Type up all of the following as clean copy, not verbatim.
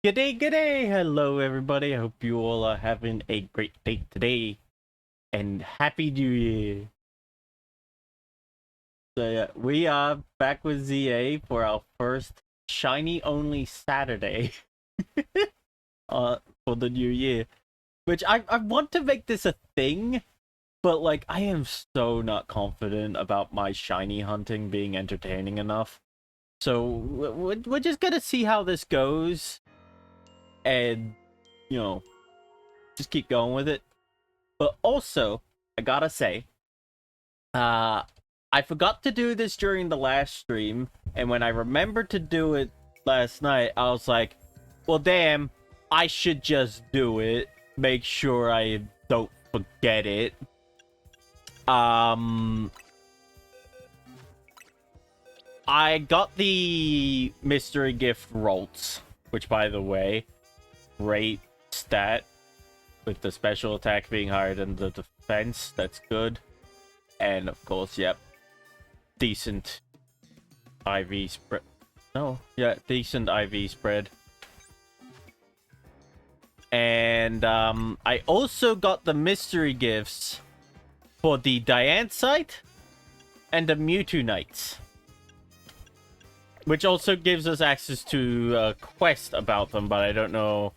G'day, g'day! Hello, everybody. I hope you all are having a great day today. And Happy New Year! So, yeah, we are back with ZA for our first shiny only Saturday for the new year. Which I want to make this a thing, but like, I am so not confident about my shiny hunting being entertaining enough. So, we're just gonna see how this goes. And, you know, just keep going with it. But also, I gotta say, I forgot to do this during the last stream, and when I remembered to do it last night, I was like, well, damn, I should just do it. Make sure I don't forget it. I got the mystery gift Rolts, which, by the way, great stat with the special attack being higher than the defense. That's good. And of course, yep, decent IV spread. No, yeah, decent IV spread. And I also got the mystery gifts for the Diancite and the Mewtwo Knights, which also gives us access to a quest about them, but I don't know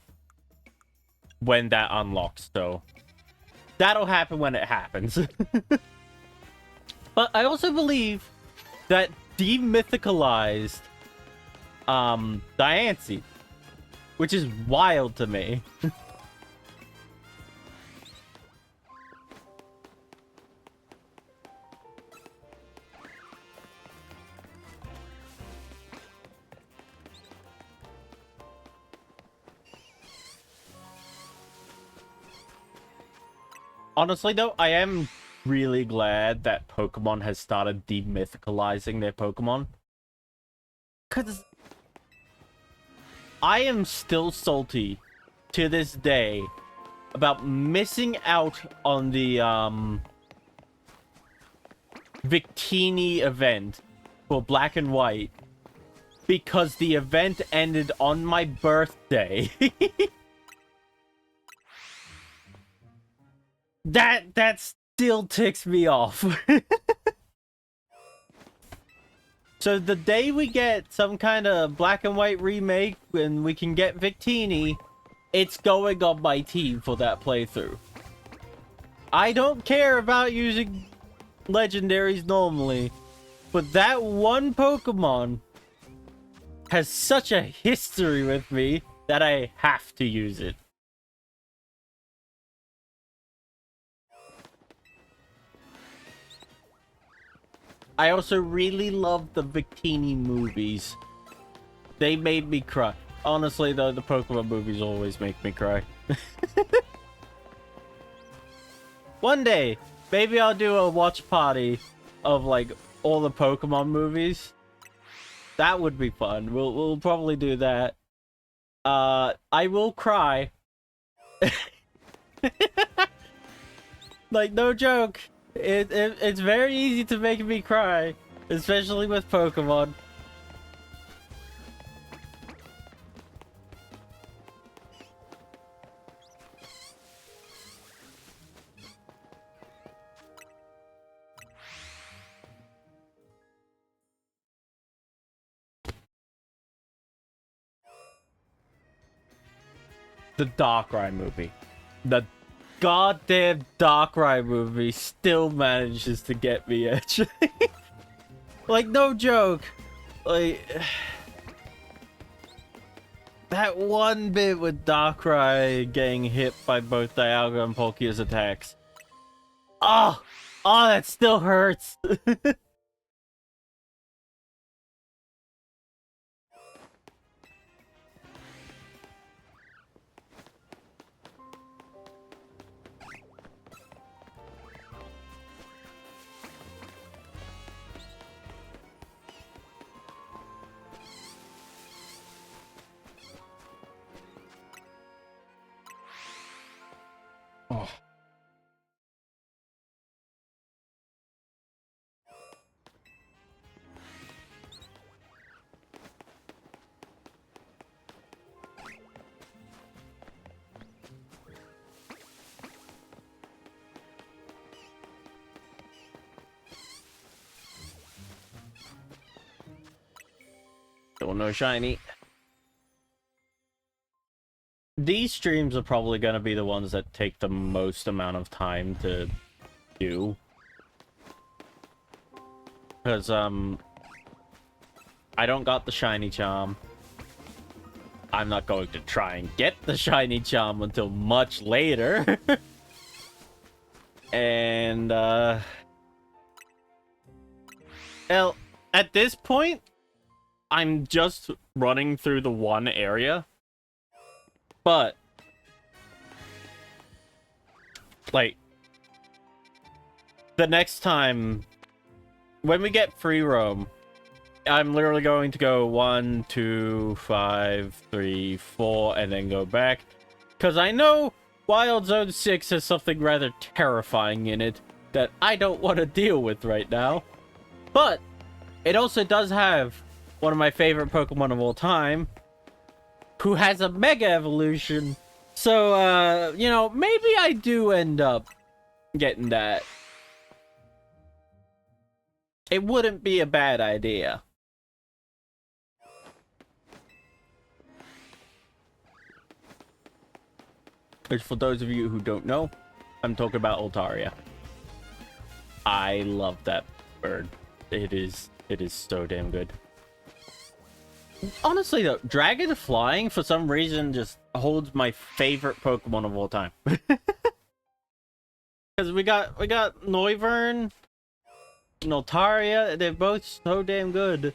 when that unlocks, so that'll happen when it happens. But I also believe that demythicalized Diancie, which is wild to me. Honestly, though, I am really glad that Pokemon has started demythicalizing their Pokemon. Because I am still salty to this day about missing out on the Victini event for Black and White because the event ended on my birthday. That still ticks me off. So the day we get some kind of Black and White remake and we can get Victini, it's going on my team for that playthrough. I don't care about using legendaries normally, but that one Pokemon has such a history with me that I have to use it. I also really love the Victini movies. They made me cry. Honestly, though, the Pokemon movies always make me cry. One day, maybe I'll do a watch party of, like, all the Pokemon movies. That would be fun. We'll probably do that. I will cry. Like, no joke. It's very easy to make me cry, especially with Pokemon. The Darkrai movie. The goddamn Darkrai movie still manages to get me, actually. Like, no joke. Like, that one bit with Darkrai getting hit by both Dialga and Palkia's attacks. Oh! Oh, that still hurts! Oh. Still no shiny. These streams are probably going to be the ones that take the most amount of time to do. Because, I don't got the shiny charm. I'm not going to try and get the shiny charm until much later. And, well, at this point, I'm just running through the one area. But, like, the next time, when we get free roam, I'm literally going to go 1, 2, 5, 3, 4, and then go back. Because I know Wild Zone 6 has something rather terrifying in it that I don't want to deal with right now. But it also does have one of my favorite Pokemon of all time, who has a Mega Evolution. So, you know, maybe I do end up getting that. It wouldn't be a bad idea. Which, for those of you who don't know, I'm talking about Altaria. I love that bird. It is so damn good. Honestly though, Dragon Flying for some reason just holds my favorite Pokemon of all time. Because we got Noivern and Altaria, they're both so damn good.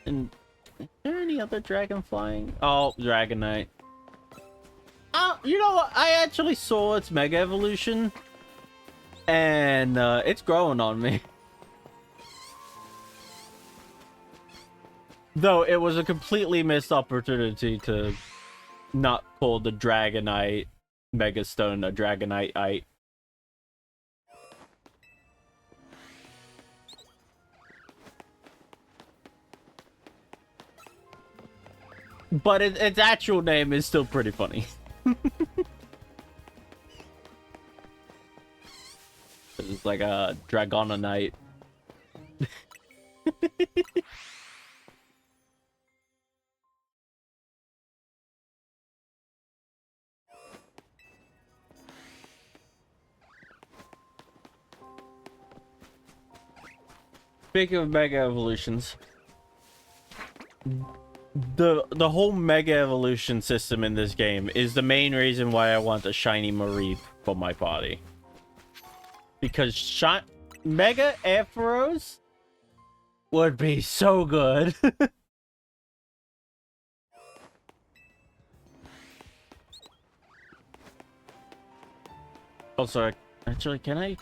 And is there any other Dragon Flying? Oh, Dragonite. You know what? I actually saw its Mega Evolution, and it's growing on me. Though it was a completely missed opportunity to not call the Dragonite Megastone a Dragonite-ite. But its actual name is still pretty funny. It's like a Dragonite. Speaking of Mega Evolutions, the whole Mega Evolution system in this game is the main reason why I want a shiny Mareep for my body. Because Mega Ampharos would be so good. Also, actually, can I?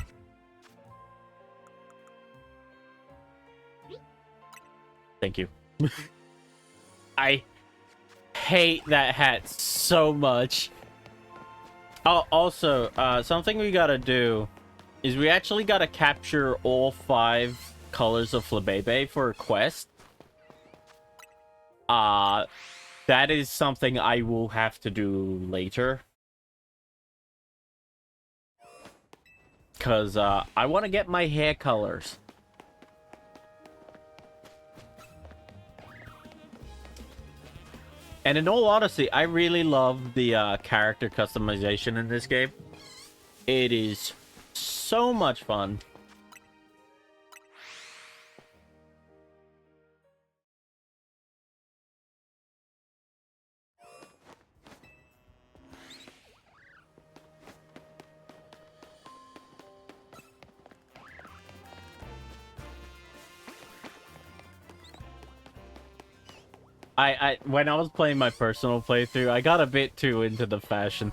Thank you. I hate that hat so much. Oh, also, something we gotta do is we actually gotta capture all 5 colors of Flabébé for a quest. That is something I will have to do later. Because, I want to get my hair colors. And in all honesty, I really love the character customization in this game. It is so much fun. When I was playing my personal playthrough, I got a bit too into the fashion.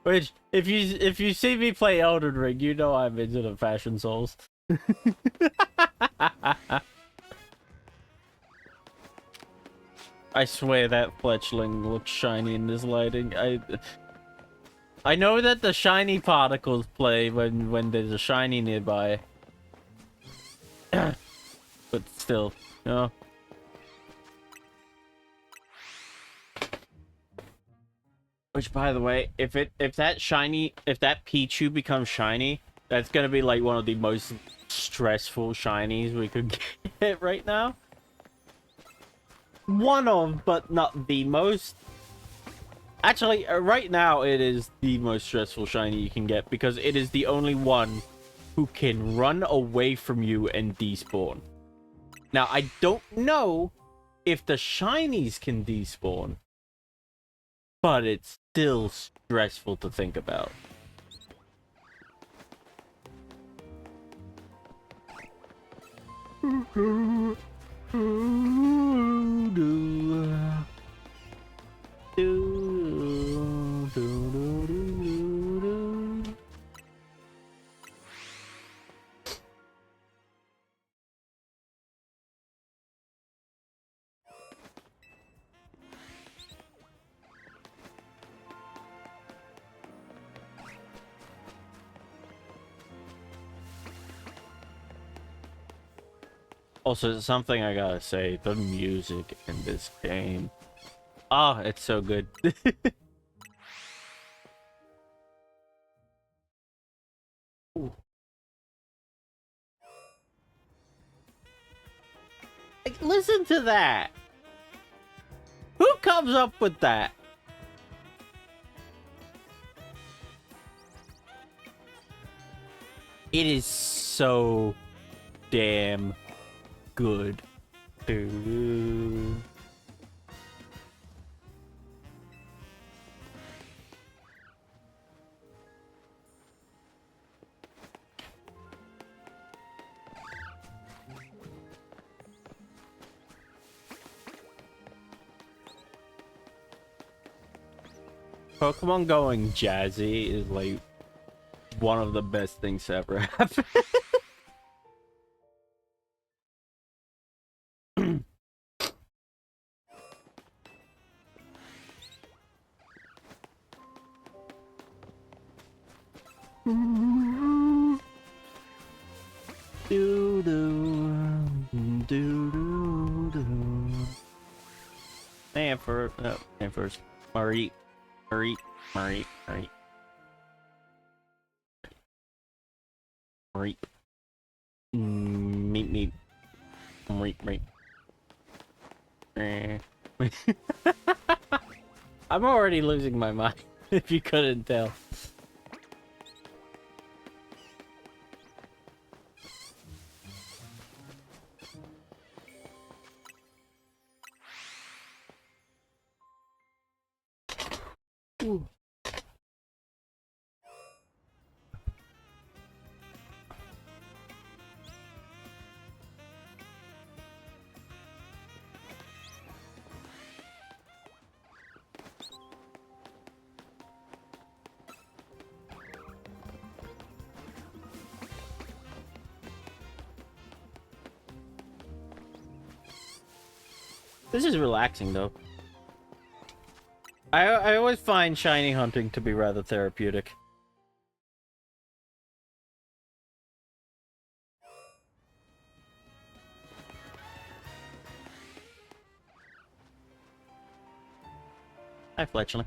Which, if you see me play Elden Ring, you know I'm into the fashion souls. I swear that fletchling looks shiny in this lighting. I know that the shiny particles play when there's a shiny nearby. But still, you know. Which, by the way, if that Pichu becomes shiny, that's gonna be like one of the most stressful shinies we could get right now. One of, but not the most. Actually, right now it is the most stressful shiny you can get because it is the only one who can run away from you and despawn. Now, I don't know if the shinies can despawn, but it's still stressful to think about. Also, something I gotta say, the music in this game. Ah, it's so good. Like, listen to that. Who comes up with that? It is so damn good. Doo-doo. Pokemon going jazzy is like one of the best things to ever happen. And first, Marie. Meet. Marie. I'm already losing my mind, if you couldn't tell. Ooh. This is relaxing, though. I always find shiny hunting to be rather therapeutic. Hi, Fletchling.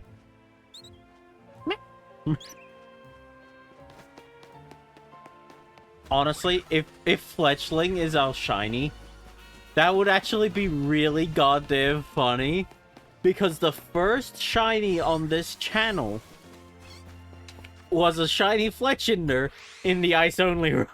Honestly, if Fletchling is our shiny, that would actually be really goddamn funny. Because the first shiny on this channel was a shiny Fletchinder in the Ice Only run.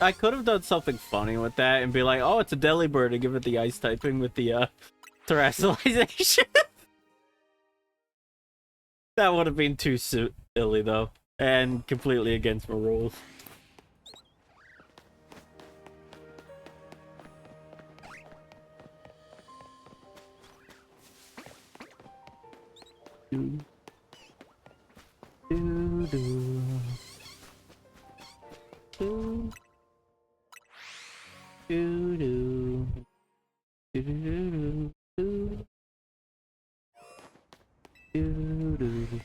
I could have done something funny with that and be like, oh, it's a Delibird, and give it the ice typing with the terrestrialization. That would have been too silly though, and completely against my rules. Do do do. Do do do do do do do do.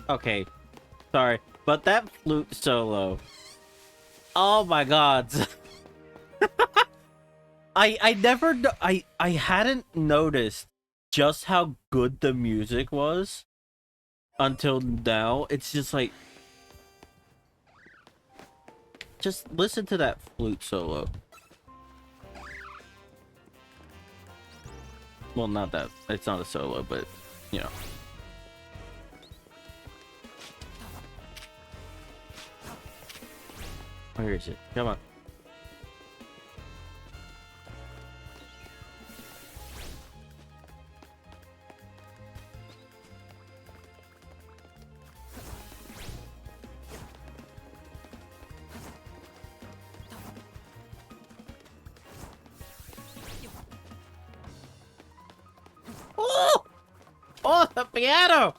Okay, sorry, but that flute solo. Oh my god. I hadn't noticed just how good the music was until now. It's just like, just listen to that flute solo. Well, not that, it's not a solo, but you know. Where is it? Come on. Oh! Oh, the piano!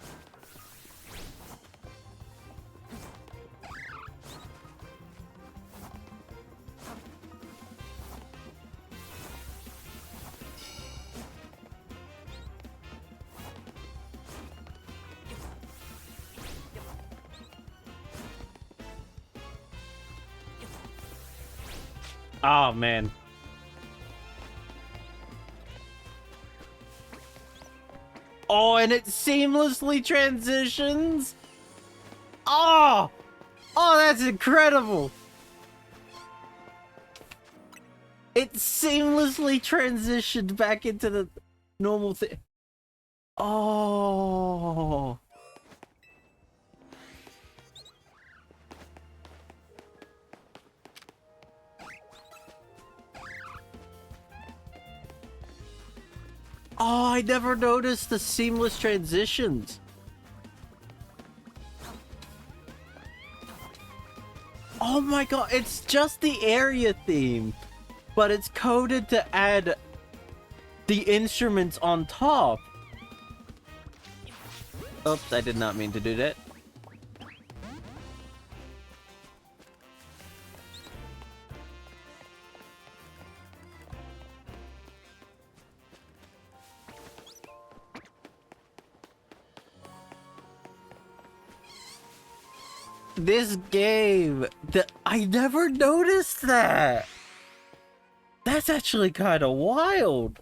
Oh, man. Oh, and it seamlessly transitions? Oh! Oh, that's incredible! It seamlessly transitioned back into the normal thing. Oh! Oh, I never noticed the seamless transitions. Oh my god, it's just the area theme, but it's coded to add the instruments on top. Oops, I did not mean to do that. This game, I never noticed that. That's actually kind of wild.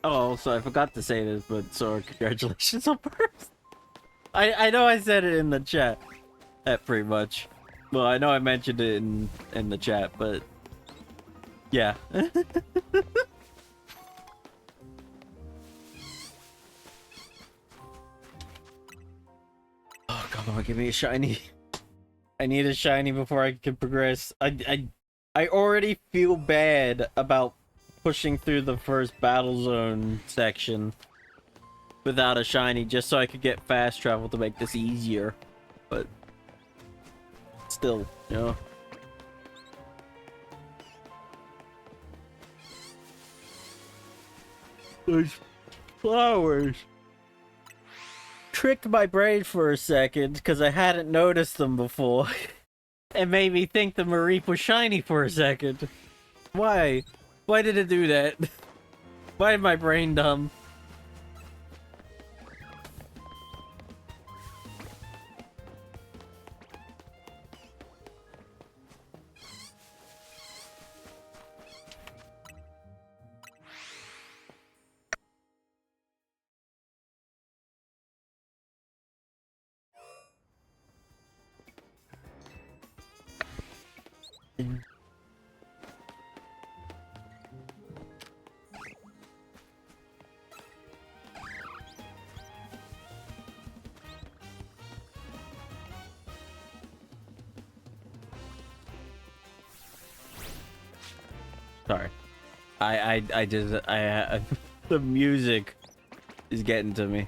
Oh, so I forgot to say this, but Sora, congratulations on first. I know I said it in the chat, pretty much. Well, I know I mentioned it in the chat, but yeah. Oh, come on, give me a shiny. I need a shiny before I can progress. I already feel bad about pushing through the first battle zone section without a shiny just so I could get fast travel to make this easier. But still, you know. Those flowers tricked my brain for a second because I hadn't noticed them before. It made me think the Mareep was shiny for a second. Why? Why did it do that? Why is my brain dumb? Sorry. I just, the music is getting to me.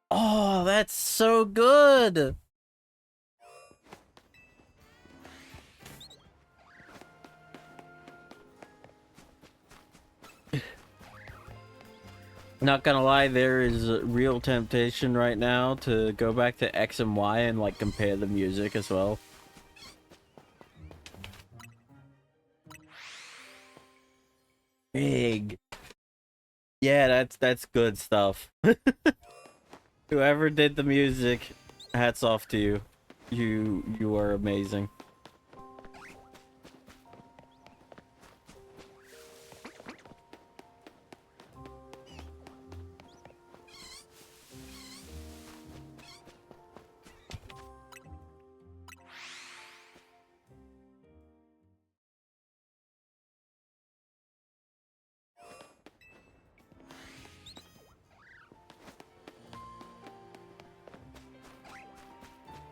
Oh, that's so good! Not gonna lie, there is a real temptation right now to go back to X and Y and like compare the music as well. Big. Yeah, that's good stuff. Whoever did the music, hats off to you. You are amazing.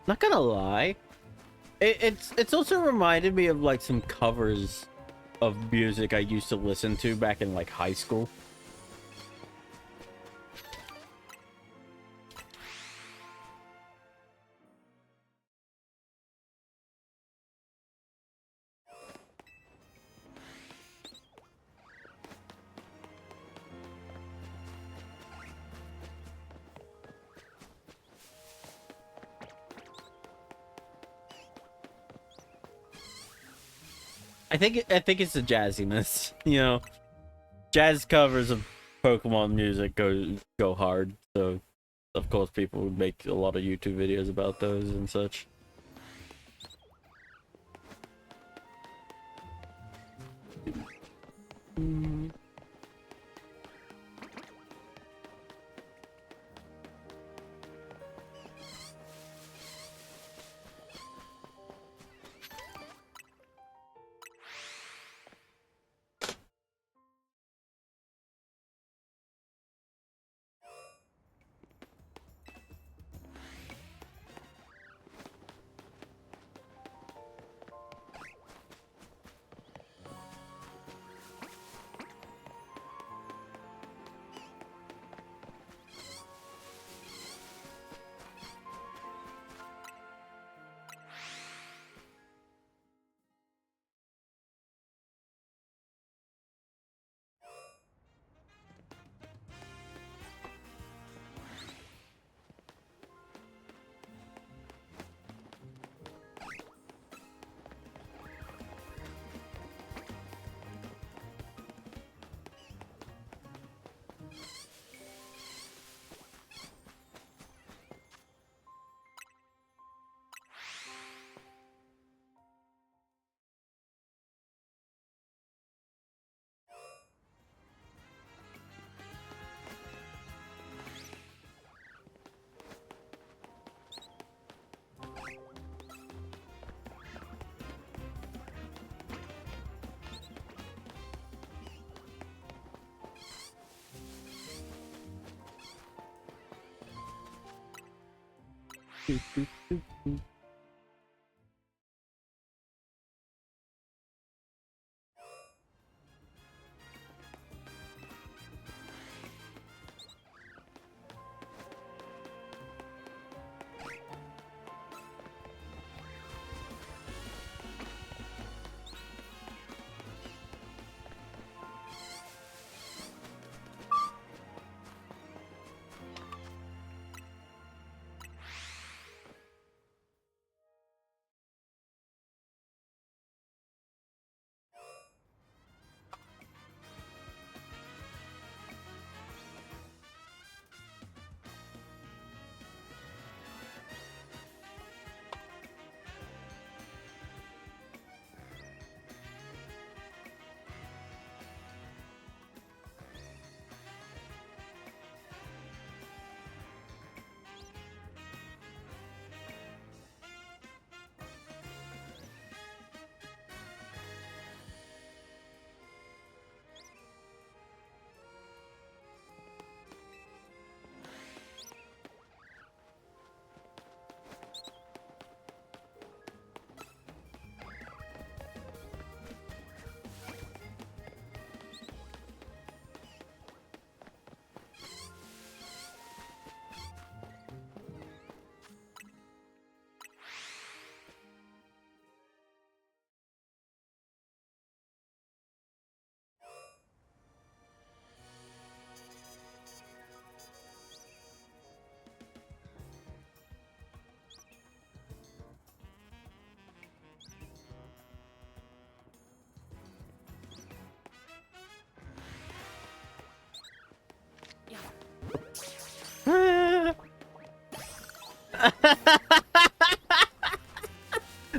Not gonna lie, it's also reminded me of like some covers of music I used to listen to back in like high school. I think it's the jazziness, you know. Jazz covers of Pokemon music go hard, so of course people would make a lot of YouTube videos about those and such.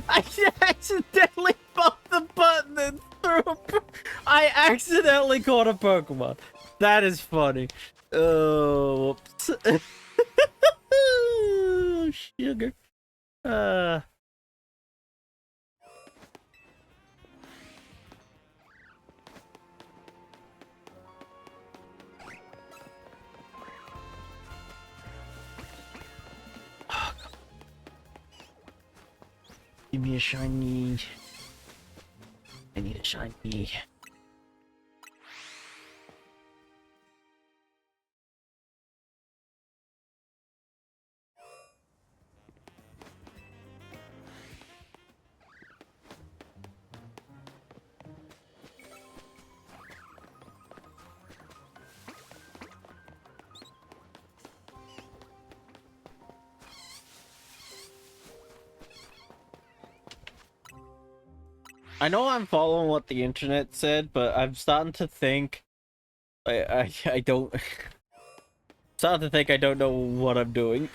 I accidentally bumped the button and I accidentally caught a Pokemon. That is funny. Oh, whoops. Sugar. Give me a shiny. I need a shiny. I know I'm following what the internet said, but I'm starting to think I don't starting to think I don't know what I'm doing.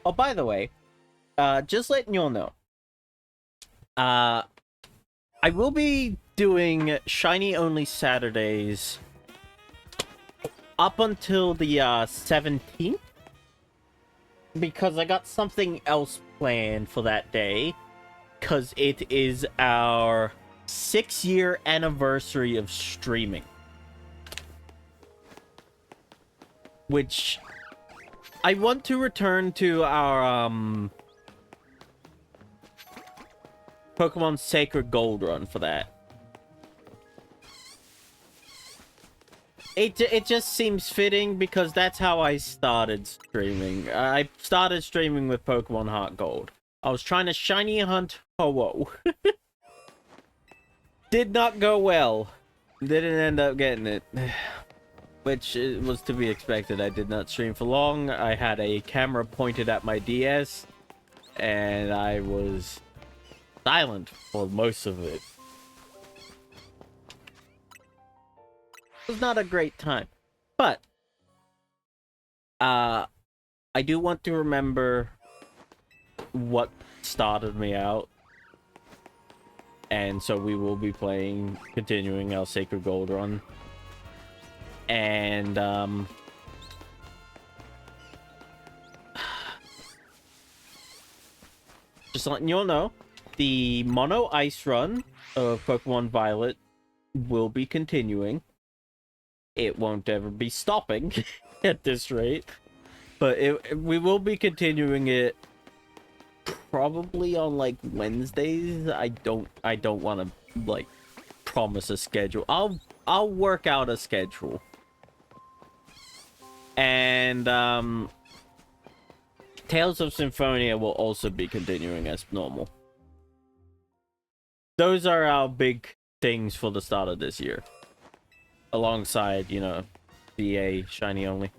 Oh, by the way, just letting you all know, I will be doing shiny only Saturdays up until the 17th, because I got something else planned for that day, because it is our 6-year anniversary of streaming, which I want to return to our Pokemon Sacred Gold run for that. It just seems fitting because that's how I started streaming. I started streaming with Pokemon Heart Gold. I was trying to shiny hunt Ho-Oh. Did not go well. Didn't end up getting it. Which was to be expected. I did not stream for long. I had a camera pointed at my DS. And I was silent for most of it. It was not a great time. But I do want to remember what started me out. And so we will be continuing our Sacred Gold run. And just letting you all know, the Mono Ice run of Pokemon Violet will be continuing. It won't ever be stopping at this rate, but we will be continuing it probably on like Wednesdays. I don't want to like promise a schedule. I'll work out a schedule. And Tales of Symphonia will also be continuing as normal. Those are our big things for the start of this year. Alongside, you know, BA shiny only.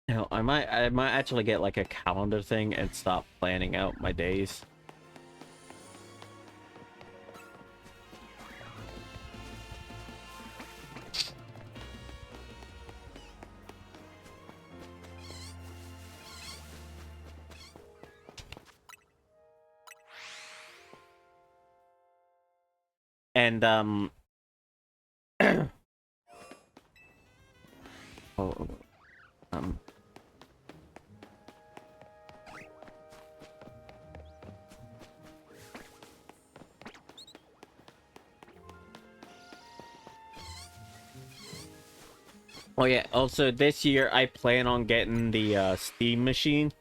Now, I might actually get like a calendar thing and stop planning out my days. And oh yeah, also this year I plan on getting the Steam machine.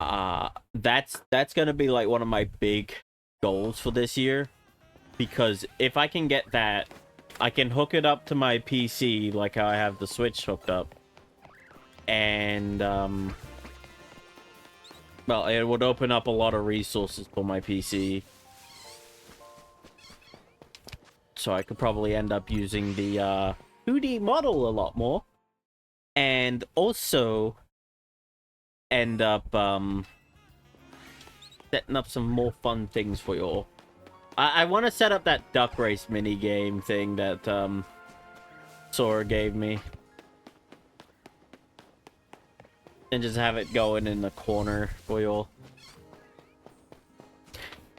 That's gonna be like one of my big goals for this year, because if I can get that, I can hook it up to my PC like how I have the Switch hooked up, and well, it would open up a lot of resources for my PC. So I could probably end up using the 2D model a lot more, and also end up setting up some more fun things for you all. I want to set up that duck race mini game thing that Sora gave me, and just have it going in the corner for you all.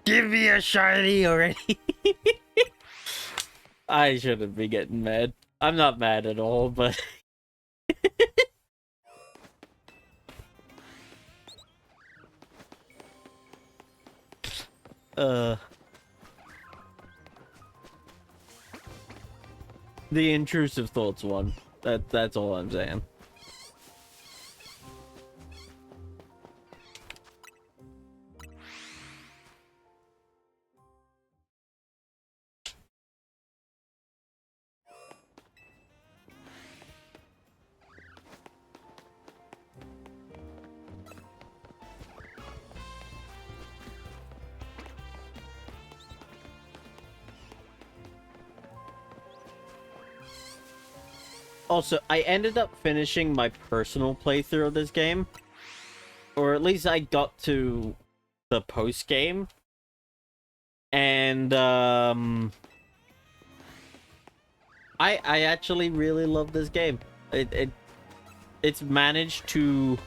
Give me a shiny already. I shouldn't be getting mad. I'm not mad at all, but the intrusive thoughts one. That's all I'm saying. Also, I ended up finishing my personal playthrough of this game. Or at least I got to the post-game. And, I actually really love this game. It's managed to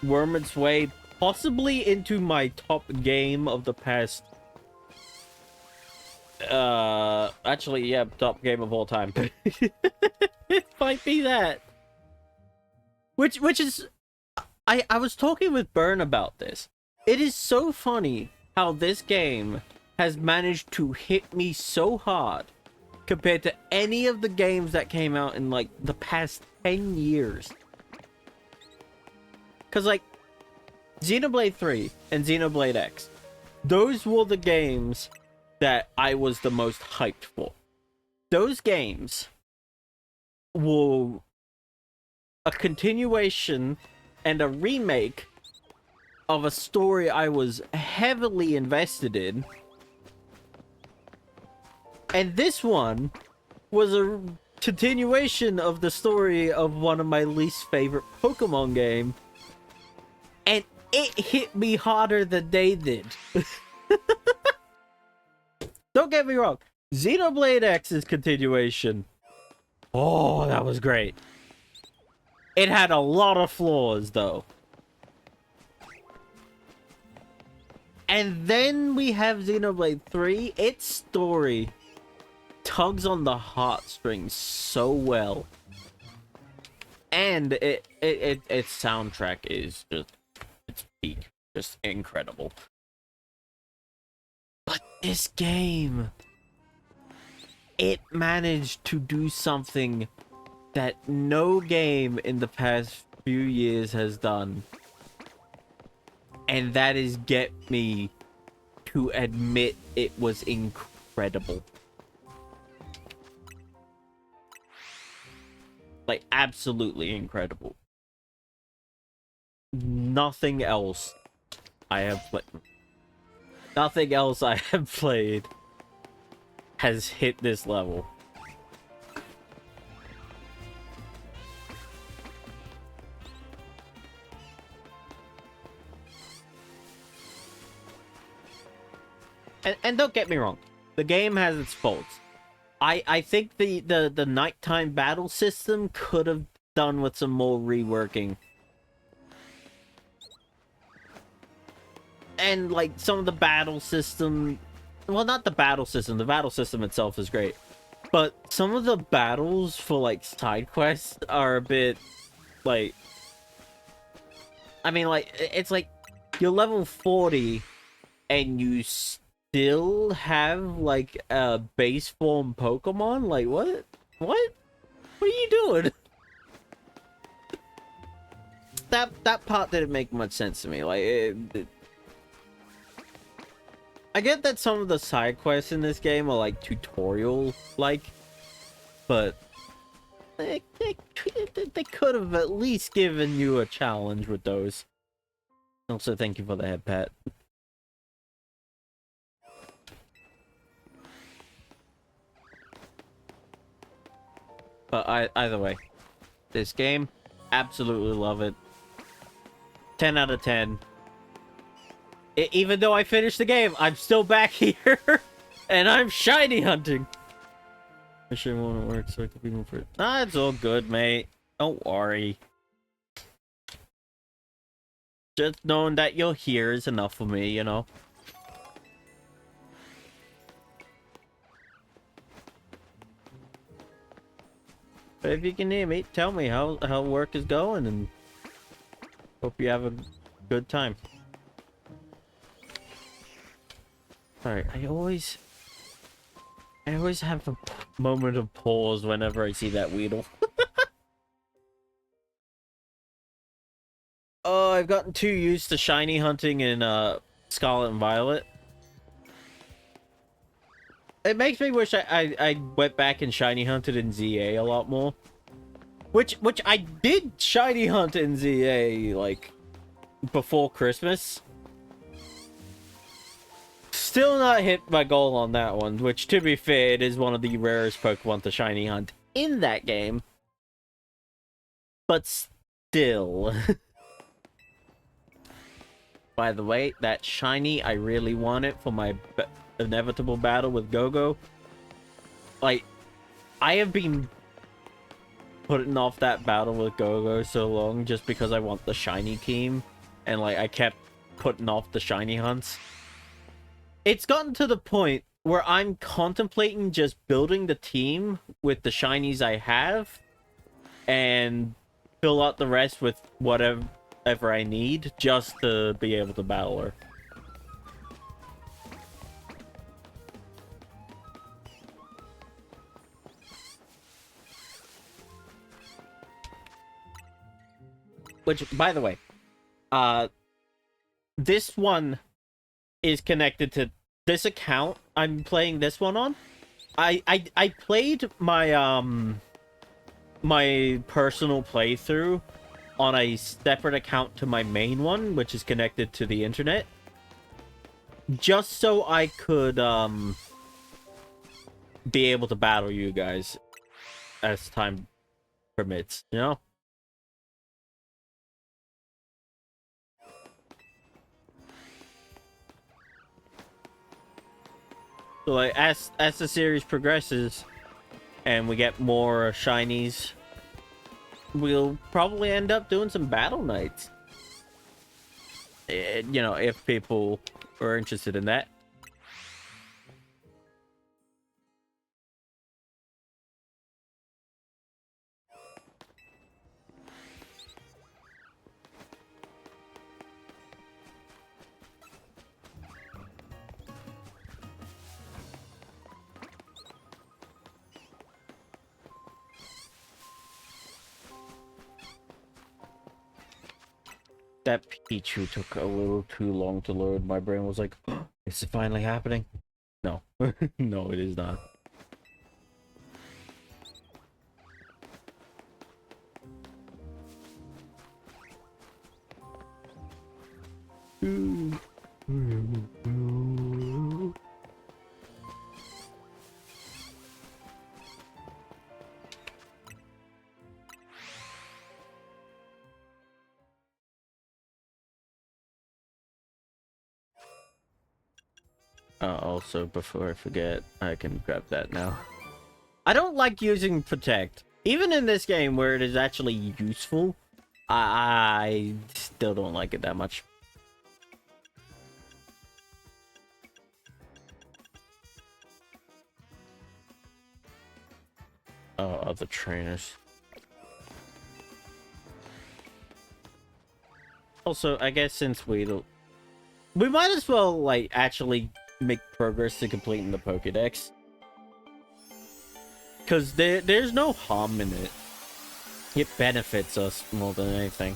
worm its way possibly into my top game of the past... actually, yeah, top game of all time. It might be that. Which is... I was talking with Byrne about this. It is so funny how this game has managed to hit me so hard compared to any of the games that came out in, like, the past 10 years. Because, like, Xenoblade 3 and Xenoblade X, those were the games that I was the most hyped for. Those games were a continuation and a remake of a story I was heavily invested in. And this one was a continuation of the story of one of my least favorite Pokemon game. And it hit me harder than they did. Don't get me wrong. Xenoblade X's continuation. Oh, that was great. It had a lot of flaws, though. And then we have Xenoblade 3. Its story tugs on the heartstrings so well. And its soundtrack is just, it's peak. Just incredible. But this game, it managed to do something that no game in the past few years has done. And that is get me to admit it was incredible. Like, absolutely incredible. Nothing else I have played. Nothing else I have played has hit this level. And don't get me wrong, the game has its faults. I think the nighttime battle system could have done with some more reworking. And like some of the battle system, well, not the battle system itself is great, but some of the battles for like side quests are a bit like, I mean, like, it's like you're level 40 and you still have like a base form Pokemon. Like, what are you doing? That part didn't make much sense to me. Like, I get that some of the side quests in this game are like tutorial-like, but they could have at least given you a challenge with those. Also, thank you for the head pat. But either way, this game, absolutely love it. 10 out of 10. Even though I finished the game, I'm still back here, and I'm shiny hunting. I sure won't work, so I could be more for it. Nah, it's all good, mate. Don't worry. Just knowing that you're here is enough for me, you know. But if you can hear me, tell me how work is going, and hope you have a good time. Sorry, I always have a moment of pause whenever I see that Weedle. Oh, I've gotten too used to shiny hunting in Scarlet and Violet. It makes me wish I went back and shiny hunted in ZA a lot more. Which I did shiny hunt in ZA, like, before Christmas. Still not hit my goal on that one, which, to be fair, it is one of the rarest Pokemon to shiny hunt in that game. But still. By the way, that shiny, I really want it for my inevitable battle with Go-Go. Like, I have been putting off that battle with Go-Go so long just because I want the shiny team. And, like, I kept putting off the shiny hunts. It's gotten to the point where I'm contemplating just building the team with the shinies I have and fill out the rest with whatever I need just to be able to battle her. Which, by the way, this one is connected to this account I'm playing this one on. I played my my personal playthrough on a separate account to my main one, which is connected to the internet, just so I could be able to battle you guys as time permits, you know? So, like, as the series progresses and we get more shinies, we'll probably end up doing some battle nights. You know, if people are interested in that. That Pichu took a little too long to load. My brain was like, oh, is it finally happening? No. No, it is not. Also, before I forget, I can grab that now. I don't like using Protect. Even in this game where it is actually useful, I still don't like it that much. Oh, other trainers. Also, I guess since we might as well, like, actually make progress to completing the Pokédex. Because there's no harm in it. It benefits us more than anything.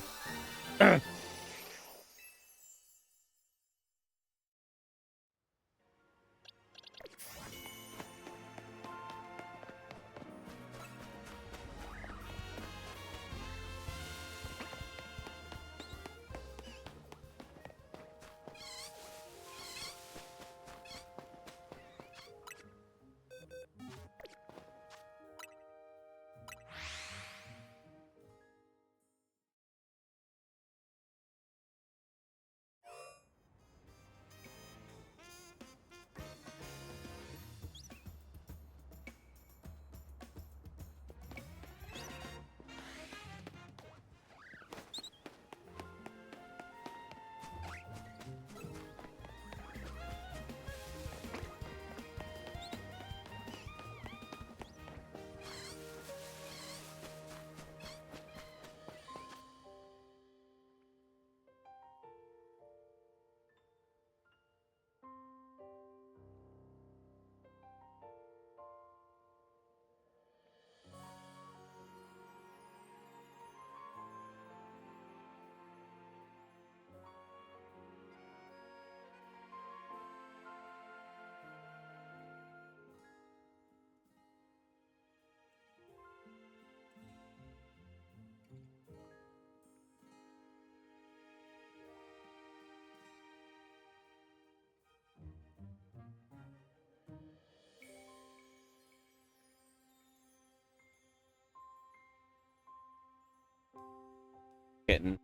Getting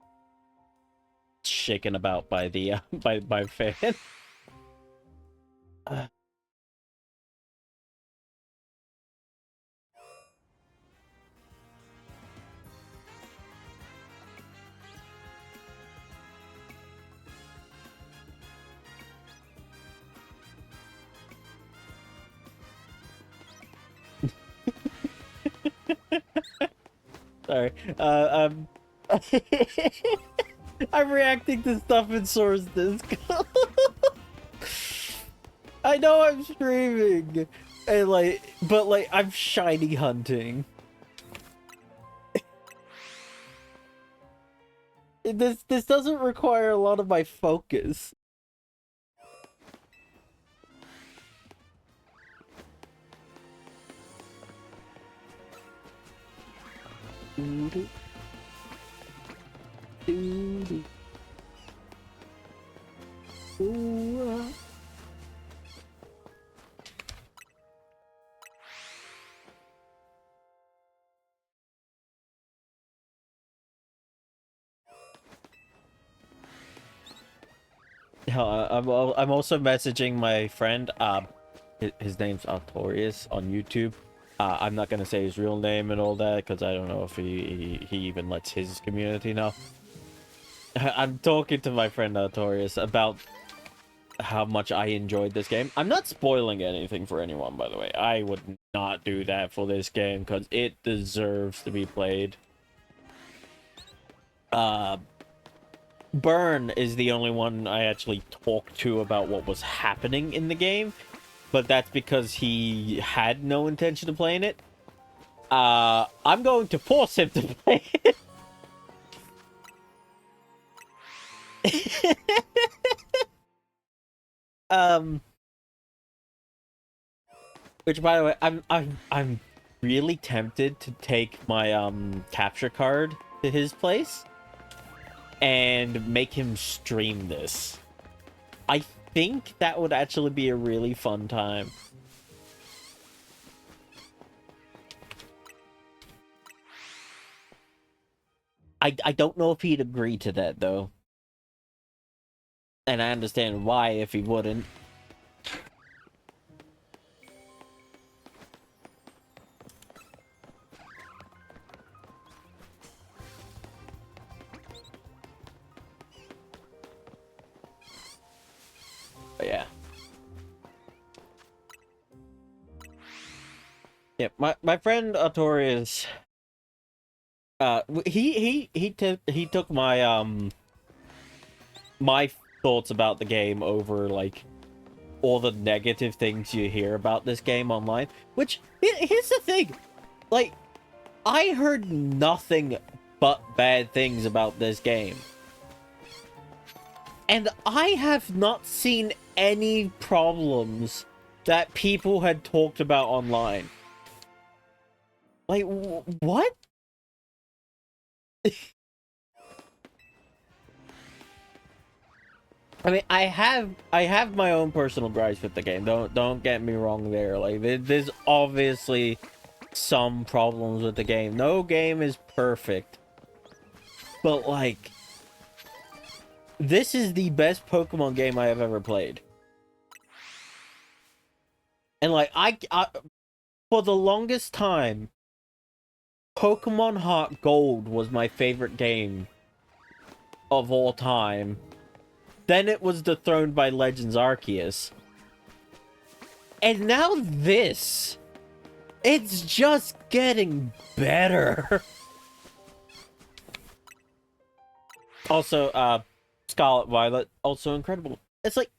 shaken about by the by fan. Sorry. I'm reacting to stuff in Sora's Disc. I know I'm streaming, and but I'm shiny hunting. This doesn't require a lot of my focus. I'm also messaging my friend. His name's Artorius on YouTube. I'm not gonna say his real name and all that because I don't know if he even lets his community know. I'm talking to my friend Notorious about how much I enjoyed this game. I'm not spoiling anything for anyone, by the way. I would not do that for this game because it deserves to be played. Burn is the only one I actually talked to about what was happening in the game, but that's because he had no intention of playing it. I'm going to force him to play it. Which, by the way, I'm really tempted to take my capture card to his place and make him stream this. I think that would actually be a really fun time. I don't know if he'd agree to that, though. And I understand why if he wouldn't. But yeah. Yeah, my friend Artorius, he took my my thoughts about the game over like all the negative things you hear about this game online. Which here's the thing, like I heard nothing but bad things about this game, and I have not seen any problems that people had talked about online. Like, what? I mean, I have my own personal gripes with the game. Don't get me wrong there. Like, there's obviously some problems with the game. No game is perfect. But like, this is the best Pokemon game I have ever played. And like, I for the longest time, Pokemon Heart Gold was my favorite game of all time. Then it was dethroned by Legends Arceus. And now this. It's just getting better. Also, Scarlet Violet, also incredible. It's like,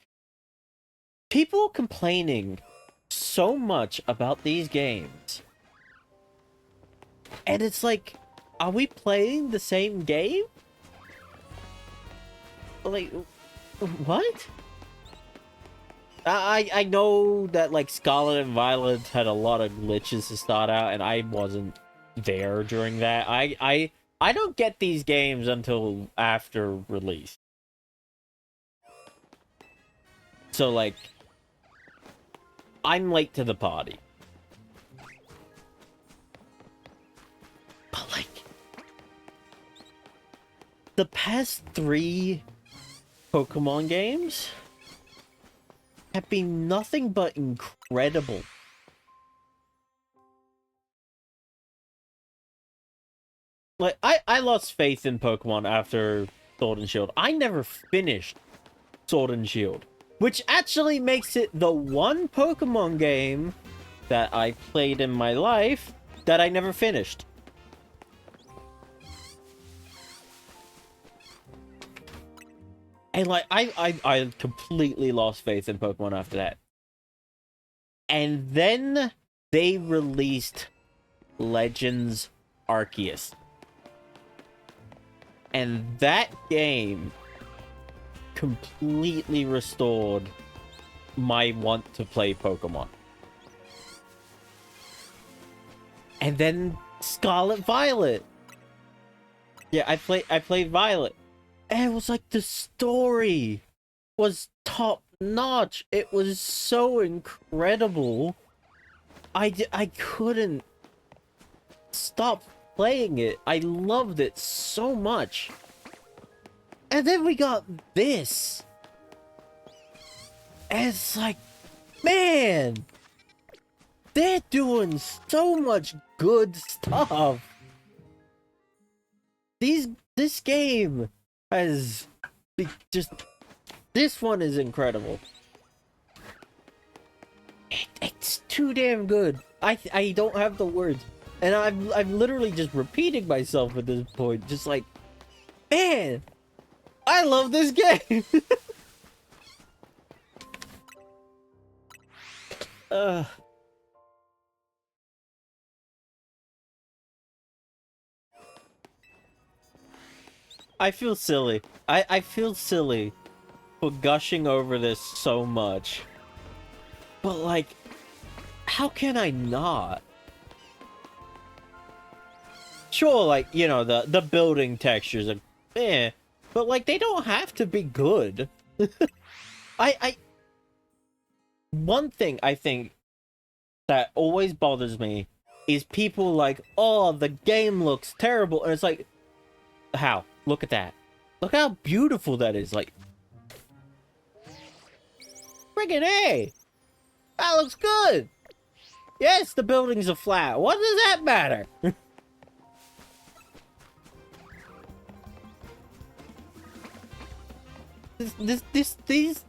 people complaining so much about these games. And it's like, are we playing the same game? Like, what? I know that like Scarlet and Violet had a lot of glitches to start out, and I wasn't there during that. I don't get these games until after release. So like, I'm late to the party. But like, the past 3 Pokemon games have been nothing but incredible. Like, I lost faith in Pokemon after Sword and Shield. I never finished Sword and Shield, which actually makes it the one Pokemon game that I played in my life that I never finished. And like, I completely lost faith in Pokemon after that. And then they released Legends Arceus. And that game completely restored my want to play Pokemon. And then Scarlet Violet. Yeah, I played Violet. And it was like, the story was top notch. It was so incredible. I couldn't stop playing it. I loved it so much. And then we got this. And it's like, man, They're doing so much good stuff. This game has just, this one is incredible. It's too damn good. I don't have the words, and I'm literally just repeating myself at this point. Just like, man, I love this game. I feel silly. I feel silly for gushing over this so much. But like, how can I not? Sure, like, you know, the building textures are eh, but like they don't have to be good. One thing I think that always bothers me is people like, oh, the game looks terrible, and it's like, how? Look at that. Look how beautiful that is. Like, friggin' A! That looks good! Yes, the buildings are flat. What does that matter?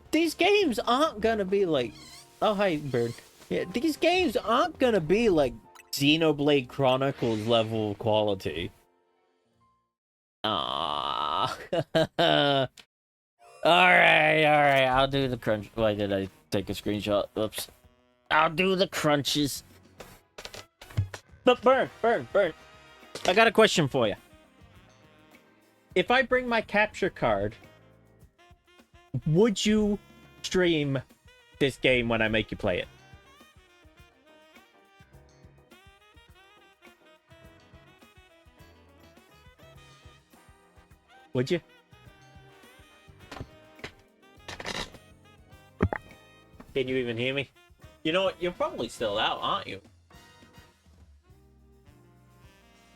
These games aren't gonna be like, oh, hi, bird. Yeah, these games aren't gonna be like Xenoblade Chronicles level quality. Ah. Alright, I'll do the crunch. Why did I take a screenshot? Oops. I'll do the crunches. But Burn. I got a question for you. If I bring my capture card, would you stream this game when I make you play it? Would you? Can you even hear me? You know what? You're probably still out, aren't you?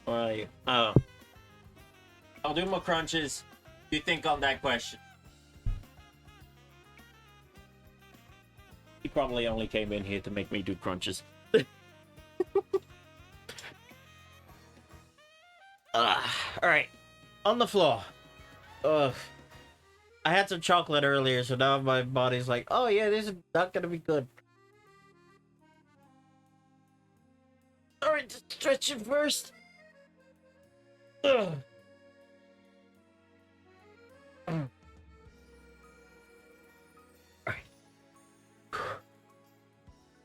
Or are you? Oh. I'll do my crunches. You think on that question? He probably only came in here to make me do crunches. Alright. On the floor. Ugh. I had some chocolate earlier, so now my body's like, oh yeah, this is not gonna be good. Alright, just stretch it first. Ugh. Alright.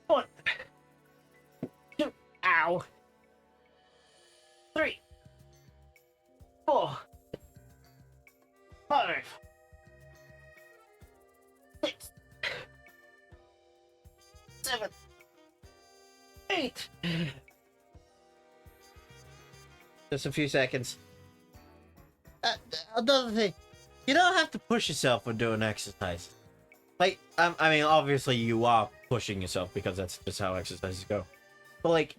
1, 2, ow. 3, 4, 5, 6, 7, 8. Just a few seconds. Another thing, you don't have to push yourself when doing exercise. Like, I mean, obviously you are pushing yourself because that's just how exercises go. But like,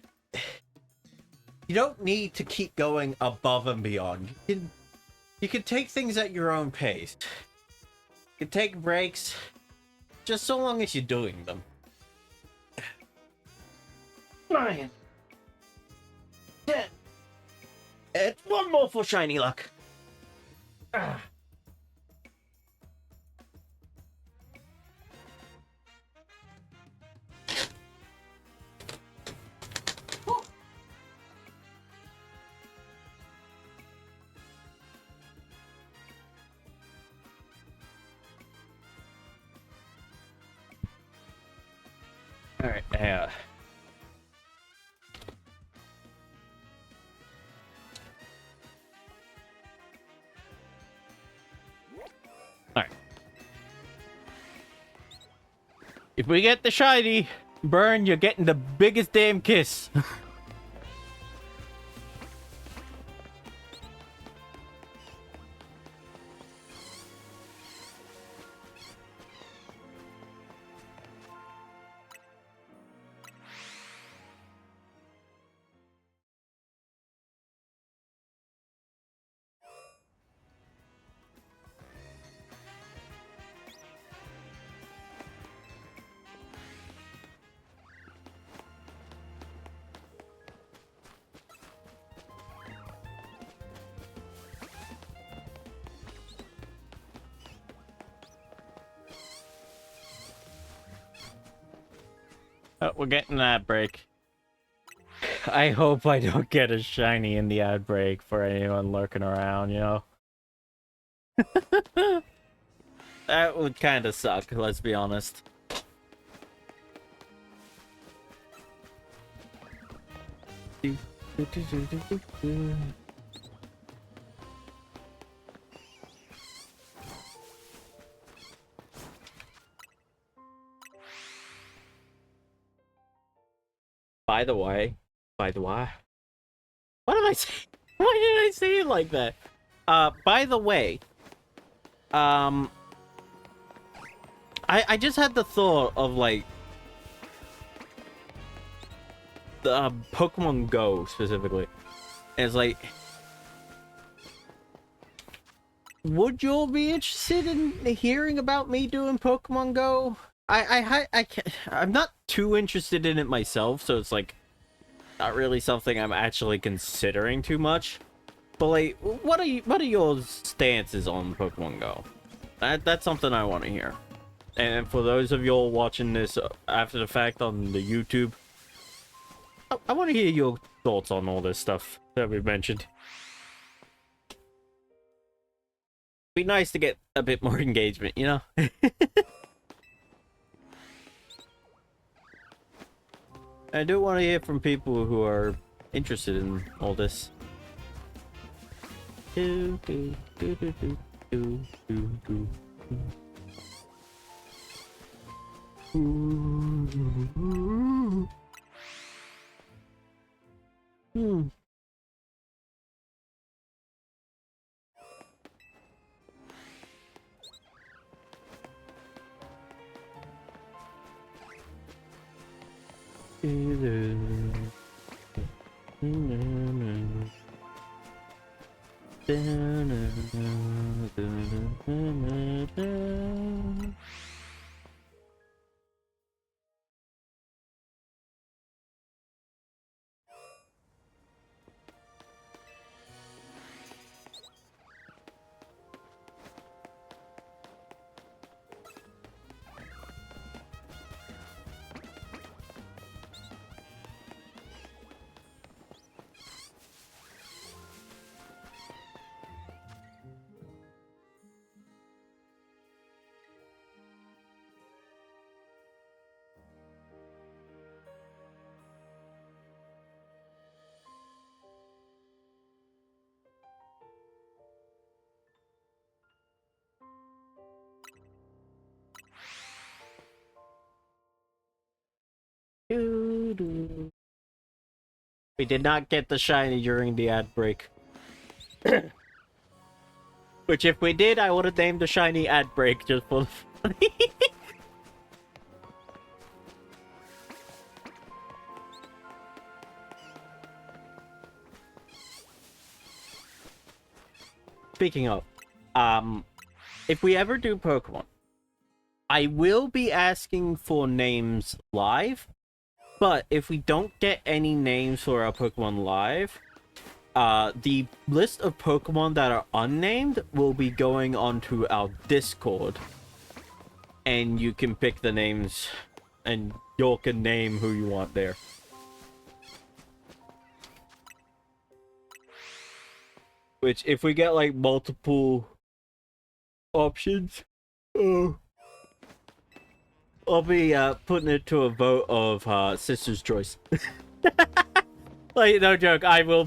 you don't need to keep going above and beyond. You can take things at your own pace. You can take breaks, just so long as you're doing them. 9, 10. And one more for shiny luck. Ah. All right, Alright. If we get the shiny, Burn, you're getting the biggest damn kiss. Oh, we're getting an ad break. I hope I don't get a shiny in the ad break for anyone lurking around, you know? That would kind of suck, let's be honest. By the way, what am I saying? Why did I say it like that? By the way, I just had the thought of, like, the Pokemon Go specifically. And it's like, would you all be interested in hearing about me doing Pokemon Go? I'm not too interested in it myself, so it's like not really something I'm actually considering too much. But like, what are your stances on Pokemon Go? That's something I want to hear. And for those of y'all watching this after the fact on the YouTube, I want to hear your thoughts on all this stuff that we mentioned. Be nice to get a bit more engagement, you know? I do want to hear from people who are interested in all this. Do, do, do, do, do, do, do, do. Hmm. We did not get the shiny during the ad break. Which, if we did, I would have named the shiny ad break just for the funny. Speaking of, if we ever do Pokemon, I will be asking for names live. But if we don't get any names for our Pokemon live, the list of Pokemon that are unnamed will be going onto our Discord. And you can pick the names, and you can name who you want there. Which, if we get, like, multiple options, I'll be putting it to a vote of Sister's Choice. Like, no joke, I will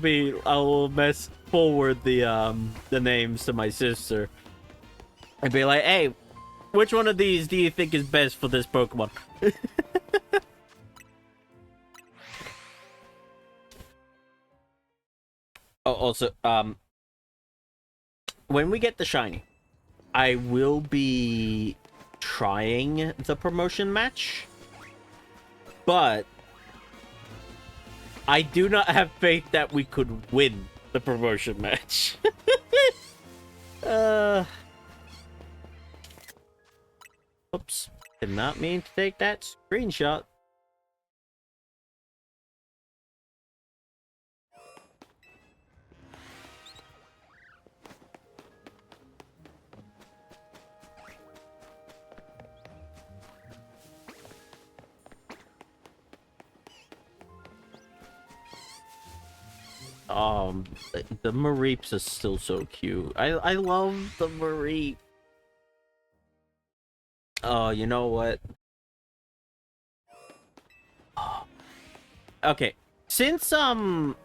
forward the names to my sister. And be like, hey, which one of these do you think is best for this Pokemon? Oh, also, when we get the shiny, I will be trying the promotion match, but I do not have faith that we could win the promotion match. Oops, did not mean to take that screenshot. The Mareeps are still so cute. I love the Mareep. Oh, you know what? Okay, since my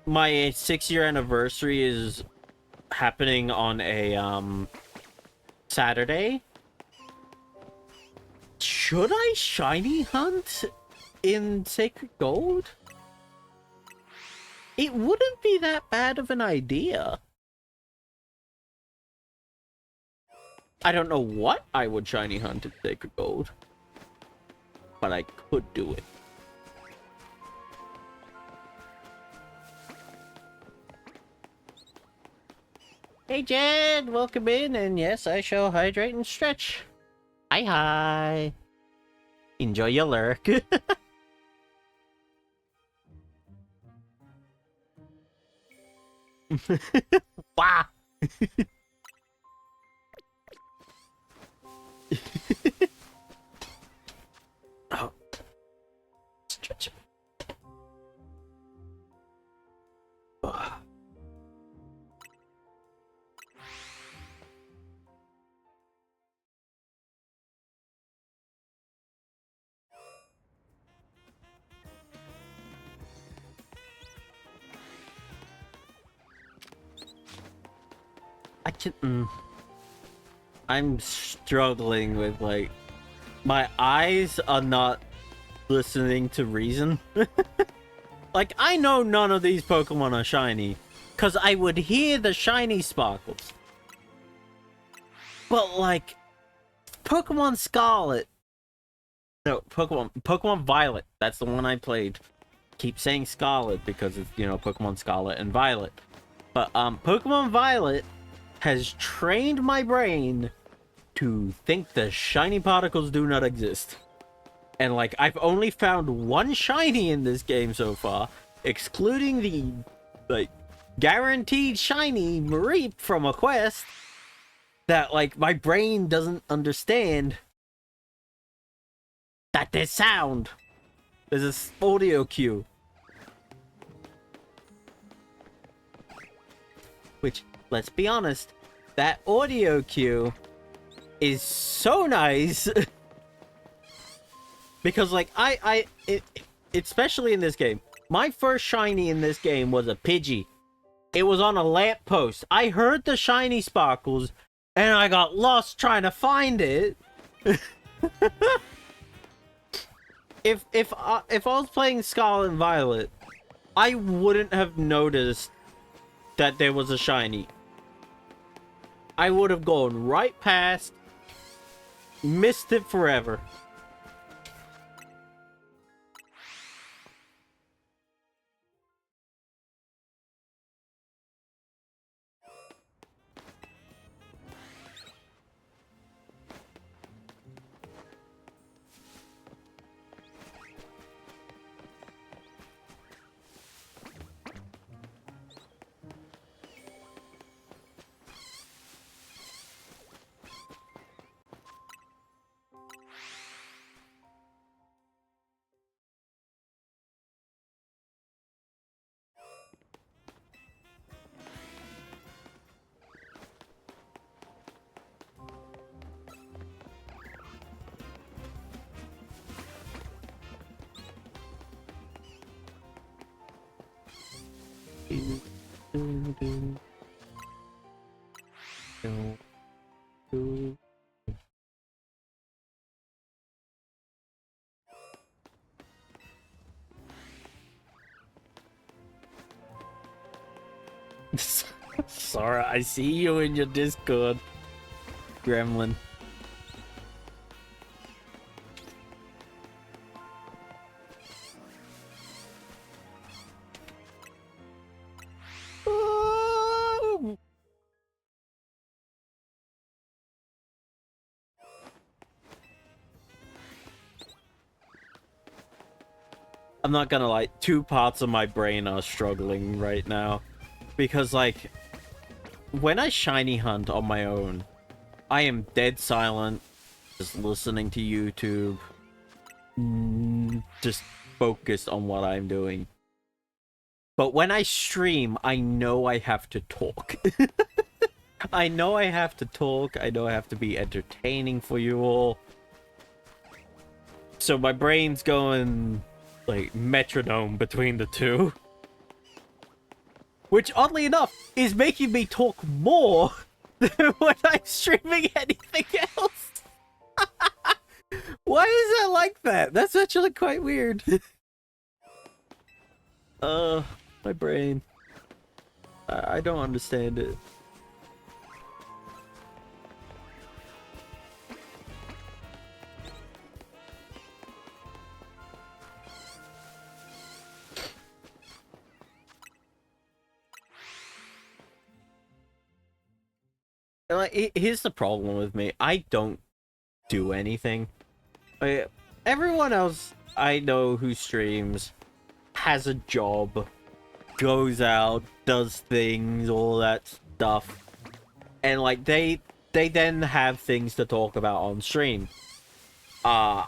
6-year anniversary is happening on a Saturday, should I shiny hunt in Sacred Gold? It wouldn't be that bad of an idea. I don't know what I would shiny hunt in Sacred Gold, but I could do it. Hey Jed, welcome in, and yes, I shall hydrate and stretch. Hi. Enjoy your lurk. Wow. Oh. Stretch. Oh. I'm struggling with, like, my eyes are not listening to reason. Like, I know none of these Pokemon are shiny, because I would hear the shiny sparkles. But, like, Pokemon Scarlet. No, Pokemon Violet. That's the one I played. Keep saying Scarlet because it's, you know, Pokemon Scarlet and Violet. But, Pokemon Violet has trained my brain to think the shiny particles do not exist. And, like, I've only found one shiny in this game so far, excluding the, like, guaranteed shiny Mareep from a quest that, like, my brain doesn't understand that there's sound. There's this audio cue. Which, let's be honest, that audio cue is so nice. Because, like, especially in this game, my first shiny in this game was a Pidgey. It was on a lamppost. I heard the shiny sparkles, and I got lost trying to find it. If I was playing Scarlet and Violet, I wouldn't have noticed that there was a shiny. I would have gone right past, missed it forever. Sora, I see you in your Discord, Gremlin. I'm not gonna lie, two parts of my brain are struggling right now. Because, like, when I shiny hunt on my own, I am dead silent, just listening to YouTube, just focused on what I'm doing. But when I stream, I know I have to talk. I know I have to talk. I know I have to be entertaining for you all. So my brain's going like metronome between the two. Which, oddly enough, is making me talk more than when I'm streaming anything else. Why is that like that? That's actually quite weird. My brain. I don't understand it. Like, here's the problem with me. I don't do anything. Like, everyone else I know who streams has a job, goes out, does things, all that stuff, and like they then have things to talk about on stream. I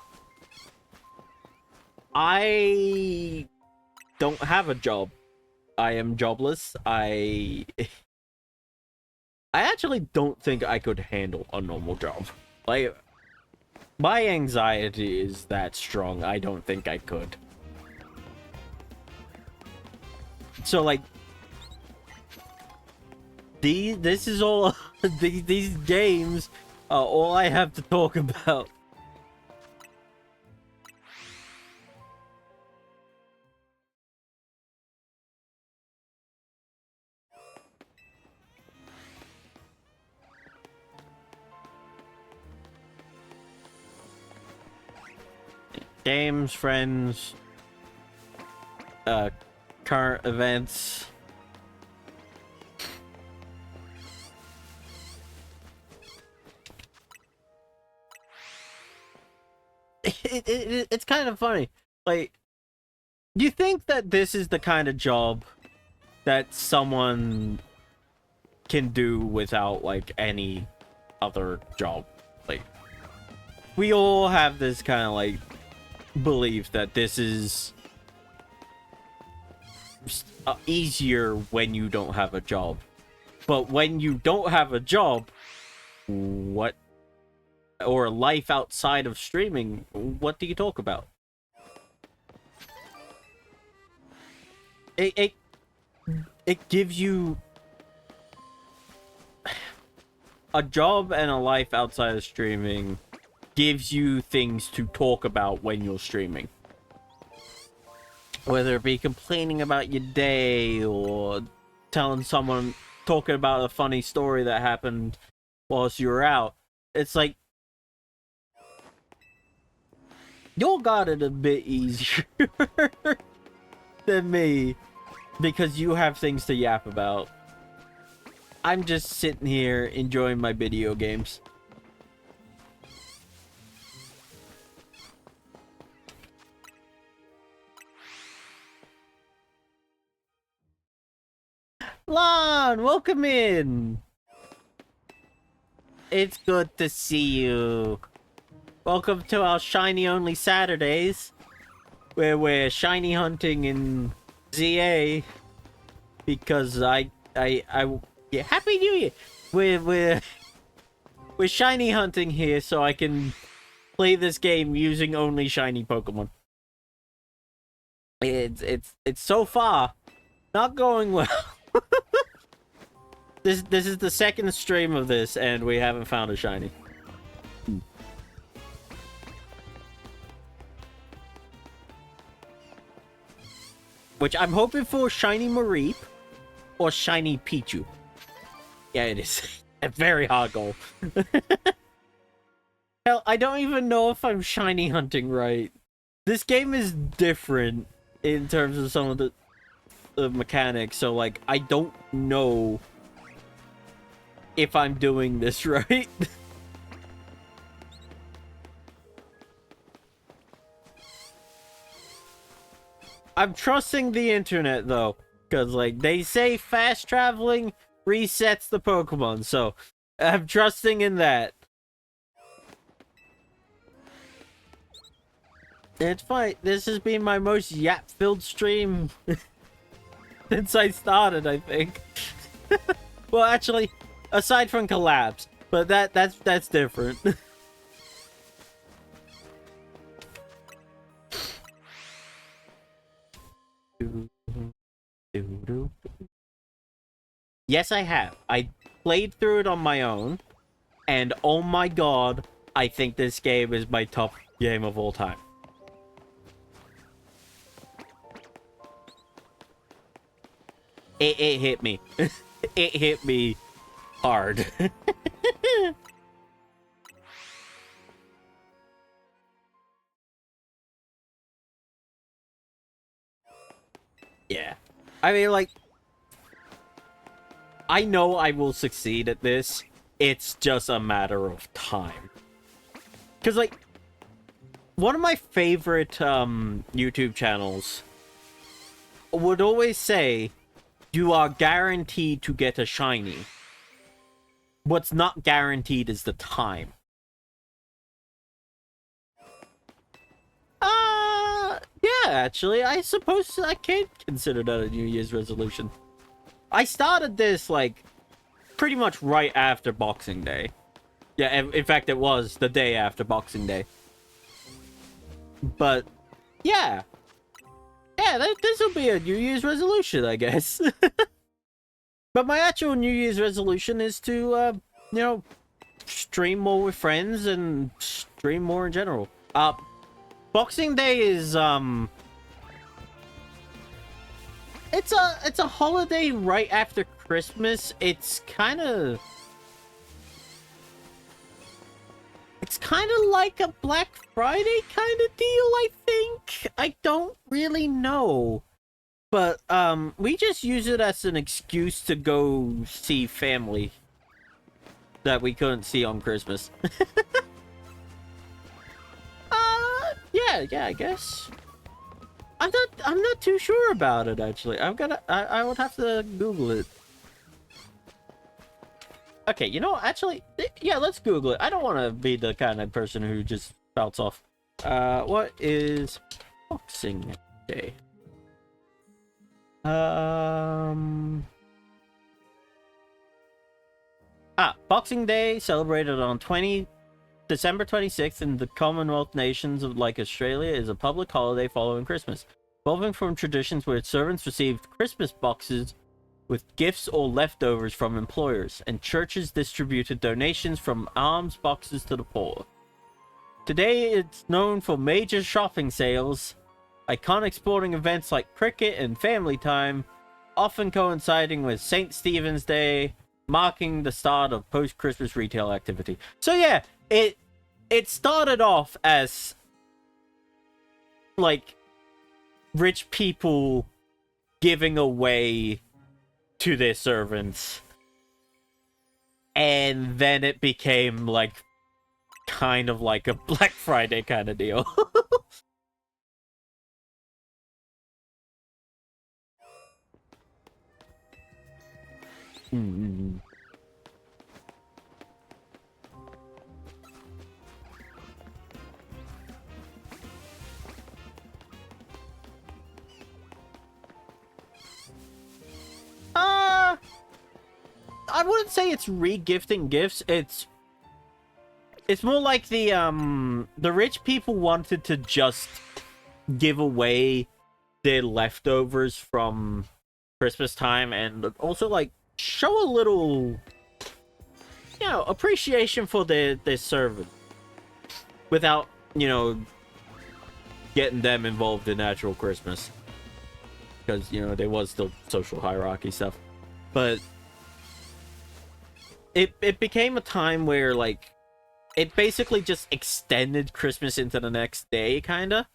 don't have a job. I am jobless. I actually don't think I could handle a normal job. Like, my anxiety is that strong. I don't think I could. So, like, this is all these games are all I have to talk about. Games, friends, current events. It's kind of funny. Like, you think that this is the kind of job that someone can do without, like, any other job. Like, we all have this kind of, like, belief that this is easier when you don't have a job. But when you don't have a job, what, or life outside of streaming, what do you talk about? It gives you a job, and a life outside of streaming gives you things to talk about when you're streaming. Whether it be complaining about your day, or telling someone, talking about a funny story that happened whilst you were out. It's like, y'all got it a bit easier than me, because you have things to yap about. I'm just sitting here enjoying my video games. Lon, welcome in. It's good to see you. Welcome to our shiny only Saturdays, where we're shiny hunting in ZA. Because yeah, Happy New Year. We're shiny hunting here, so I can play this game using only shiny Pokemon. It's so far not going well. This is the second stream of this, and we haven't found a shiny. Which I'm hoping for shiny Mareep or shiny Pichu. Yeah, it is a very hard goal. Hell, I don't even know if I'm shiny hunting right. This game is different in terms of some of the mechanics, so like I don't know if I'm doing this right. I'm trusting the internet though, because like they say fast traveling resets the Pokemon, so I'm trusting in that. It's fine. This has been my most yap-filled stream since I started, I think. Well, actually, aside from collapse, but that's different. Yes, I have. I played through it on my own, and oh my god, I think this game is my top game of all time. It hit me. It hit me hard. Yeah. I mean, like, I know I will succeed at this. It's just a matter of time. Because, like, one of my favorite YouTube channels would always say, you are guaranteed to get a shiny. What's not guaranteed is the time. Yeah, actually, I suppose I can consider that a New Year's resolution. I started this, like, pretty much right after Boxing Day. Yeah, in fact, it was the day after Boxing Day. But, yeah. Yeah, this will be a New Year's resolution, I guess. But my actual New Year's resolution is to, you know, stream more with friends and stream more in general. Boxing Day is, it's a holiday right after Christmas. It's kind of like a Black Friday kind of deal, I think. I don't really know. But, we just use it as an excuse to go see family that we couldn't see on Christmas. Yeah, I guess. I'm not too sure about it, actually. I would have to Google it. Okay, you know, actually, yeah, let's Google it. I don't want to be the kind of person who just spouts off. What is Boxing Day? Boxing Day, celebrated on December 26th in the Commonwealth nations of like Australia, is a public holiday following Christmas, evolving from traditions where servants received Christmas boxes with gifts or leftovers from employers, and churches distributed donations from alms boxes to the poor. Today, it's known for major shopping sales, iconic sporting events like cricket and family time, often coinciding with St. Stephen's Day, marking the start of post-Christmas retail activity. So yeah, it started off as, like, rich people giving away to their servants, and then it became, like, kind of like a Black Friday kind of deal. I wouldn't say it's re-gifting gifts. It's more like the rich people wanted to just give away their leftovers from Christmas time, and also, like, show a little, you know, appreciation for their servant without, you know, getting them involved in actual Christmas, because, you know, there was still social hierarchy stuff. But it became a time where, like, it basically just extended Christmas into the next day, kinda.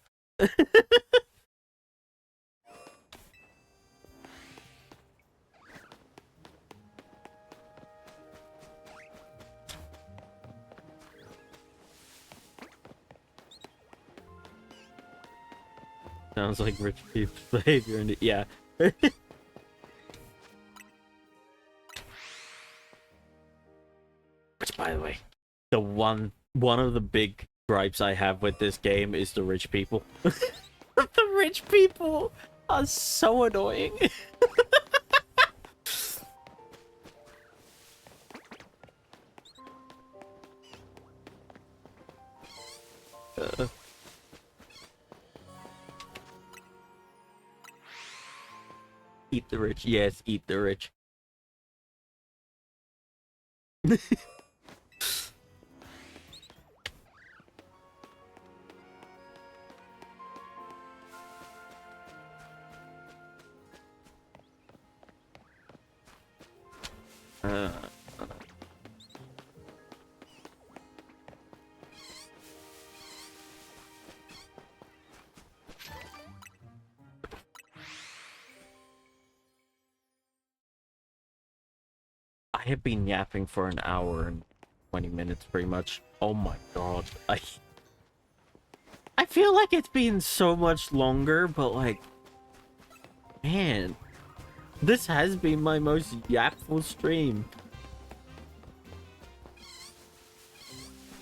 Sounds like rich people's behavior, and yeah. Which, by the way, the one of the big gripes I have with this game is the rich people. The rich people. That's so annoying. Eat the rich. Yes, eat the rich. I have been yapping for an hour and 20 minutes pretty much. Oh my god. I feel like it's been so much longer, but like, man, this has been my most yapful stream.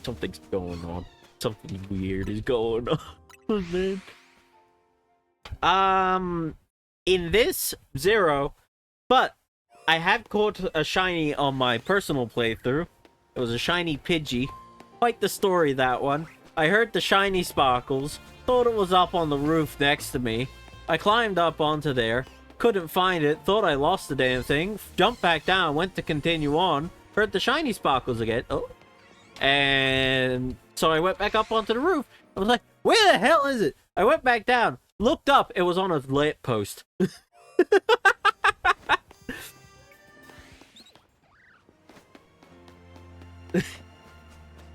Something's going on. Something weird is going on, man. In this, 0, but I have caught a shiny on my personal playthrough. It was a shiny Pidgey. Quite the story, that one. I heard the shiny sparkles, thought it was up on the roof next to me. I climbed up onto there, couldn't find it, thought I lost the damn thing, jumped back down, went to continue on, heard the shiny sparkles again. Oh. And so I went back up onto the roof. I was like, where the hell is it? I went back down, looked up, it was on a lamp post.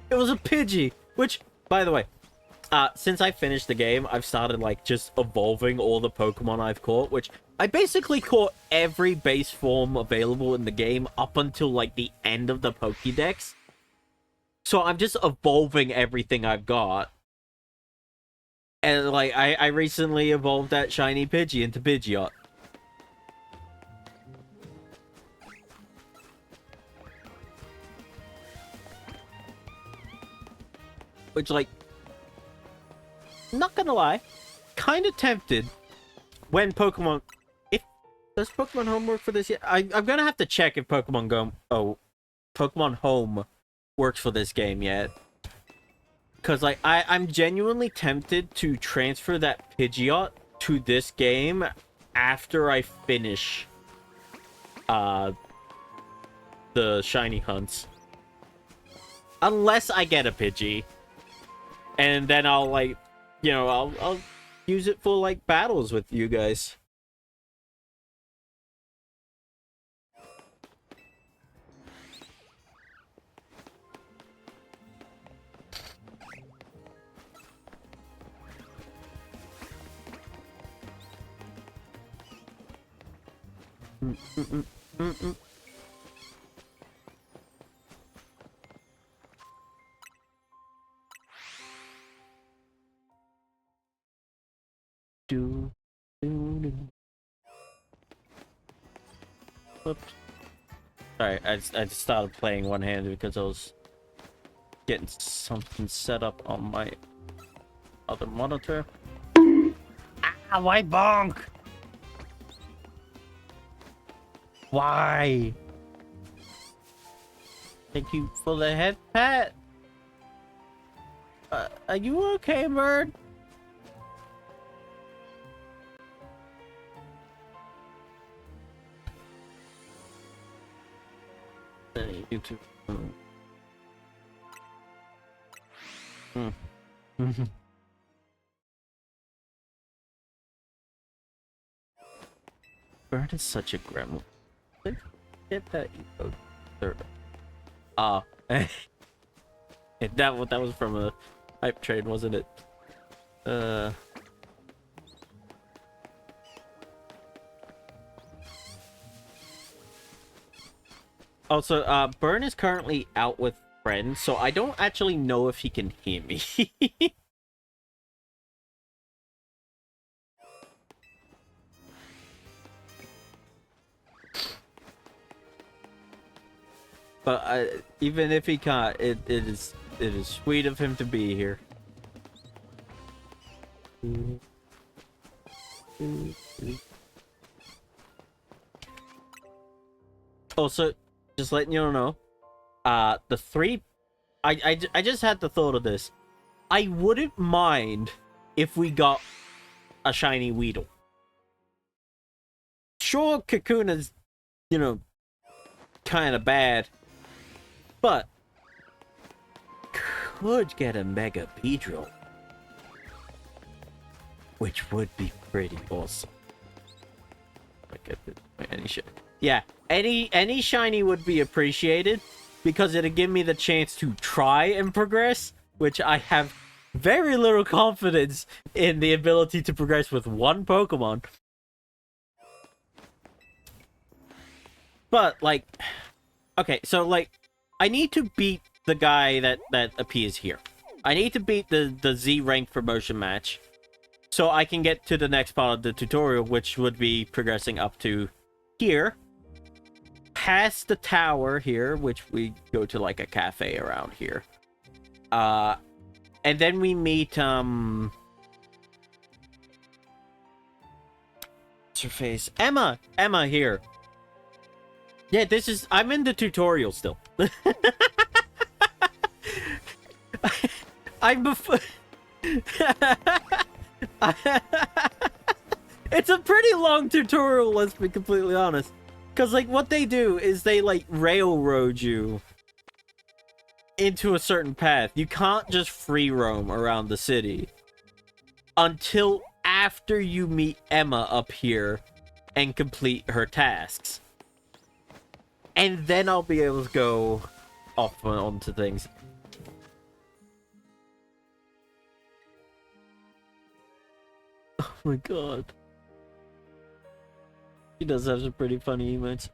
It was a Pidgey, which, by the way, since I finished the game, I've started, like, just evolving all the Pokemon I've caught, which I basically caught every base form available in the game up until, like, the end of the Pokédex. So I'm just evolving everything I've got. And, like, I recently evolved that shiny Pidgey into Pidgeot. Which, like, not gonna lie, kind of tempted when Pokemon... Does Pokemon Home work for this yet? I'm gonna have to check if Pokemon Go... Oh, Pokemon Home works for this game yet. Because, like, I'm genuinely tempted to transfer that Pidgeot to this game after I finish the shiny hunts. Unless I get a Pidgey. And then I'll, like, you know, I'll use it for, like, battles with you guys. Whoops. Sorry, I just started playing one-handed because I was getting something set up on my other monitor. Ah, why bonk? Why? Thank you for the head pat. Are you okay, bird? YouTube. Bird is such a gremlin. Get that eco third. That was from a hype train, wasn't it? Also, Burn is currently out with friends, so I don't actually know if he can hear me. But even if he can't, it is sweet of him to be here. Also, just letting you know, the three... I just had the thought of this. I wouldn't mind if we got a shiny Weedle. Sure, Kakuna's, you know, kind of bad, but could get a Mega Beedrill, which would be pretty awesome. Any shit. Yeah, any shiny would be appreciated because it'd give me the chance to try and progress, which I have very little confidence in the ability to progress with one Pokemon. But, like, okay, so, like, I need to beat the guy that appears here. I need to beat the Z rank promotion match so I can get to the next part of the tutorial, which would be progressing up to here, past the tower here, which we go to, like, a cafe around here. And then we meet, what's her face? Emma here. Yeah, I'm in the tutorial still. I'm before... It's a pretty long tutorial, let's be completely honest. Because, like, what they do is they, like, railroad you into a certain path. You can't just free roam around the city until after you meet Emma up here and complete her tasks. And then I'll be able to go off onto things. Oh my god. He does have some pretty funny emotes.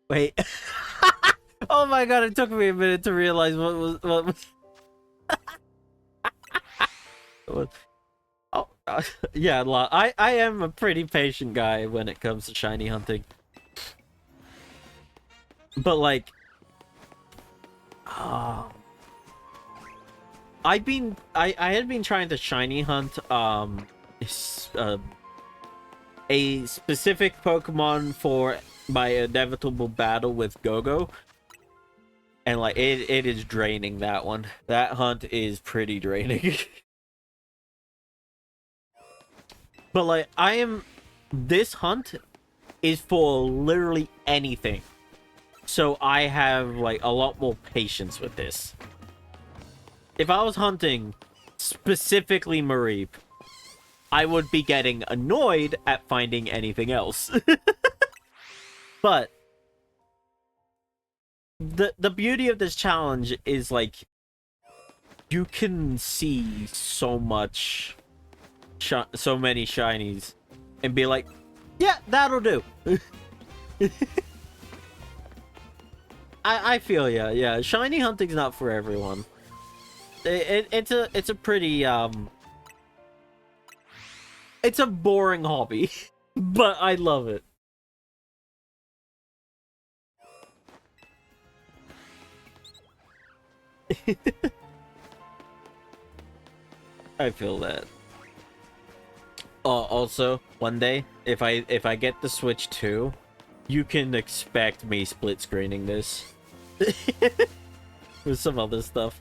Wait. Oh my god, it took me a minute to realize what was... Oh, yeah, I am a pretty patient guy when it comes to shiny hunting. But, like... I had been trying to shiny hunt, a specific Pokemon for my inevitable battle with Go-Go. And, like, it is draining, that one. That hunt is pretty draining. But, like, this hunt is for literally anything. So I have, like, a lot more patience with this. If I was hunting specifically Mareep, I would be getting annoyed at finding anything else. But the beauty of this challenge is, like, you can see so much, so many shinies, and be like, yeah, that'll do. I feel ya, yeah. Shiny hunting's not for everyone. It's a pretty it's a boring hobby, but I love it. I feel that. Also, one day, if I get the Switch 2, you can expect me split screening this with some other stuff.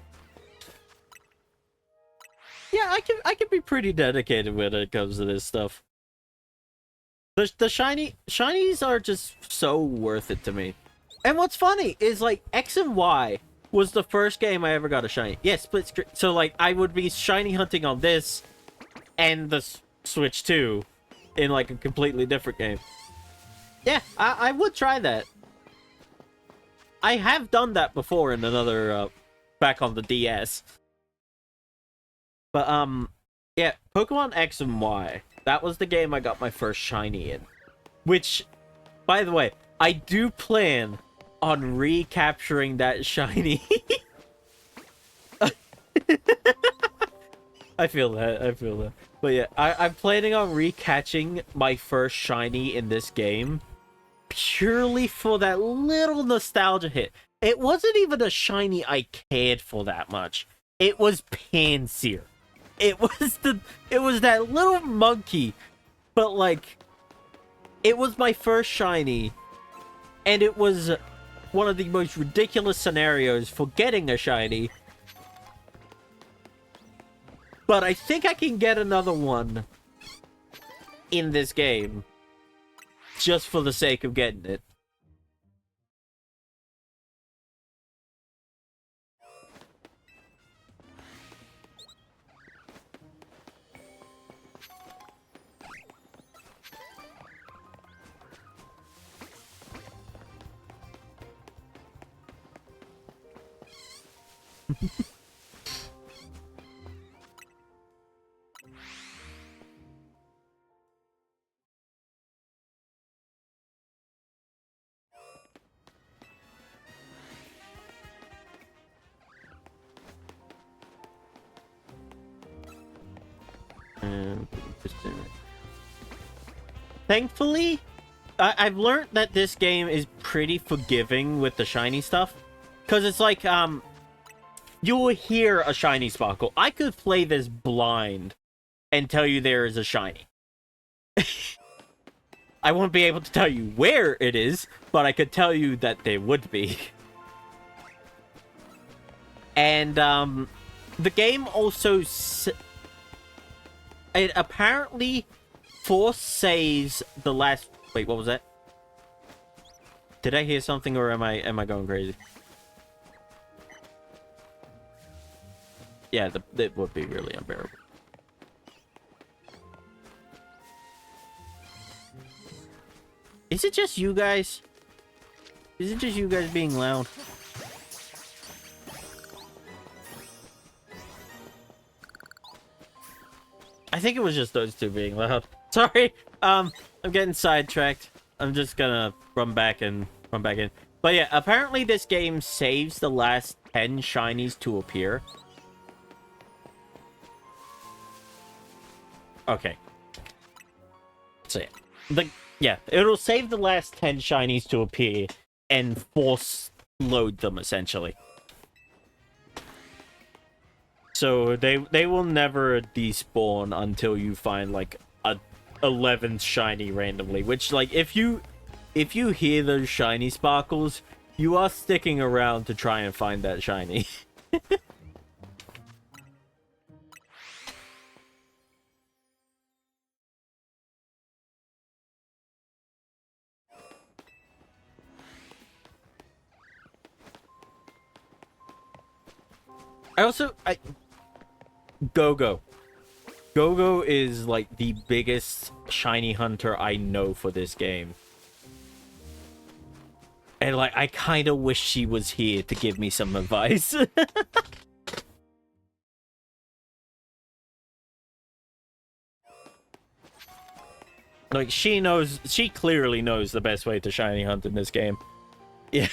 Yeah, I can be pretty dedicated when it comes to this stuff. The shinies are just so worth it to me. And what's funny is, like, X and Y was the first game I ever got a shiny. Yeah, split screen. So, like, I would be shiny hunting on this and the Switch 2 in, like, a completely different game. Yeah, I would try that. I have done that before in another, back on the DS. But, yeah, Pokemon X and Y. That was the game I got my first shiny in. Which, by the way, I do plan on recapturing that shiny. I feel that. But yeah, I'm planning on recatching my first shiny in this game purely for that little nostalgia hit. It wasn't even a shiny I cared for that much. It was Pansear. it was that little monkey, but like, it was my first shiny, and it was one of the most ridiculous scenarios for getting a shiny. But I think I can get another one in this game, just for the sake of getting it. Thankfully, I've learned that this game is pretty forgiving with the shiny stuff. Because it's like, you will hear a shiny sparkle. I could play this blind and tell you there is a shiny. I won't be able to tell you where it is, but I could tell you that there would be. And, the game also... It apparently force saves the last... Wait, what was that? Did I hear something, or am I going crazy? Yeah, it would be really unbearable. Is it just you guys? Is it just you guys being loud? I think it was just those two being loud. Sorry, I'm getting sidetracked. I'm just gonna run back in. But yeah, apparently this game saves the last 10 shinies to appear. Okay. So yeah, it'll save the last 10 shinies to appear and force load them, essentially. So they will never despawn until you find like a 11th shiny randomly, which, like, if you hear those shiny sparkles, you are sticking around to try and find that shiny. Go-Go. Go-Go is, like, the biggest shiny hunter I know for this game. And, like, I kind of wish she was here to give me some advice. Like, she clearly knows the best way to shiny hunt in this game. Yeah.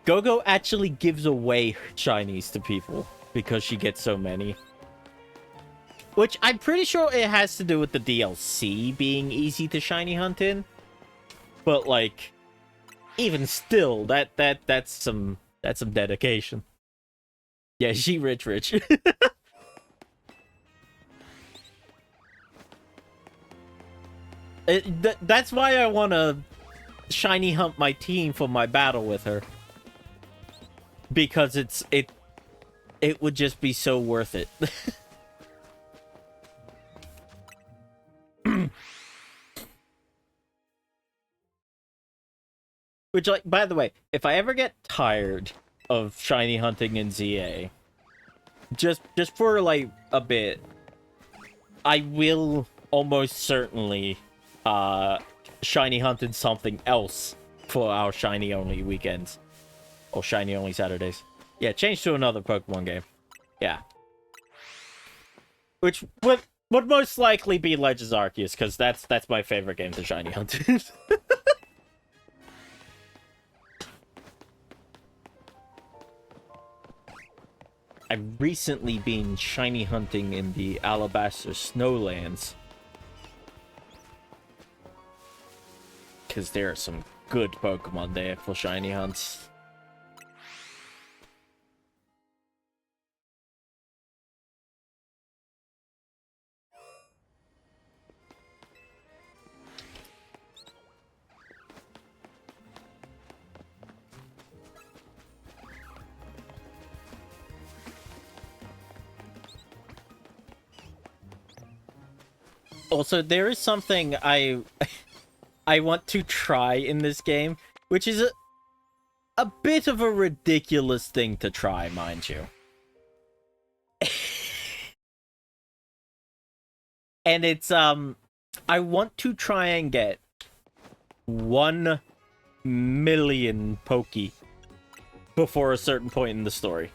Go-Go actually gives away shinies to people because she gets so many. Which I'm pretty sure it has to do with the DLC being easy to shiny hunt in. But, like, even still, that's some dedication. Yeah, she rich. That's why I want to shiny hunt my team for my battle with her. Because it would just be so worth it. Which, like, by the way, if I ever get tired of shiny hunting in ZA, just for, like, a bit, I will almost certainly shiny hunt in something else for our shiny only weekends. Or shiny only Saturdays. Yeah, change to another Pokemon game. Yeah. Which would most likely be Legends Arceus, because that's my favorite game to shiny hunt. I've recently been shiny hunting in the Alabaster Snowlands. Because there are some good Pokemon there for shiny hunts. Also, there is something I I want to try in this game, which is a bit of a ridiculous thing to try, mind you. And it's, I want to try and get 1 million Poke before a certain point in the story.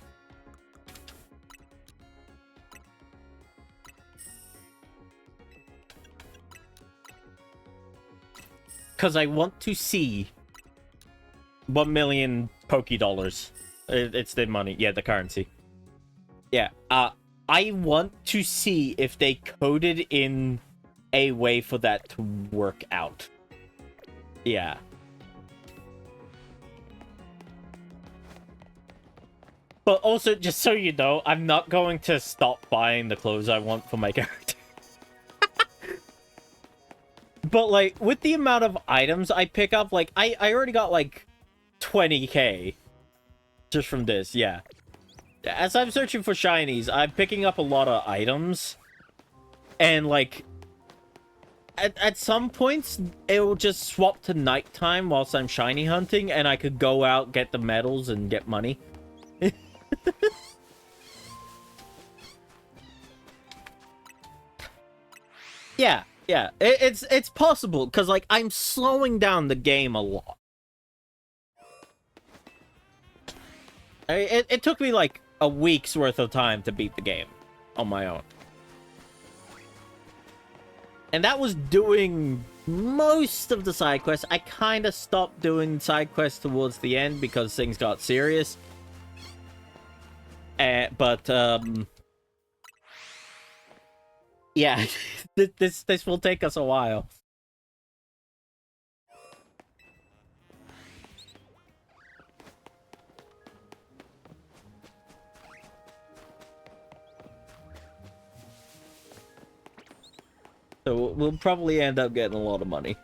Because I want to see 1 million Poke dollars. It's the money. Yeah, the currency. Yeah, I want to see if they coded in a way for that to work out. Yeah. But also, just so you know, I'm not going to stop buying the clothes I want for my character. But, like, with the amount of items I pick up, like, I already got, like, 20k just from this, yeah. As I'm searching for shinies, I'm picking up a lot of items. And, like, at some points, it will just swap to nighttime whilst I'm shiny hunting, and I could go out, get the medals, and get money. Yeah, yeah, it's possible, because, like, I'm slowing down the game a lot. It took me, like, a week's worth of time to beat the game on my own. And that was doing most of the side quests. I kind of stopped doing side quests towards the end because things got serious. But yeah, this will take us a while. So we'll probably end up getting a lot of money.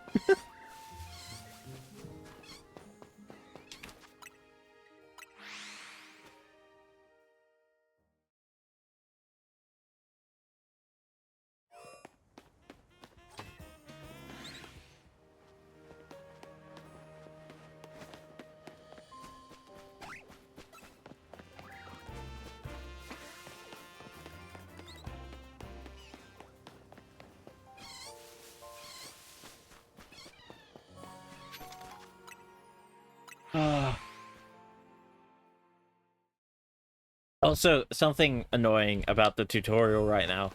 Also, something annoying about the tutorial right now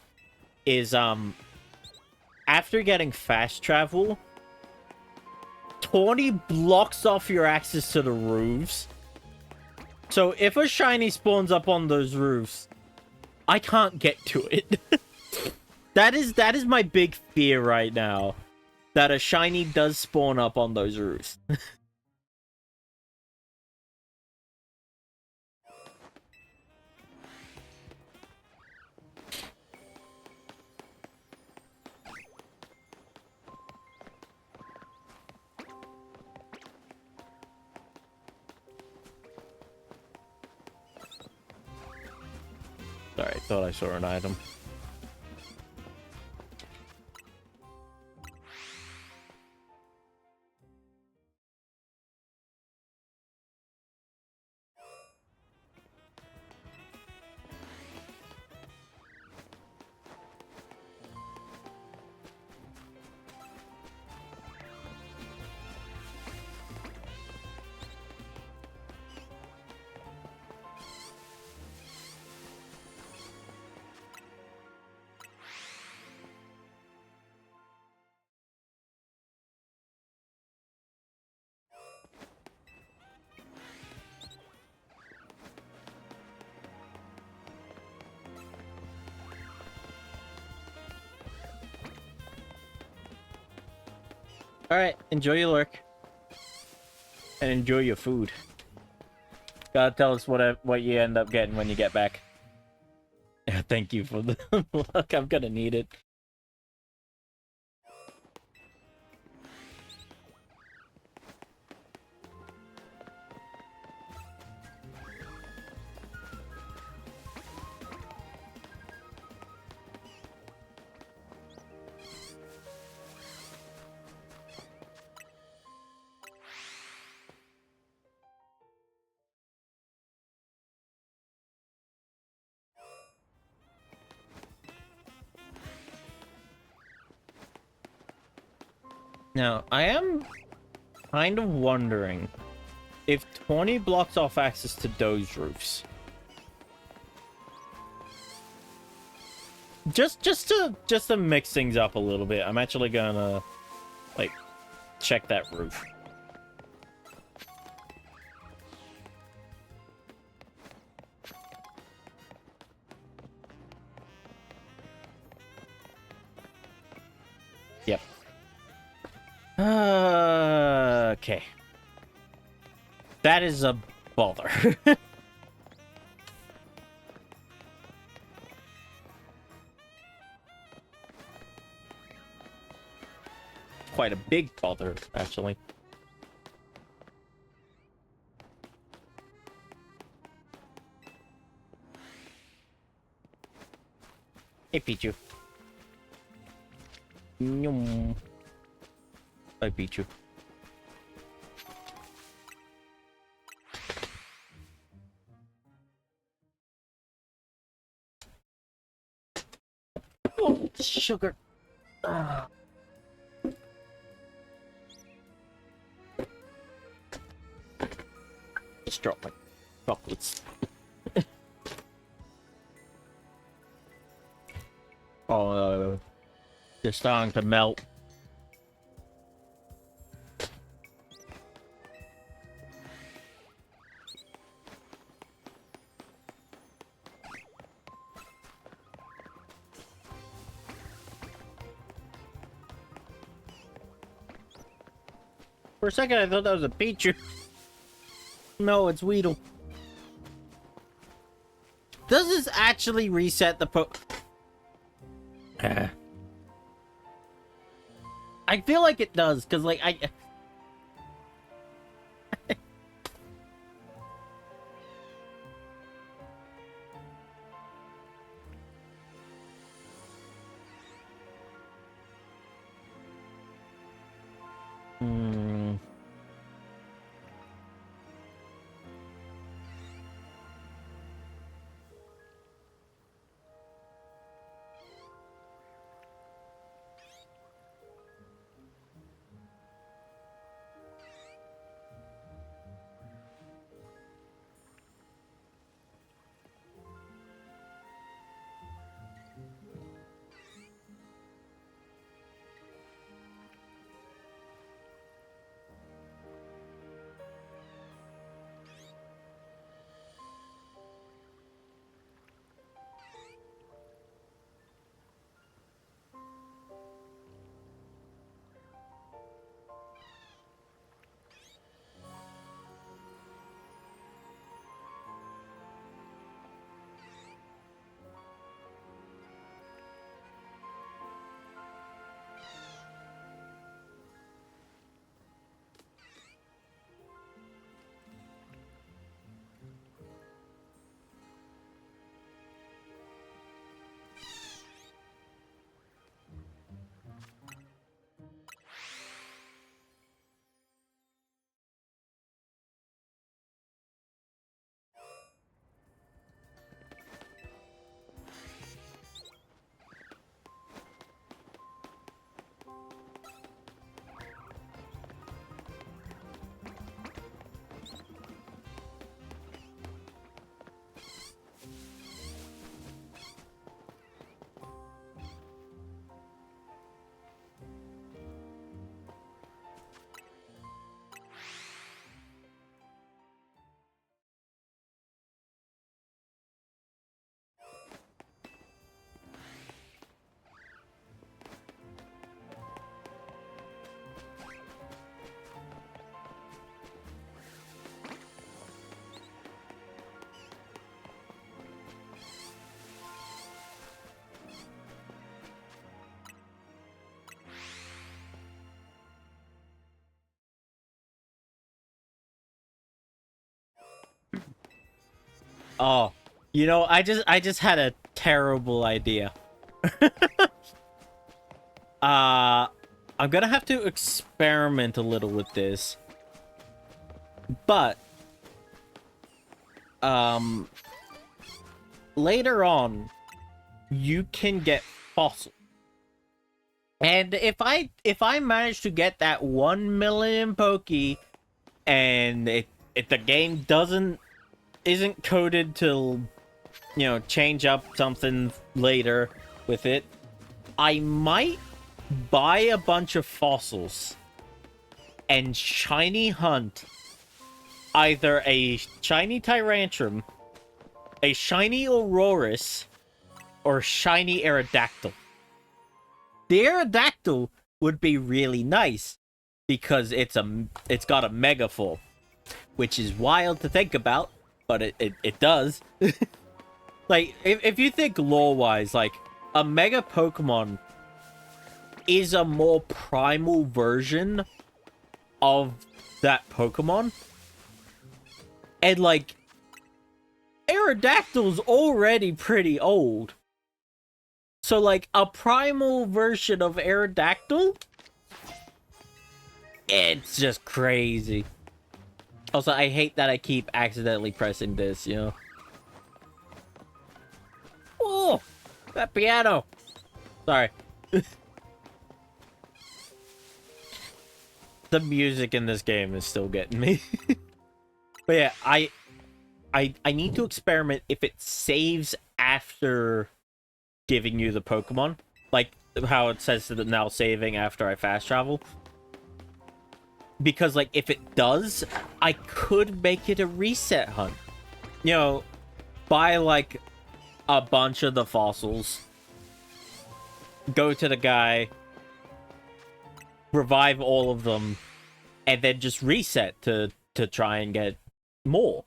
is, after getting fast travel, Tawny blocks off your access to the roofs. So if a shiny spawns up on those roofs, I can't get to it. That is my big fear right now. That a shiny does spawn up on those roofs. Sorry, I thought I saw an item. Alright, enjoy your lurk. And enjoy your food. Gotta tell us what you end up getting when you get back. Yeah, thank you for the luck. I'm gonna need it. Now, I am kind of wondering if 20 blocks off access to those roofs. Just to mix things up a little bit, I'm actually gonna like check that roof. Yep. Okay. That is a bother. Quite a big bother, actually. Hey, Pichu. Nyum. Hi, Pichu. Oh, sugar. Ah. Just drop my chocolates. Oh, they're starting to melt. For a second, I thought that was a Pichu. No, it's Weedle. Does this actually reset the I feel like it does, because, like, Hmm. Oh, you know, I just had a terrible idea. I'm gonna have to experiment a little with this. But later on, you can get fossil And if I manage to get that 1 million Poke, and if the game isn't coded to, you know, change up something later with it, I might buy a bunch of fossils and shiny hunt either a shiny Tyrantrum, a shiny Aurorus, or shiny Aerodactyl. The Aerodactyl would be really nice because it's got a Mega Full, which is wild to think about, but it does. Like, if you think lore-wise, like, a Mega Pokemon is a more primal version of that Pokemon. And, like, Aerodactyl's already pretty old. So, like, a primal version of Aerodactyl? It's just crazy. Also, I hate that I keep accidentally pressing this, you know? Oh! That piano! Sorry. The music in this game is still getting me. But yeah, I need to experiment if it saves after giving you the Pokemon. Like how it says that now saving after I fast travel. Because, like, if it does, I could make it a reset hunt. You know, buy, like, a bunch of the fossils. Go to the guy. Revive all of them. And then just reset to try and get more.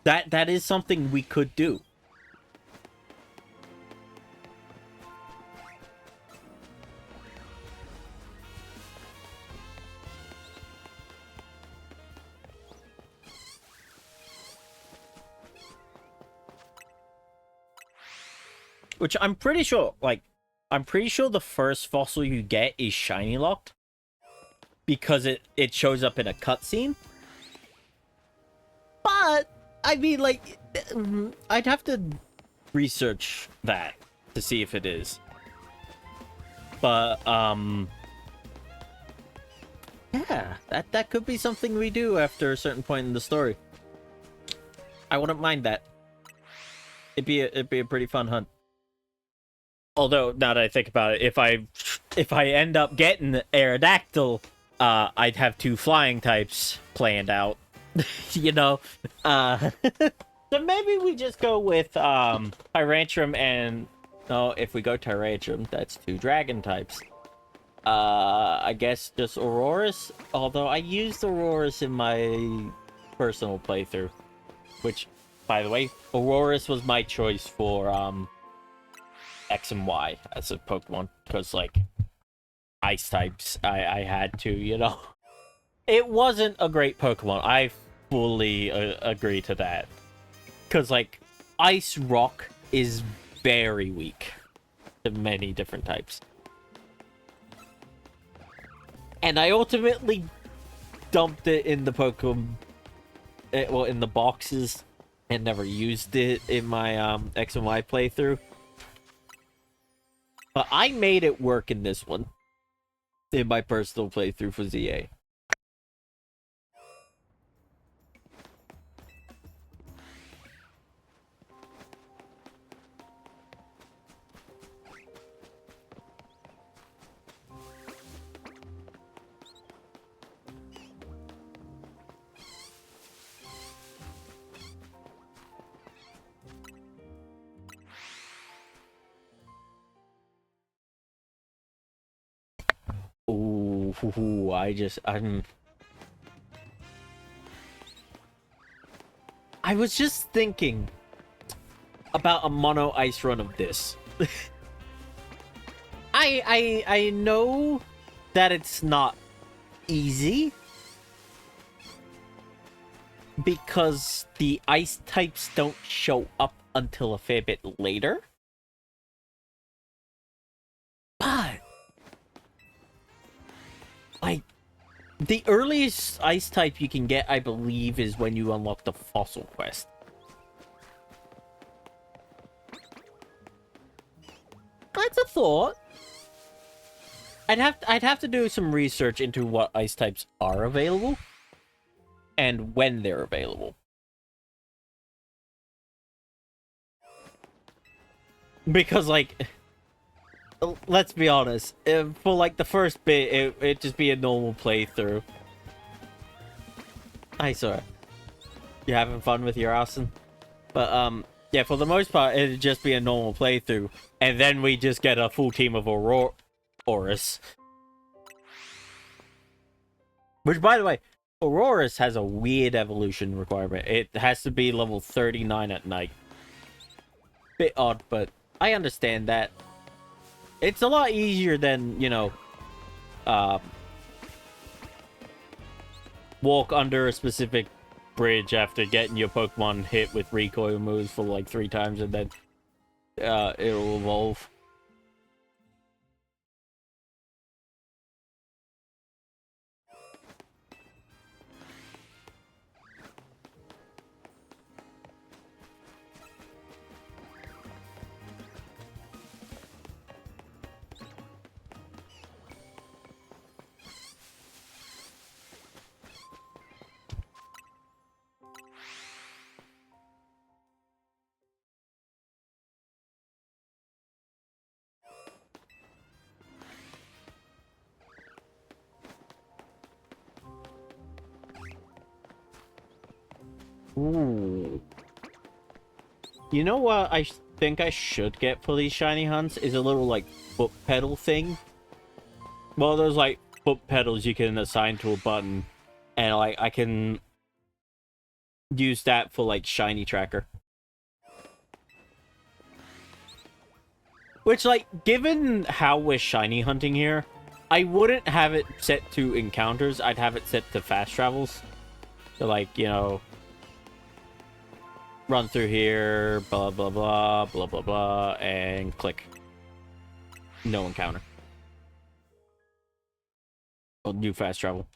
That is something we could do. Which I'm pretty sure, like, I'm pretty sure the first fossil you get is shiny locked. Because it shows up in a cutscene. But, I mean, like, I'd have to research that to see if it is. But, yeah, that could be something we do after a certain point in the story. I wouldn't mind that. It'd be a pretty fun hunt. Although, now that I think about it, if I end up getting Aerodactyl, I'd have 2 flying types planned out. You know? So maybe we just go with, Tyrantrum and... No, if we go Tyrantrum, that's 2 dragon types. I guess just Aurorus? Although I used Aurorus in my personal playthrough. Which, by the way, Aurorus was my choice for, X and Y as a Pokemon. Because, like, ice types, I had to, you know? It wasn't a great Pokemon. I fully agree to that. Because, like, Ice Rock is very weak to many different types. And I ultimately dumped it in the Pokemon... well, in the boxes, and never used it in my, X and Y playthrough. But I made it work in this one. In my personal playthrough for ZA. Ooh, I was just thinking about a mono ice run of this. I know that it's not easy because the ice types don't show up until a fair bit later. But like, the earliest ice type you can get, I believe, is when you unlock the fossil quest. That's a thought. I'd have to do some research into what ice types are available and when they're available. Because, like, let's be honest, for, like, the first bit, it'd just be a normal playthrough. Hi, Sora. You having fun with your arson? But, yeah, for the most part, it'd just be a normal playthrough. And then we just get a full team of Auroras. Which, by the way, Auroras has a weird evolution requirement. It has to be level 39 at night. Bit odd, but I understand that. It's a lot easier than, you know, walk under a specific bridge after getting your Pokemon hit with recoil moves for like 3 times and then it'll evolve. Ooh. You know what I think I should get for these shiny hunts is a little, like, foot pedal thing. Well, there's, like, foot pedals you can assign to a button. And, like, I can use that for, like, shiny tracker. Which, like, given how we're shiny hunting here, I wouldn't have it set to encounters. I'd have it set to fast travels. So, like, you know, run through here, blah, blah, blah, blah, blah, blah, and click. No encounter. Well, new fast travel.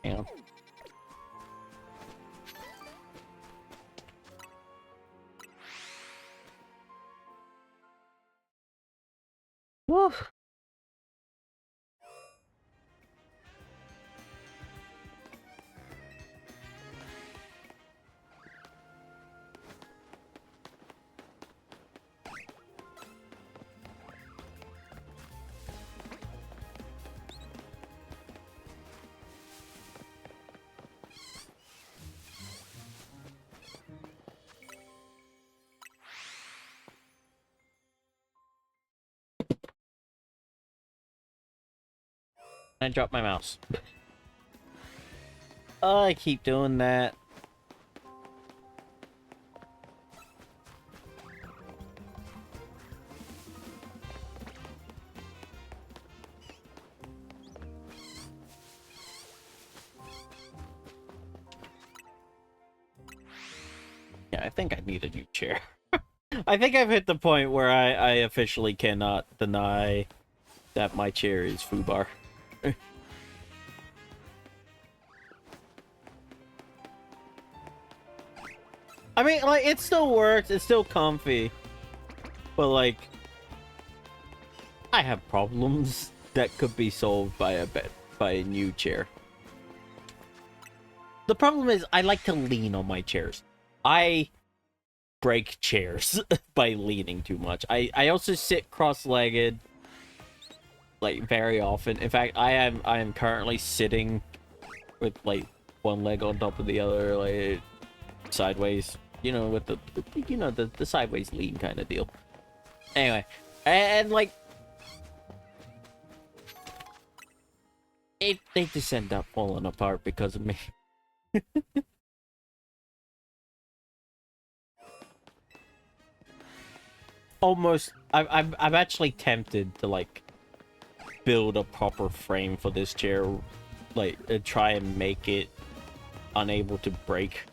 Hang on. Woo. I dropped my mouse. I keep doing that. Yeah, I think I need a new chair. I think I've hit the point where I officially cannot deny that my chair is foobar. I mean, like, it still works, it's still comfy, but, like, I have problems that could be solved by a new chair. The problem is, I like to lean on my chairs. I break chairs by leaning too much. I also sit cross-legged, like, very often. In fact, I am currently sitting with, like, one leg on top of the other, like, sideways, you know, with the sideways lean kind of deal. Anyway, and like they just end up falling apart because of me. Almost, I'm actually tempted to like build a proper frame for this chair, like try and make it unable to break.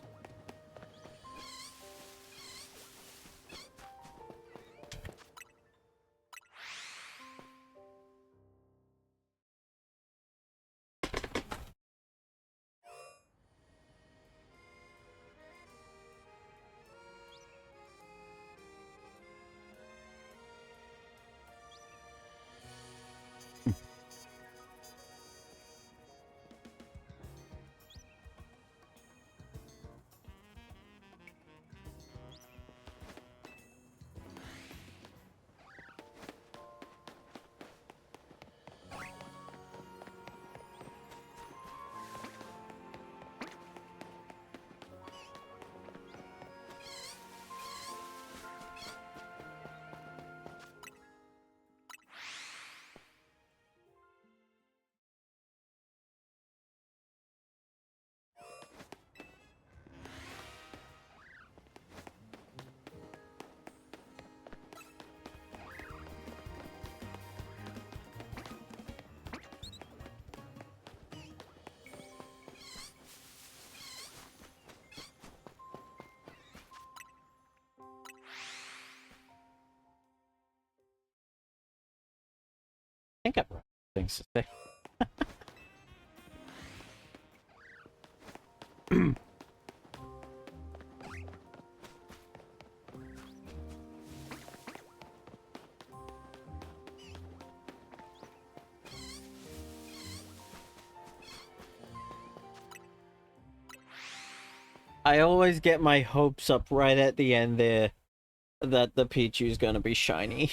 I think I've run things to say. I always get my hopes up right at the end there that the Pichu's gonna be shiny.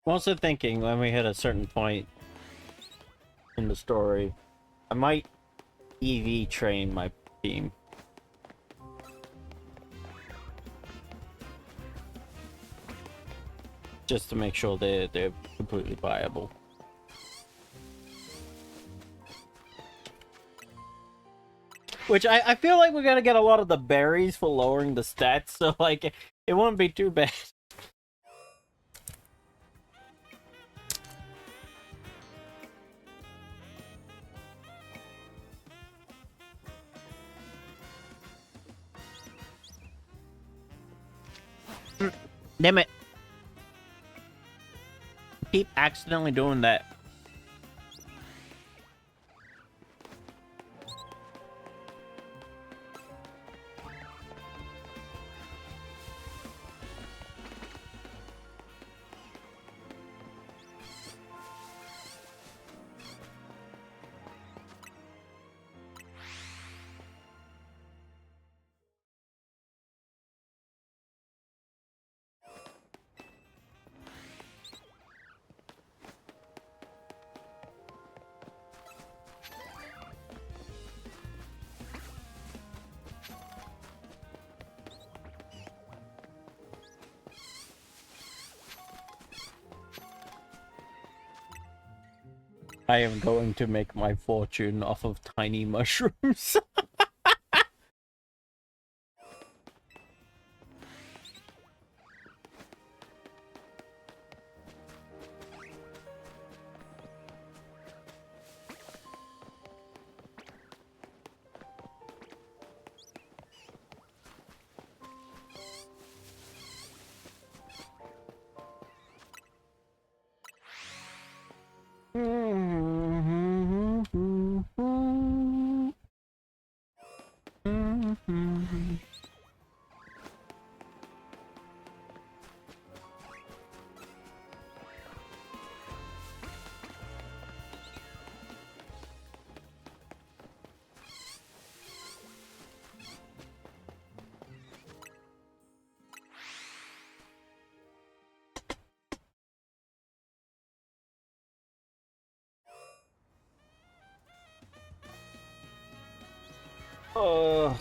I'm also thinking when we hit a certain point in the story, I might EV train my team. Just to make sure they're completely viable. Which I feel like we're gonna get a lot of the berries for lowering the stats, so like it won't be too bad. Damn it. Keep accidentally doing that. I am going to make my fortune off of tiny mushrooms. Oh.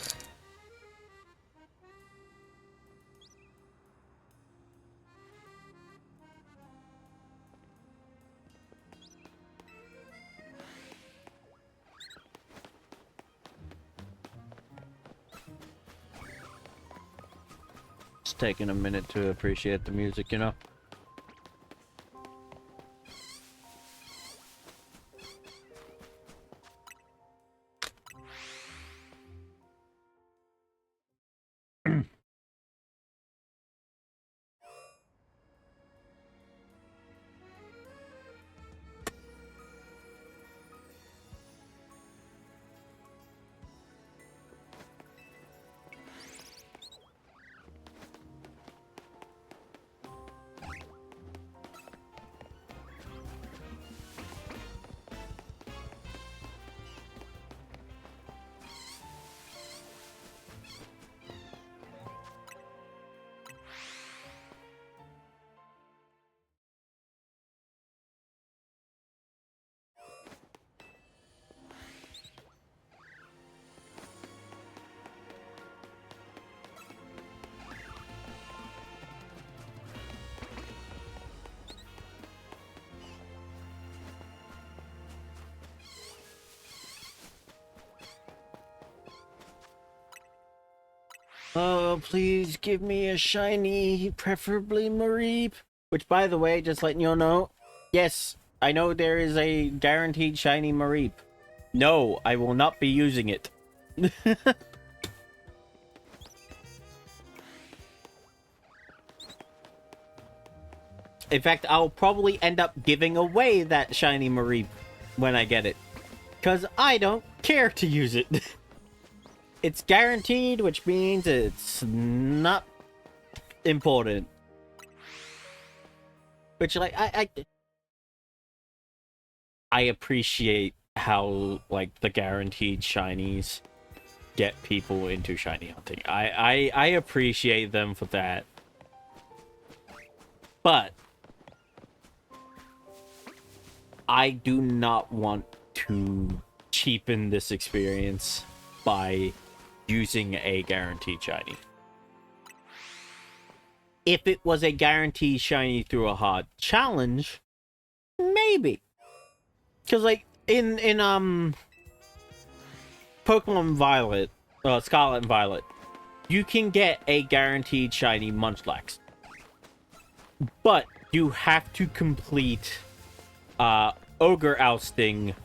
Just taking a minute to appreciate the music, you know? Oh, please give me a shiny, preferably Mareep. Which, by the way, just letting you know, yes, I know there is a guaranteed shiny Mareep. No, I will not be using it. In fact, I'll probably end up giving away that shiny Mareep when I get it. Because I don't care to use it. It's guaranteed, which means it's not important. Which, like, I appreciate how, like, the guaranteed shinies get people into shiny hunting. I appreciate them for that. But I do not want to cheapen this experience by using a guaranteed shiny. If it was a guaranteed shiny through a hard challenge, maybe. Because, like, in Pokemon Violet, Scarlet and Violet, you can get a guaranteed shiny Munchlax. But you have to complete Ogre Ousting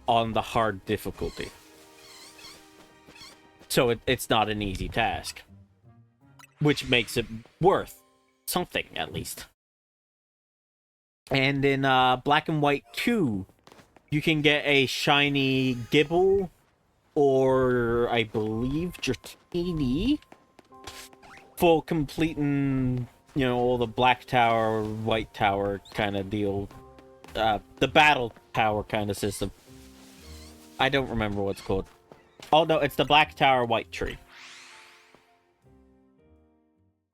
on the hard difficulty. So it's not an easy task. Which makes it worth something, at least. And in Black and White 2, you can get a shiny Gibble, or I believe Dratini, for completing, you know, all the Black Tower, White Tower kind of deal. The Battle Tower kind of system. I don't remember what it's called. Oh, no, it's the Black Tower, White Tree.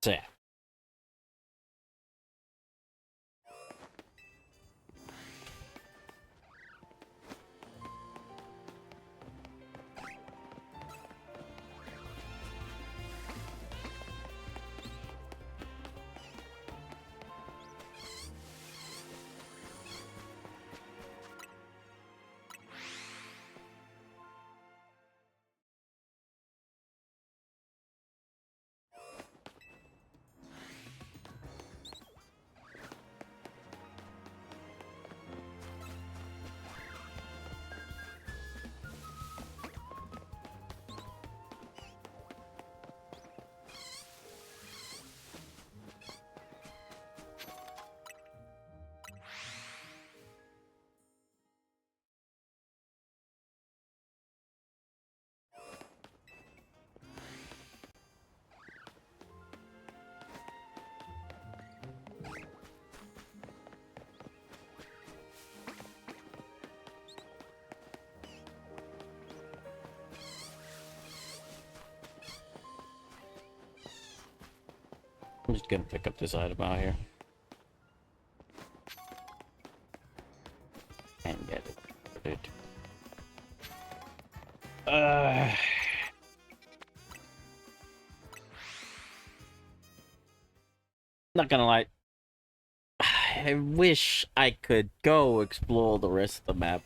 So, yeah. I'm just gonna pick up this item out here. And get it. Not gonna lie. I wish I could go explore the rest of the map.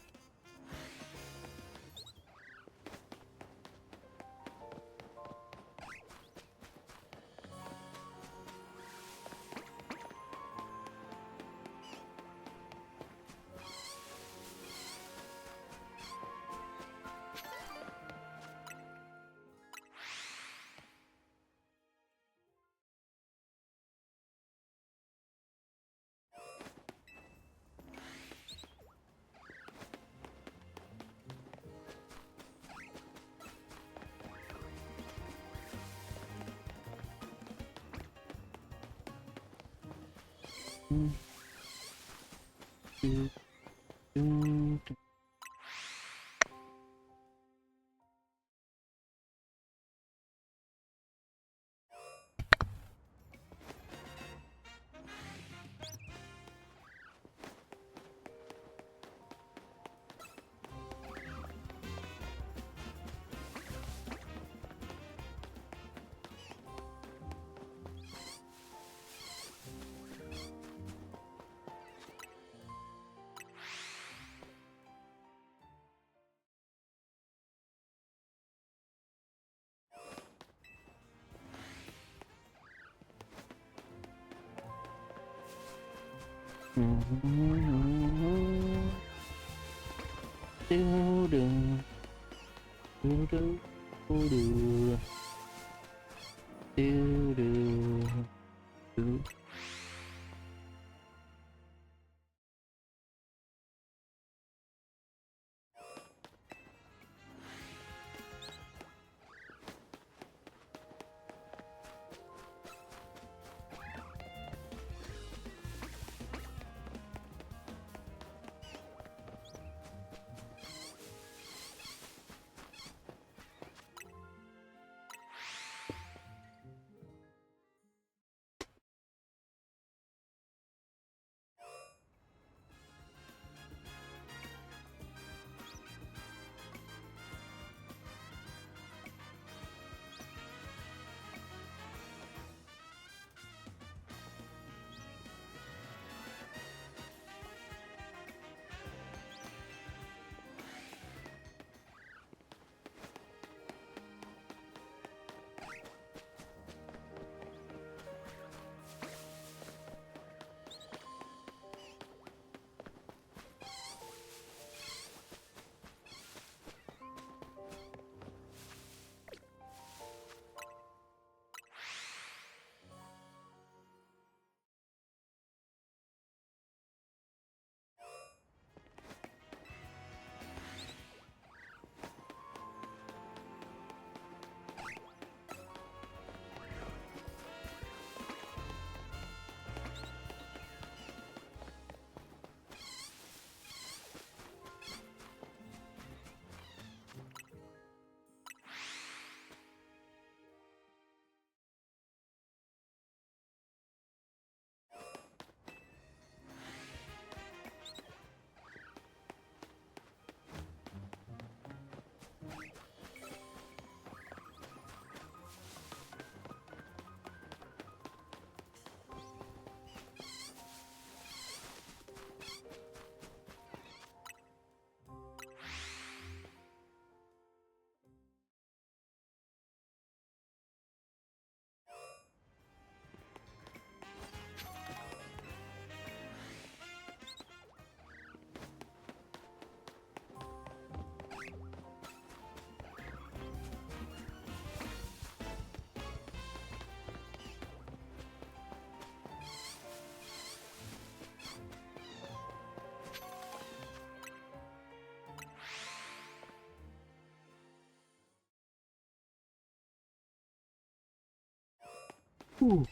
Ooh.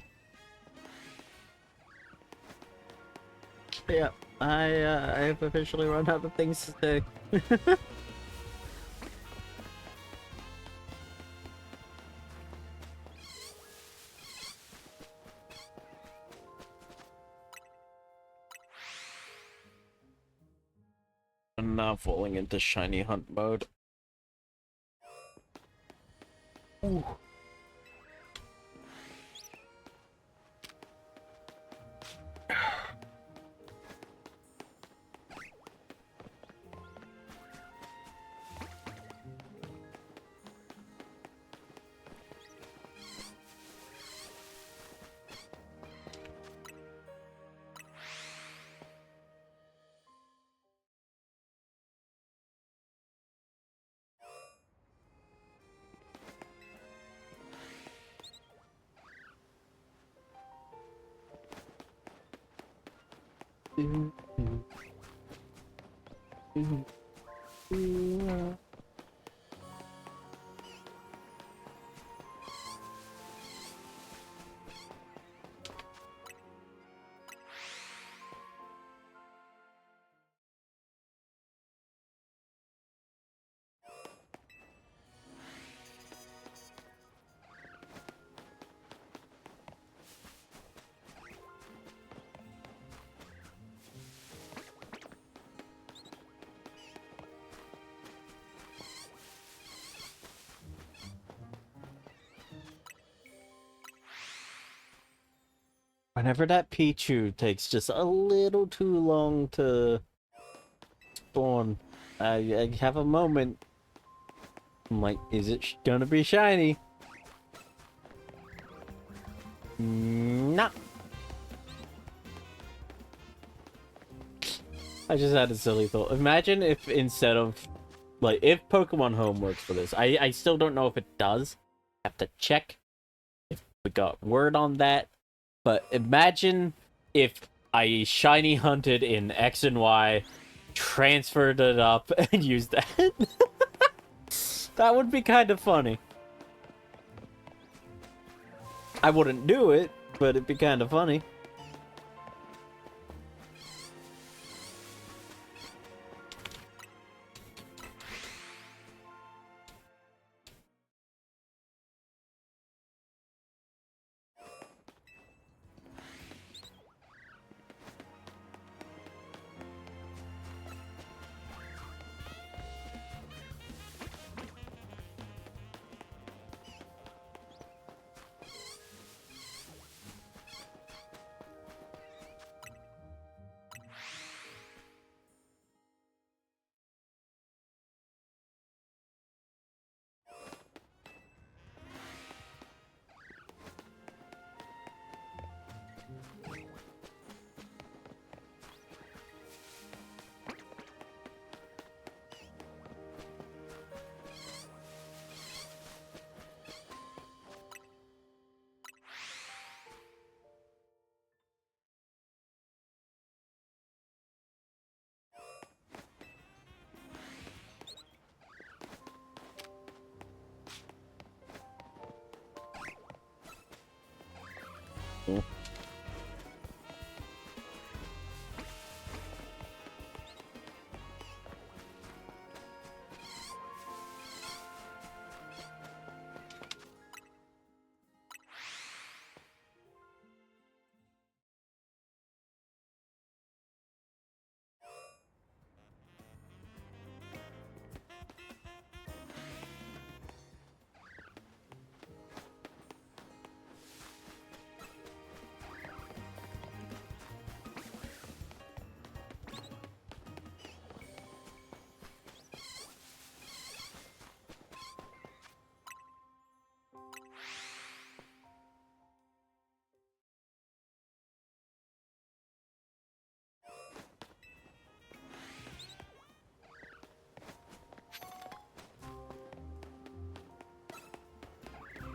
Yeah, I have officially run out of things to say. I'm now falling into shiny hunt mode. Ooh. Whenever that Pichu takes just a little too long to spawn, I have a moment. I'm like, is it gonna be shiny? Nah. I just had a silly thought. Imagine if instead of, like, if Pokemon Home works for this. I still don't know if it does. Have to check if we got word on that. But imagine if I shiny hunted in X and Y, transferred it up, and used that. That would be kind of funny. I wouldn't do it, but it'd be kind of funny.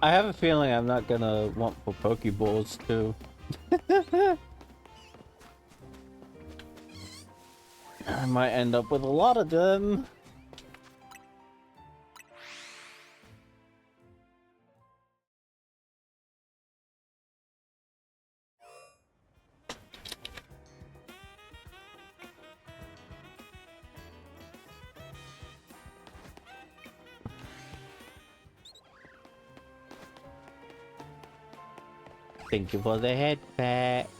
I have a feeling I'm not gonna want for Pokeballs too. I might end up with a lot of them. Thank you for the head pat.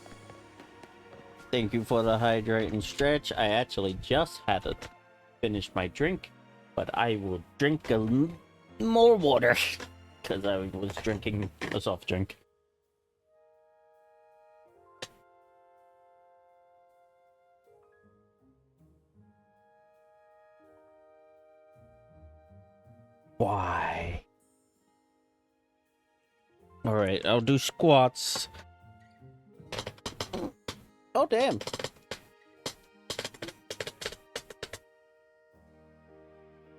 Thank you for the hydrate and stretch. I actually just had to finish my drink, but I will drink more water because I was drinking a soft drink. Why? All right, I'll do squats. Oh, damn.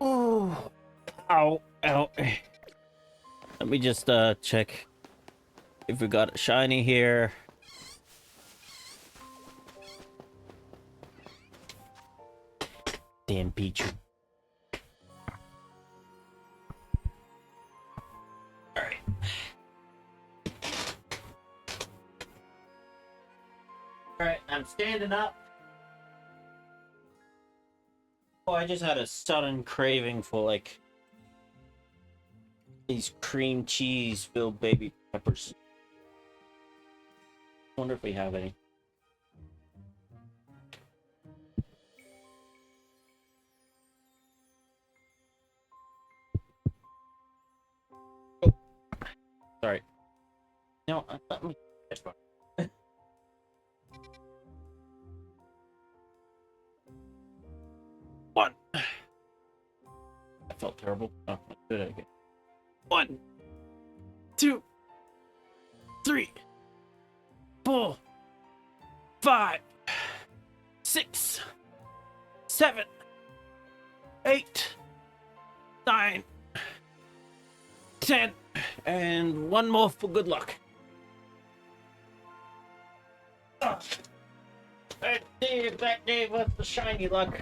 Oh, ow, ow. Let me just check if we got a shiny here. Damn Pichu. Alright. Alright, I'm standing up. Oh, I just had a sudden craving for, like, these cream cheese filled baby peppers. Wonder if we have any. Oh, sorry. No, let me. One. I felt terrible. Oh, let's do it again. 1, 2, 3, 4, 5, 6, 7, 8, 9, 10, and one more for good luck. Let's see if that gave us the shiny luck.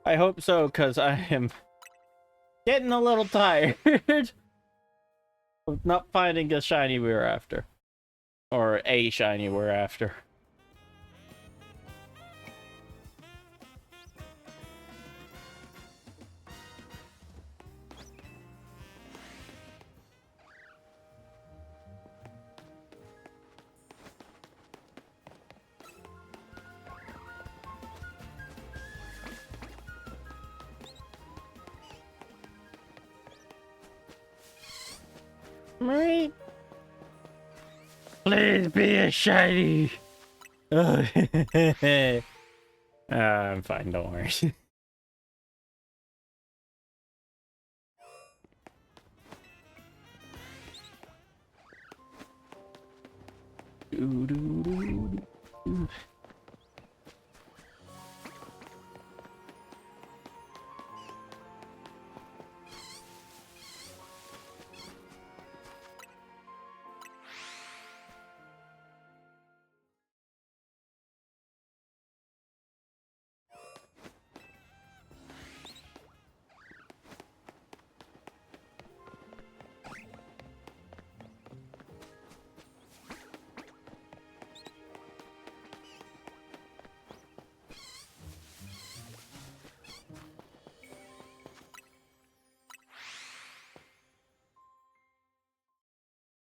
I hope so, because I am getting a little tired of not finding the shiny we were after. Or a shiny we're after. Right? Please be a shiny. I'm fine, don't worry.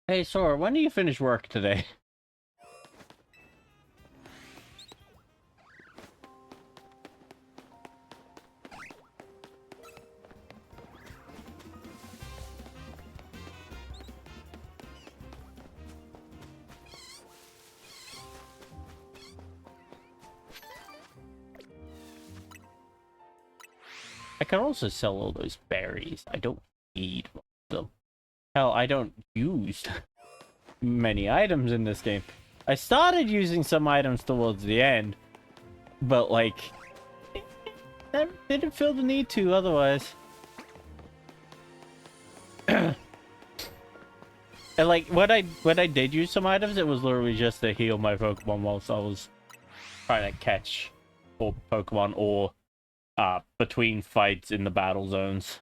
Hey, Sora, when do you finish work today? I can also sell all those berries. I don't need them. Hell, I don't use many items in this game. I started using some items towards the end, but like, I didn't feel the need to otherwise. And like, when I did use some items, it was literally just to heal my Pokemon whilst I was trying to catch or Pokemon or between fights in the battle zones.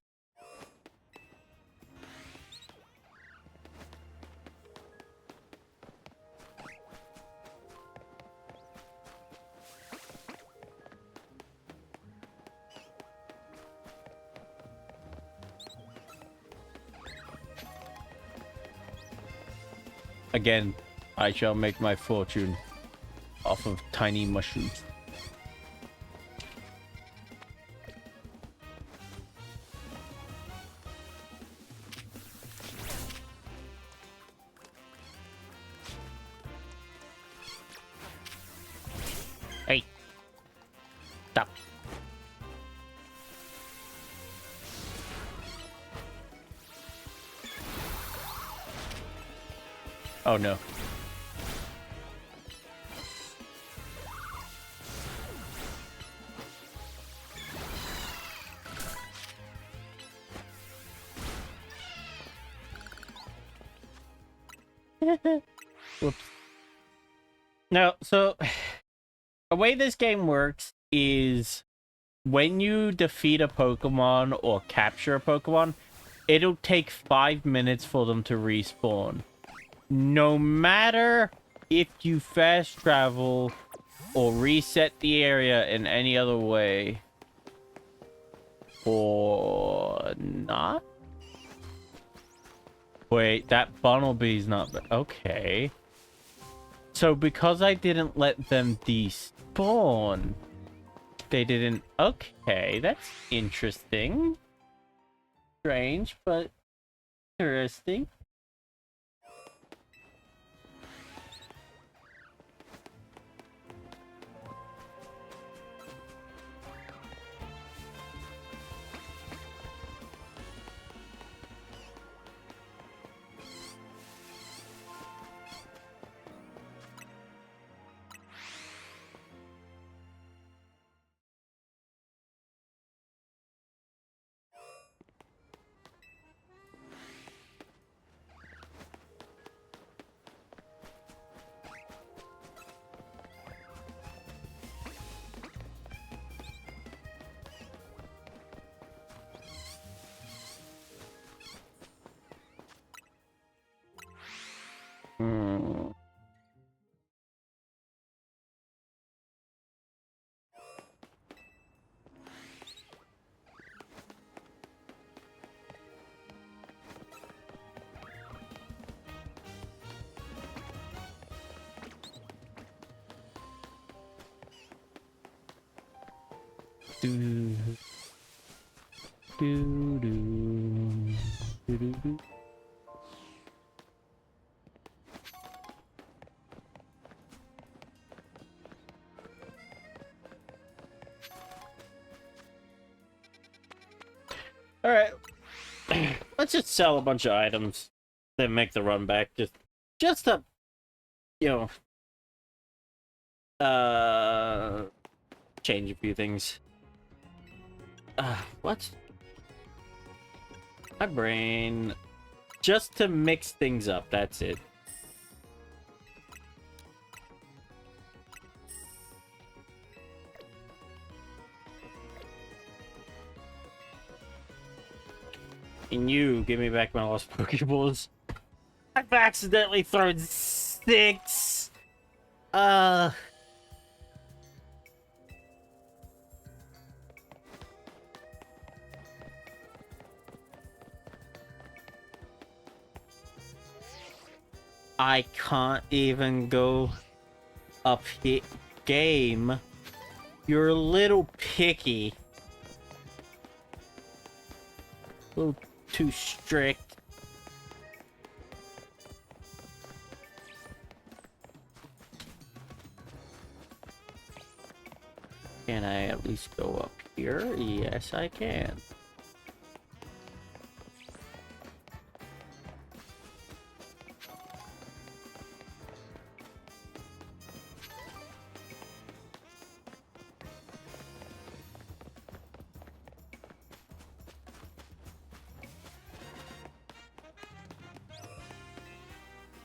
Again, I shall make my fortune off of tiny mushrooms. Hey. Stop. Oh no. Whoops. Now, so the way this game works is when you defeat a Pokemon or capture a Pokemon, it'll take 5 minutes for them to respawn. No matter if you fast travel or reset the area in any other way or not. Wait, that Bunnelby's not... Okay. So because I didn't let them despawn, they didn't... Okay, that's interesting. Strange, but interesting. Do do do do do do. All right, let's just sell a bunch of items, then make the run back. Just to, you know, change a few things. What? My brain. Just to mix things up, that's it. And you, give me back my lost Pokeballs. I've accidentally thrown 6. I can't even go up hit game. You're a little picky. A little too strict. Can I at least go up here? Yes, I can.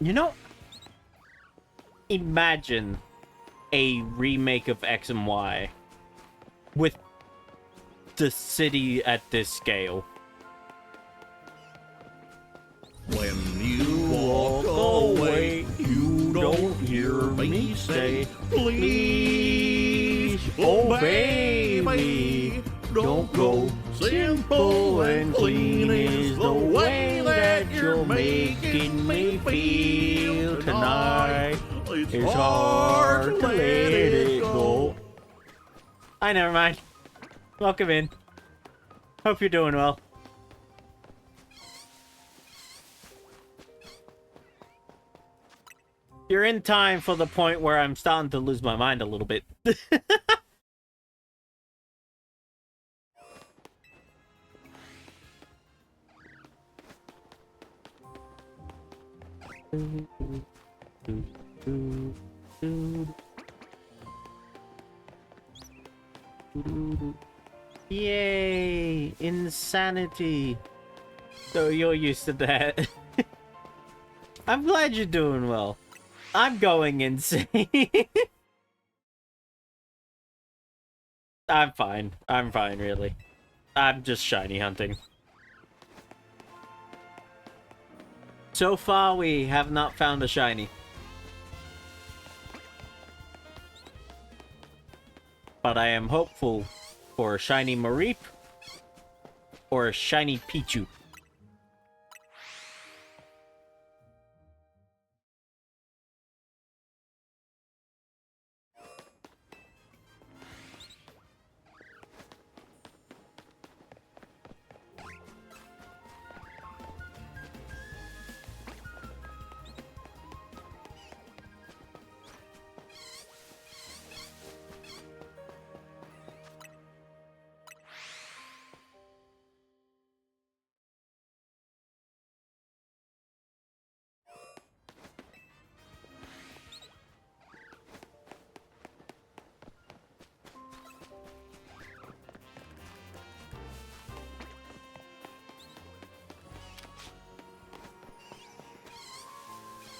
You know, imagine a remake of X and Y with the city at this scale. When you walk away, you don't hear me say, please obey me. Don't go. Simple and clean is the way that you're making me feel tonight. night. It's hard to let it go. I never mind. Welcome in. Hope you're doing well. You're in time for the point where I'm starting to lose my mind a little bit. Yay! Insanity! So you're used to that. I'm glad you're doing well. I'm going insane. I'm fine. I'm fine, really. I'm just shiny hunting. So far, we have not found a shiny. But I am hopeful for a shiny Mareep or a shiny Pichu.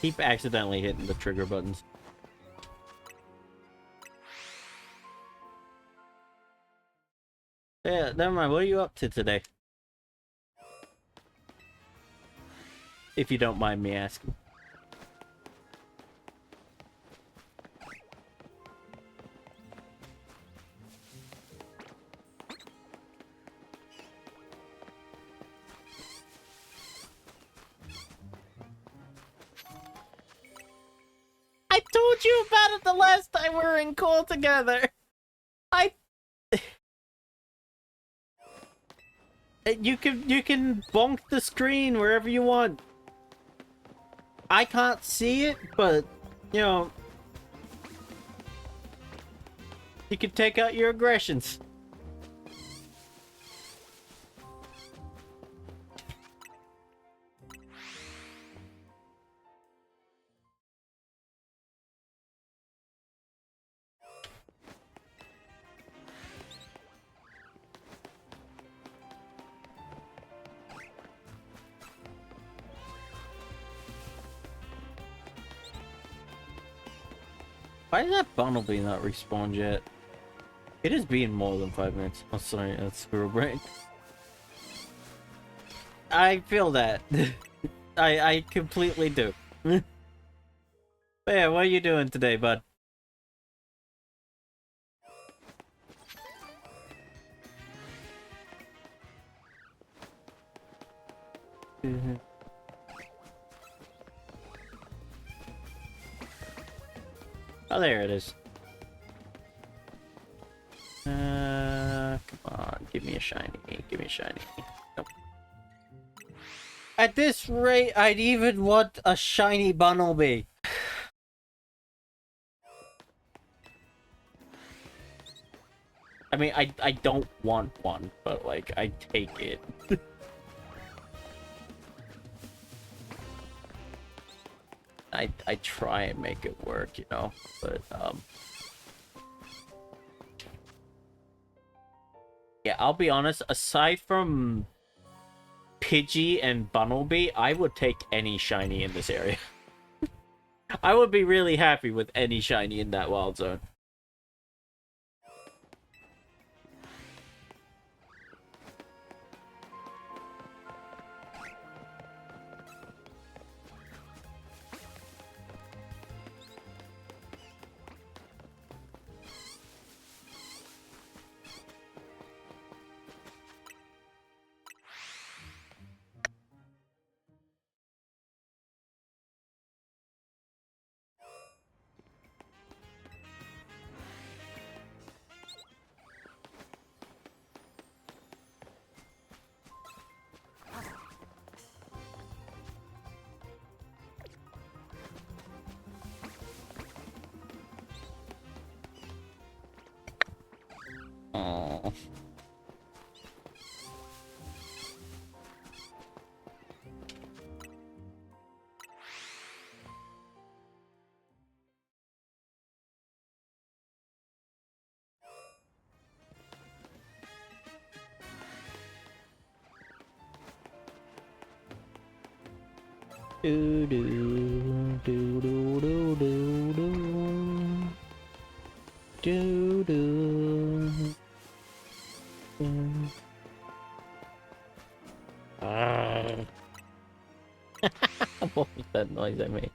Keep accidentally hitting the trigger buttons. Yeah, never mind. What are you up to today? If you don't mind me asking. I told you about it the last time we were in call together. You can bonk the screen wherever you want. I can't see it, but you know, you can take out your aggressions. Why did that Bumblebee not respawn yet? It has been more than 5 minutes. Oh, sorry, that's squirrel brain. I feel that. I completely do. But yeah, what are you doing today, bud? Oh, there it is. Come on, give me a shiny. Give me a shiny. Nope. At this rate, I'd even want a shiny Bumblebee. I mean, I don't want one, but like, I take it. I try and make it work, you know, but yeah, I'll be honest, aside from Pidgey and Bumblebee, I would take any shiny in this area. I would be really happy with any shiny in that wild zone. Oh. Do do do do do do do do do. What was that noise I made?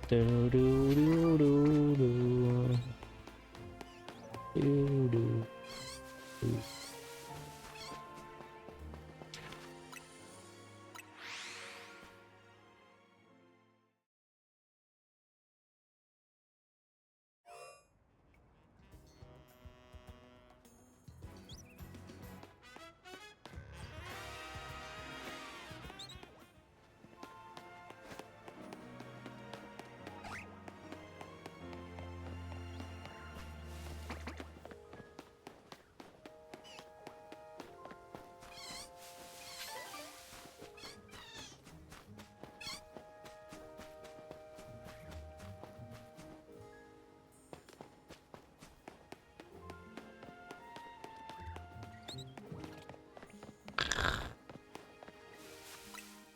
Do do do do do do do.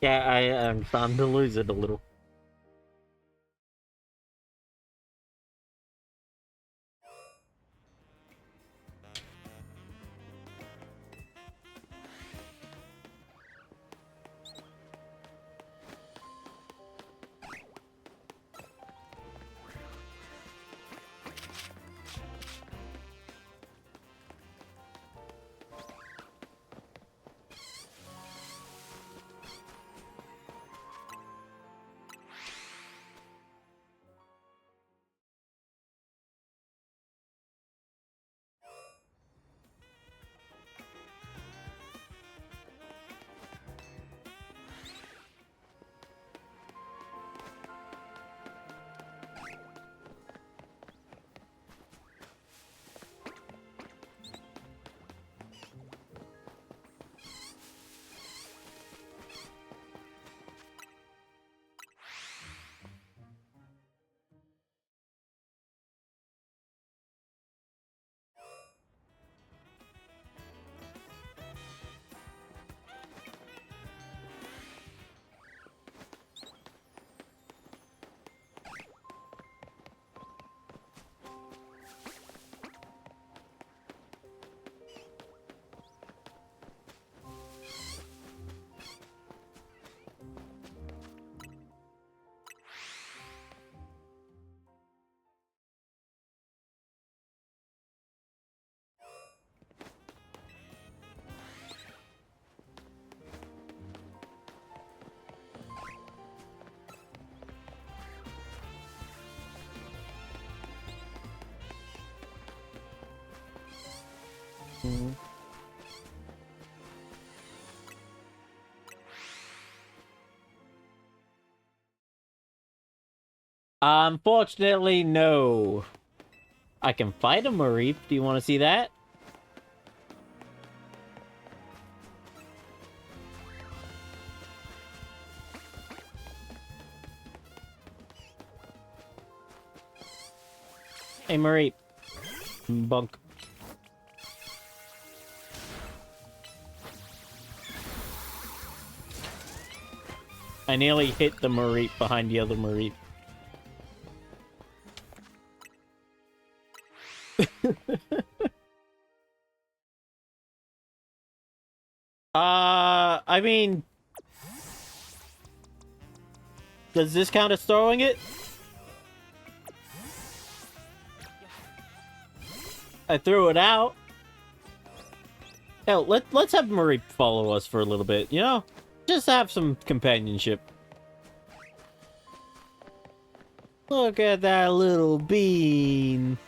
Yeah, I am starting to lose it a little. Unfortunately, no. I can fight a Mareep. Do you want to see that? Hey, Mareep. Bunk. I nearly hit the Mareep behind the other Mareep. I mean... Does this count as throwing it? I threw it out. Hell, let's have Mareep follow us for a little bit, you know? Just have some companionship. Look at that little bean.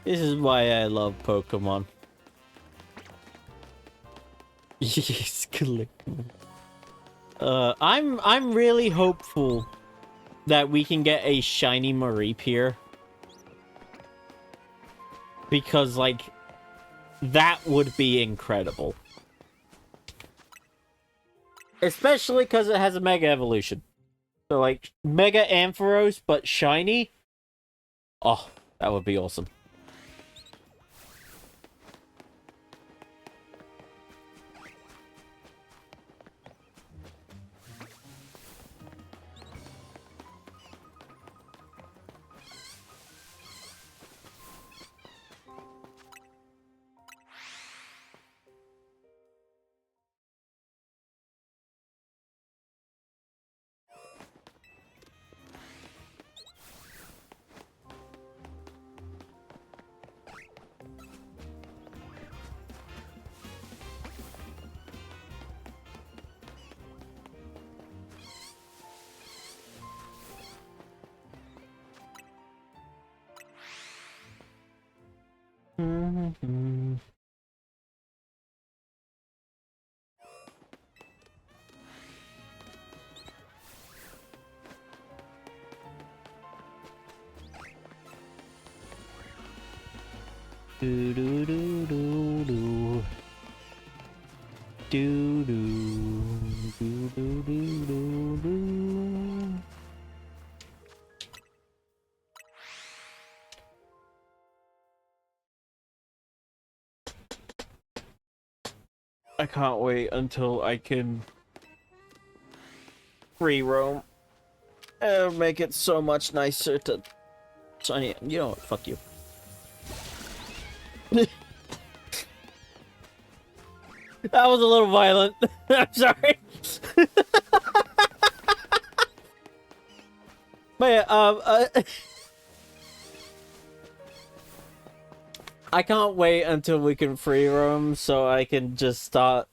This is why I love Pokemon. Yes, I'm really hopeful that we can get a shiny Mareep here. Because, like, that would be incredible. Especially because it has a Mega Evolution. So, like, Mega Ampharos, but shiny? Oh, that would be awesome. Do do do do do. Do do do do do do do. I can't wait until I can free roam. It'll make it so much nicer to shiny. You know what? Fuck you. That was a little violent. I'm sorry. But yeah, I can't wait until we can free roam so I can just start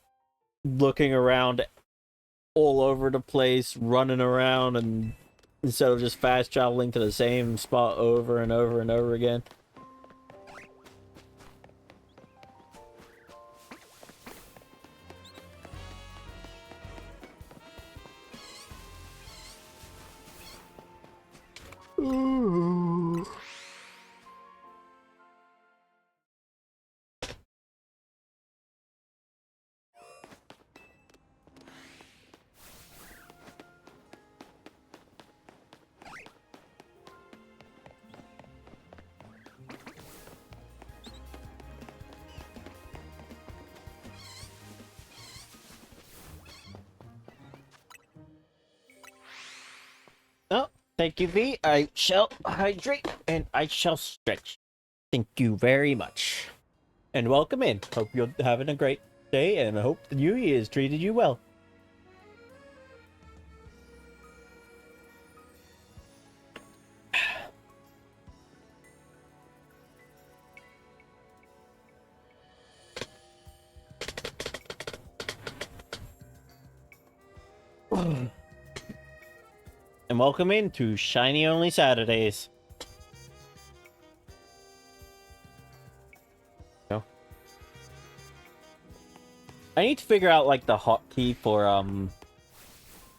looking around all over the place, running around, and instead of just fast traveling to the same spot over and over and over again. Ooh. Oh, thank you, V. I shall hydrate and I shall stretch. Thank you very much. And welcome in. Hope you're having a great day and I hope the New Year's treated you well. And welcome in to Shiny Only Saturdays. No. I need to figure out like the hotkey for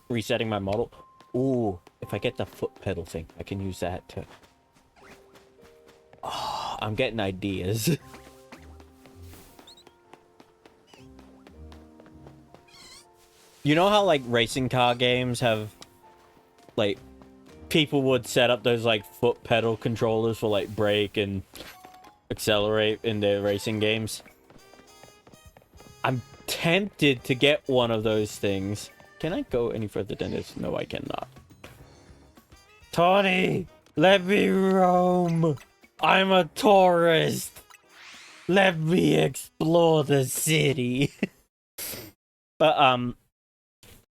resetting my model. Ooh, if I get the foot pedal thing, I can use that to. Oh, I'm getting ideas. You know how like racing car games have like people would set up those like foot pedal controllers for like brake and accelerate in their racing games? I'm tempted to get one of those things. Can I go any further than this? No, I cannot. Tony, let me roam. I'm a tourist. Let me explore the city. But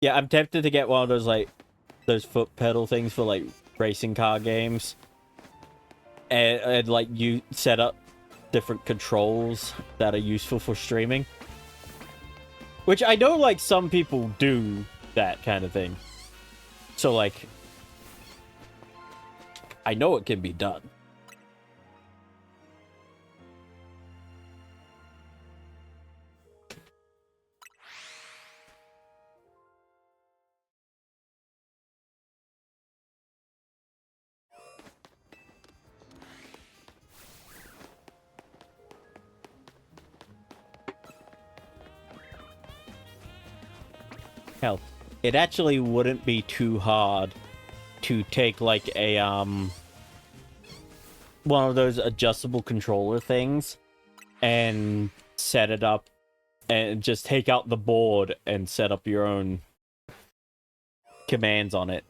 yeah, I'm tempted to get one of those like those foot pedal things for like racing car games, and like you set up different controls that are useful for streaming. Which I know like some people do that kind of thing. So like I know it can be done. Hell, it actually wouldn't be too hard to take like a one of those adjustable controller things and set it up and just take out the board and set up your own commands on it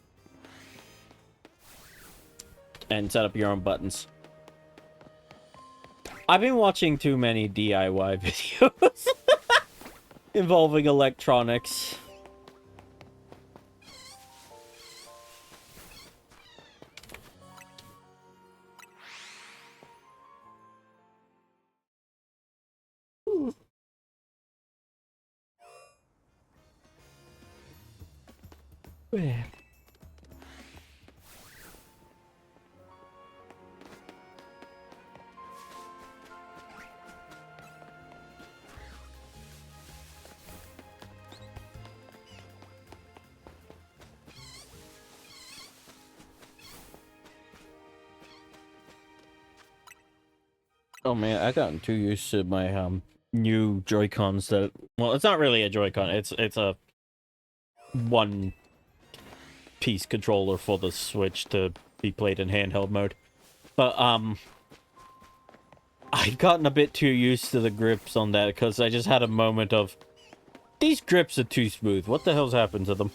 and set up your own buttons. I've been watching too many DIY videos involving electronics. Where? Oh man, I gotten too used to my new Joy-Cons that, well, it's not really a Joy-Con, it's a one piece controller for the Switch to be played in handheld mode. But I've gotten a bit too used to the grips on that because I just had a moment of these grips are too smooth. What the hell's happened to them?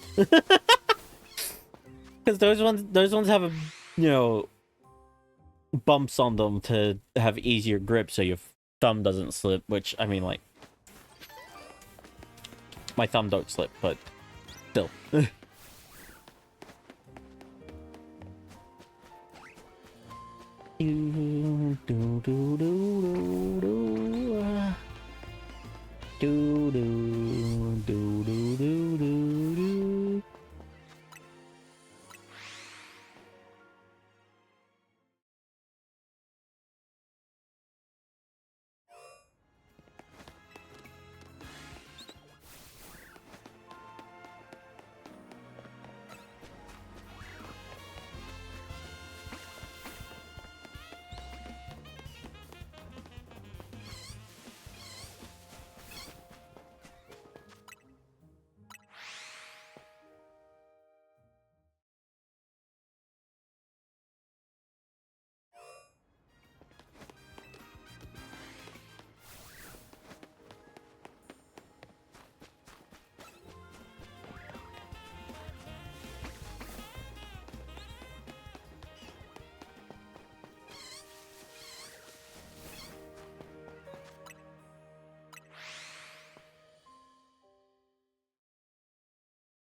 Because those ones have a, you know, bumps on them to have easier grip so your thumb doesn't slip, which I mean, like, my thumb don't slip, but still. Do do do do do do do do do do do.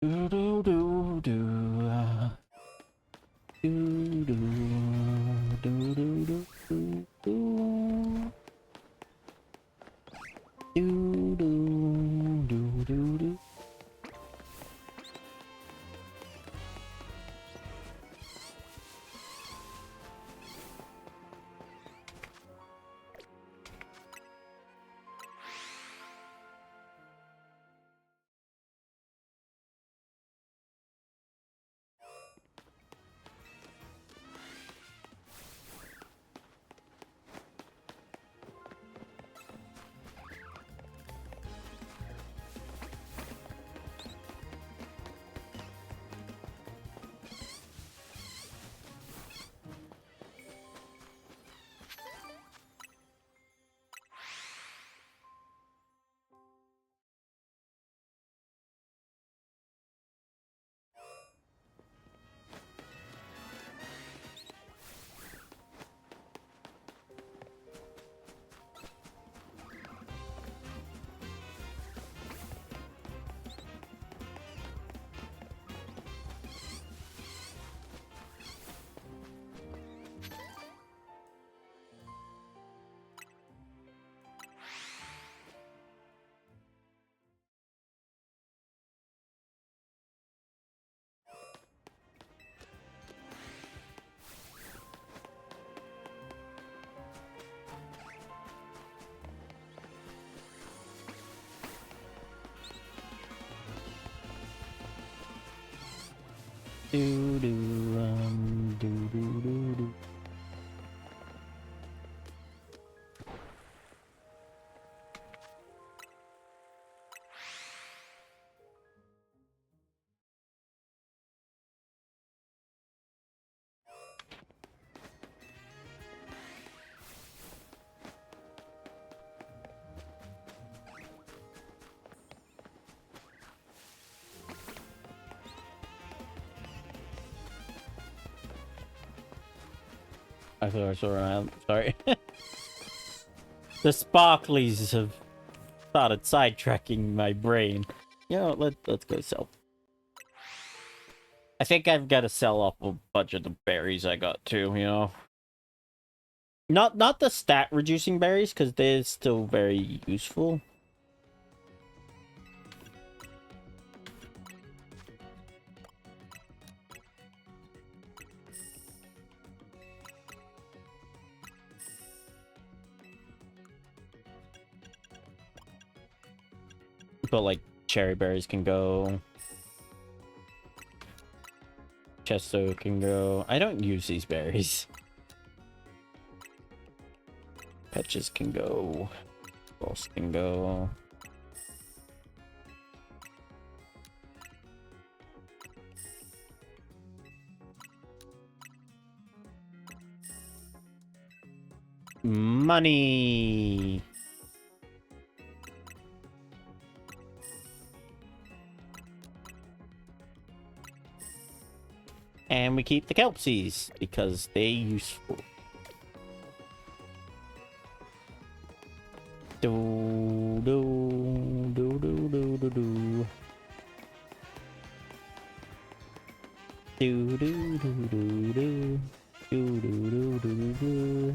Do do do do do do do do do do do do do do. Do do do do do do. I thought I saw around. Sorry. The sparklies have started sidetracking my brain. You know, let's go sell. I think I've got to sell off a bunch of the berries I got too. You know, not the stat reducing berries because they're still very useful. But like cherry berries can go. Chesto can go. I don't use these berries. Patches can go. Balls can go. Money. And we keep the kelpsies because they're useful. Do do do do do do do. Do do do do do. Do do do do do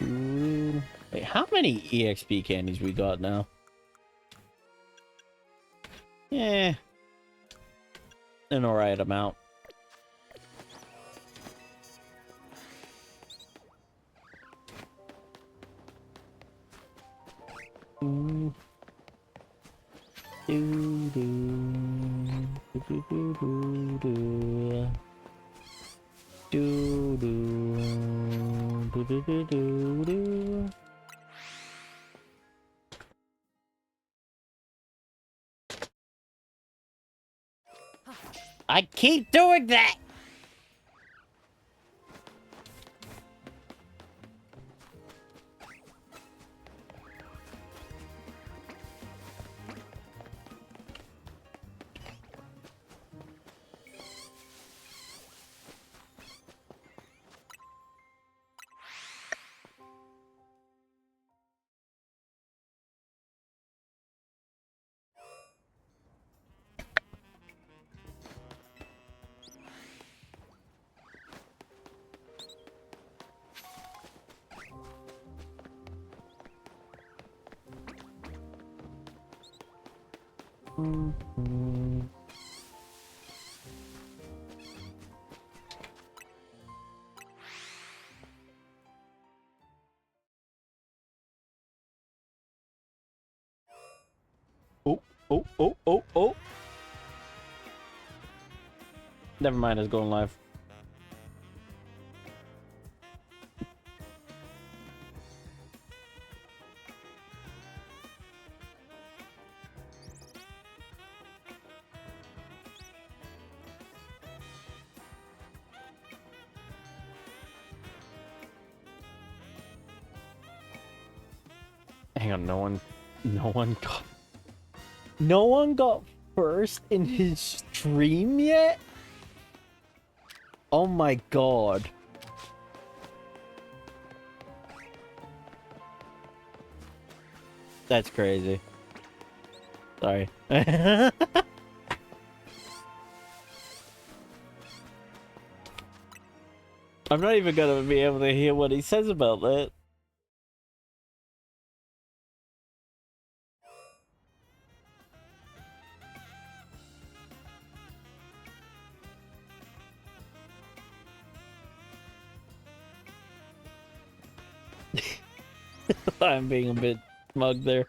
do. Wait, how many EXP candies we got now? Yeah, an alright amount. Do do do do do do do do do do do do do. I keep doing that. Oh, oh, oh, oh, oh. Never mind, it's going live. Hang on, no one got first in his stream yet? Oh my god. That's crazy. Sorry. I'm not even gonna be able to hear what he says about that. I'm being a bit smug there.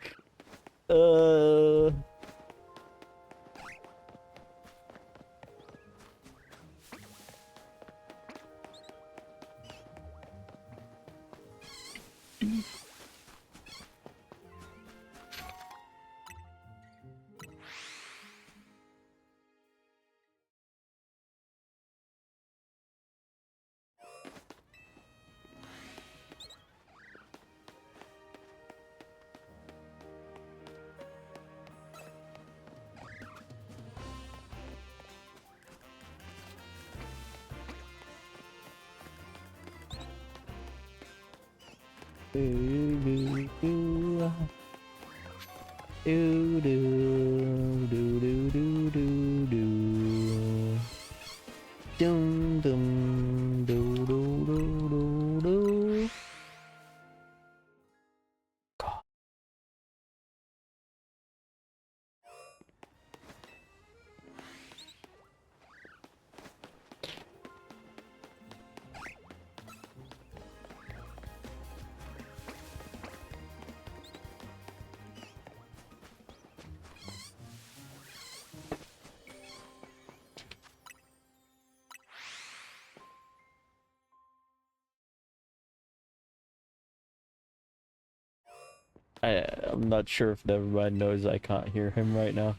I'm not sure if everyone knows I can't hear him right now.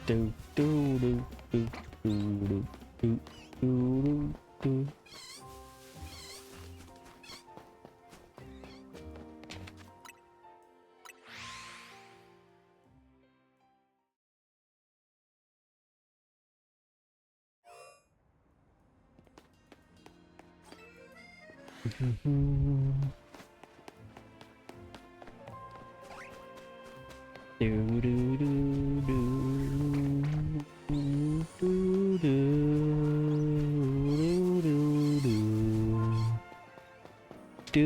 Do do do do do do do do. Do do do do do do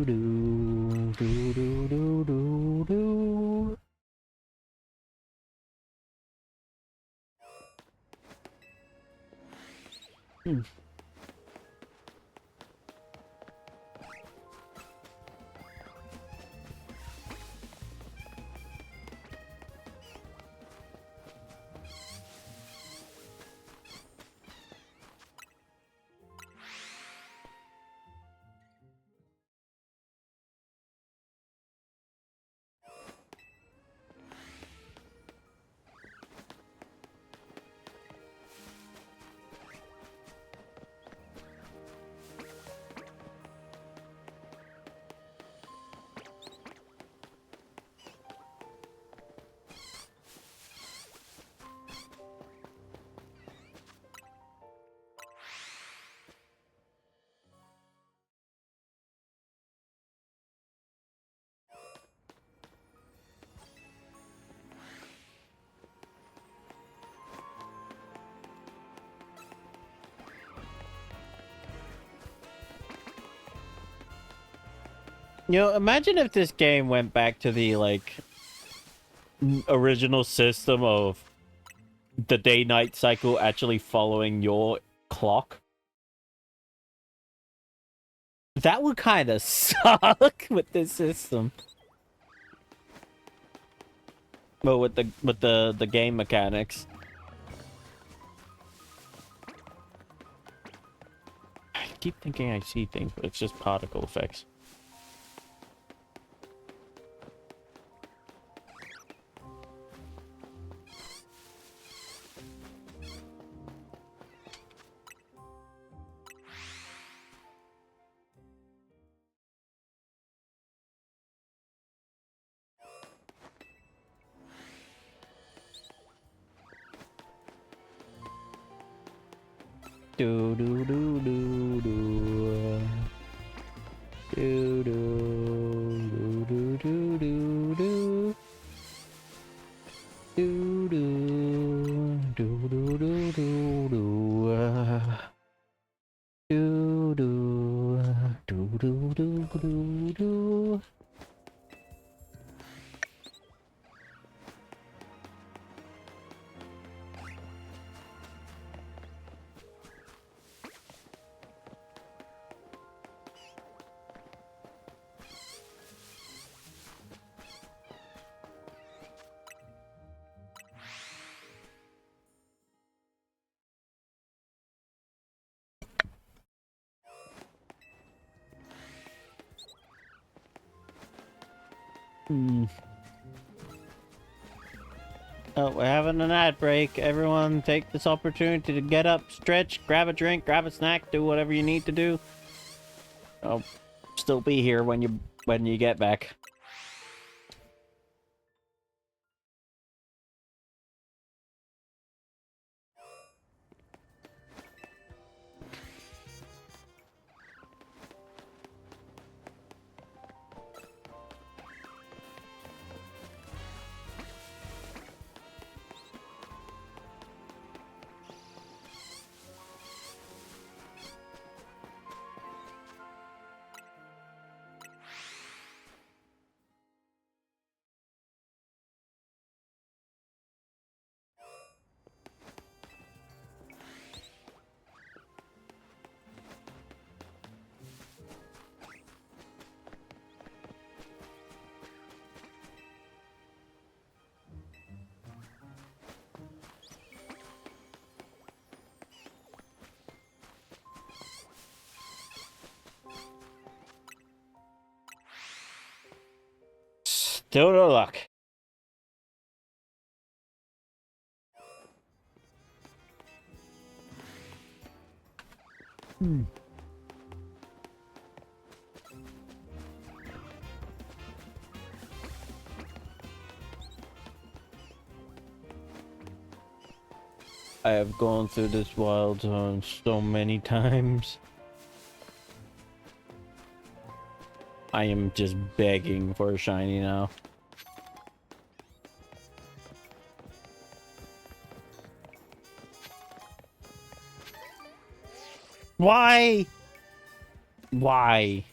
do do do do do do. You know, imagine if this game went back to the, like, original system of the day-night cycle actually following your clock. That would kind of suck with this system. But with the game mechanics. I keep thinking I see things, but it's just particle effects. Do do do do do. Do do do do do do do. Do do do do do do do. Do do do do do do do. Hmm. Oh, we're having an ad break. Everyone take this opportunity to get up, stretch, grab a drink, grab a snack, do whatever you need to do. I'll still be here when you get back. Still no luck. Hmm. I have gone through this wild zone so many times. I am just begging for a shiny now. Why? Why?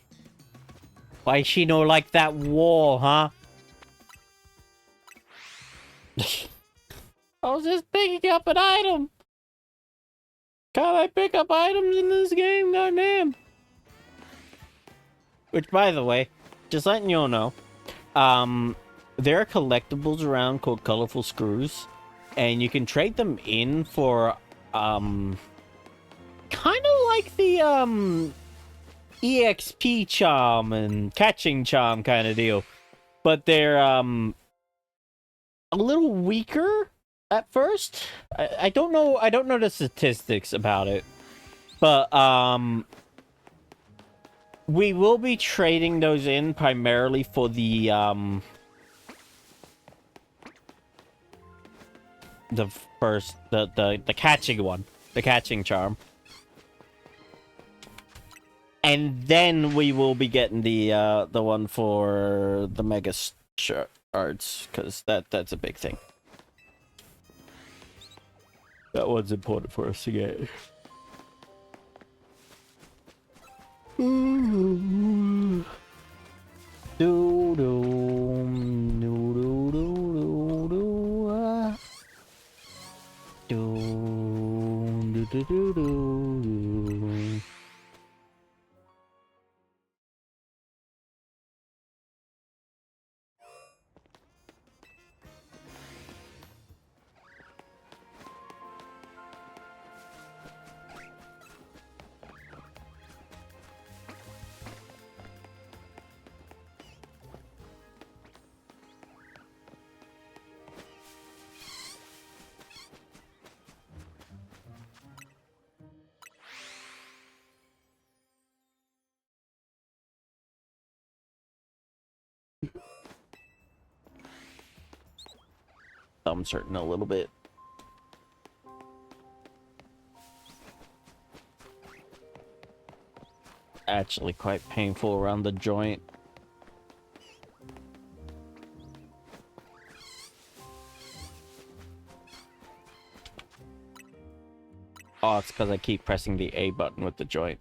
Why she no like that wall, huh? I was just picking up an item. Can't I pick up items in this game? Goddamn. Which, by the way, just letting you all know, there are collectibles around called colorful screws, and you can trade them in for, kind of like the, EXP charm and catching charm kind of deal. But they're, a little weaker at first. I don't know the statistics about it. But, we will be trading those in primarily for the catching one. The catching charm. And then we will be getting the one for the mega shards, because that's a big thing. That one's important for us to get. Do do do do do do do do do do. Thumbs hurting a little bit. Actually quite painful around the joint. Oh, it's because I keep pressing the A button with the joint.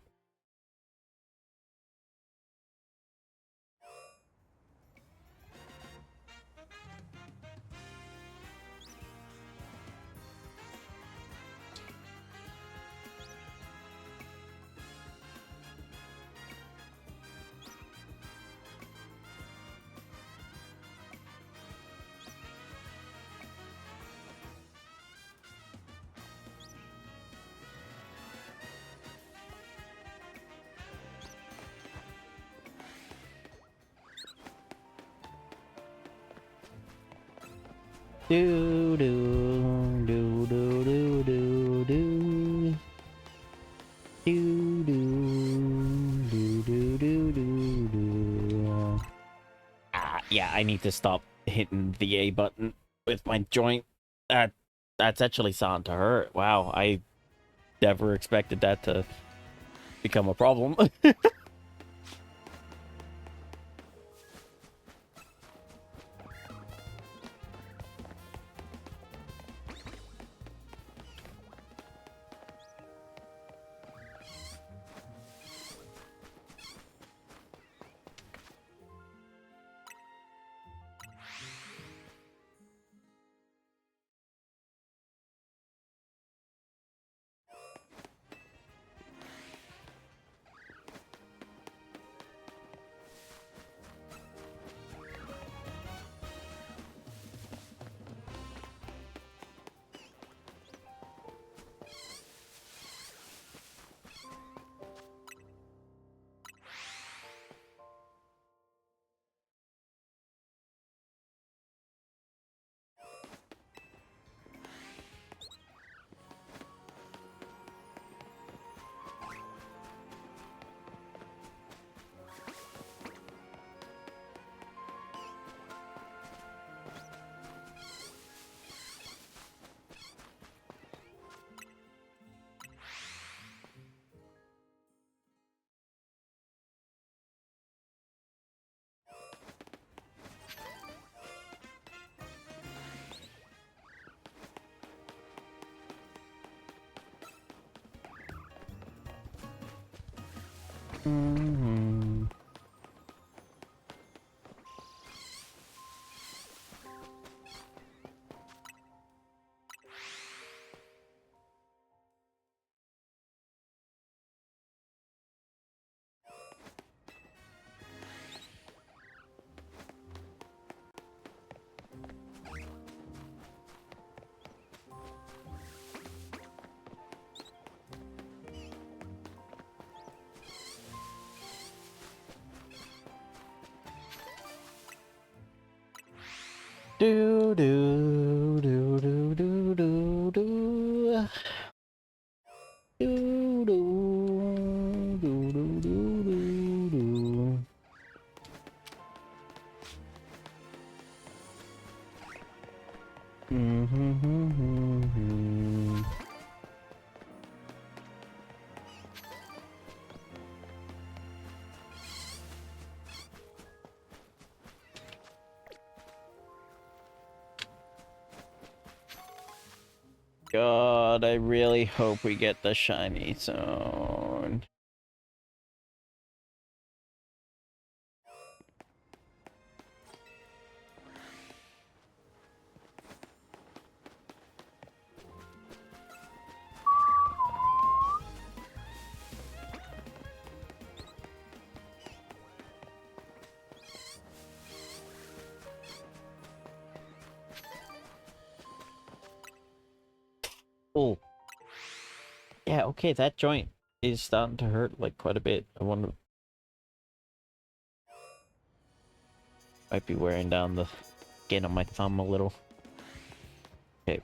Do do do do do do do. Do do do do do do do. Yeah, I need to stop hitting the A button with my joint. That's actually starting to hurt. Wow, I never expected that to become a problem. Mhm. Do do do do do do do. Do do do do do do do. Mm-hmm. God, I really hope we get the shiny soon. Oh. Yeah, okay, that joint is starting to hurt like quite a bit. I wonder, might be wearing down the skin on my thumb a little. Okay.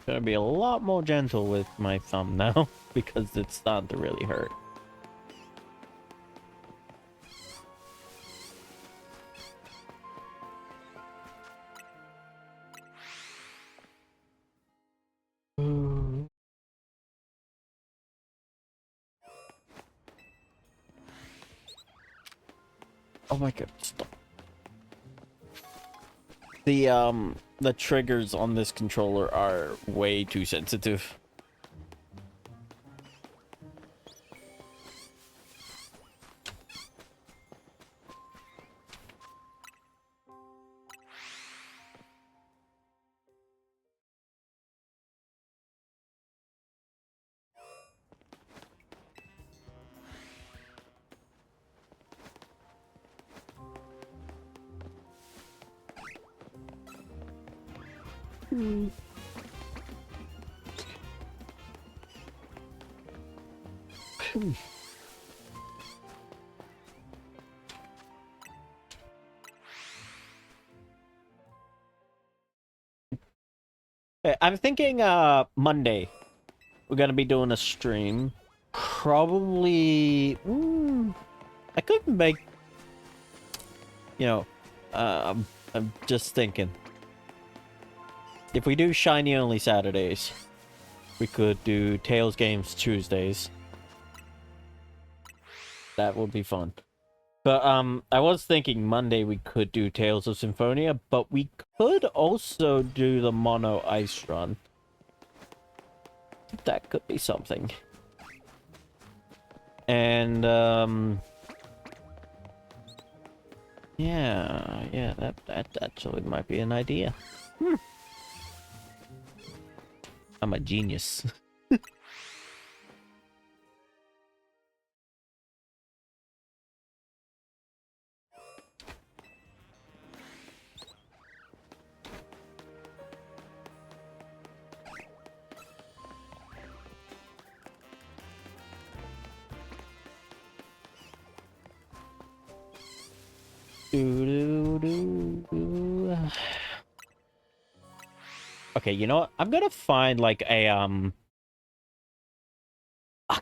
Gonna be a lot more gentle with my thumb now because it's starting to really hurt. Oh my god, stop. The triggers on this controller are way too sensitive. I'm thinking Monday. We're gonna be doing a stream. Probably I could make I'm just thinking. If we do shiny only Saturdays, we could do Tails games Tuesdays. That would be fun. But I was thinking Monday we could do Tales of Symphonia, but we could also do the mono ice run. That could be something. And yeah, that actually might be an idea. I'm a genius. Okay, you know what? I'm gonna find like a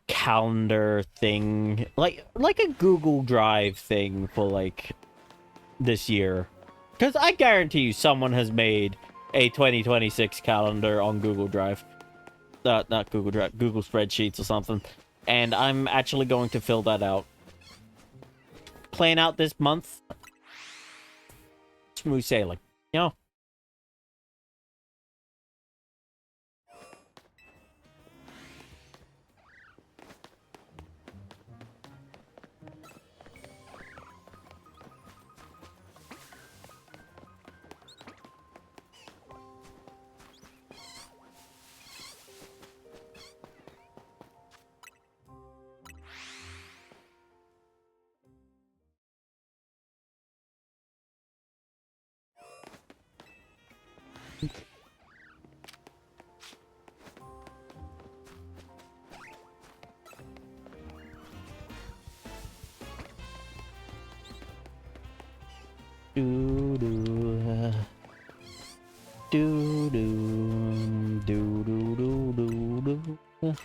calendar thing, like a Google Drive thing for like this year, because I guarantee you someone has made a 2026 calendar on Google Drive, not Google Drive, Google Spreadsheets or something, and I'm actually going to fill that out. Plan out this month. Smooth sailing, you know. Do do do do do do do do do.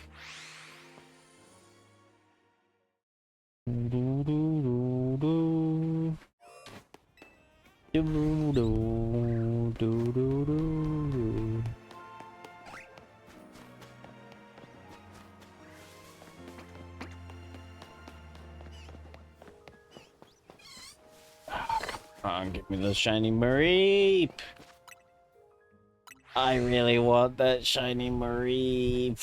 Do do do do do do do do do. Come on, give me the shiny Mareep. I really want that shiny Mareep.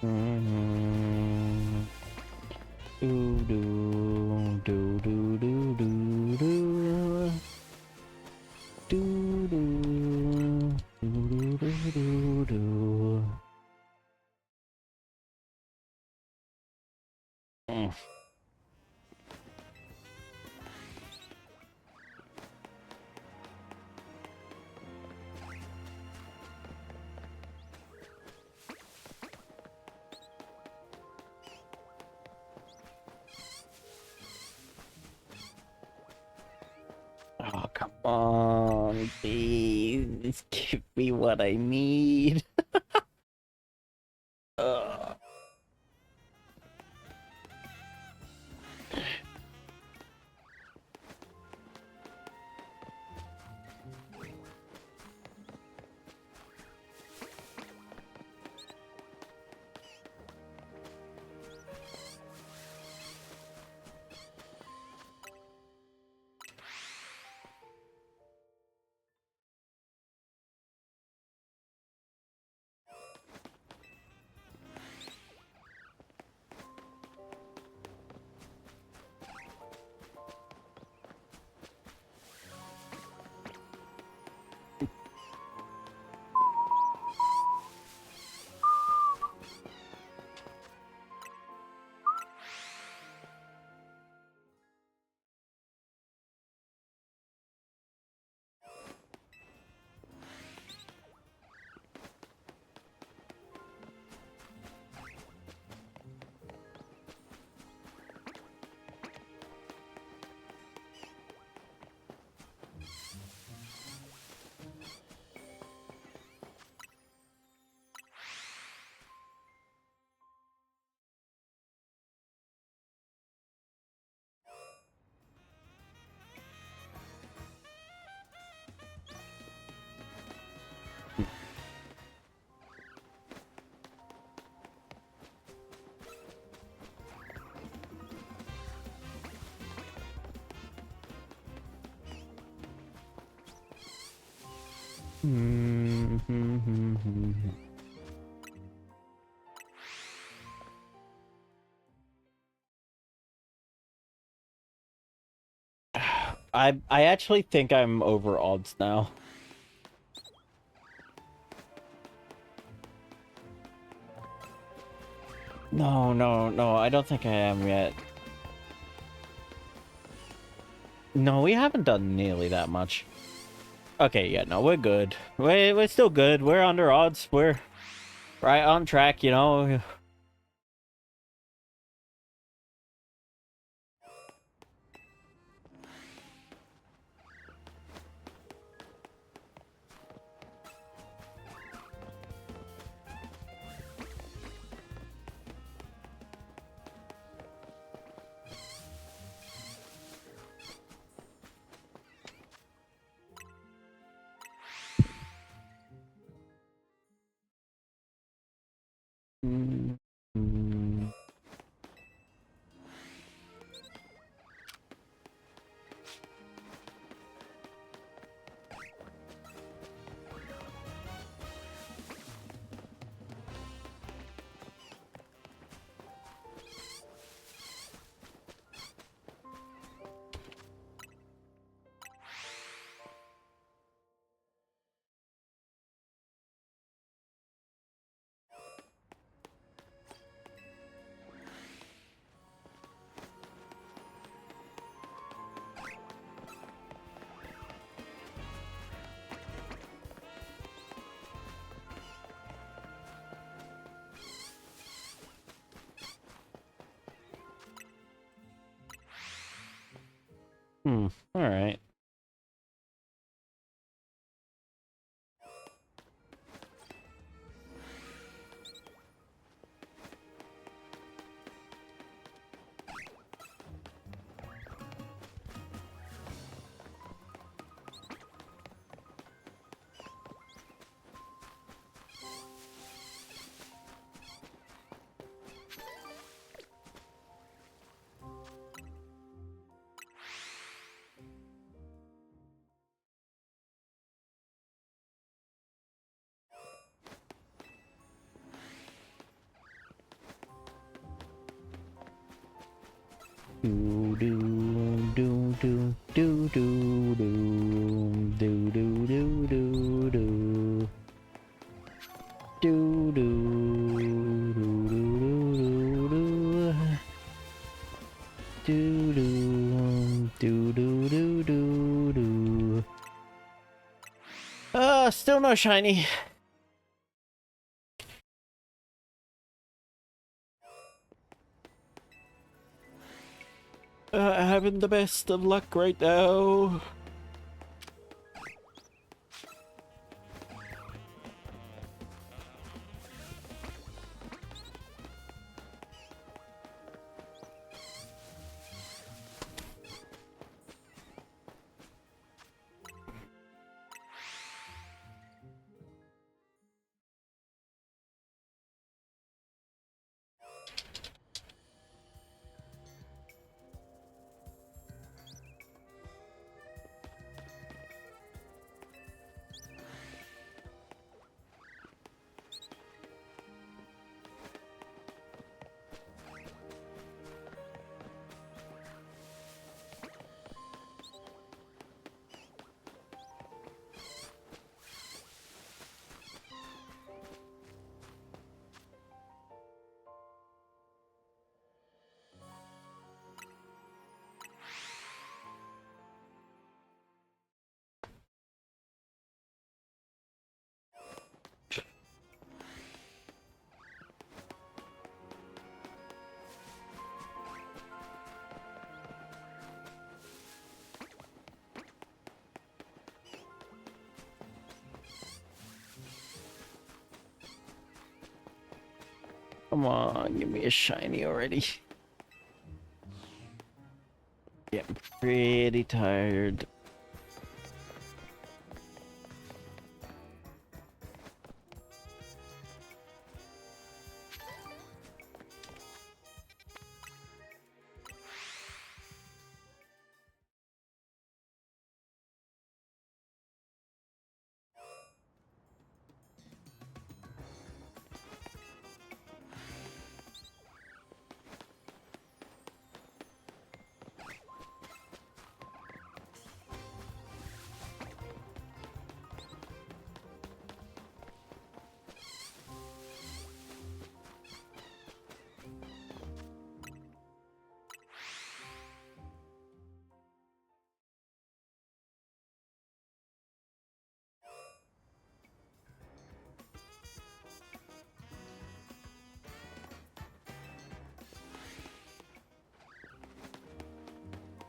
Mm-hmm. Do do do do do do do. Do do do do do do. Mm. Oh, come on, please give me what I need. Ugh. I actually think I'm over odds now. No, I don't think I am yet. No, we haven't done nearly that much. Okay, yeah, no, we're good. We're still good. We're under odds. We're right on track, you know. Mm, mm. All right. Do do do do do do do do do do do do. Do do do do do do do do do do. Still no shiny. Having the best of luck right now. Come on, give me a shiny already. Getting pretty tired.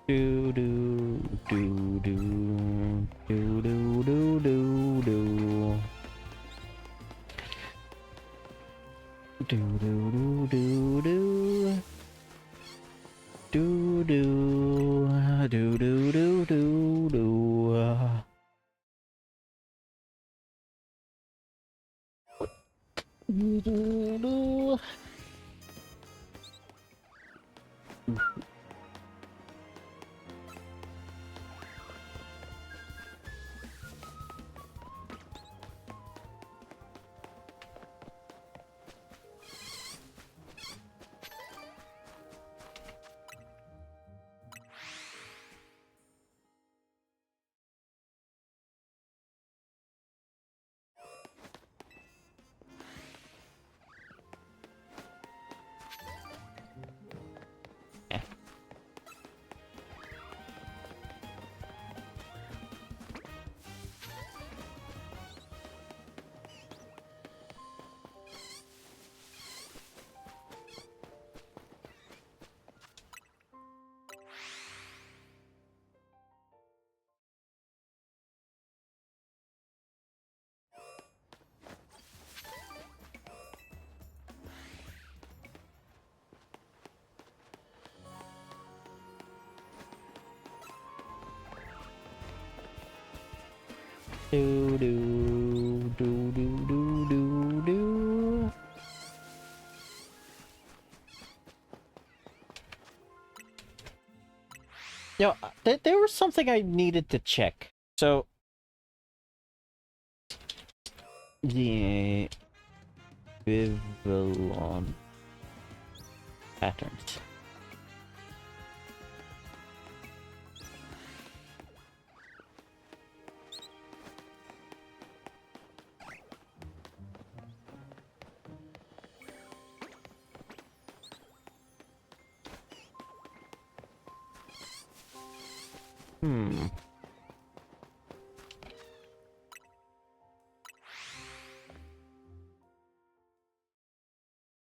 Do do do do do do do do do. Do do do do do. Do do do do do do do. Do do do. Do do do do do do do. Yo, there was something I needed to check. So, the Vivillon patterns. Hmm.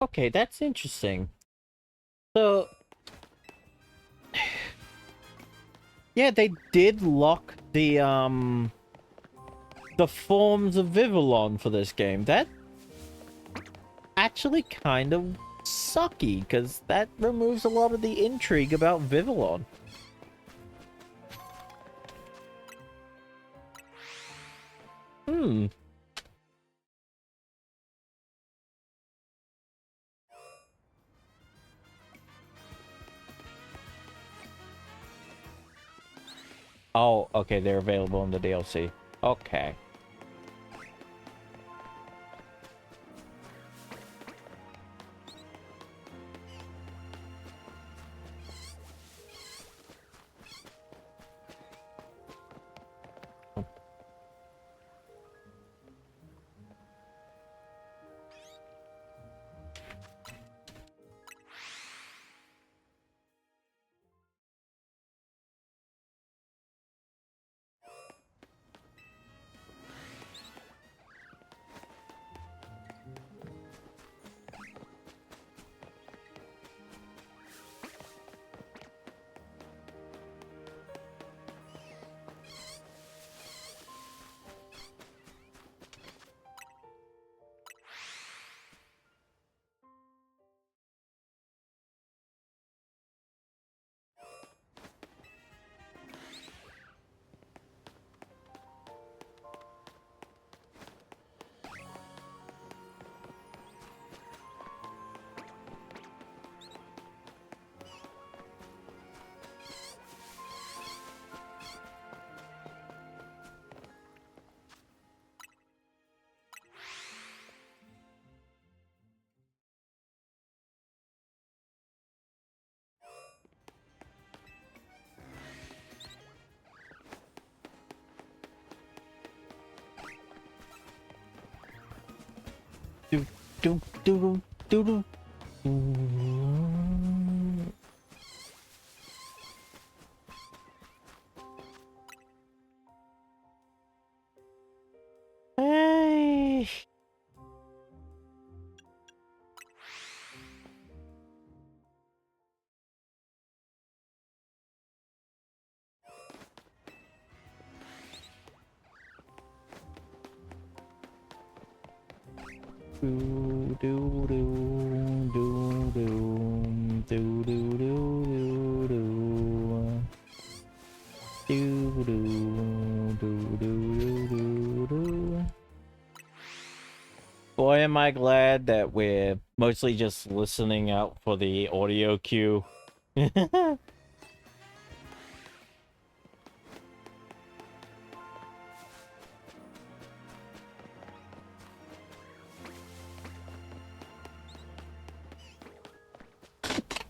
Okay, that's interesting. So, yeah, they did lock the forms of Vivillon for this game. That actually kind of sucky, because that removes a lot of the intrigue about Vivillon. Hmm. Oh, okay, they're available in the DLC. Okay. Do do do do do do. Hey. Do do do do do do do do do do. Do do do do do do. Boy, am I glad that we're mostly just listening out for the audio cue.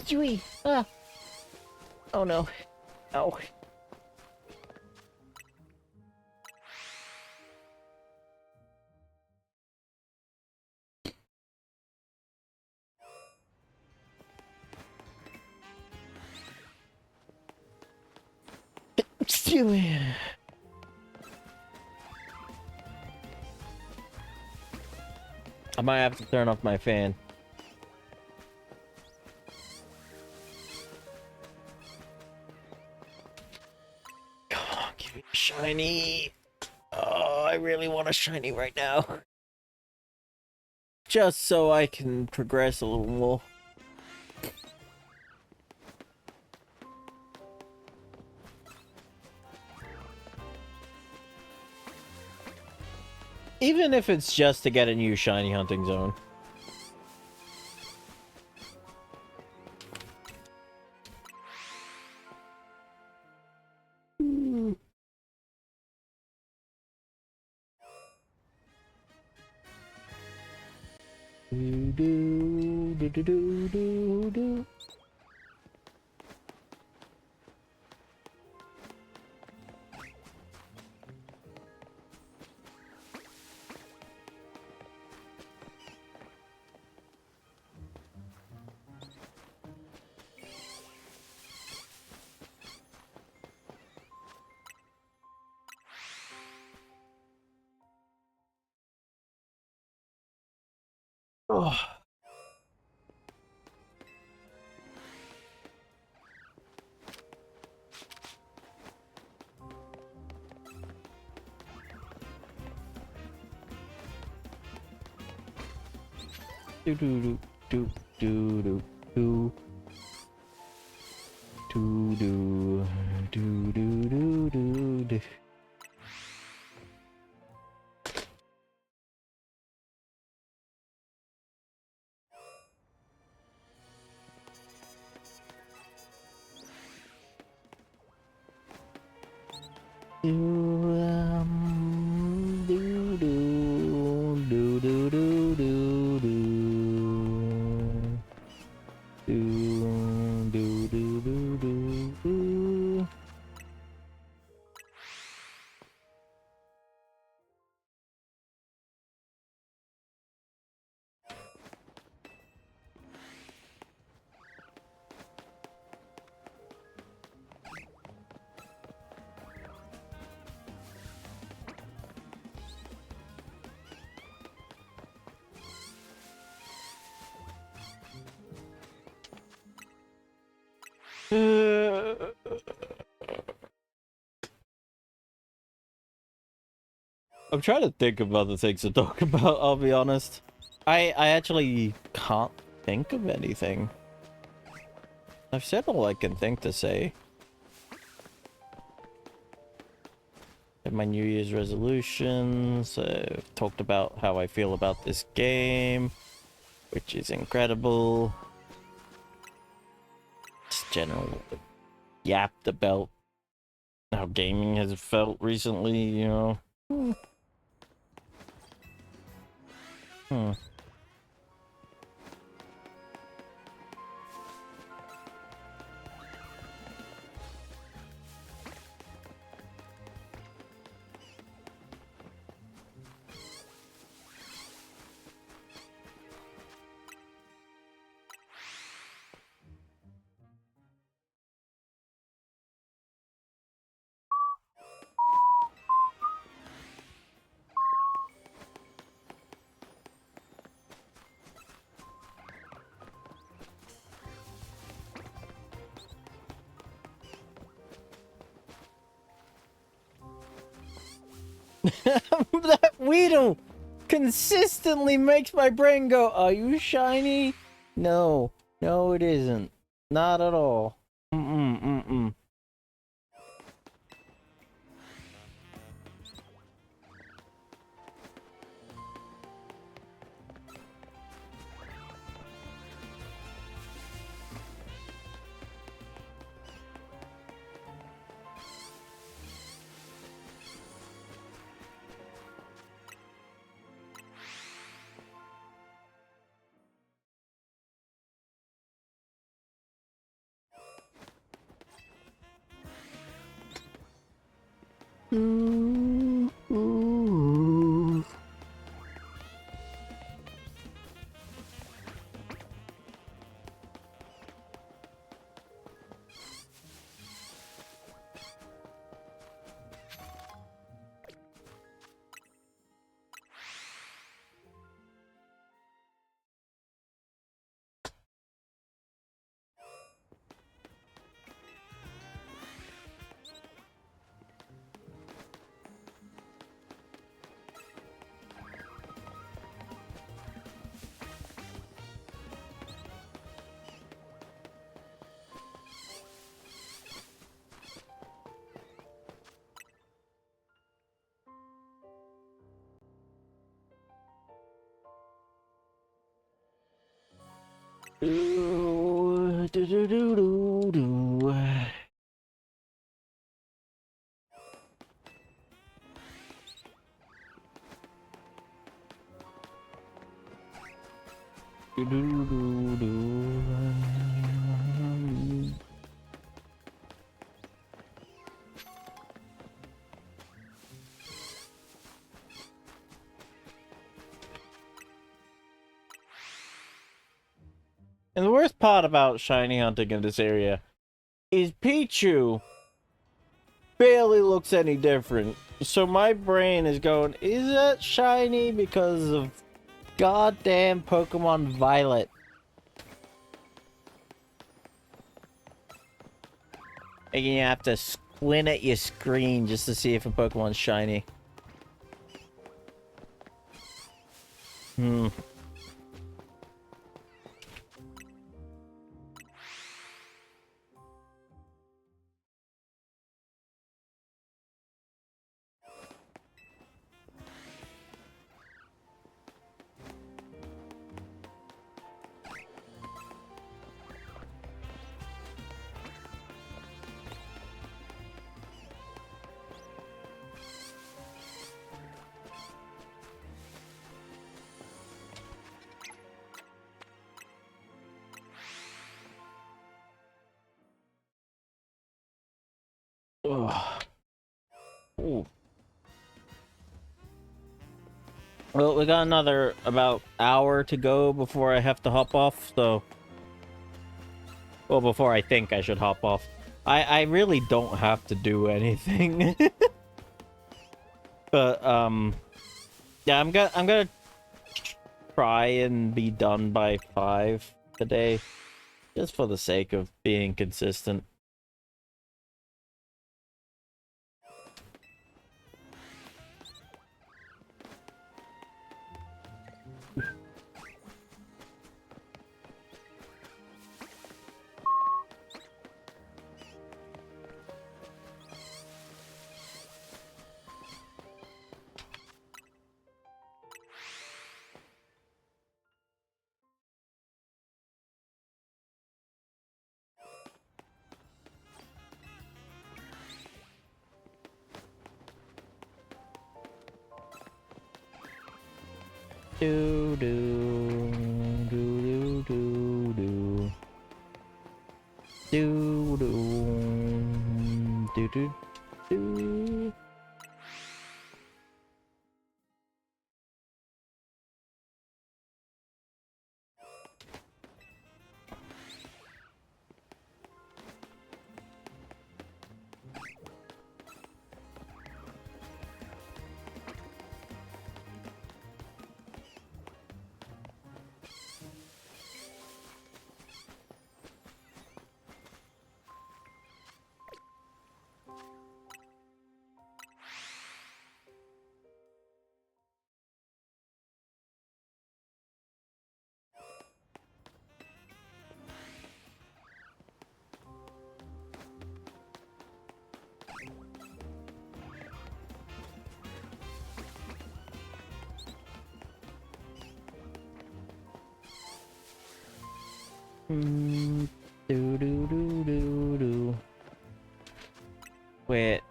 Chewie! Ah! Oh no. Oh. Chewie! I might have to turn off my fan. Come on, give me a shiny. Oh, I really want a shiny right now. Just so I can progress a little more. Even if it's just to get a new shiny hunting zone. Do do do do do do do. Oh. Do do do do do do do do do do do do do. Do do do do do do do do do do do do. I'm trying to think of other things to talk about, I'll be honest. I actually can't think of anything. I've said all I can think to say. And my New Year's resolutions. I've talked about how I feel about this game, which is incredible. Just general yapped about how gaming has felt recently, you know. Hmm. That Weedle consistently makes my brain go, are you shiny? No. No, it isn't. Not at all. Mm-mm. Ooh. Do, do, do, do, do. Do, do, do, do. And the worst part about shiny hunting in this area is Pichu barely looks any different. So my brain is going, is that shiny because of Goddamn Pokemon Violet. And you have to squint at your screen just to see if a Pokemon's shiny. Hmm. Ugh. Ooh. Well, we got another about hour to go before I have to hop off, so... Well, before I think I should hop off. I really don't have to do anything. But, yeah, I'm gonna try and be done by 5 today. Just for the sake of being consistent. Do do do do do do do do do do. Do do do do do. Wait,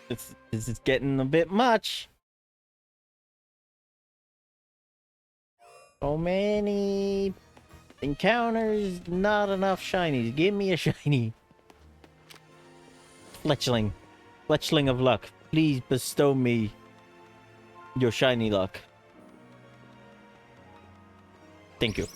this is getting a bit much. So many encounters, not enough shinies. Give me a shiny. Fletchling. Fletchling of luck. Please bestow me your shiny luck. Thank you.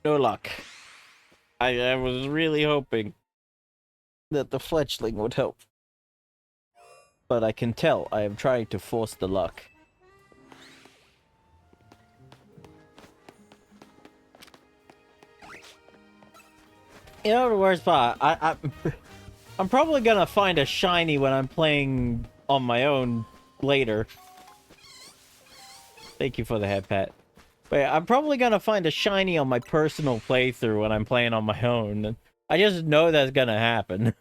No luck. I was really hoping that the fletchling would help. But I can tell I am trying to force the luck. You know the worst part? I'm probably gonna find a shiny when I'm playing on my own later. Thank you for the head pat. Wait, I'm probably gonna find a shiny on my personal playthrough when I'm playing on my own. I just know that's gonna happen.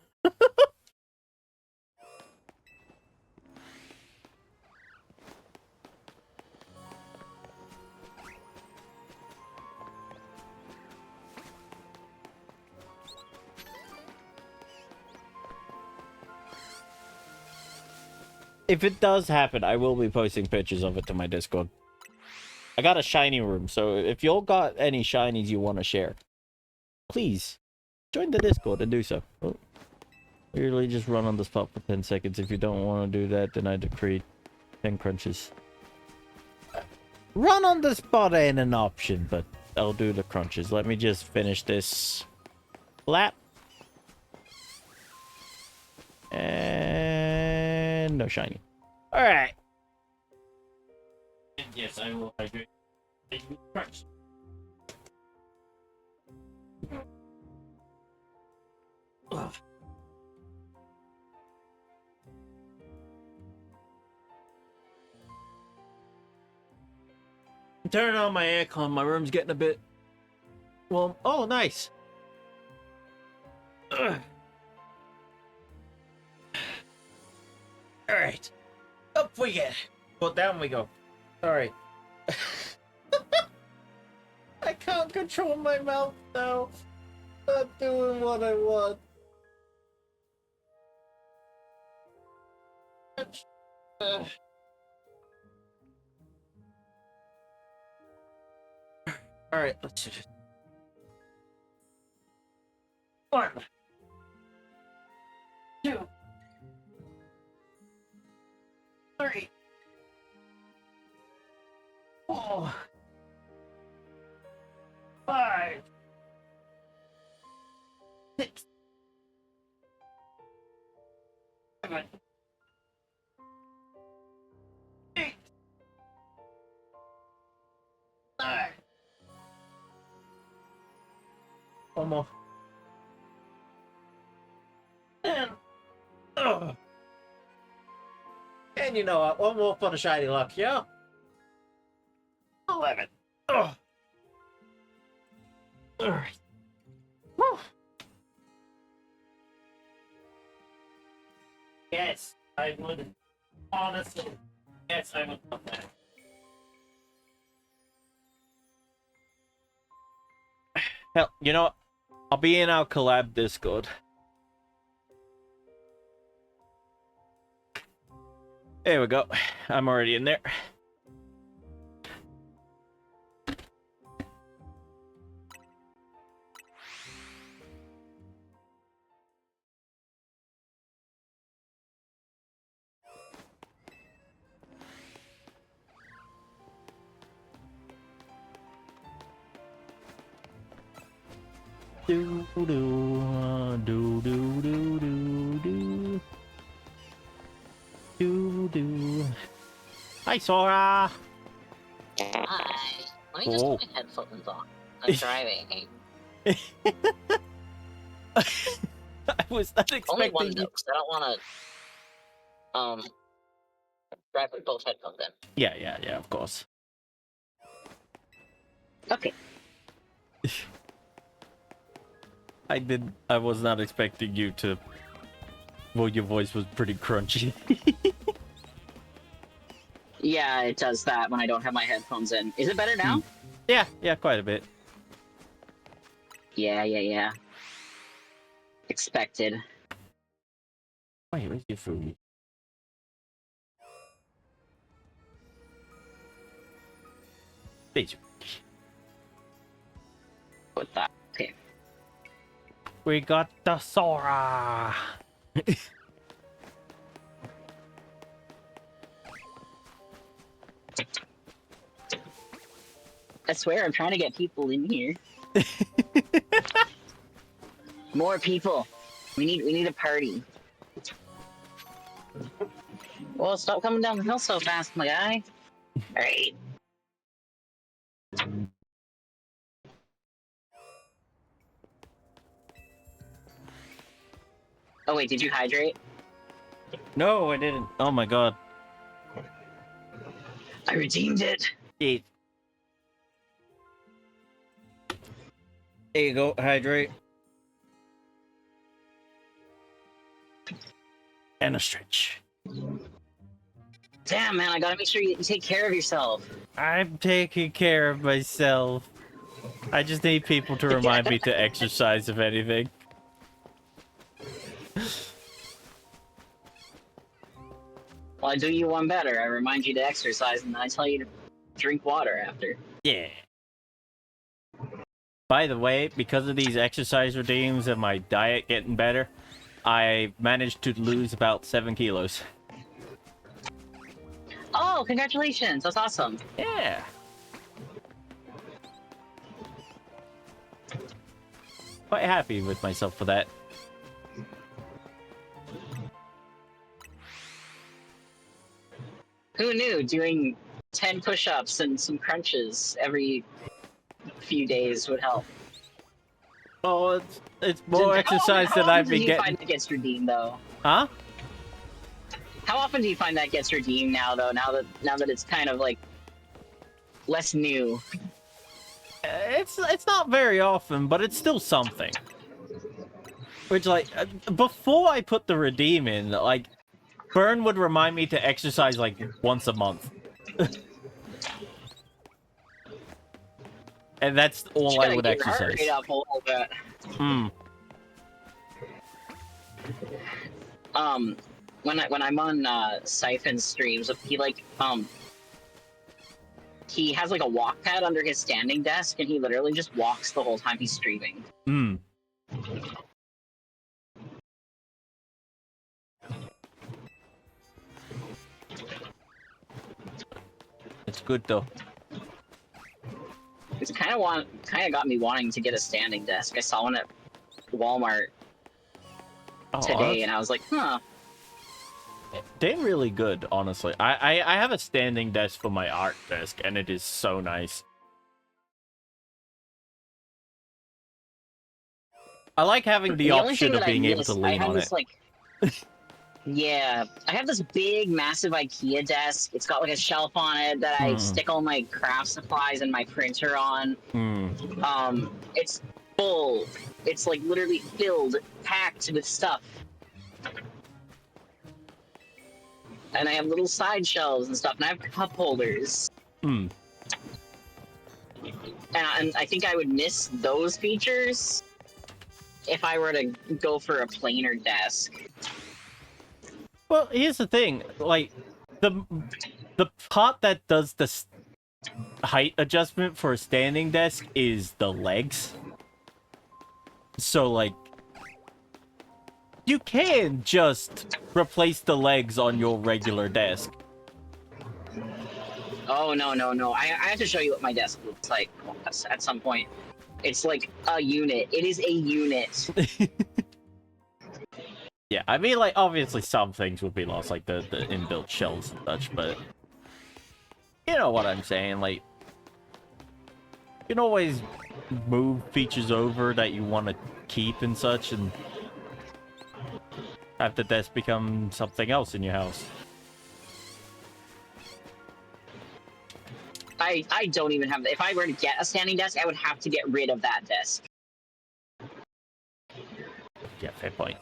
If it does happen, I will be posting pictures of it to my Discord. I got a shiny room, so if y'all got any shinies you want to share, please join the Discord and do so. Oh, literally just run on the spot for 10 seconds. If you don't want to do that, then I decree 10 crunches. Run on the spot ain't an option, but I'll do the crunches. Let me just finish this lap. And no shiny. All right. And yes, I will hydrate. Crunch. Ugh. I'm turning on my aircon. My room's getting a bit warm. Oh, nice. Ugh. All right. Up we get. Well, down we go. All right. I can't control my mouth now. Not doing what I want. All right, let's do it. 1, 2, 3, 4, 5, 6, 7, 8, 9. One more. 10. Ugh. And you know what? One more for the shiny luck, yeah? 11. Ugh. All right. Woo. Yes, I would. Honestly, yes, I would love that. Hell, you know what? I'll be in our collab Discord. There we go. I'm already in there. Do do do do do do do do do. Hi, Sora. Hi. Let me just Oh. put my headphones on. I'm driving. I was not Only one expecting though, you. 'cause I don't want to drive with both headphones in. Yeah, of course. Okay. I was not expecting you to. Well, your voice was pretty crunchy. Yeah, it does that when I don't have my headphones in. Is it better now? Yeah, quite a bit. Yeah. Expected. Wait, where's your food? Bitch. With that. Okay. We got the Sora. I swear I'm trying to get people in here. More people. We need a party. Well, stop coming down the hill so fast, my guy. Alright. Oh wait, did you hydrate? No, I didn't. Oh my god. I redeemed it. Eat. There you go, hydrate. And a stretch. Damn, man, I gotta make sure you take care of yourself. I'm taking care of myself. I just need people to remind me to exercise, if anything. Well, I do you one better. I remind you to exercise, and then I tell you to drink water after. Yeah. By the way, because of these exercise routines and my diet getting better, I managed to lose about 7 kilos. Oh, congratulations! That's awesome. Yeah. quite happy with myself for that. Who knew doing 10 push-ups and some crunches every few days would help? Oh, it's more exercise than I've been How often do you getting. find that gets redeemed, though? Huh? How often do you find that gets redeemed now, though? Now that it's kind of like less new. It's not very often, but it's still something. Which, like, before I put the redeem in, like, Burn would remind me to exercise, like, once a month. And that's all I would exercise. Up a little bit. When I'm on Siphon streams, he has like a walk pad under his standing desk, and he literally just walks the whole time he's streaming. It's good though. It's kind of got me wanting to get a standing desk. I saw one at Walmart today, and I was like, huh. They're really good, honestly. I have a standing desk for my art desk, and it is so nice. I like having the option of being able to lean on it. Yeah, I have this big, massive IKEA desk. It's got like a shelf on it that I stick all my craft supplies and my printer on. It's full. It's like literally filled, packed with stuff. And I have little side shelves and stuff, and I have cup holders. And I think I would miss those features if I were to go for a plainer desk. Well, here's the thing, like, the part that does the height adjustment for a standing desk is the legs. So, like, you can just replace the legs on your regular desk. Oh, no. I have to show you what my desk looks like at some point. It's like a unit. It is a unit. Yeah, I mean, like, obviously some things would be lost, like the inbuilt shelves and such, but you know what I'm saying, like, you can always move features over that you want to keep and such, and have the desk become something else in your house. I don't even have... If I were to get a standing desk, I would have to get rid of that desk. Yeah, fair point.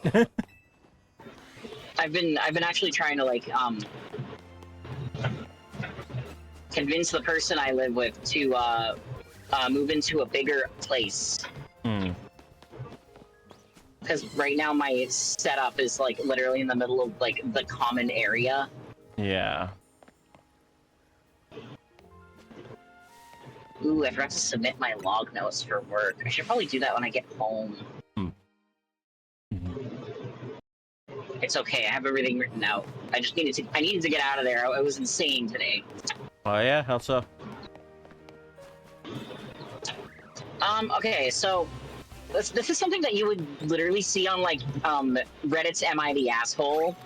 I've been actually trying to, like, convince the person I live with to move into a bigger place. Because right now my setup is, like, literally in the middle of, like, the common area. Yeah. Ooh, I forgot to submit my log notes for work. I should probably do that when I get home. It's okay, I have everything written out. I needed to get out of there. It was insane today. Oh yeah, how so? Okay, so this is something that you would literally see on, like, Reddit's Am I the Asshole?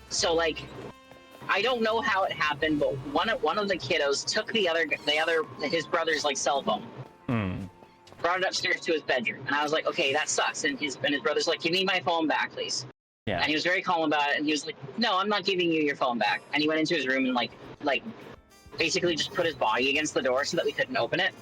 So, like, I don't know how it happened, but one of the kiddos took his brother's, like, cell phone. Brought it upstairs to his bedroom, and I was like, okay, that sucks. And his brother's like, give me my phone back, please. Yeah. And he was very calm about it, and he was like, no, I'm not giving you your phone back. And he went into his room and like basically just put his body against the door so that we couldn't open it.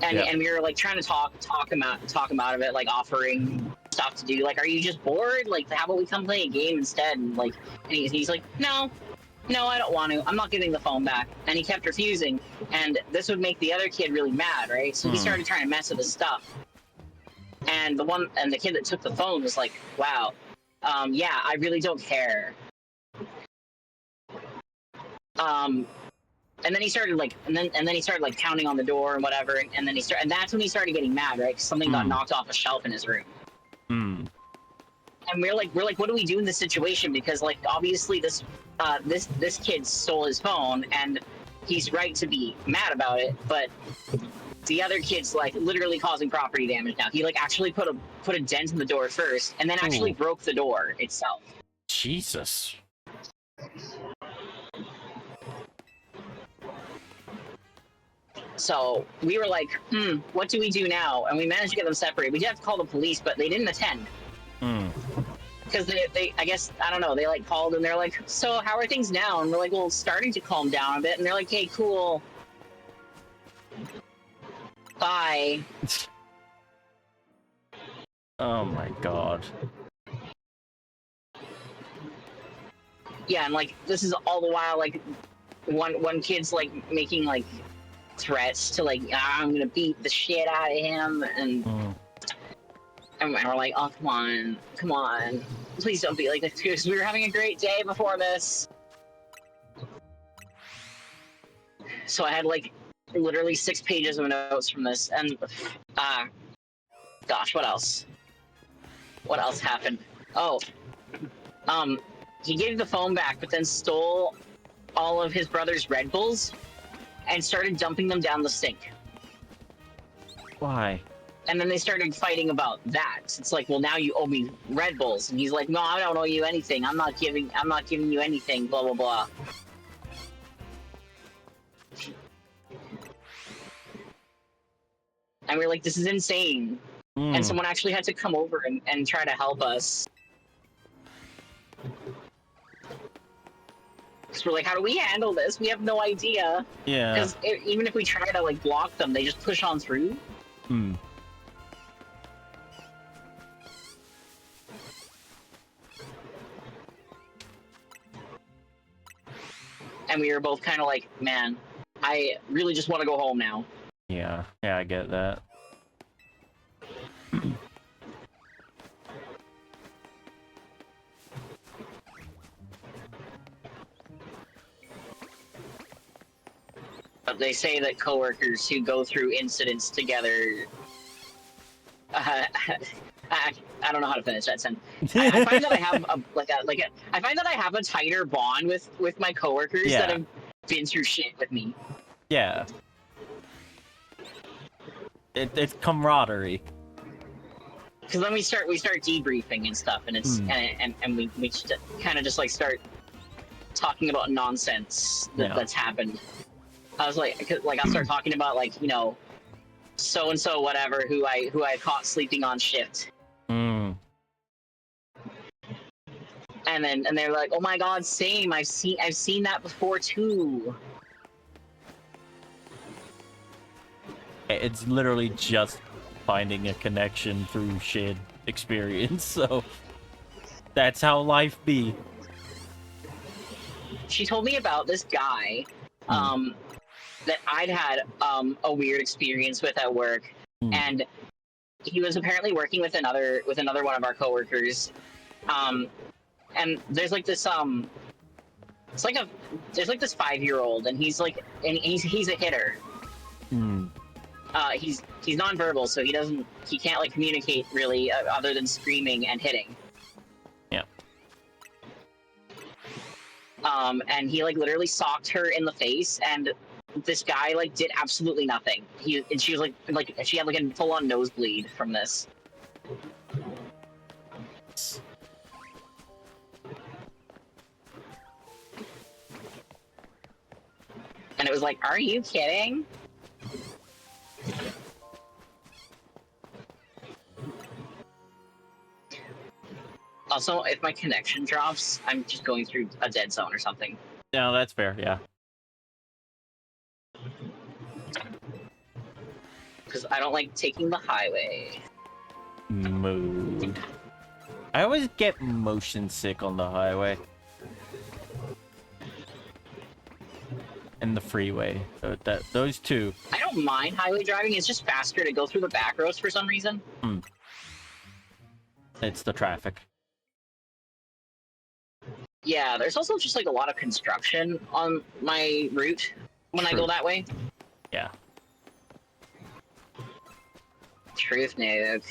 And we were like trying to talk him out of it, like offering stuff to do. Like, are you just bored? Like, how about we come play a game instead? And like, and he's like, no, I don't want to. I'm not giving the phone back. And he kept refusing. And this would make the other kid really mad, right? So he started trying to mess with his stuff. And the kid that took the phone was like, wow, yeah, I really don't care. And then he started like, and then he started like pounding on the door and whatever. And then and that's when he started getting mad, right? Because something got knocked off a shelf in his room. And we're like, what do we do in this situation? Because like, obviously this kid stole his phone, and he's right to be mad about it, but the other kid's like literally causing property damage now. He like actually put a dent in the door first, and then actually broke the door itself. Jesus. So we were like, what do we do now? And we managed to get them separated. We did have to call the police, but they didn't attend. Because they, I guess, I don't know, they like called and they're like, so how are things now? And we're like, well, starting to calm down a bit. And they're like, hey, cool. Bye. Oh my god. Yeah, and like this is all the while like one kid's like making like threats to like I'm gonna beat the shit out of him, and we're like, oh come on, please don't be like this, because we were having a great day before this. So I had like literally 6 pages of notes from this, and gosh, what else happened? Oh, he gave the phone back, but then stole all of his brother's Red Bulls and started dumping them down the sink. Why? And then they started fighting about that. It's like, well, now you owe me Red Bulls, and he's like, no, I don't owe you anything. I'm not giving you anything. Blah blah blah. And we're like, this is insane. And someone actually had to come over and try to help us. Because we're like, how do we handle this? We have no idea. Yeah. Because even if we try to like block them, they just push on through. Hmm. And we were both kind of like, man, I really just want to go home now. Yeah. Yeah, I get that. But they say that coworkers who go through incidents together, I don't know how to finish that sentence. I find that I have I find that I have a tighter bond with my coworkers that have been through shit with me. Yeah. It's camaraderie. Because then we start debriefing and stuff, and it's and we kind of just like start talking about nonsense that's happened. I was like, I'll start talking about like, you know, so and so whatever who I caught sleeping on shift. And they're like, oh my god, same. I've seen that before too. It's literally just finding a connection through shared experience, so that's how life be. She told me about this guy that I'd had a weird experience with at work, and he was apparently working with another one of our coworkers, and there's like this there's like this 5-year-old, and he's a hitter. He's nonverbal, so he can't like communicate really other than screaming and hitting. Yeah. And he like literally socked her in the face, and this guy like did absolutely nothing. She was like she had like a full-on nosebleed from this. And it was like, are you kidding? Also, if my connection drops, I'm just going through a dead zone or something. No, that's fair, yeah. Because I don't like taking the highway. Mood. I always get motion sick on the highway. And the freeway. Those two. I don't mind highway driving, it's just faster to go through the back roads for some reason. It's the traffic. Yeah, there's also just like a lot of construction on my route when I go that way. Yeah. Truth, noob.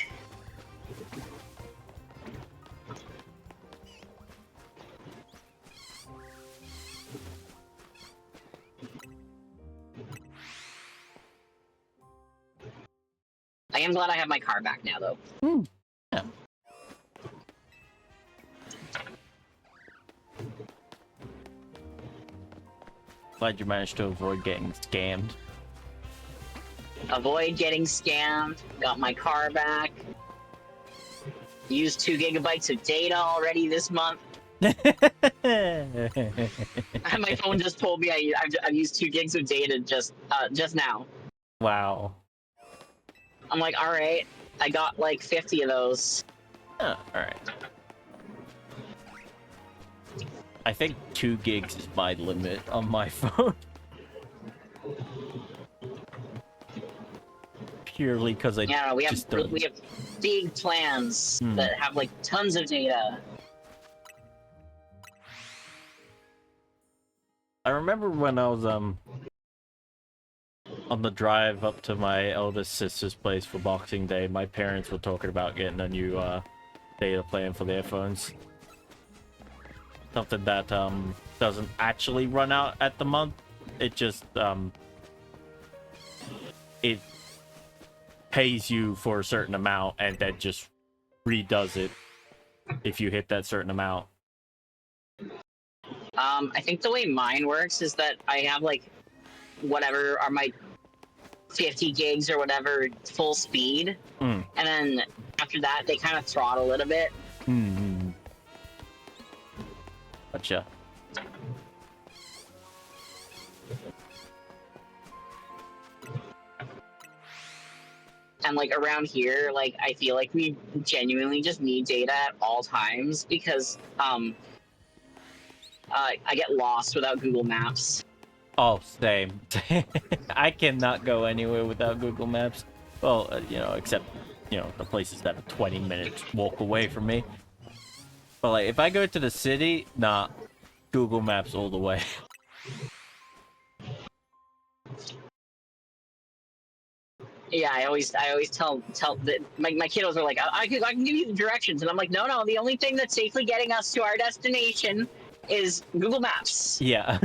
am glad I have my car back now, though. Yeah. Glad you managed to avoid getting scammed. Avoid getting scammed. Got my car back. Used 2 gigabytes of data already this month. My phone just told me I've used 2 gigs of data just now. Wow. I'm like, all right. I got like 50 of those. Oh, all right. I think 2 gigs is my limit on my phone. Purely because I Yeah, we have just don't... big plans that have like tons of data. I remember when I was on the drive up to my eldest sister's place for Boxing Day, my parents were talking about getting a new data plan for their phones. Something that doesn't actually run out at the month. It just it pays you for a certain amount and then just redoes it if you hit that certain amount. I think the way mine works is that I have like whatever are my 50 gigs or whatever full speed, and then after that they kind of throttle it a bit. Gotcha. And like around here, like I feel like we genuinely just need data at all times because I get lost without Google Maps. Oh, same. I cannot go anywhere without Google Maps. Well, you know, except, you know, the places that are 20 minutes walk away from me. But like, if I go to the city, nah, Google Maps all the way. Yeah, I always tell my kiddos are like, I can give you the directions, and I'm like, no, the only thing that's safely getting us to our destination is Google Maps. Yeah.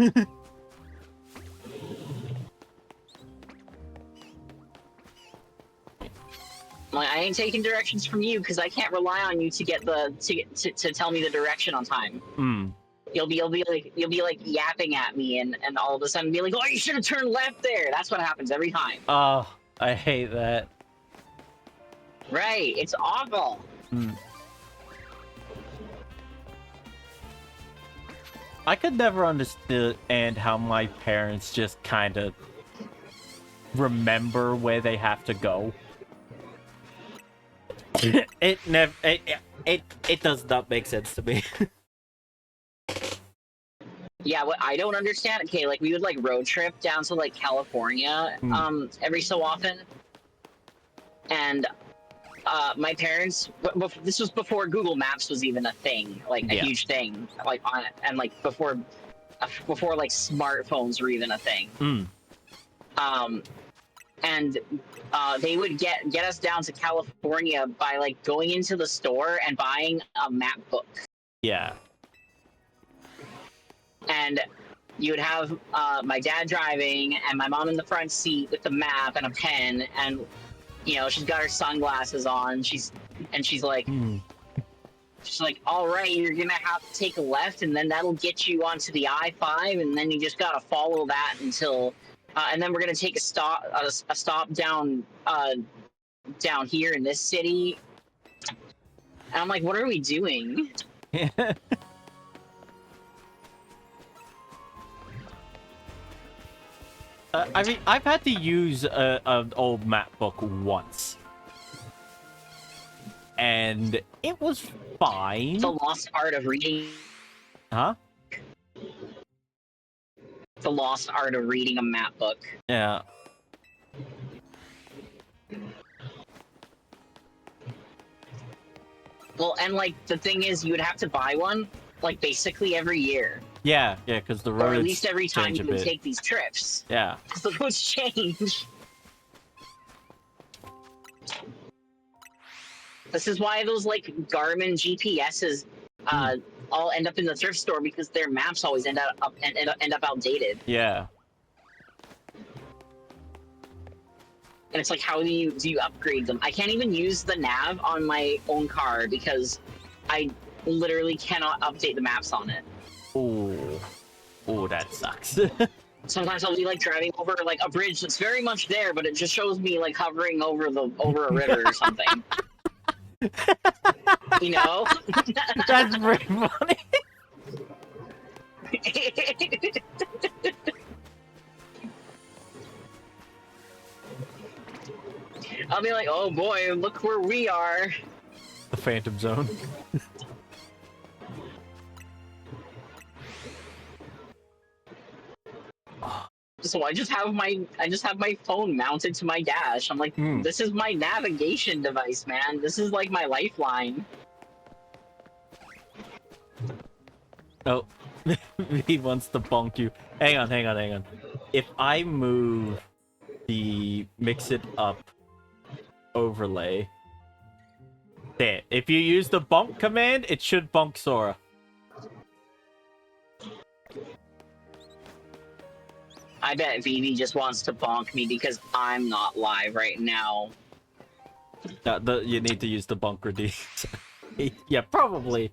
Like, I ain't taking directions from you because I can't rely on you to get to tell me the direction on time. You'll be like yapping at me and all of a sudden be like, oh, you should have turned left there. That's what happens every time. Oh, I hate that. Right, it's awful. I could never understand how my parents just kind of remember where they have to go. It does not make sense to me. Yeah, what I don't understand, okay, like we would like road trip down to like California every so often. And my parents, this was before Google Maps was even a thing, like a huge thing, like on it, and like before like smartphones were even a thing. And they would get us down to California by like going into the store and buying a map book. Yeah. And you would have my dad driving and my mom in the front seat with the map and a pen, and you know she's got her sunglasses on. She's like, she's like, all right, you're gonna have to take a left, and then that'll get you onto the I-5, and then you just gotta follow that until, and then we're gonna take a stop down down here in this city. And I'm like, what are we doing? I mean, I've had to use an old map book once. And it was fine. The lost art of reading. Huh? The lost art of reading a map book. Yeah. Well, and like the thing is, you would have to buy one like basically every year. Yeah, because the roads or at least every time change you a would bit. take these trips. Yeah. Because the roads change. This is why those like Garmin GPSs all end up in the thrift store, because their maps always end up outdated. Yeah. And it's like, how do you upgrade them? I can't even use the nav on my own car because I literally cannot update the maps on it. Oh, oh, that sucks. Sometimes I'll be like driving over like a bridge that's very much there, but it just shows me like hovering over a river or something. You know? That's very funny. I'll be like, oh boy, look where we are. The Phantom Zone. So I just have my phone mounted to my dash. I'm like, this is my navigation device, man. This is like my lifeline. Oh, he wants to bonk you. Hang on. If I move the mix it up overlay, there. If you use the bonk command, it should bonk Sora. I bet Vivi just wants to bonk me because I'm not live right now. You need to use the bunker D. Yeah, probably.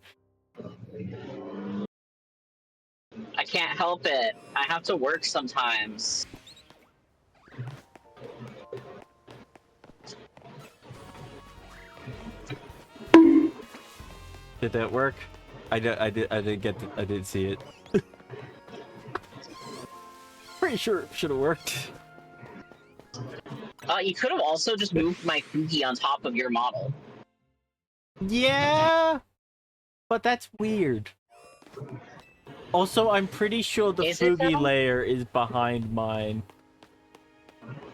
I can't help it. I have to work sometimes. Did that work? I didn't see it. Pretty sure it should have worked. You could have also just moved my Fugi on top of your model. Yeah, but that's weird. Also, I'm pretty sure the Fugi layer is behind mine.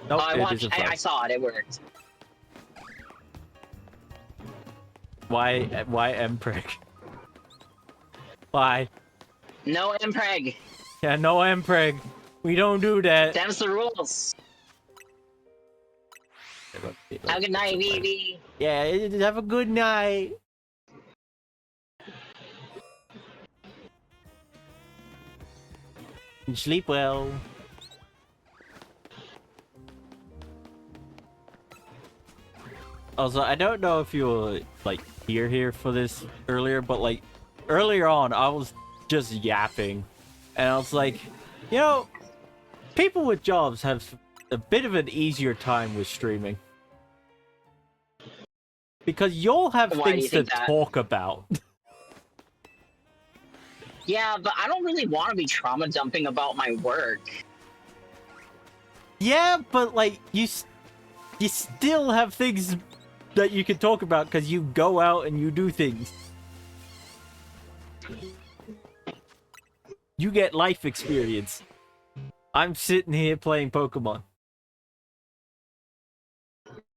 Nope, I saw it. It worked. Why Mpreg? Why? No Mpreg. Yeah, no Mpreg. We don't do that. Them's the rules. Have a good night, Vivi. Yeah, have a good night. And sleep well. Also, I don't know if you were like here for this earlier, but like earlier on, I was just yapping, and I was like, you know, people with jobs have a bit of an easier time with streaming because you'll have things to talk about. Yeah, but I don't really want to be trauma dumping about my work. Yeah, but like you still have things that you can talk about because you go out and you do things. You get life experience. I'm sitting here playing Pokemon.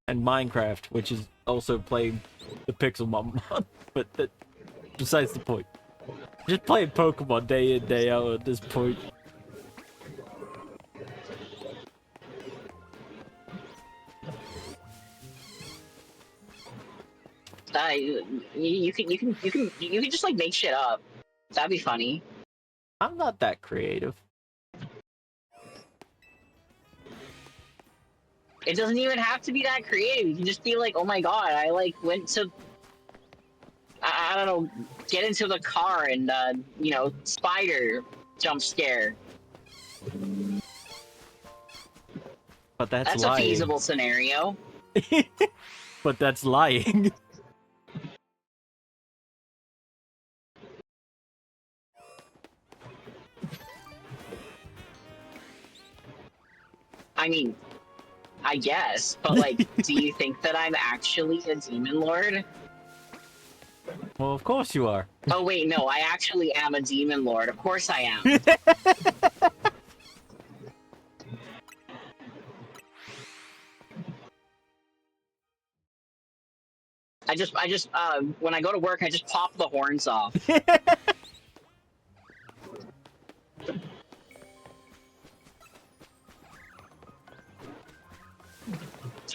And Minecraft, which is also playing the Pixelmon mod. But besides the point. Just playing Pokemon day in, day out at this point. You can just like make shit up. That'd be funny. I'm not that creative. It doesn't even have to be that creative. You can just be like, oh my god, I like went to I don't know, get into the car and you know, spider jump scare. But that's lying. A feasible scenario. But that's lying. I mean, I guess, but like, do you think that I'm actually a demon lord? Well, of course you are. Oh wait, no, I actually am a demon lord. Of course I am. I just when I go to work, I just pop the horns off.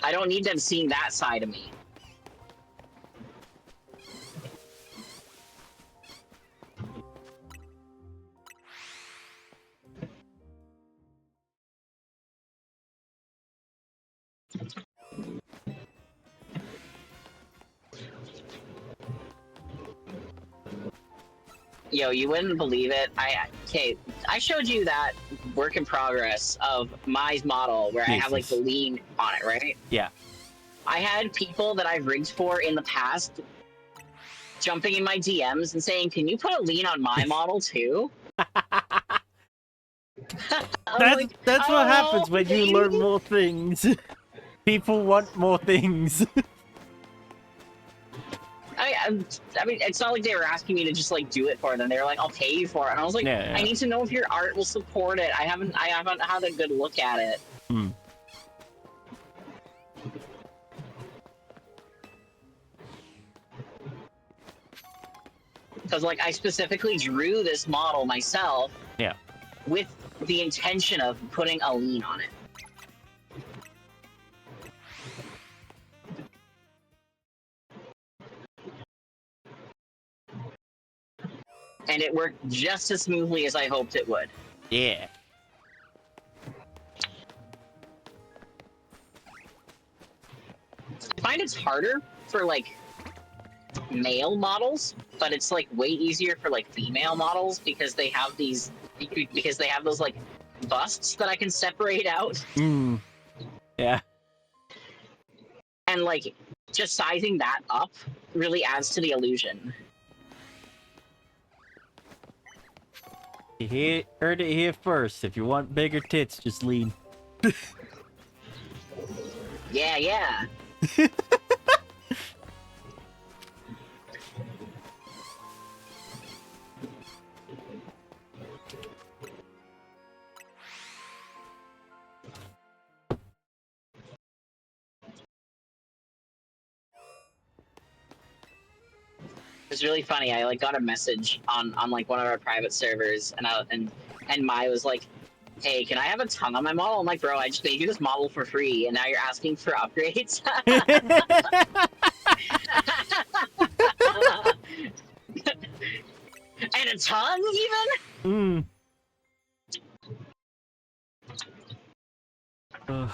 I don't need them seeing that side of me. Yo, you wouldn't believe it. Okay, I showed you that work in progress of my model where I have like the Jesus. lean on it, right? Yeah. I had people that I've rigged for in the past jumping in my DMs and saying, "Can you put a lean on my model too?" I'm like, That's I what don't know, happens when you learn maybe. more things. People want more things. I mean, it's not like they were asking me to just like do it for them. They were like, "I'll pay you for it," and I was like, Yeah, "I yeah. need to know if your art will support it. I haven't had a good look at it." Hmm. Because like I specifically drew this model myself. Yeah. With the intention of putting a lean on it. And it worked just as smoothly as I hoped it would. Yeah. I find it's harder for like male models, but it's like way easier for like female models because they have these those like busts that I can separate out. Hmm. Yeah. And like just sizing that up really adds to the illusion. You heard it here first. If you want bigger tits, just lean. Yeah, yeah. It's really funny. I like got a message on like one of our private servers, and Mai was like, "Hey, can I have a tongue on my model?" I'm like, "Bro, I just made you this model for free, and now you're asking for upgrades." And a tongue, even? Hmm. Ugh.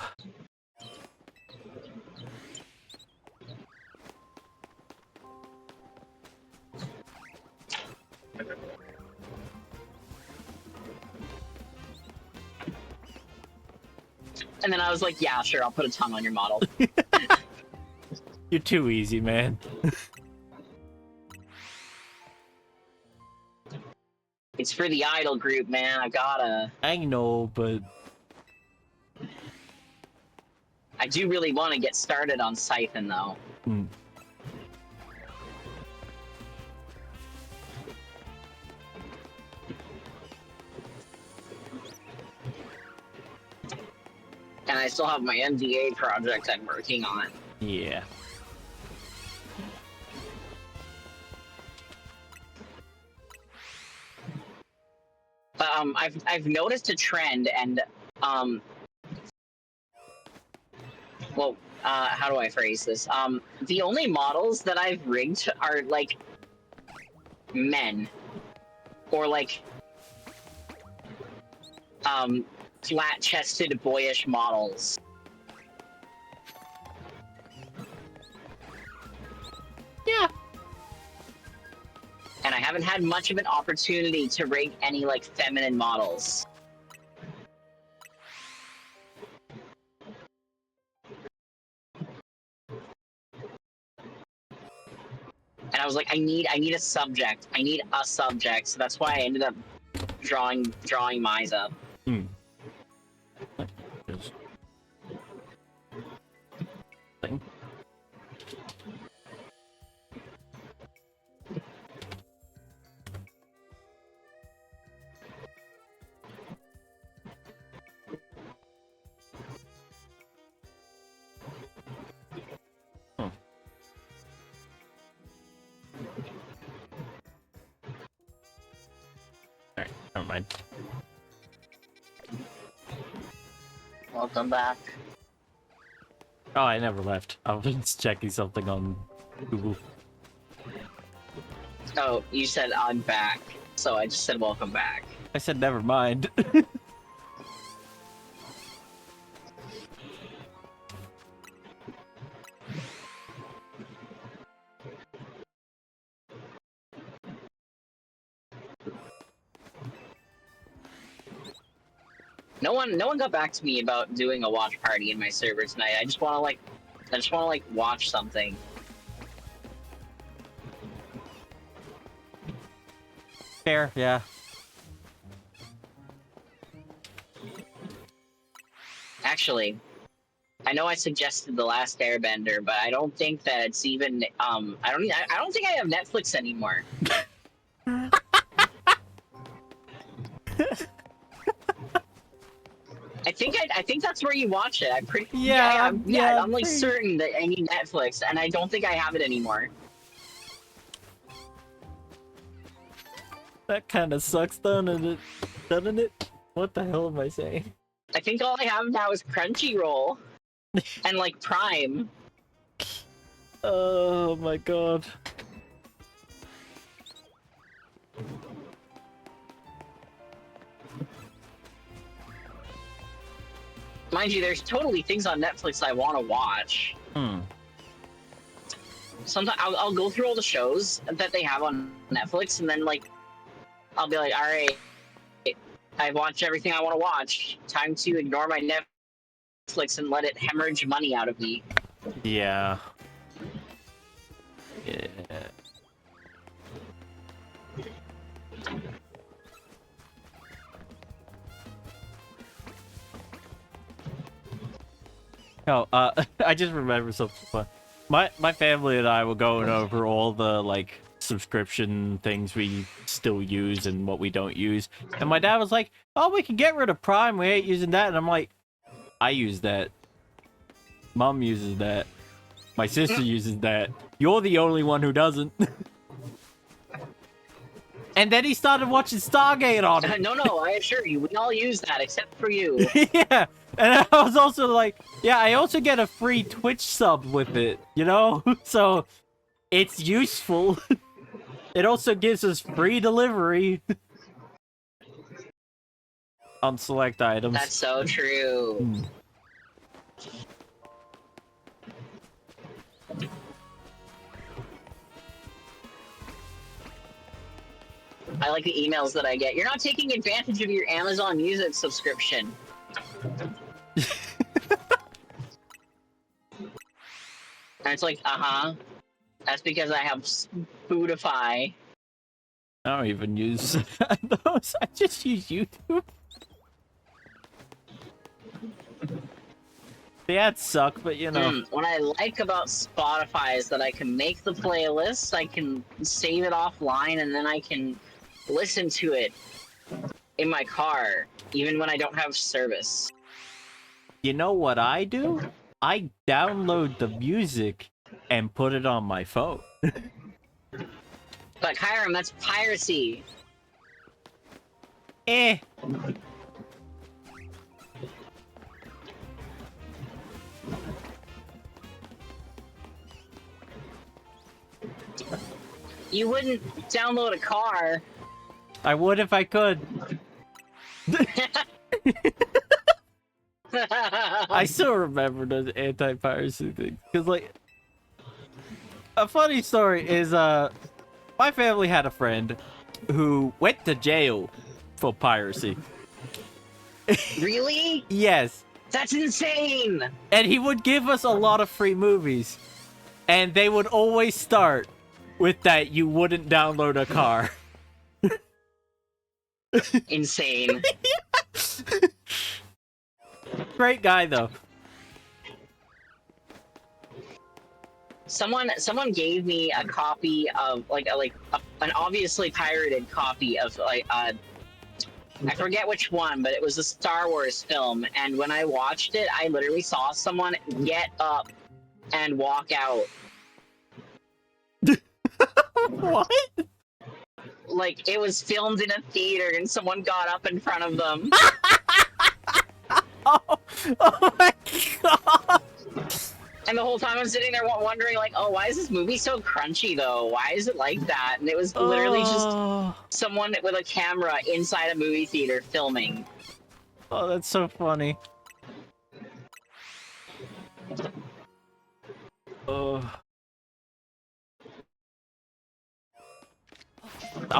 And then I was like, "Yeah, sure, I'll put a tongue on your model." You're too easy, man. It's for the idol group, man. I know, but I do really want to get started on Siphon, though. hmm. And I still have my MDA project I'm working on. Yeah. But I've noticed a trend, and well, how do I phrase this? The only models that I've rigged are like men, or like flat-chested boyish models. Yeah. And I haven't had much of an opportunity to rig any like feminine models. And I was like, I need a subject. I need a subject. So that's why I ended up drawing Mize up. Hmm. Just... thing. Hmm. Alright, never mind. Welcome back. Oh, I never left. I was just checking something on Google. Oh, you said I'm back. So I just said welcome back. I said never mind. No one got back to me about doing a watch party in my server tonight. I just want to like watch something. Fair, yeah. Actually, I know I suggested The Last Airbender, but I don't think that it's even. I don't think I have Netflix anymore. I think that's where you watch it. I'm pretty. I'm like certain that I need Netflix, and I don't think I have it anymore. That kind of sucks, doesn't it? What the hell am I saying? I think all I have now is Crunchyroll and like Prime. Oh my god. Mind you, there's totally things on Netflix I want to watch. Sometimes I'll go through all the shows that they have on Netflix, and then like I'll be like, all right, I've watched everything I want to watch. Time to ignore my Netflix and let it hemorrhage money out of me. Yeah. Yeah. Oh, I just remembered something fun. My family and I were going over all the like subscription things we still use and what we don't use, and my dad was like, "Oh, we can get rid of Prime. We ain't using that." And I'm like, "I use that. Mom uses that. My sister uses that. You're the only one who doesn't." And then he started watching Stargate on it. No, I assure you, we all use that except for you. Yeah, and I was also like, yeah, I also get a free Twitch sub with it, you know? So, it's useful. It also gives us free delivery on select items. That's so true. I like the emails that I get. You're not taking advantage of your Amazon Music subscription. And it's like, that's because I have Spotify. I don't even use those. I just use YouTube. The ads suck, but you know. What I like about Spotify is that I can make the playlist, I can save it offline, and then I can listen to it in my car, even when I don't have service. You know what I do? I download the music and put it on my phone. But Hiram, that's piracy. Eh. You wouldn't download a car. I would if I could. I still remember those anti-piracy things. Because, like, a funny story is, my family had a friend who went to jail for piracy. Really? Yes. That's insane! And he would give us a lot of free movies. And they would always start with that you wouldn't download a car. Insane. Great guy, though. Someone gave me a copy of an obviously pirated copy of I forget which one, but it was a Star Wars film, and when I watched it, I literally saw someone get up and walk out. What? Like, it was filmed in a theater and someone got up in front of them. Oh my god! And the whole time I'm sitting there wondering, like, oh, why is this movie so crunchy, though? Why is it like that? And it was literally just someone with a camera inside a movie theater filming. Oh, that's so funny. Oh,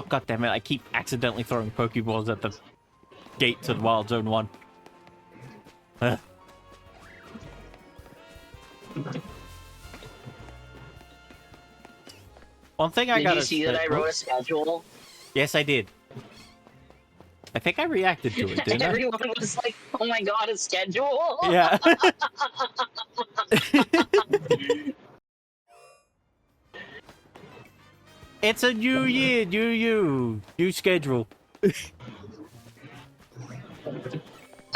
god damn it, I keep accidentally throwing Pokeballs at the gate to the Wild Zone 1. One thing I Did gotta you see that I wrote a schedule? Yes, I did. I think I reacted to it, didn't I? Everyone was like, "Oh my god, a schedule!" Yeah. It's a new year, new schedule.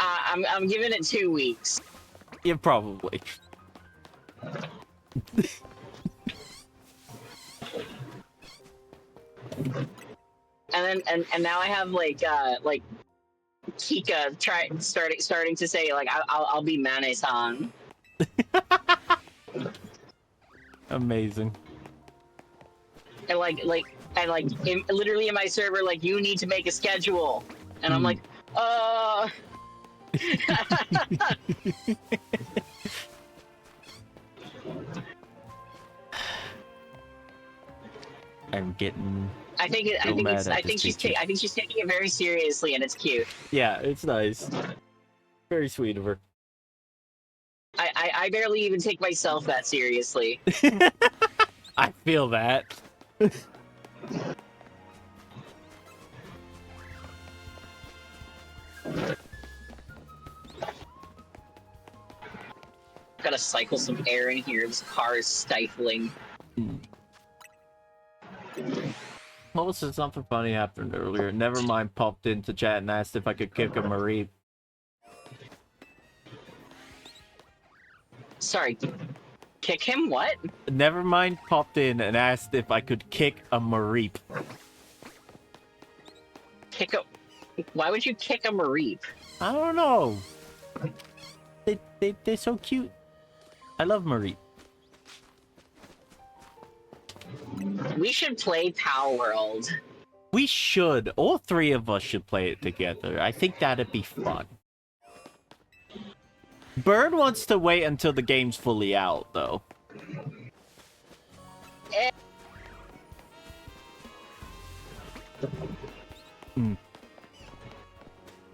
I'm giving it 2 weeks. Yeah, probably. And now I have like Kika starting to say like I'll be Mane-san. Amazing. And literally in my server, like, you need to make a schedule, and I'm like, I'm getting. I think she's taking it very seriously, and it's cute. Yeah, it's nice. Very sweet of her. I barely even take myself that seriously. I feel that. Gotta cycle some air in here. This car is stifling. What was it? Something funny happened earlier. Nevermind popped into chat and asked if I could kick a Marie. Sorry, kick him? What? Nevermind popped in and asked if I could kick a Mareep. Kick a... Why would you kick a Mareep? I don't know. They're so cute. I love Mareep. We should play Power World. We should. All three of us should play it together. I think that'd be fun. Bird wants to wait until the game's fully out, though.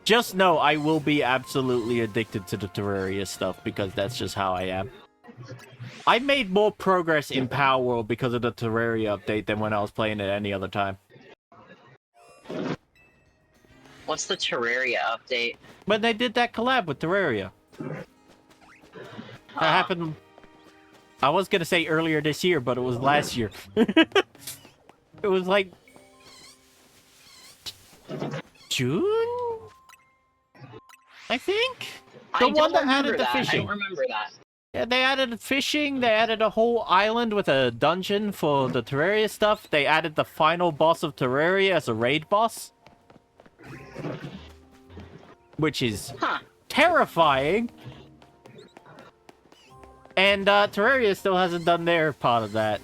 Just know I will be absolutely addicted to the Terraria stuff because that's just how I am. I made more progress in Power World because of the Terraria update than when I was playing it any other time. What's the Terraria update? When they did that collab with Terraria. That happened... I was gonna say earlier this year, but it was last year. It was like... June? I think? The one that added the fishing. I don't remember that. Yeah, they added fishing, they added a whole island with a dungeon for the Terraria stuff. They added the final boss of Terraria as a raid boss. Which is terrifying. And Terraria still hasn't done their part of that.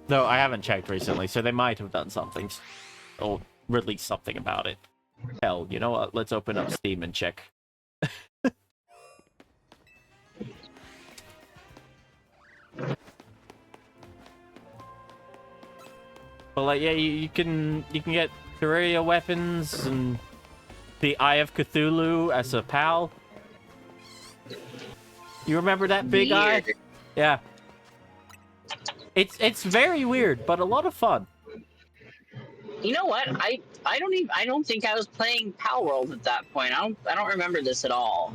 Though I haven't checked recently, so they might have done something. Or released something about it. Hell, you know what? Let's open up Steam and check. But like, yeah, you can get Terraria weapons and the Eye of Cthulhu as a pal. You remember that big eye? Yeah. It's very weird, but a lot of fun. You know what? I don't think I was playing Power World at that point. I don't remember this at all.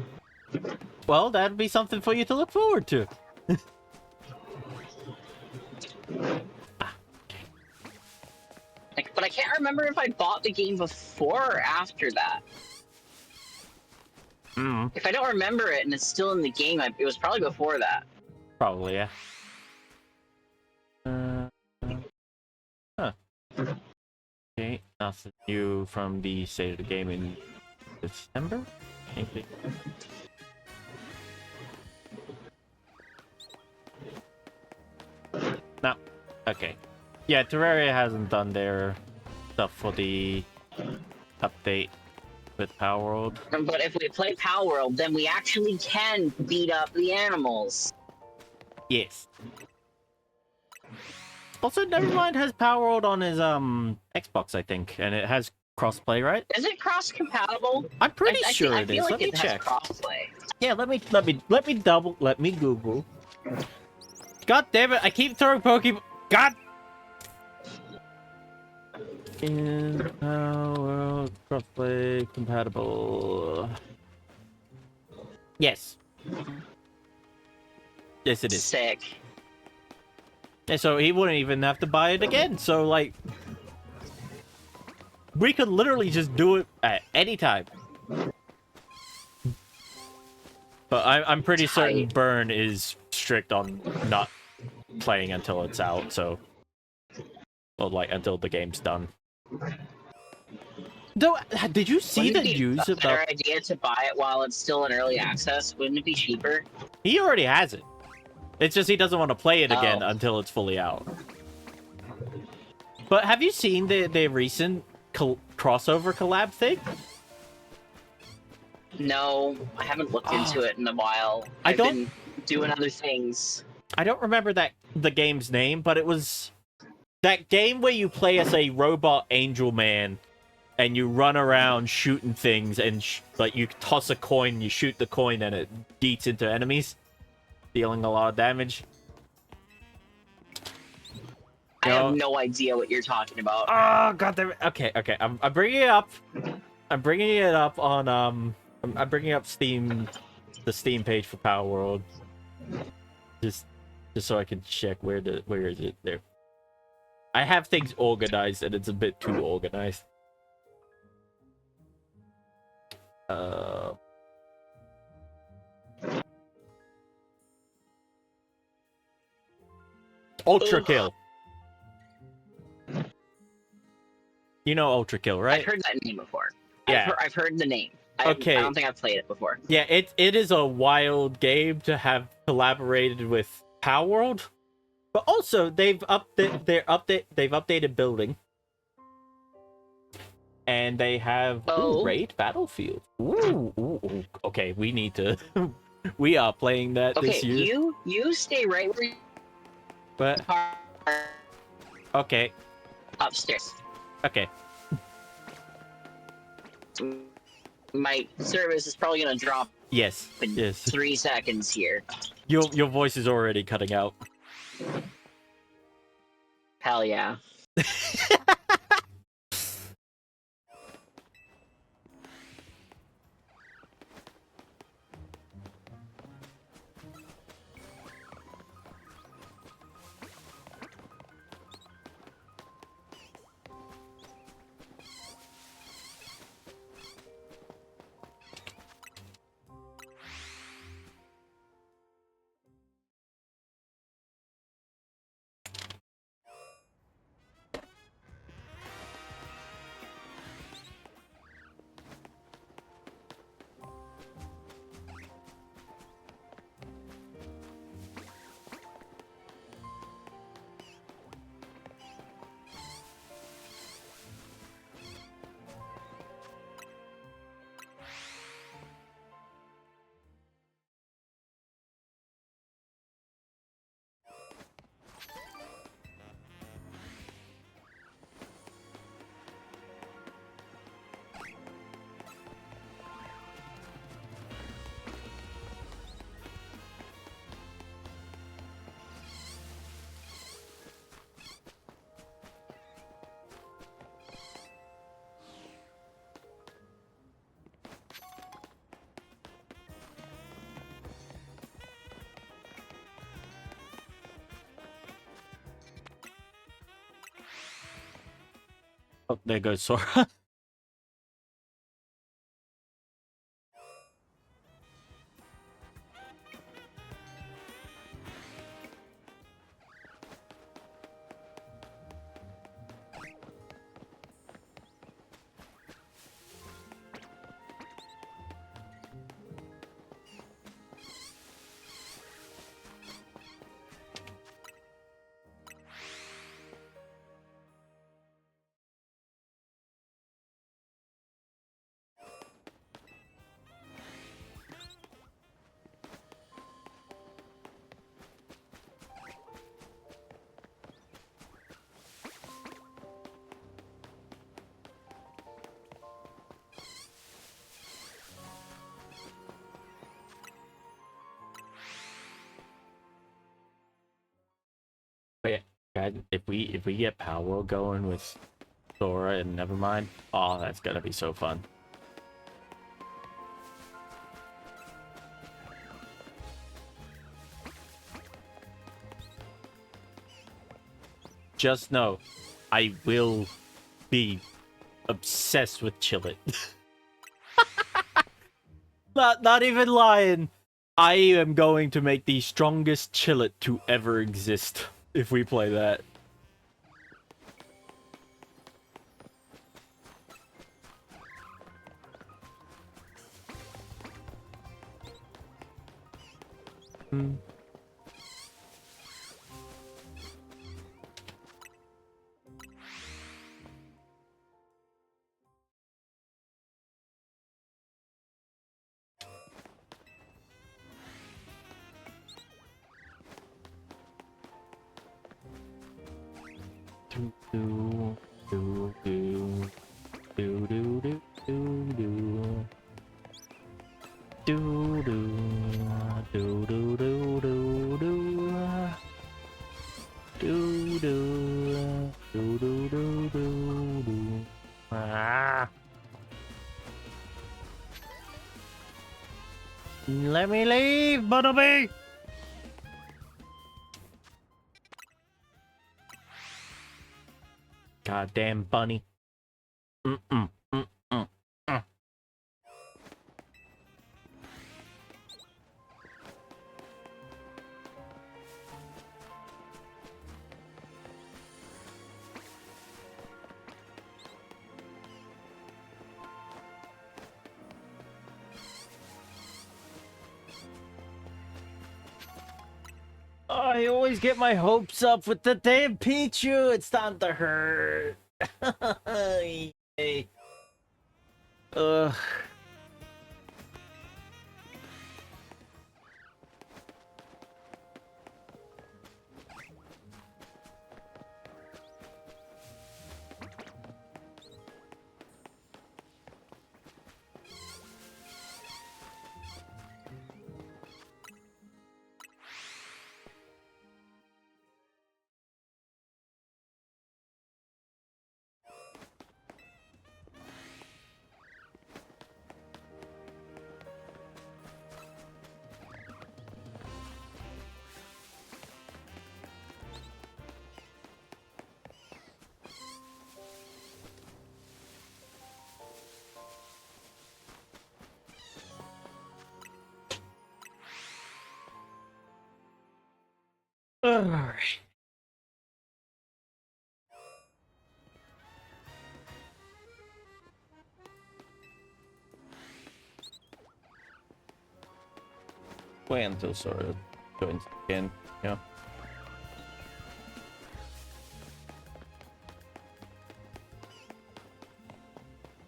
Well, that'd be something for you to look forward to. But I can't remember if I bought the game before or after that. If I don't remember it and it's still in the game, it was probably before that. Probably, yeah. Huh. Okay, nothing new from the state of the game in December? Maybe. No. Okay. Yeah, Terraria hasn't done their stuff for the update with Power World. But if we play Power World, then we actually can beat up the animals. Yes. Also, Nevermind has Power World on his Xbox, I think, and it has crossplay, right? Is it cross-compatible? I'm pretty sure it is. I feel like Let me it has check. crossplay. Yeah, let me Google. God damn it! I keep throwing Pokemon. God. In world crossplay compatible. Yes. Yes, it is. Sick. And so he wouldn't even have to buy it again. So like, we could literally just do it at any time. But I'm pretty certain Tight. Burn is strict on not playing until it's out. So, well, like until the game's done. Though, did you see Wouldn't the it be news a about? better idea to buy it while it's still in early access? Wouldn't it be cheaper? He already has it. It's just he doesn't want to play it again Oh. until it's fully out. But have you seen the recent crossover collab thing? No, I haven't looked into it in a while. I I've don't- been doing other things. I don't remember the game's name, but it was that game where you play as a robot angel man and you run around shooting things and like you toss a coin, you shoot the coin and it beats into enemies, dealing a lot of damage. I have no idea what you're talking about. Oh god damn it. Okay. I'm bringing it up. I'm bringing it up on I'm bringing up Steam, the Steam page for Power World. Just so I can check where is it there. I have things organized and it's a bit too organized. Ultra Kill. You know Ultra Kill, right? I've heard that name before. Yeah. I've heard the name. Okay. I don't think I've played it before. Yeah, it is a wild game to have collaborated with Power World, but also they've updated building, and they have Raid Battlefield. Ooh. Okay, we need to. We are playing that this year. Okay, you stay right where you But are okay, upstairs. okay. My service is probably gonna drop Yes, in yes. 3 seconds here. Your voice is already cutting out. Hell yeah. Oh, there goes Sora. Guys, if we get Power going with Sora and Nevermind, oh, that's gonna be so fun. Just know, I will be obsessed with Chillet. Not even lying. I am going to make the strongest Chillet to ever exist if we play that. Hmm. Do do do do do do do do. Do do do do do do do. Do do do do do do do. Ah. Let me leave, Butterby. Goddamn bunny. Mm-mm. Mm-mm. Mm. I always get my hopes up with the damn Pichu. It's time to hurt. Yay. Ugh. Alright. Wait until Sora joins again, yeah.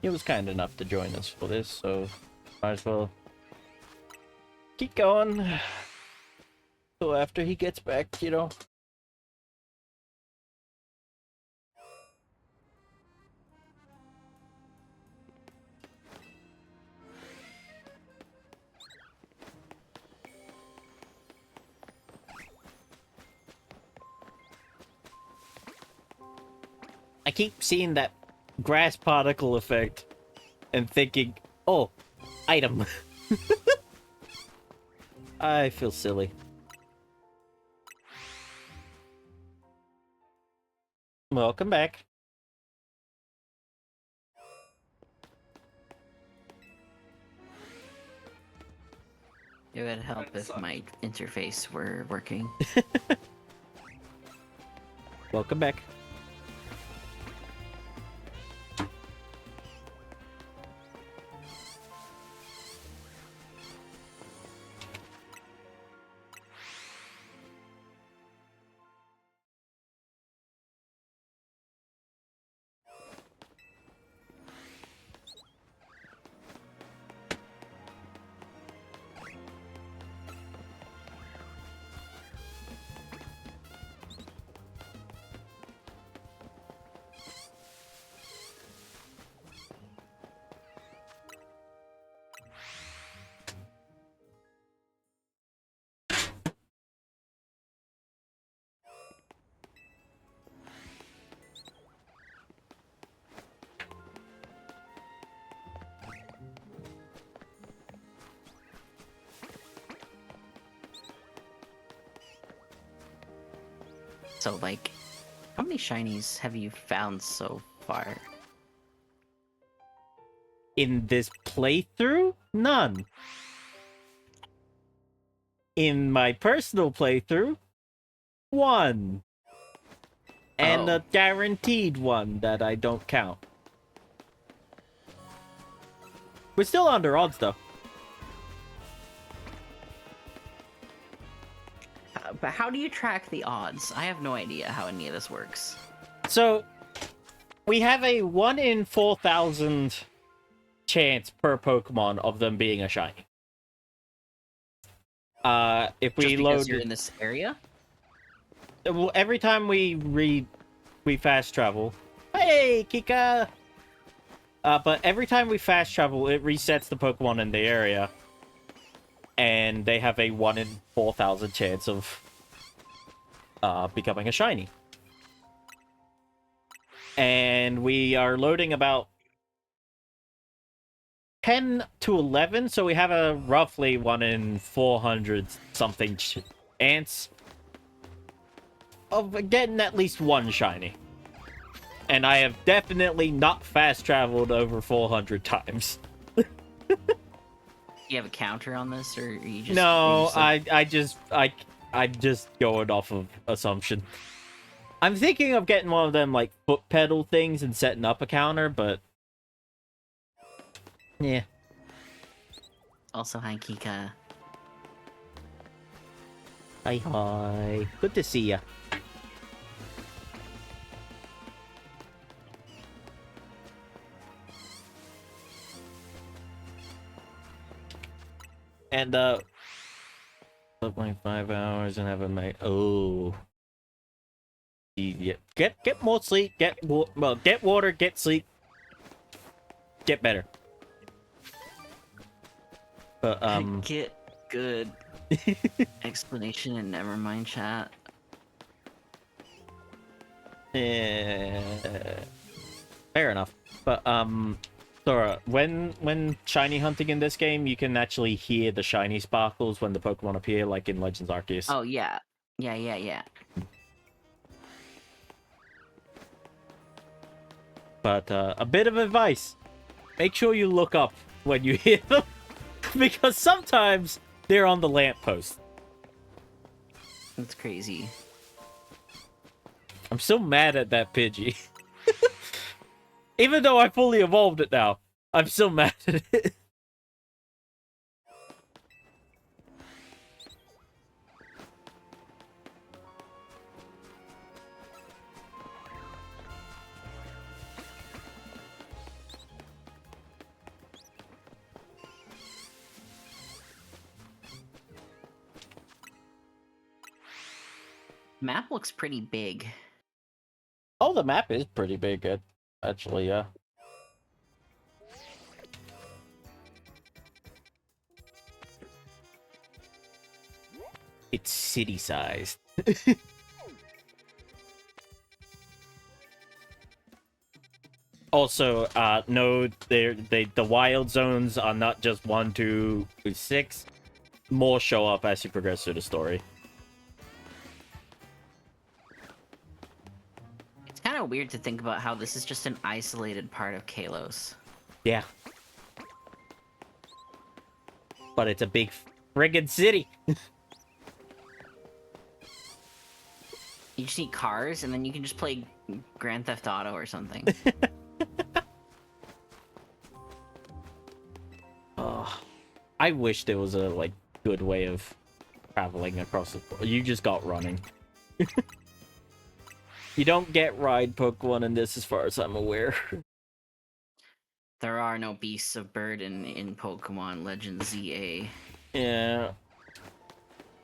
He was kind enough to join us for this, so might as well keep going. So after he gets back, you know. I keep seeing that grass particle effect and thinking, oh, item. I feel silly. Welcome back. It would help if my interface were working. Welcome back. So, like, how many shinies have you found so far? In this playthrough, none. In my personal playthrough, one. And Oh. a guaranteed one that I don't count. We're still under odds, though. But how do you track the odds? I have no idea how any of this works. So, we have a 1 in 4,000 chance per Pokemon of them being a shiny. If we Just because load... you're in this area? Well, every time we fast travel... Hey, Kika! But every time we fast travel, it resets the Pokemon in the area. And they have a 1 in 4,000 chance of becoming a shiny. And we are loading about 10 to 11, so we have a roughly 1 in 400 something chance of getting at least one shiny. And I have definitely not fast traveled over 400 times. Do you have a counter on this, or are you just... No, like... I'm just going off of assumption. I'm thinking of getting one of them, like, foot pedal things and setting up a counter, but... Yeah. Also, hi, Kika. Hi. Good to see ya. And, Slept like 5 hours and haven't made... Oh. Yeah. Get more sleep, get water, get sleep. Get better. But, Get good explanation and nevermind chat. Fair enough. But, Sora, when shiny hunting in this game, you can actually hear the shiny sparkles when the Pokemon appear, like in Legends Arceus. Oh, yeah. Yeah. But, a bit of advice. Make sure you look up when you hear them. Because sometimes they're on the lamppost. That's crazy. I'm so mad at that Pidgey. Even though I fully evolved it now, I'm still mad at it. Map looks pretty big. Oh, the map is pretty big, actually, yeah. It's city-sized. Also, no, the wild zones are not just 1, 2, 6. More show up as you progress through the story. It's kind of weird to think about how this is just an isolated part of Kalos. Yeah. But it's a big friggin' city. You just need cars, and then you can just play Grand Theft Auto or something. Oh, I wish there was a, like, good way of traveling across the... You just got running. You don't get ride Pokemon in this as far as I'm aware. There are no beasts of burden in Pokemon Legends ZA. Yeah.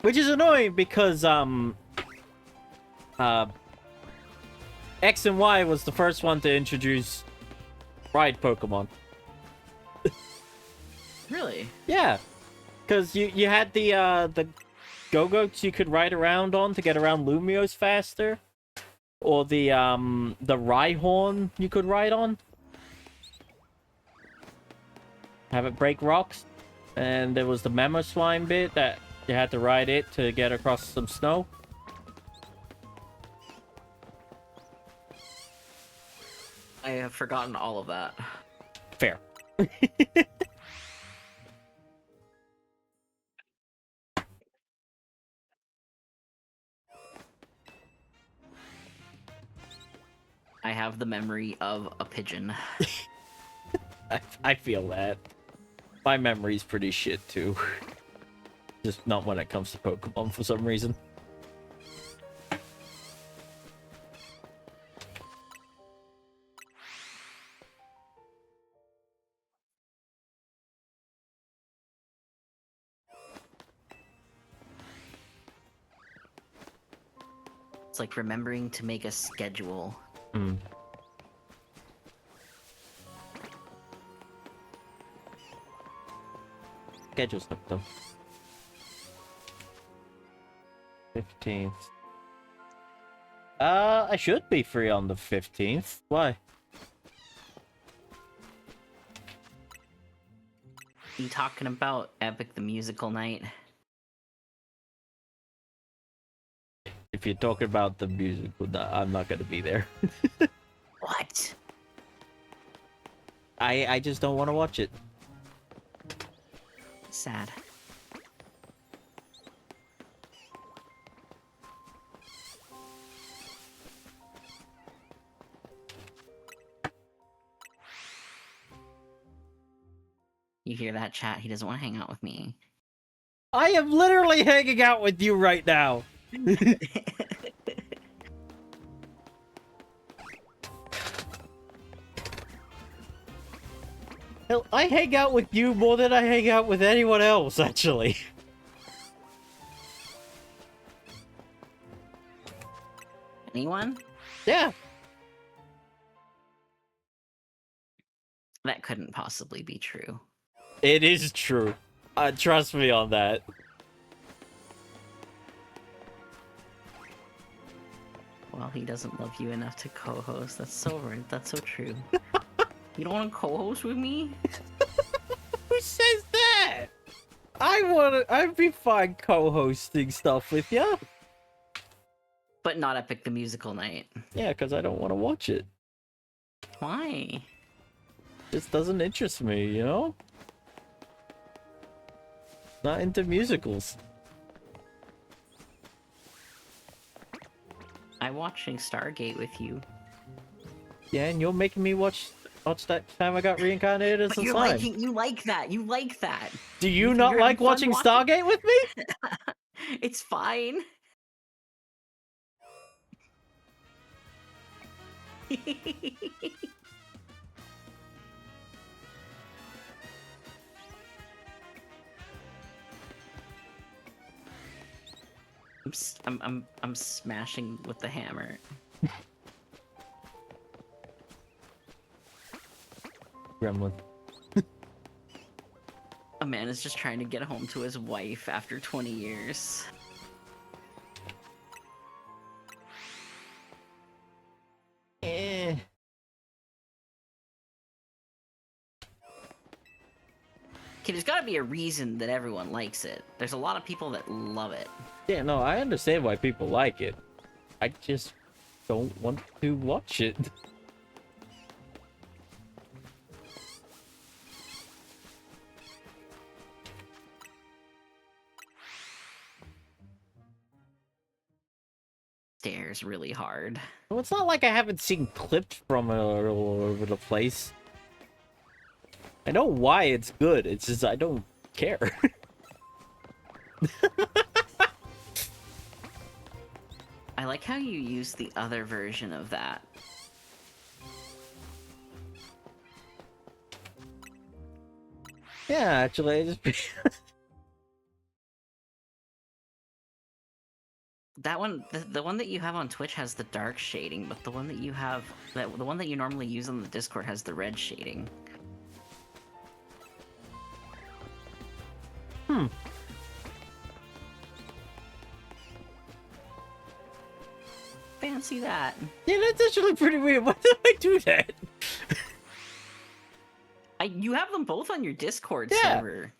Which is annoying because, X and Y was the first one to introduce ride Pokemon. Really? Yeah. Because you had the Go-Goats you could ride around on to get around Lumios faster. Or the Rhyhorn you could ride on. Have it break rocks. And there was the Mamoswine bit that you had to ride it to get across some snow. have forgotten all of that. Fair. I have the memory of a pigeon. I feel that. My memory's pretty shit too. Just not when it comes to Pokemon for some reason. It's like remembering to make a schedule. Mm. Schedule's up though. 15th. I should be free on the 15th. Why? You talking about Epic the Musical Night? If you're talking about the musical, I'm not gonna be there. What? I just don't want to watch it. Sad. You hear that, chat? He doesn't want to hang out with me. I am literally hanging out with you right now. Hell, I hang out with you more than I hang out with anyone else, actually. Anyone? Yeah. That couldn't possibly be true. It is true. Trust me on that. Well, he doesn't love you enough to co-host. That's so right. That's so true. You don't want to co-host with me? Who says that? I'd be fine co-hosting stuff with you. But not Epic the Musical Night. Yeah, because I don't want to watch it. Why? Just doesn't interest me, you know? Not into musicals. I'm watching Stargate with you. Yeah, and you're making me watch that time I got reincarnated as But a you're slime. liking, you like that. You like that. Do you not You're like having fun watching Stargate with me? It's fine. I'm smashing with the hammer. Gremlin. A man is just trying to get home to his wife after 20 years. Eh. Okay, there's gotta be a reason that everyone likes it. There's a lot of people that love it. Yeah, no, I understand why people like it. I just don't want to watch it. Stares really hard. Well, it's not like I haven't seen clips from it all over the place. I know why it's good, it's just I don't care. I like how you use the other version of that. Yeah, actually, I just... That one, the one that you have on Twitch has the dark shading, but the one that you have, the one that you normally use on the Discord has the red shading. Hmm. Fancy that. Yeah, that's actually pretty weird. Why did I do that? You have them both on your Discord Yeah. server.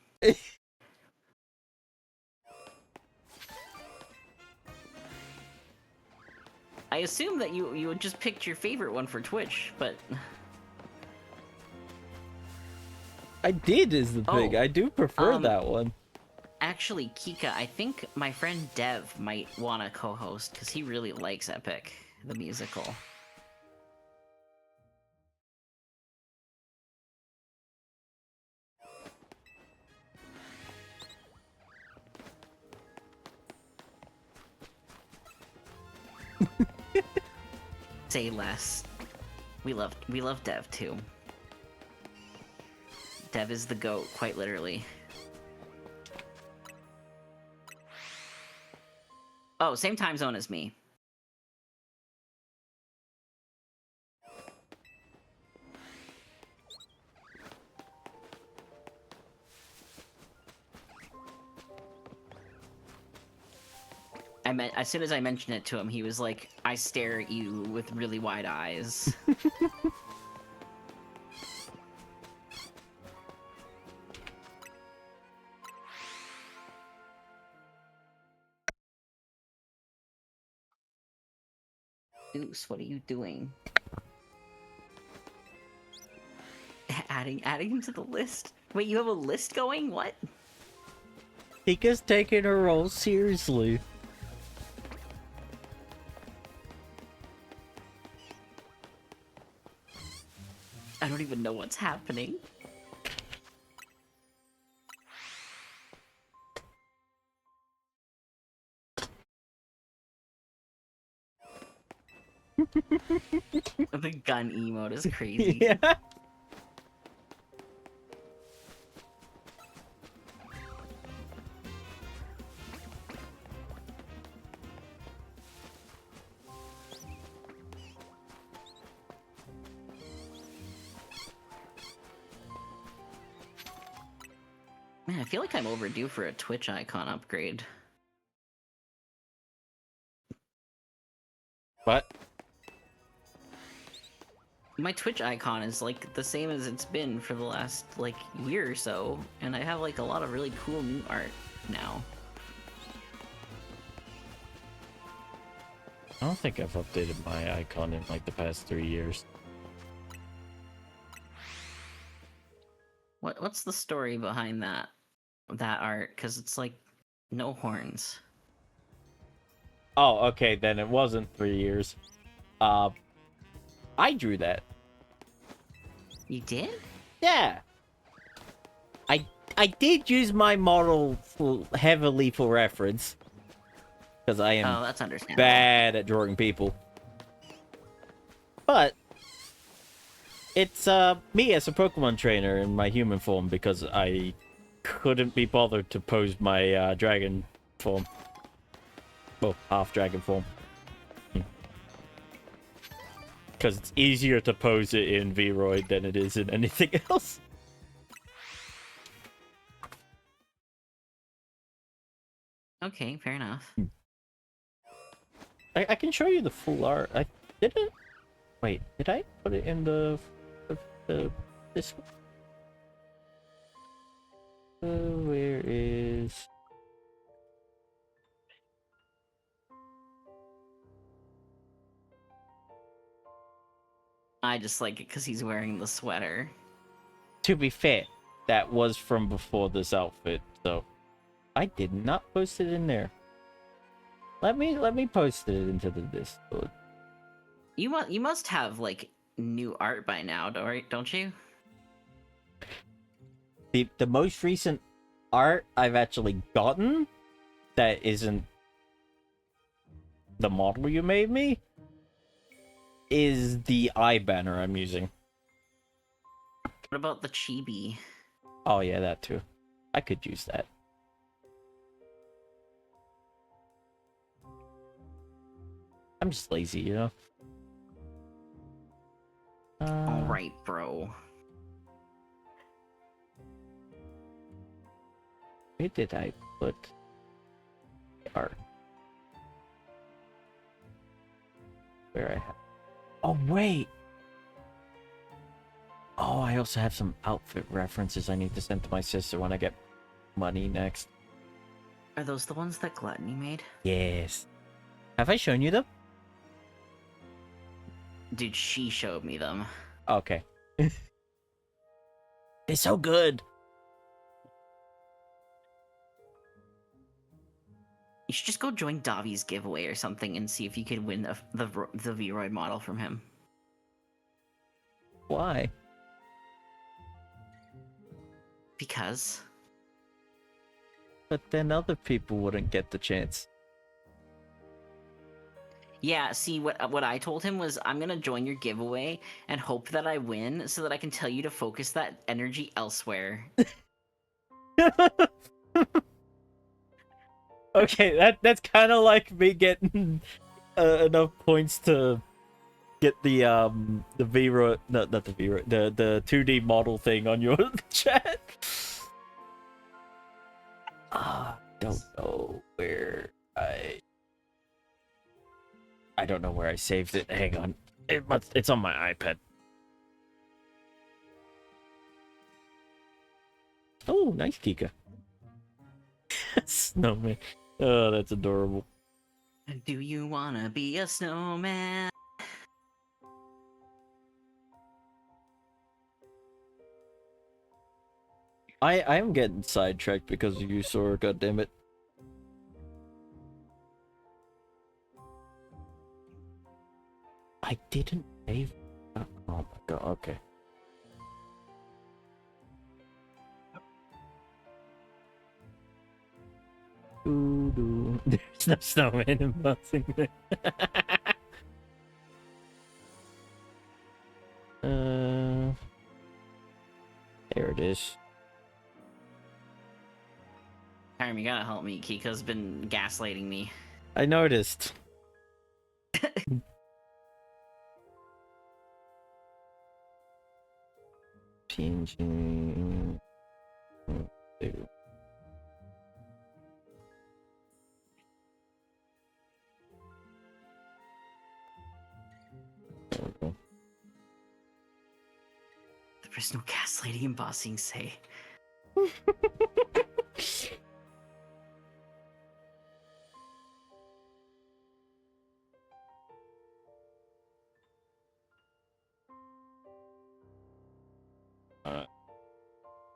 I assume that you just picked your favorite one for Twitch, but I did is the thing. Oh, I do prefer that one. Actually, Kika, I think my friend Dev might want to co-host because he really likes Epic, the musical. Say less. We love Dev too. Dev is the GOAT, quite literally. Oh, same time zone as me. As soon as I mentioned it to him, he was like, I stare at you with really wide eyes. Goose, what are you doing? Adding him to the list? Wait, you have a list going? What? Kika's taking her role seriously. I don't even know what's happening. The gun emote is crazy. Yeah. Man, I feel like I'm overdue for a Twitch icon upgrade. What? My Twitch icon is like the same as it's been for the last like year or so, and I have like a lot of really cool new art now. I don't think I've updated my icon in like the past 3 years. What's the story behind that art? Because it's like no horns. Oh, okay, then it wasn't 3 years. I drew that. You did? Yeah. I did use my model heavily for reference. Because I am Oh, that's understandable. bad at drawing people. But it's me as a Pokemon trainer in my human form because I couldn't be bothered to pose my dragon form. Well, half dragon form. Because it's easier to pose it in Vroid than it is in anything else. Okay, fair enough. I can show you the full art. I didn't. Wait, did I put it in the this one? Where is? I just like it because he's wearing the sweater. To be fair, that was from before this outfit, so I did not post it in there. Let me post it into the Discord. You must have like new art by now, don't you? The most recent art I've actually gotten that isn't the model you made me is the eye banner I'm using. What about the chibi? Oh yeah, that too. I could use that. I'm just lazy, you know? Alright, bro. Where did I put art? Where I have... Oh, wait! Oh, I also have some outfit references I need to send to my sister when I get money next. Are those the ones that Gluttony made? Yes. Have I shown you them? Dude, she showed me them. Okay. It's so good. You should just go join Davi's giveaway or something and see if you could win the Vroid model from him. Why? Because. But then other people wouldn't get the chance. Yeah, see, what I told him was, I'm gonna join your giveaway and hope that I win so that I can tell you to focus that energy elsewhere. Okay, that's kind of like me getting enough points to get the V-Ro, not the V-Ro, the 2D model thing on your chat. Don't know where I don't know where I saved it. Hang on. It's on my iPad. Oh, nice, Kika. Snowman. Oh, that's adorable. Do you wanna be a snowman? I am getting sidetracked because of you, Sora, goddammit. I didn't save. Oh my god, okay. There's no snowman in boxing there. There it is. Hiram, you gotta help me. Kika's been gaslighting me. I noticed. PNG. There's no gaslighting in bossing, say.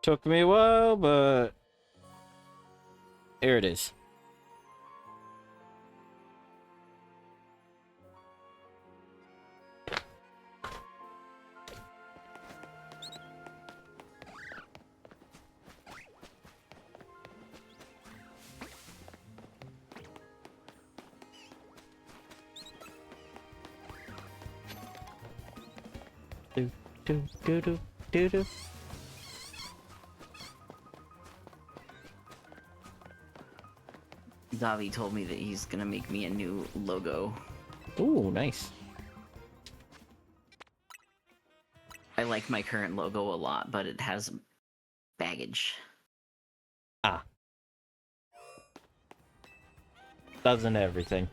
Took me a while, but here it is. Do do do do do do. Davi told me that he's gonna make me a new logo. Ooh, nice. I like my current logo a lot, but it has baggage. Ah. Doesn't everything.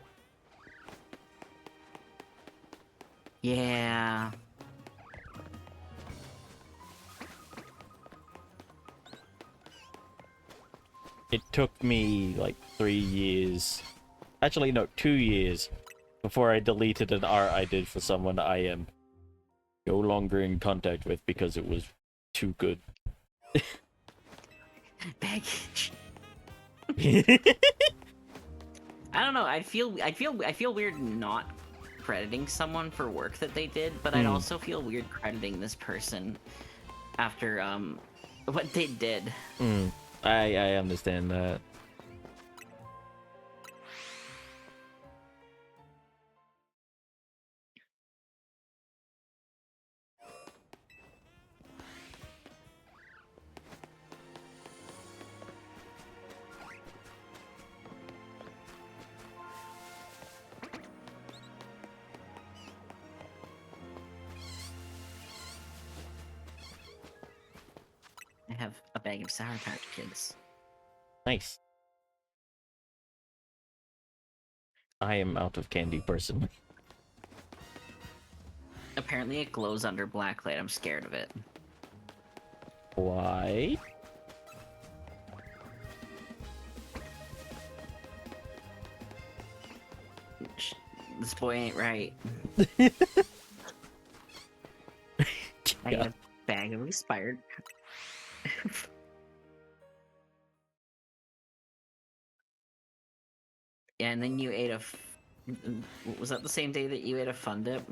Yeah. It took me like 3 years. Actually, no, 2 years before I deleted an art I did for someone I am no longer in contact with because it was too good. Baggage. I don't know. I feel weird not crediting someone for work that they did, but I'd also feel weird crediting this person after what they did. I understand that. I have a bag of Sour Patch Kids. Nice. I am out of candy personally. Apparently it glows under black light. I'm scared of it. Why? This boy ain't right. I got a bag of expired and then you ate a. Was that the same day that you ate a Fun Dip?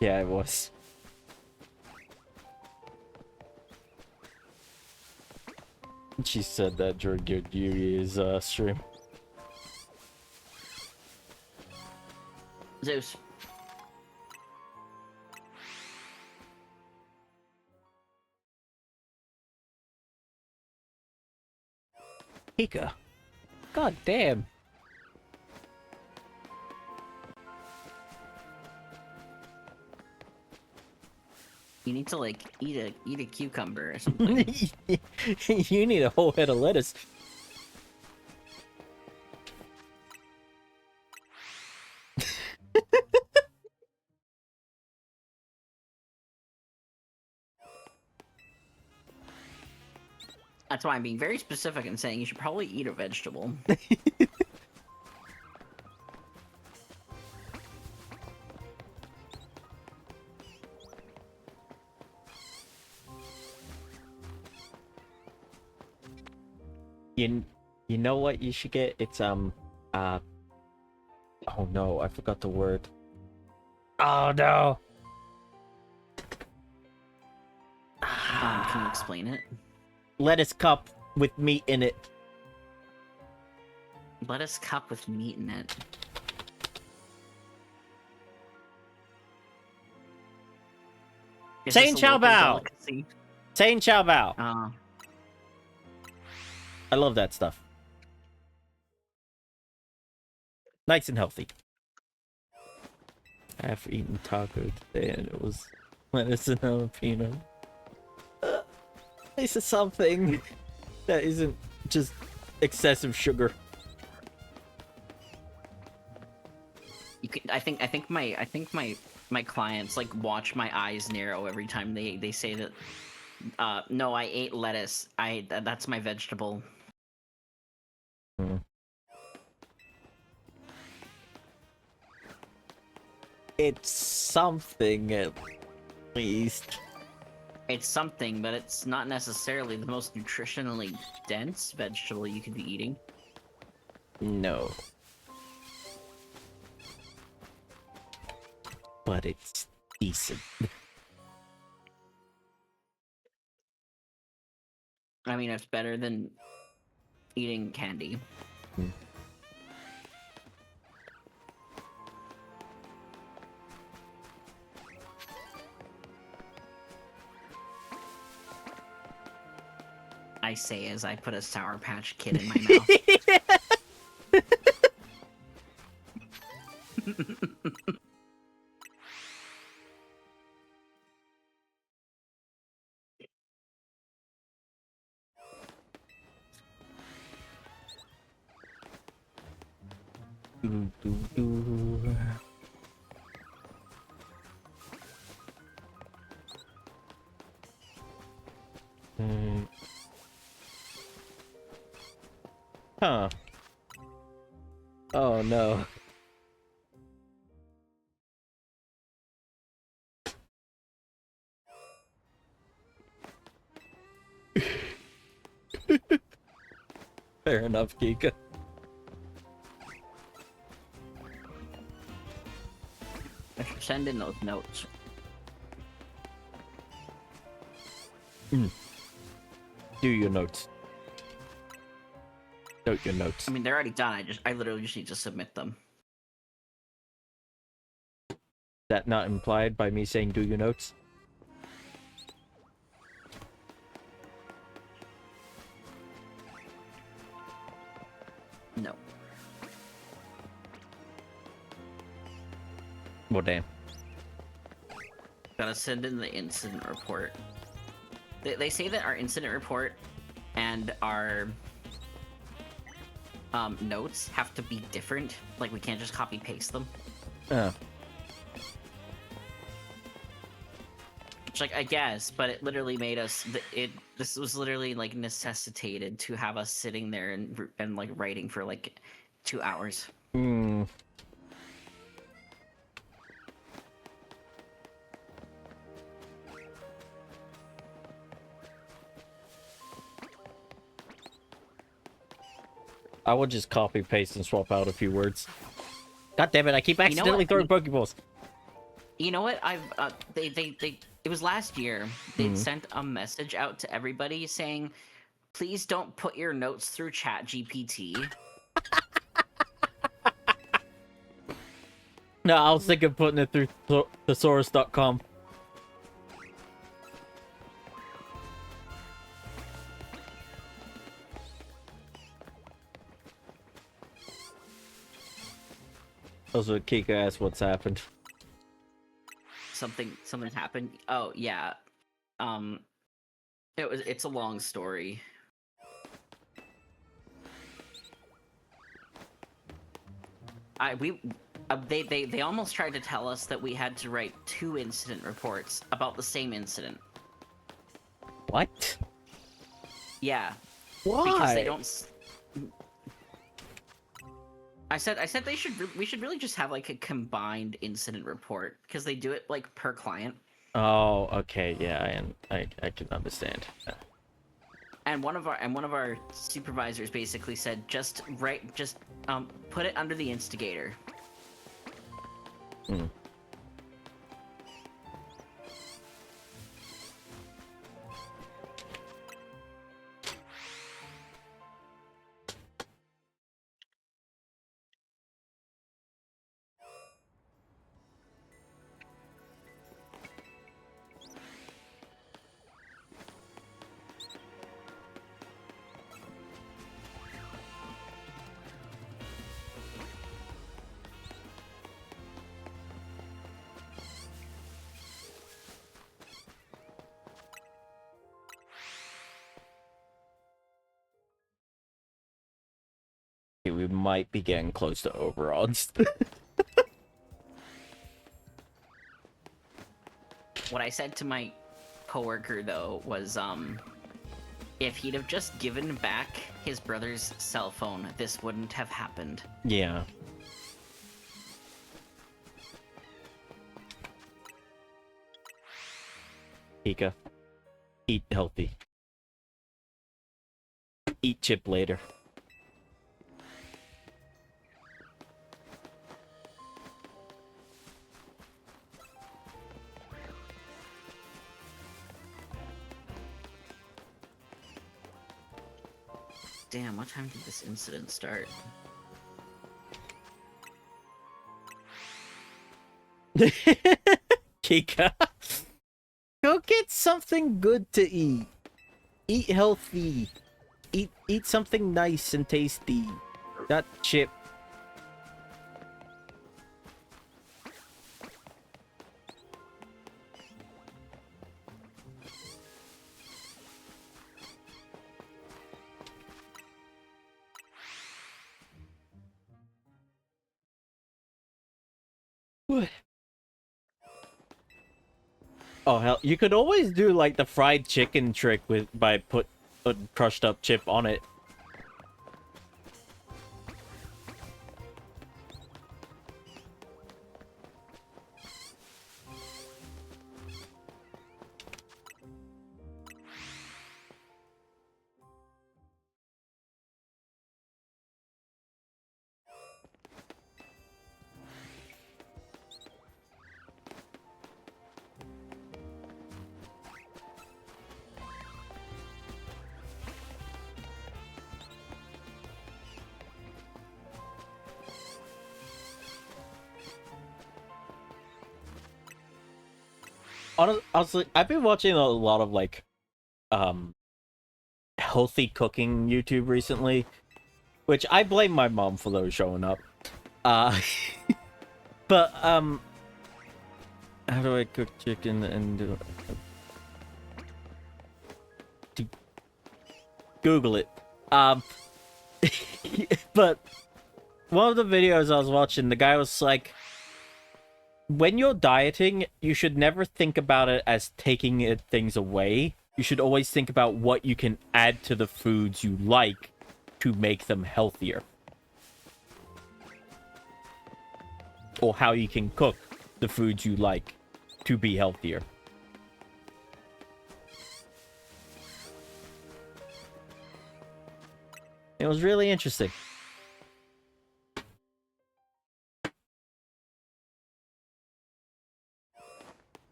Yeah, it was. She said that during your Yuri's stream. Zeus. Hika. God damn. You need to like eat a cucumber or something. You need a whole head of lettuce. That's why I'm being very specific and saying you should probably eat a vegetable. You know what you should get? It's oh no, I forgot the word. Oh no. Can you explain it? Lettuce cup with meat in it. Lettuce cup with meat in it. Is Saint this a Chow local Bao! delicacy? Saint Chow Bao. I love that stuff. Nice and healthy. I've eaten taco today and it was lettuce and jalapeno. This is something that isn't just excessive sugar. You can, I think my clients like watch my eyes narrow every time they say that. No, I ate lettuce. That's my vegetable. It's something at least. It's something, but it's not necessarily the most nutritionally dense vegetable you could be eating. No. But it's decent. I mean, it's better than eating candy. I say as I put a Sour Patch Kid in my mouth. Huh. Oh no. Fair enough, Kika. I should send in those notes. Do your notes. Note your notes. I mean, they're already done. I literally just need to submit them. That not implied by me saying do your notes? No. Well, damn. Gotta send in the incident report. They say that our incident report and our notes have to be different. Like, we can't just copy paste them. Which, like, I guess, but it literally made us. This was literally like necessitated to have us sitting there and like writing for like 2 hours. I would just copy, paste, and swap out a few words. God damn it, I keep accidentally throwing Pokeballs. You know what? It was last year. They sent a message out to everybody saying, please don't put your notes through ChatGPT. No, I was thinking of putting it through thesaurus.com. Also, Kika asked what's happened. Something happened. Oh yeah. It's a long story. They almost tried to tell us that we had to write 2 incident reports about the same incident. What? Yeah. Why? Because they don't. I said we should really just have like a combined incident report because they do it like per client. Oh, okay, yeah, I can understand. And one of our supervisors basically said just put it under the instigator. Hmm. We might be getting close to overodds. What I said to my coworker though was if he'd have just given back his brother's cell phone, this wouldn't have happened. Yeah. Pika, eat healthy. Eat chip later. Damn, what time did this incident start? Kika, go get something good to eat. Eat healthy. Eat something nice and tasty. Not chip. Oh hell, you could always do like the fried chicken trick by put a crushed up chip on it. Honestly, I've been watching a lot of like healthy cooking YouTube recently, which I blame my mom for those showing up. But how do I cook chicken and do it? Google it. But one of the videos I was watching, the guy was like, when you're dieting, you should never think about it as taking things away. You should always think about what you can add to the foods you like to make them healthier. Or how you can cook the foods you like to be healthier. It was really interesting.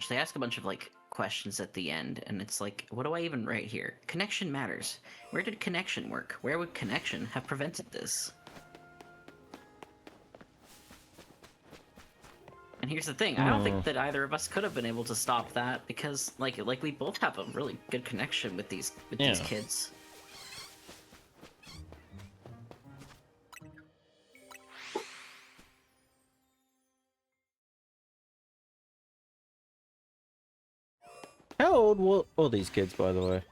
bunch. They ask a bunch of like questions at the end, and it's like, what do I even write here? Connection matters. Where did connection work? Where would connection have prevented this? And here's the thing, I don't think that either of us could have been able to stop that because, like we both have a really good connection with these kids. How old were all these kids, by the way?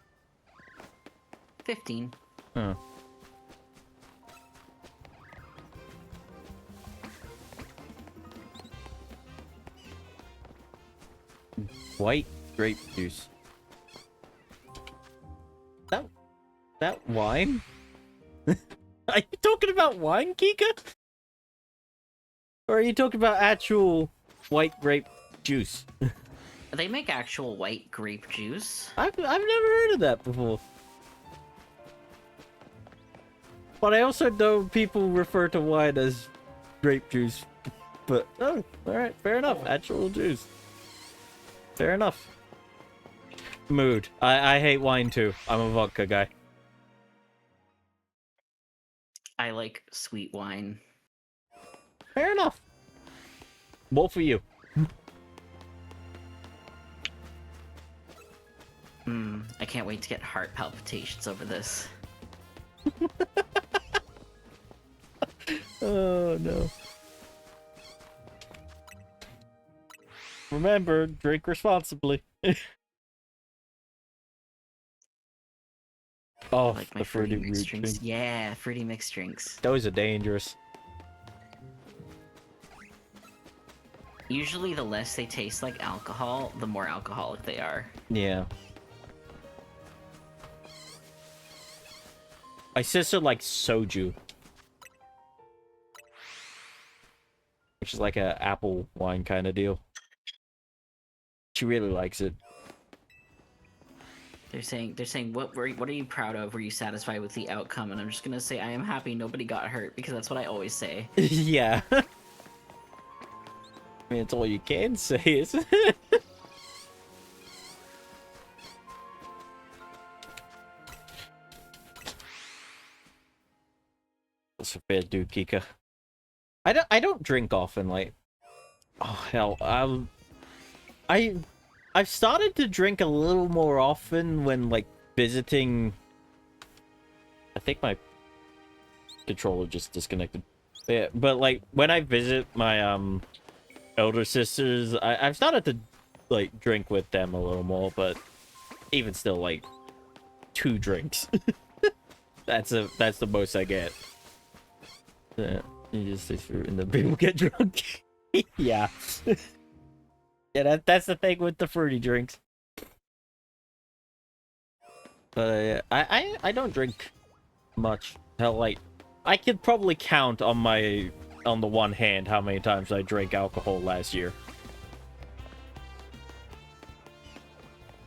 15. Huh. White grape juice. That wine? Are you talking about wine, Kika? Or are you talking about actual white grape juice? They make actual white grape juice. I've never heard of that before. But I also know people refer to wine as grape juice. But oh, all right, fair enough. Actual juice. Fair enough. Mood. I hate wine too. I'm a vodka guy. I like sweet wine. Fair enough. More for you. I can't wait to get heart palpitations over this. Oh no. Remember, drink responsibly. Oh, I like my the fruity fruity mixed root drinks. drink. Yeah, fruity mixed drinks. Those are dangerous. Usually the less they taste like alcohol, the more alcoholic they are. Yeah. My sister likes soju. Which is like a apple wine kind of deal. She really likes it. They're saying what are you proud of? Were you satisfied with the outcome? And I'm just gonna say I am happy nobody got hurt because that's what I always say. Yeah. I mean, it's all you can say, isn't it? What's a fair do, Kika? I don't drink often, like, oh hell, I've started to drink a little more often when like visiting. I think my controller just disconnected. Yeah, but like when I visit my elder sisters, I've started to like drink with them a little more, but even still, like 2 drinks. That's the most I get. Yeah. You just say fruit and then people get drunk. Yeah. Yeah, that's the thing with the fruity drinks. But I don't drink much. Hell, like, I could probably count on the one hand how many times I drank alcohol last year.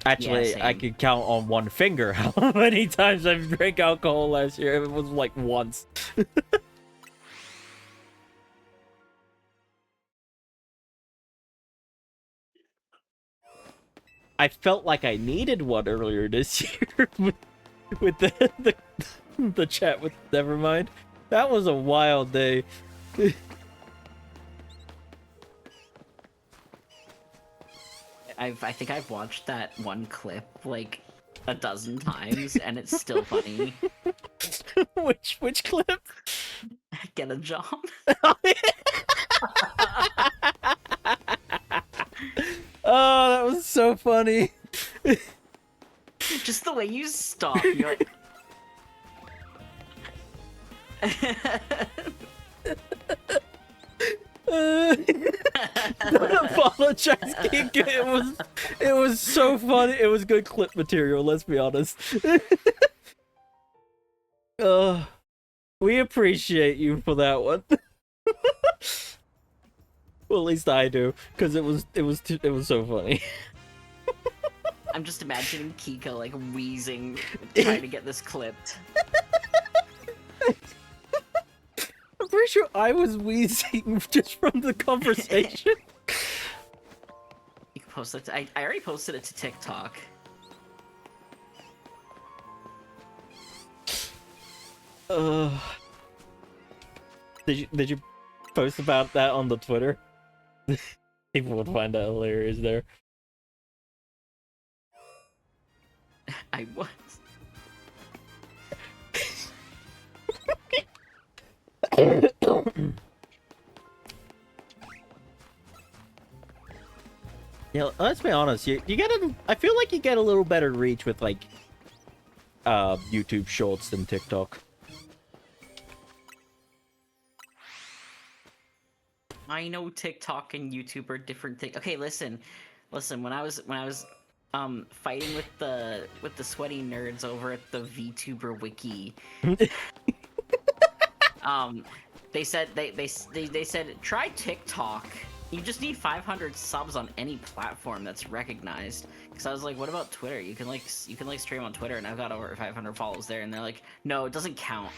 Actually, Yeah, I same. could count on one finger how many times I've drank alcohol last year. It was like once. I felt like I needed one earlier this year with the chat with Nevermind. That was a wild day. I think I've watched that one clip like a dozen times and it's still funny. Which clip? Get a job. Oh, that was so funny. Just the way you stop, you're like... Don't apologize, Kika. It was so funny. It was good clip material, let's be honest. We appreciate you for that one. Well, at least I do, because it was so funny. I'm just imagining Kika like wheezing, trying to get this clipped. I'm pretty sure I was wheezing just from the conversation. You could post it. I already posted it to TikTok. Did you post about that on the Twitter? People would find that hilarious there. I was. Yeah, let's be honest. You get I feel like you get a little better reach with like YouTube Shorts than TikTok. I know TikTok and YouTube are different things. Okay, listen. When I was fighting with the sweaty nerds over at the VTuber wiki, they said they said try TikTok. You just need 500 subs on any platform that's recognized. Because I was like, what about Twitter? You can stream on Twitter, and I've got over 500 follows there. And they're like, no, it doesn't count.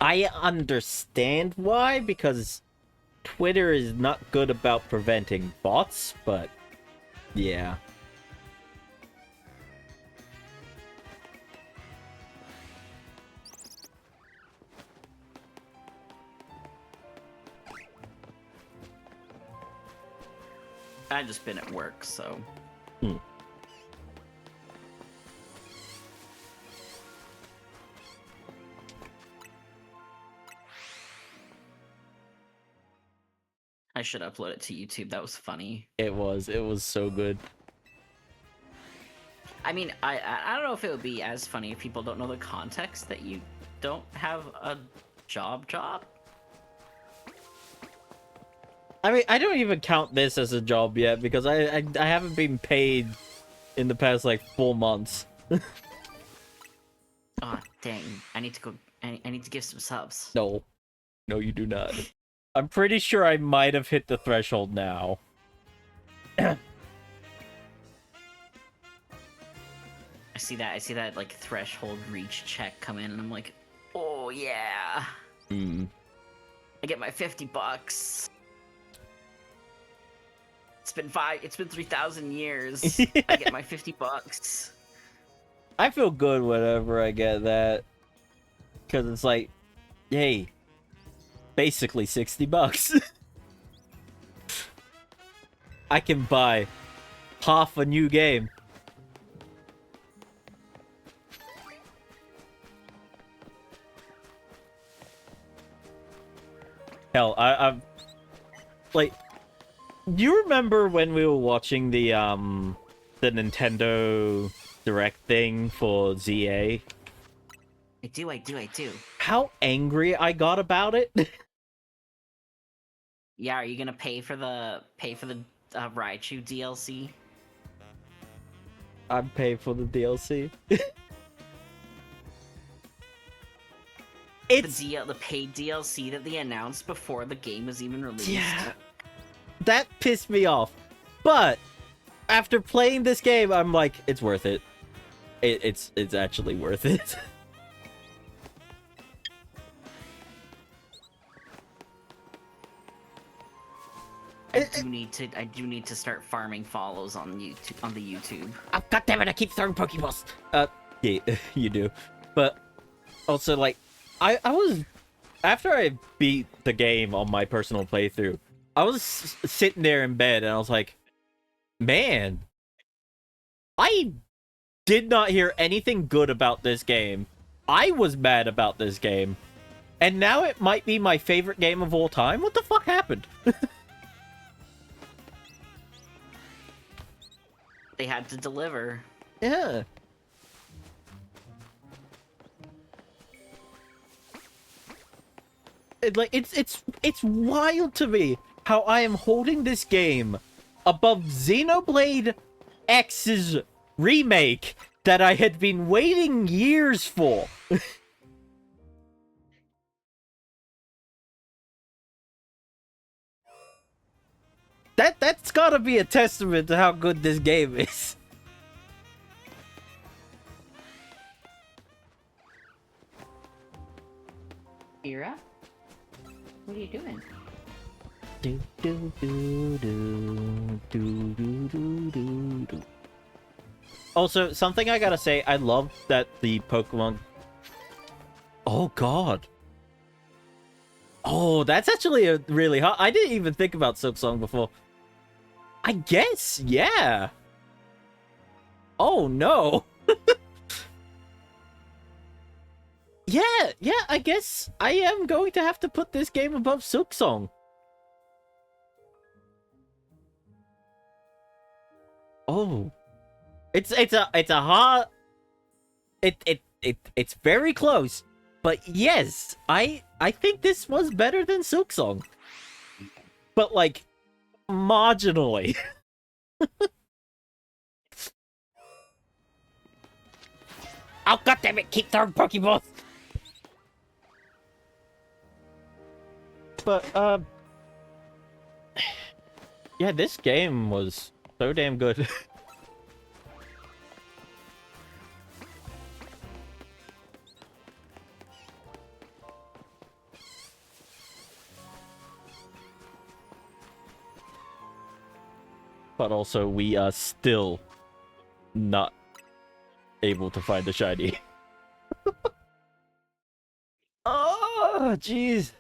I understand why, because Twitter is not good about preventing bots, but yeah. I've just been at work, so. I should upload it to YouTube. That was funny. It was so good. I mean, I don't know if it would be as funny if people don't know the context that you don't have a job. I mean, I don't even count this as a job yet because I haven't been paid in the past like 4 months. Oh, dang. I need to go. I need to give some subs. No, you do not. I'm pretty sure I might have hit the threshold now. I see that like threshold reach check come in, and I'm like, oh yeah. I get my $50. It's been 3,000 years. I get my $50. I feel good whenever I get that, because it's like, hey, basically $60. I can buy half a new game. Hell, I'm like, do you remember when we were watching the Nintendo Direct thing for ZA? I do. How angry I got about it? Yeah, are you gonna pay for the Raichu DLC? I'd pay for the DLC. It's The paid DLC that they announced before the game was even released. yeah, that pissed me off. But after playing this game, I'm like, it's worth it. It's actually worth it. I do need to start farming follows on YouTube. Oh, God damn it! I keep throwing Pokeballs. Yeah, you do. But also, like, I was after I beat the game on my personal playthrough, I was sitting there in bed and I was like, man, I did not hear anything good about this game. I was mad about this game, and now it might be my favorite game of all time. What the fuck happened? They had to deliver. Yeah. It's wild to me how I am holding this game above Xenoblade X's remake that I had been waiting years for. That's gotta be a testament to how good this game is. Ira? What are you doing? Do, do, do, do, do, do, do, do, do. Also, something I gotta say, I love that the Pokemon... Oh, God. Oh, that's actually a really hot... I didn't even think about Silk Song before. I guess, yeah. Oh, no. Yeah, I guess I am going to have to put this game above Silk Song. Oh. It's a hard... It's very close. But yes, I think this was better than Silk Song. But like marginally. Oh, goddammit, keep throwing Pokeballs! But, yeah, this game was so damn good. But also, we are still not able to find a shiny. Oh, jeez.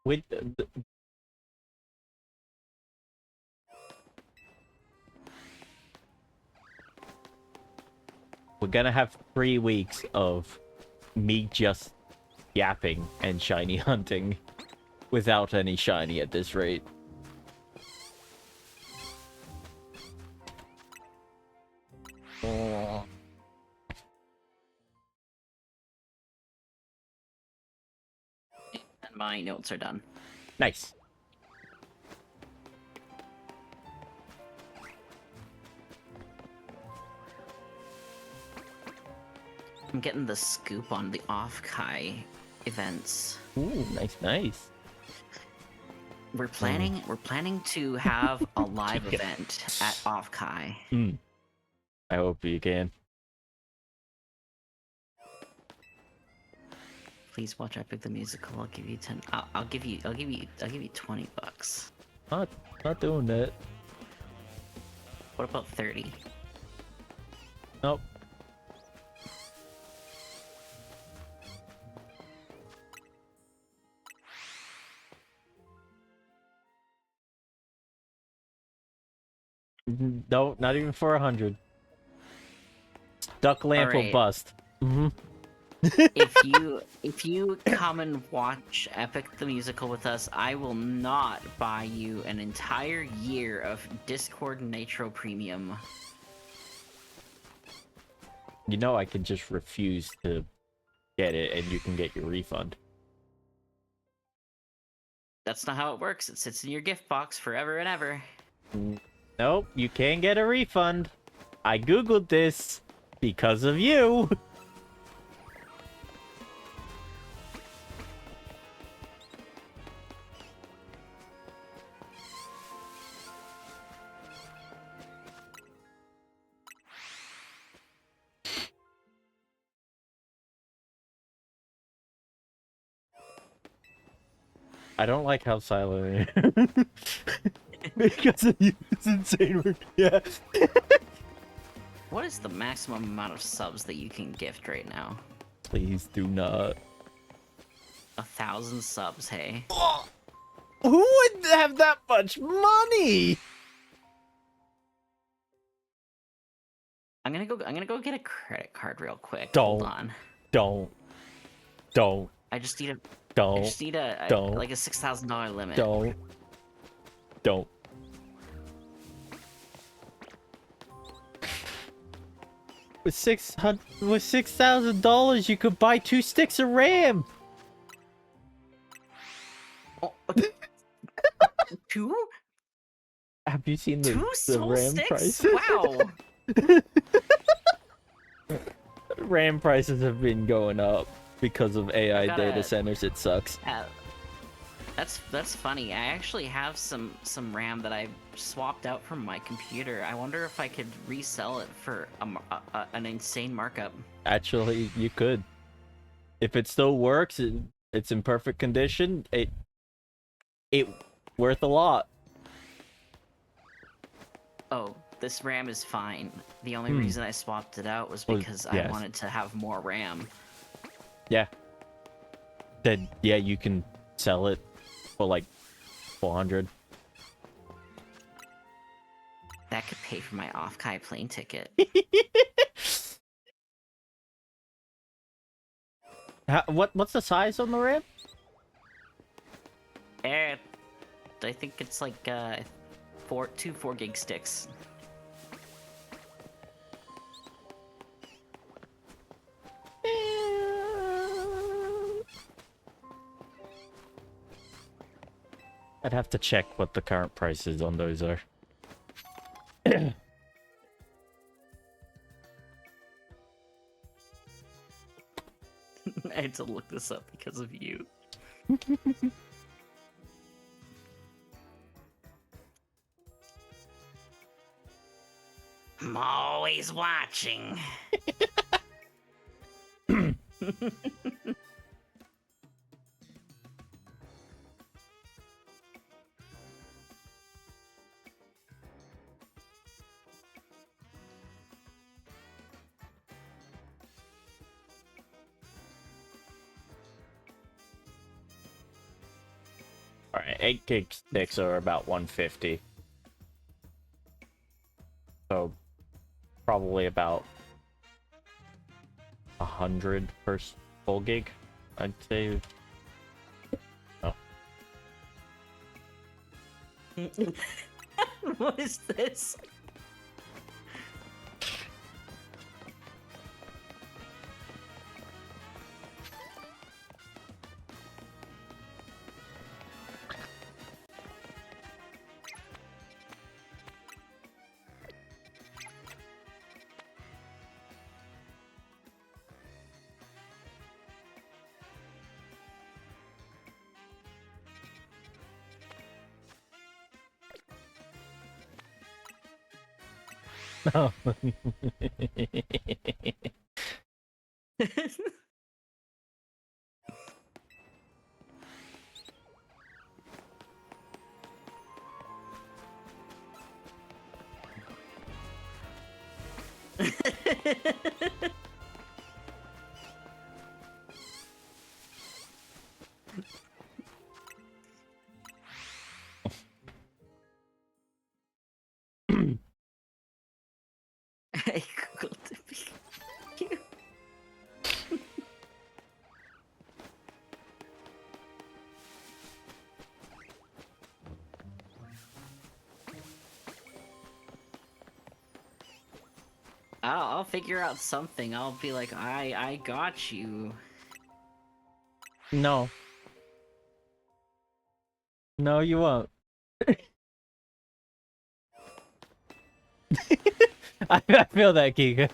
With we're gonna have 3 weeks of me just yapping and shiny hunting without any shiny at this rate. Oh. And my notes are done. Nice. I'm getting the scoop on the off-Kai events. Ooh, nice. We're planning to have a live event at off-Kai. I hope you can. Please watch Epic the Musical. I'll give you 10. I'll give you $20. Not doing that. What about 30? Nope. No, not even for 100. Duck lamp will bust. If you come and watch Epic the Musical with us, I will not buy you an entire year of Discord Nitro Premium. You know I can just refuse to get it and you can get your refund. That's not how it works. It sits in your gift box forever and ever. Nope, you can't get a refund. I googled this because of you. I don't like how silent I am. Because of you, it's insane. Yeah. What is the maximum amount of subs that you can gift right now? Please do not. 1,000 subs, hey. Who would have that much money? I'm gonna go get a credit card real quick. Don't. Hold on. Don't. I just need a Don't. like a $6,000 limit. Don't. With $6,000, you could buy 2 sticks of RAM. Oh, two? Have you seen the Two soul RAM sticks? price? Wow. RAM prices have been going up because of AI gotta- data centers. It sucks. That's funny. I actually have some RAM that I swapped out from my computer. I wonder if I could resell it for an insane markup. Actually, you could. If it still works, it's in perfect condition. It worth a lot. Oh, this RAM is fine. The only reason I swapped it out was because I wanted to have more RAM. Yeah. Then yeah, you can sell it for like 400. That could pay for my off-Kai plane ticket. What's the size on the RAM? I think it's like two 4 gig sticks. I'd have to check what the current prices on those are. I had to look this up because of you. I'm always watching. Alright, 8 gig sticks are about 150. So, probably about 100 per full gig, I'd say. Oh. What is this? No. I googled it. I'll figure out something. I'll be like, I got you. No. No, you won't. I feel that, Kika.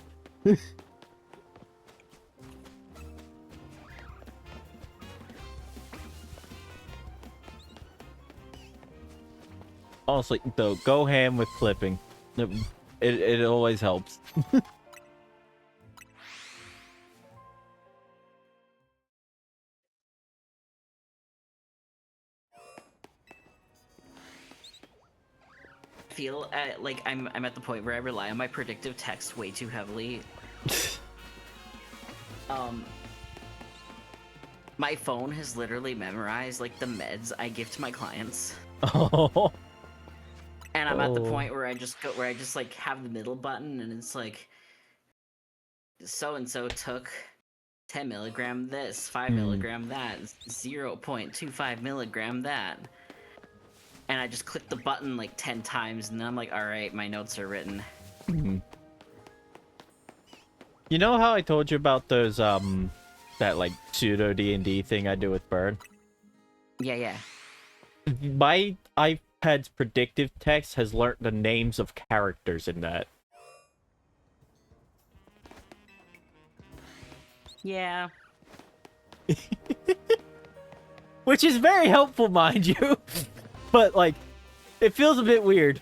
Honestly, though, go ham with clipping. It always helps. Feel like I'm at the point where I rely on my predictive text way too heavily. My phone has literally memorized like the meds I give to my clients. Oh. And I'm at the point where I just like have the middle button and it's like so and so took 10 milligram this, 5 milligram that, 0.25 milligram that. And I just click the button like 10 times and then I'm like, alright, my notes are written. You know how I told you about those that like pseudo D&D thing I do with Bird? Yeah. My iPad's predictive text has learnt the names of characters in that. Yeah. Which is very helpful, mind you. But, like, it feels a bit weird.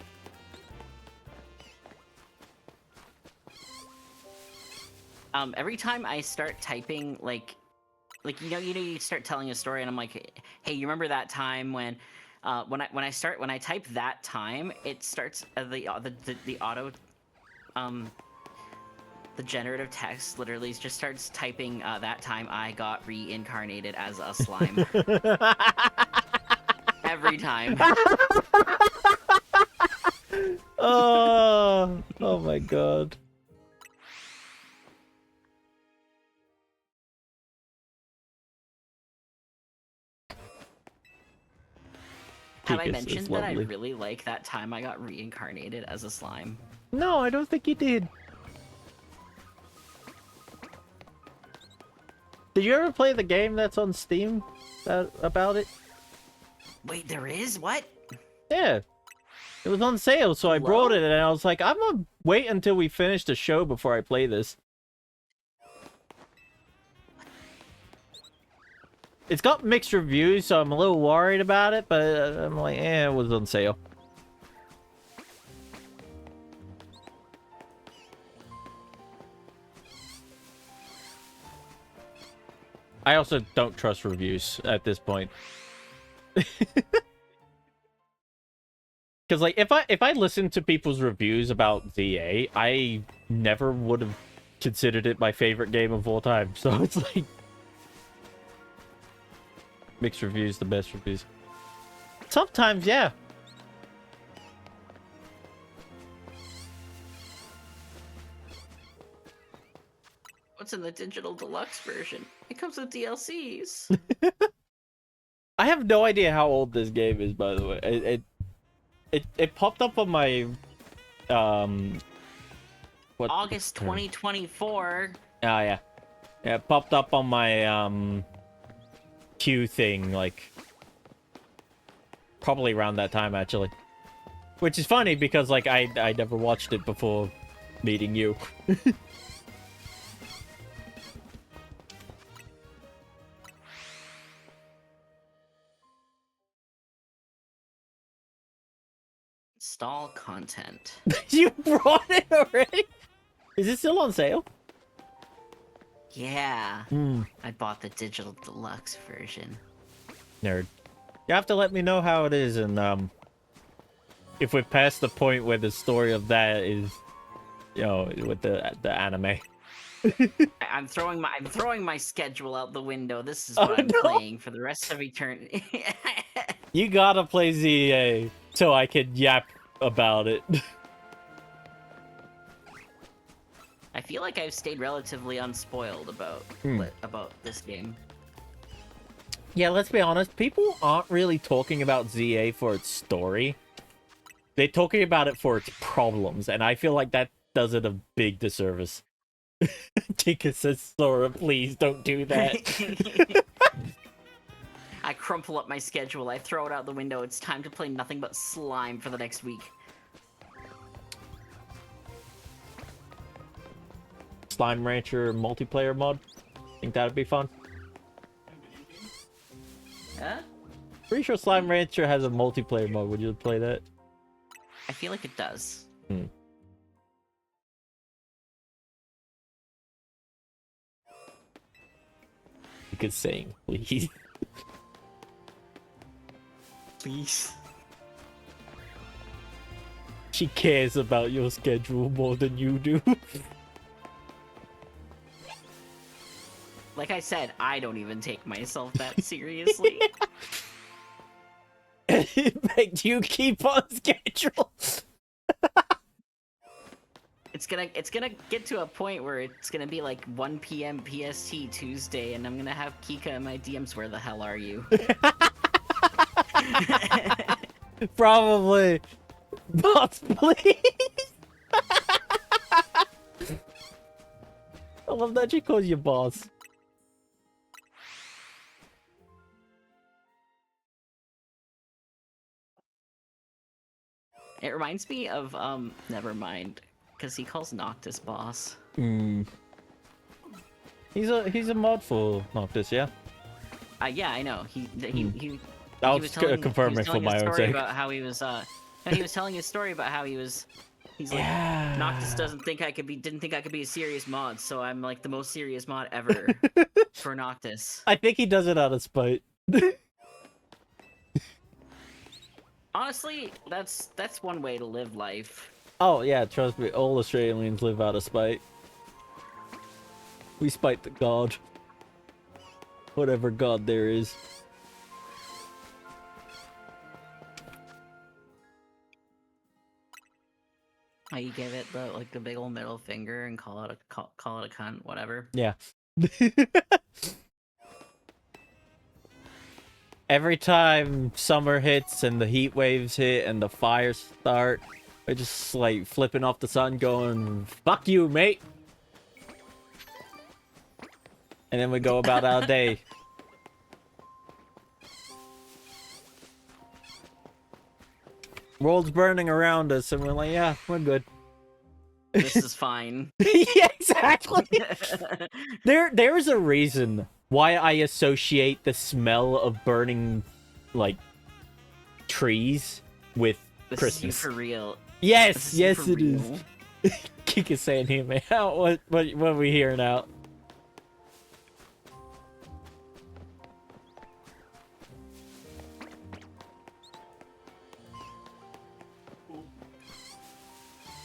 Every time I start typing, like you start telling a story, and I'm like, hey, you remember that time when when I type that time, it starts the auto the generative text literally just starts typing that time I got reincarnated as a slime. Every time. Oh my god. Have I Kikus is mentioned that I lovely. really like that time I got reincarnated as a slime? No, I don't think you did. Did you ever play the game that's on Steam about it? Wait, there is? What? Yeah. It was on sale, so I brought Hello? it, and I was like, I'm gonna wait until we finish the show before I play this. It's got mixed reviews, so I'm a little worried about it, but I'm like, it was on sale. I also don't trust reviews at this point. Because, like, if I listened to people's reviews about ZA, I never would have considered it my favorite game of all time. So it's like... Mixed reviews, the best reviews. Sometimes, yeah. What's in the digital deluxe version? It comes with DLCs. I have no idea how old this game is, by the way. It popped up on my what August 2024. Oh yeah. Yeah, it popped up on my queue thing, like probably around that time actually. Which is funny because like I never watched it before meeting you. Install content. You brought it already? Is it still on sale? Yeah. I bought the digital deluxe version. Nerd. You have to let me know how it is, and if we're past the point where the story of that is, you know, with the anime. I'm throwing my schedule out the window. This is what I'm playing for the rest of eternity. You gotta play ZA so I can yap about it. I feel like I've stayed relatively unspoiled about this game. Yeah, let's be honest. People aren't really talking about ZA for its story. They're talking about it for its problems, and I feel like that does it a big disservice. Tika says, Sora, please don't do that. I crumple up my schedule. I throw it out the window. It's time to play nothing but slime for the next week. Slime Rancher multiplayer mod. Think that'd be fun. Huh? Pretty sure Slime Rancher has a multiplayer mode. Would you play that? I feel like it does. You could sing, please. Please. She cares about your schedule more than you do. Like I said, I don't even take myself that seriously. Like, do you keep on schedule? It's gonna get to a point where it's gonna be like 1 p.m. PST Tuesday, and I'm gonna have Kika in my DMs. Where the hell are you? Probably. Boss, please. I love that she calls you boss. It reminds me of never mind, because he calls Noctis boss. He's a mod for Noctis, yeah. Yeah, I know. He I he was telling, confirming he was for telling my a own story sake. about how he was no, he was telling his story about how he's like, Yeah. Noctis didn't think I could be a serious mod, so I'm like the most serious mod ever for Noctis. I think he does it out of spite. Honestly, that's one way to live life. Oh yeah, trust me, all Australians live out of spite. We spite the god. Whatever god there is. Oh, you give it the big old middle finger and call it a cunt, whatever. Yeah. Every time summer hits and the heat waves hit and the fires start, we're just like flipping off the sun going, fuck you, mate. And then we go about our day. World's burning around us and we're like, yeah, we're good. This is fine. Yeah, exactly. There's a reason why I associate the smell of burning, like, trees with This Christmas. is you for real. Yes, This is you yes for it is. real. Kika's saying here, man. What are we hearing out?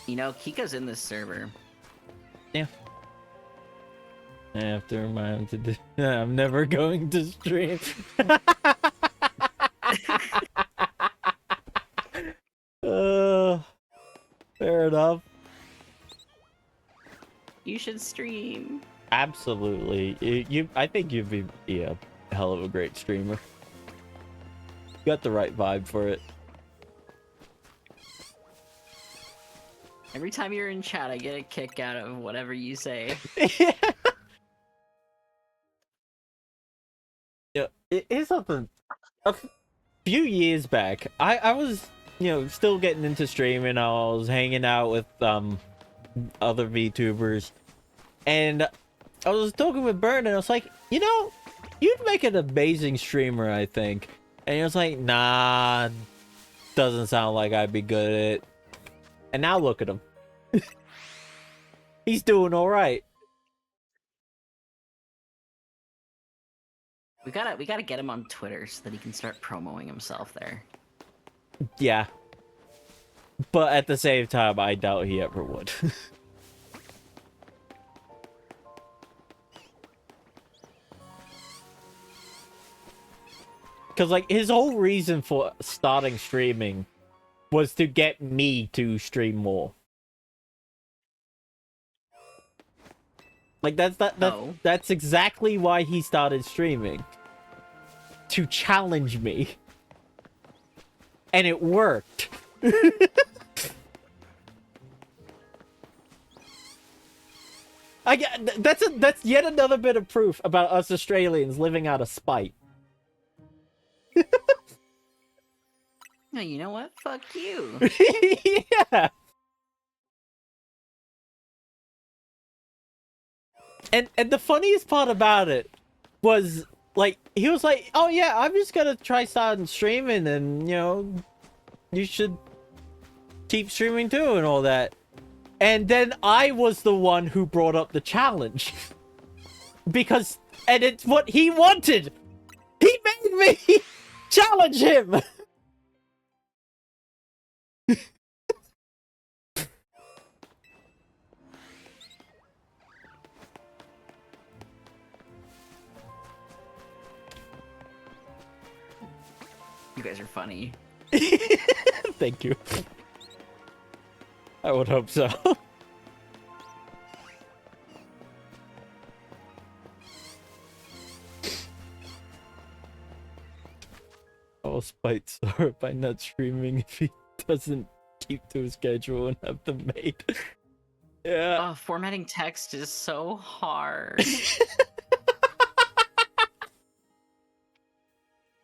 You know, Kika's in this server. Yeah. I have to remind him to do. I'm never going to stream. Fair enough. You should stream. Absolutely. I think you'd be a hell of a great streamer. You got the right vibe for it. Every time you're in chat, I get a kick out of whatever you say. Yeah, it is something. A few years back, I was, still getting into streaming. I was hanging out with other VTubers, and I was talking with Bert, and I was like, you'd make an amazing streamer, I think. And he was like, nah, doesn't sound like I'd be good at it. And now look at him. He's doing all right. We gotta get him on Twitter so that he can start promoting himself there. Yeah. But at the same time, I doubt he ever would. Because, like, his whole reason for starting streaming was to get me to stream more. Like, that's exactly why he started streaming. To challenge me. And it worked. That's yet another bit of proof about us Australians living out of spite. No, you know what? Fuck you. Yeah. And the funniest part about it was, like, he was like, oh yeah, I'm just gonna try starting streaming and, you should keep streaming too and all that. And then I was the one who brought up the challenge. And it's what he wanted! He made me challenge him! You guys are funny. Thank you. I would hope so. I'll spite Sora by not streaming if he doesn't keep to his schedule and have them made. Yeah. Formatting text is so hard.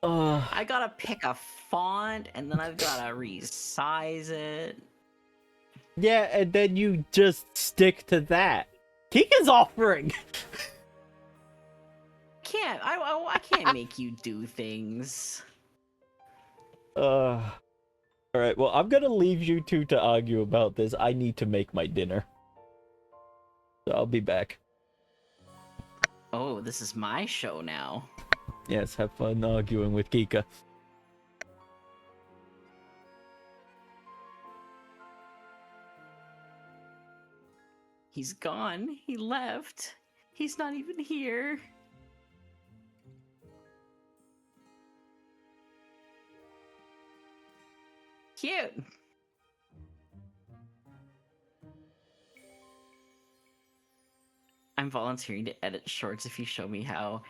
I gotta pick a font and then I've gotta resize it. Yeah, and then you just stick to that. Kika's offering. I can't make you do things. All right. Well, I'm gonna leave you two to argue about this. I need to make my dinner, so I'll be back. Oh, this is my show now. Yes. Have fun arguing with Kika. He's gone. He left. He's not even here. Cute. I'm volunteering to edit shorts if you show me how.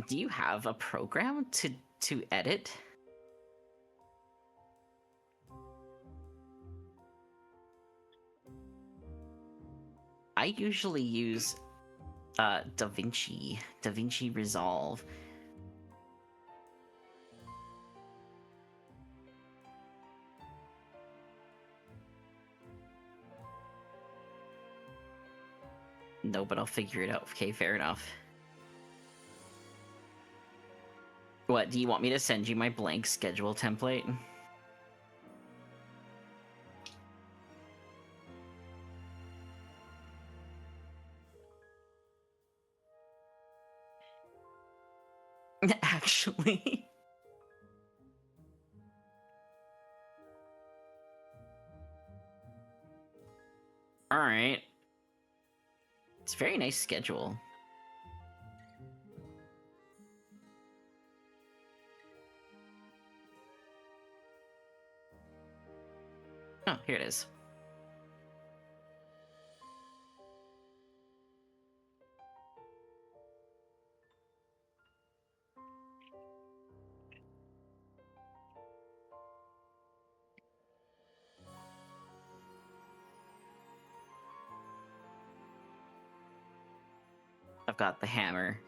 Do you have a program to edit? I usually use DaVinci Resolve. No, but I'll figure it out. Okay, fair enough. What, do you want me to send you my blank schedule template? Actually. Alright. It's a very nice schedule. Oh, here it is. I've got the hammer.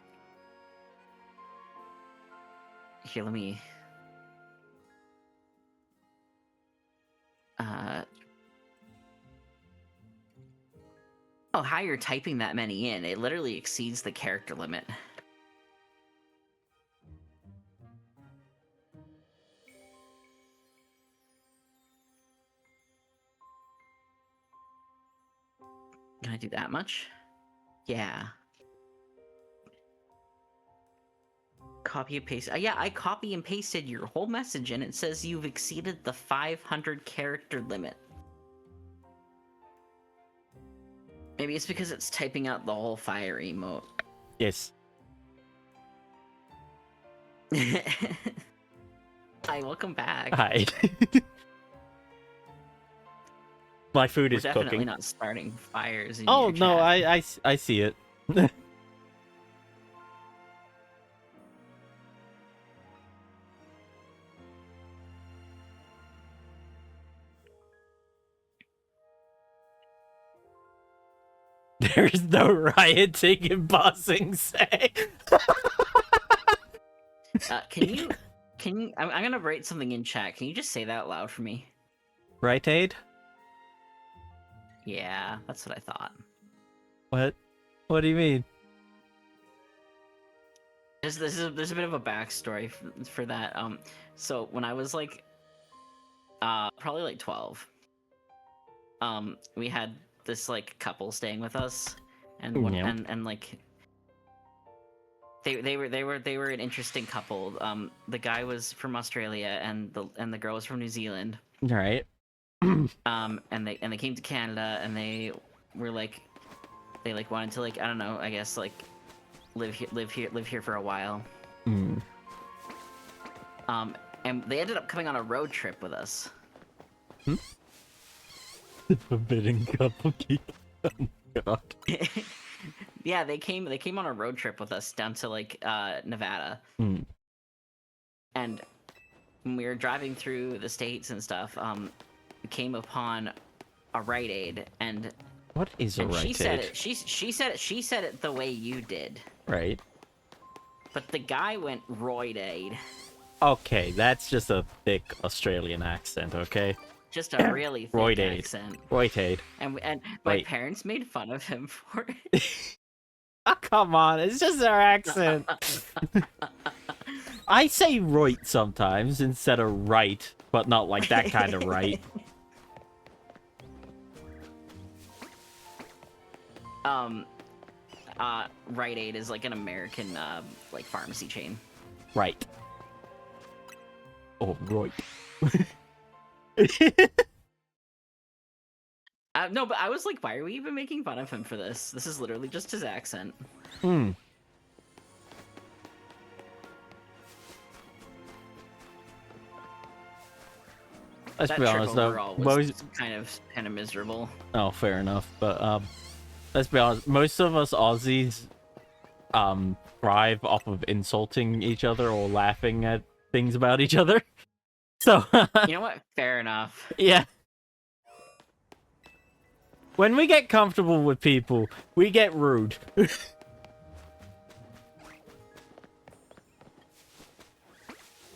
Here, let me... Oh, how you're typing that many in. It literally exceeds the character limit. Can I do that much? Yeah. Copy and paste. Yeah, I copy and pasted your whole message and it says you've exceeded the 500 character limit. Maybe it's because it's typing out the whole fire emote. Yes. Hi, welcome back. Hi. My food is definitely cooking. Not starting fires in Oh your no, chat. I see it. There's no rioting in Bossing Say. Can you, I'm gonna write something in chat. Can you just say that out loud for me? Right, Aid? Yeah, that's what I thought. What? What do you mean? There's a bit of a backstory for that. So when I was like, probably like 12, we had this like couple staying with us, and and like they were an interesting couple. The guy was from Australia, and the girl was from New Zealand. All right. And they came to Canada, and they were like, they like wanted to like, I don't know, I guess like live here for a while. Mm. And they ended up coming on a road trip with us. Hmm? The forbidden couple. Oh my god. Yeah, they came on a road trip with us down to like Nevada. Mm. And when we were driving through the states and stuff, we came upon a Rite Aid, and What is a Rite she said Aid? it. She said it the way you did. Right. But the guy went Roid Aid. Okay, that's just a thick Australian accent, okay? Just a really thick Roid Aid. accent. Right Aid. And my Wait. parents made fun of him for it. Oh, come on, it's just their accent. I say right sometimes instead of right, but not like that kind of right. Rite Aid is like an American like pharmacy chain. Right. Oh, right. No, but I was like, why are we even making fun of him for this? This is literally just his accent. Hmm. Let's be honest though, was kind of miserable. Oh, fair enough. But let's be honest, most of us Aussies thrive off of insulting each other or laughing at things about each other. So you know what? Fair enough. Yeah. When we get comfortable with people, we get rude.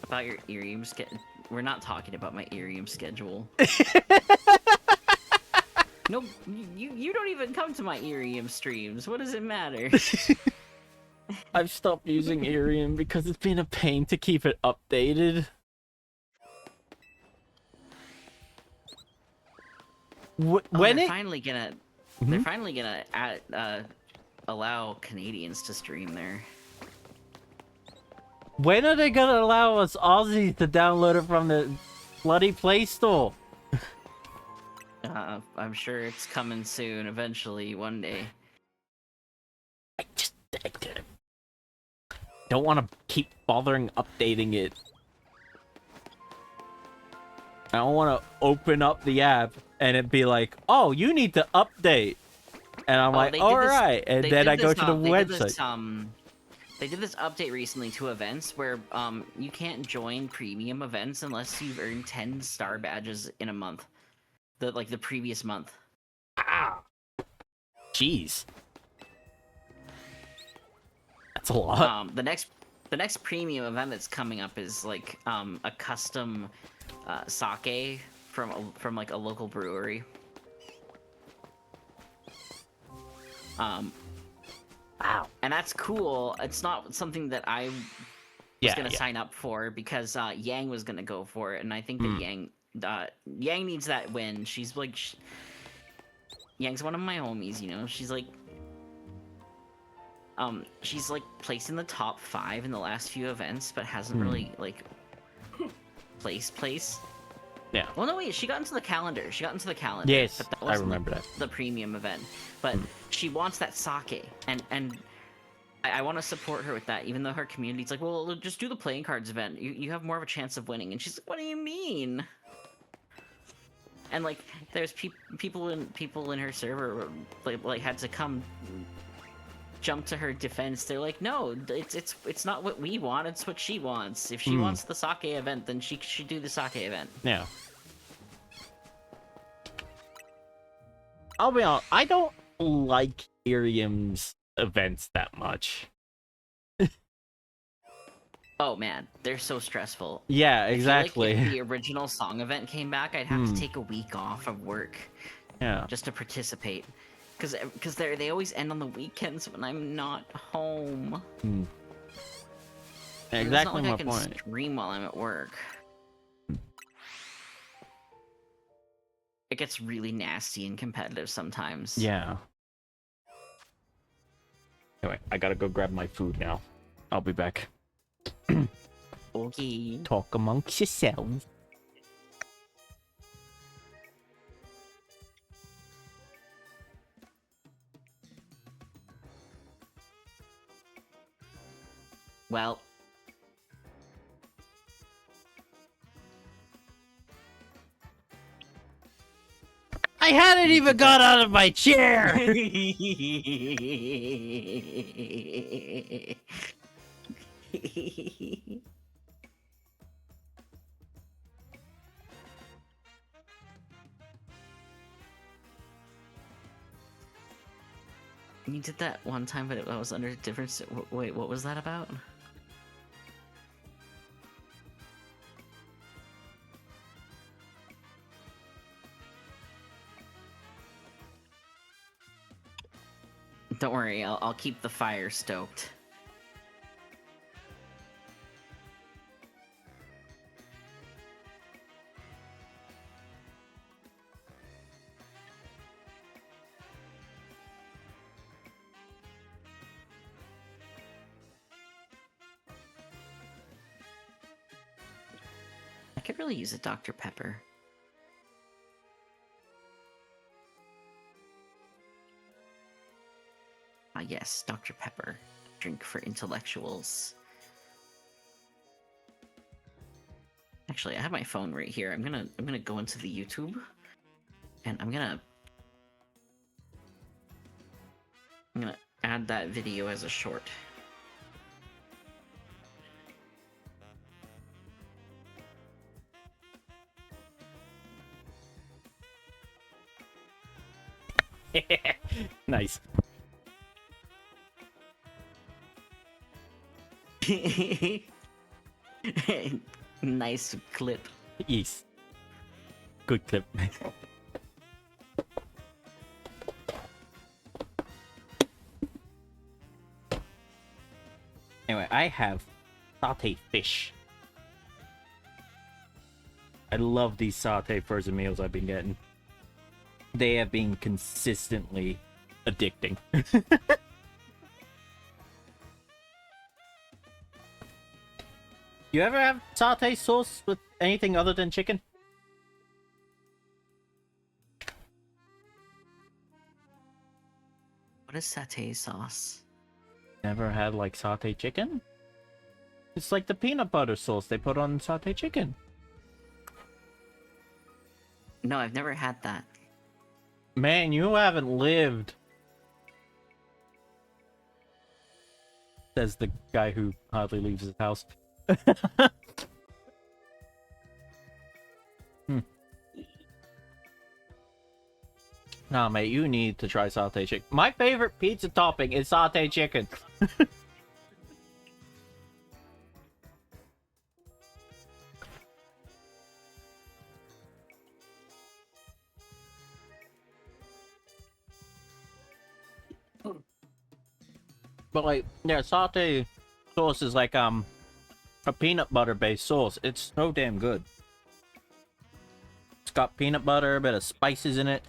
About your Irium we're not talking about my Irium schedule. No, you don't even come to my Irium streams. What does it matter? I've stopped using Irium because it's been a pain to keep it updated. When they're finally gonna, they're finally gonna allow Canadians to stream there. When are they gonna allow us Aussies to download it from the bloody Play Store? I'm sure it's coming soon, eventually, one day. I don't want to keep bothering updating it. I don't want to open up the app and it be like, oh, you need to update. And I'm like, all right. And then I go to the website. They did this update recently to events where you can't join premium events unless you've earned 10 star badges in a month. The previous month. Ah. Jeez. That's a lot. The next premium event that's coming up is like a custom sake from like a local brewery. Wow. And that's cool. It's not something that I was gonna sign up for because Yang was gonna go for it, and I think that Yang needs that win. She's like, Yang's one of my homies, you know. She's like placed in the top 5 in the last few events, but hasn't really like place. Yeah. Well, no, wait. She got into the calendar. Yes, but that I wasn't remember that. the premium event. But she wants that sake, and I want to support her with that. Even though her community's like, well, just do the playing cards event. You have more of a chance of winning. And she's like, what do you mean? And like, there's people in her server like had to come jump to her defense. They're like, no, it's not what we want. It's what she wants. If she wants the sake event, then she should do the sake event. Yeah. I'll be honest, I don't like Irium's events that much. Oh man, they're so stressful. Yeah, exactly. If the original song event came back, I'd have to take a week off of work. Yeah. Just to participate. Because they always end on the weekends when I'm not home. Exactly it's not like my I can point. stream while I'm at work. It gets really nasty and competitive sometimes. Yeah. Anyway, I gotta go grab my food now. I'll be back. Okay. Talk amongst yourselves. Well. I hadn't even got out of my chair! You did that one time, but it was under a different... Wait, what was that about? Don't worry, I'll keep the fire stoked. I could really use a Dr. Pepper. Ah yes, Dr. Pepper. Drink for intellectuals. Actually, I have my phone right here. I'm gonna go into the YouTube, and I'm gonna add that video as a short. Nice. Nice clip. Yes. Good clip. Anyway, I have sauteed fish. I love these sauteed frozen meals I've been getting. They have been consistently addicting. You ever have satay sauce with anything other than chicken? What is satay sauce? Never had like satay chicken? It's like the peanut butter sauce they put on satay chicken. No, I've never had that. Man, you haven't lived. Says the guy who hardly leaves his house. Nah, mate, you need to try satay chicken. My favorite pizza topping is satay chicken. But like, yeah, satay sauce is like a peanut butter based sauce. It's so damn good. It's got peanut butter, a bit of spices in it.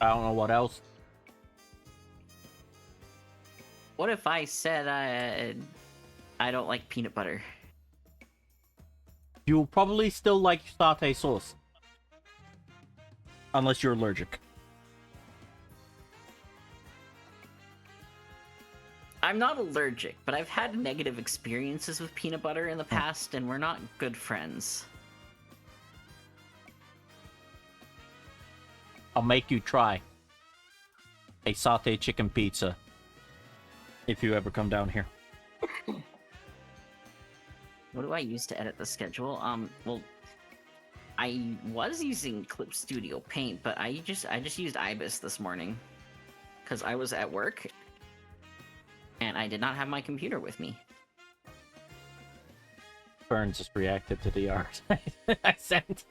I don't know what else. What if I said I don't like peanut butter? You'll probably still like satay sauce. Unless you're allergic. I'm not allergic, but I've had negative experiences with peanut butter in the past, and we're not good friends. I'll make you try a satay chicken pizza if you ever come down here. What do I use to edit the schedule? Well, I was using Clip Studio Paint, but I just used Ibis this morning because I was at work and I did not have my computer with me. Burns just reacted to the art I sent.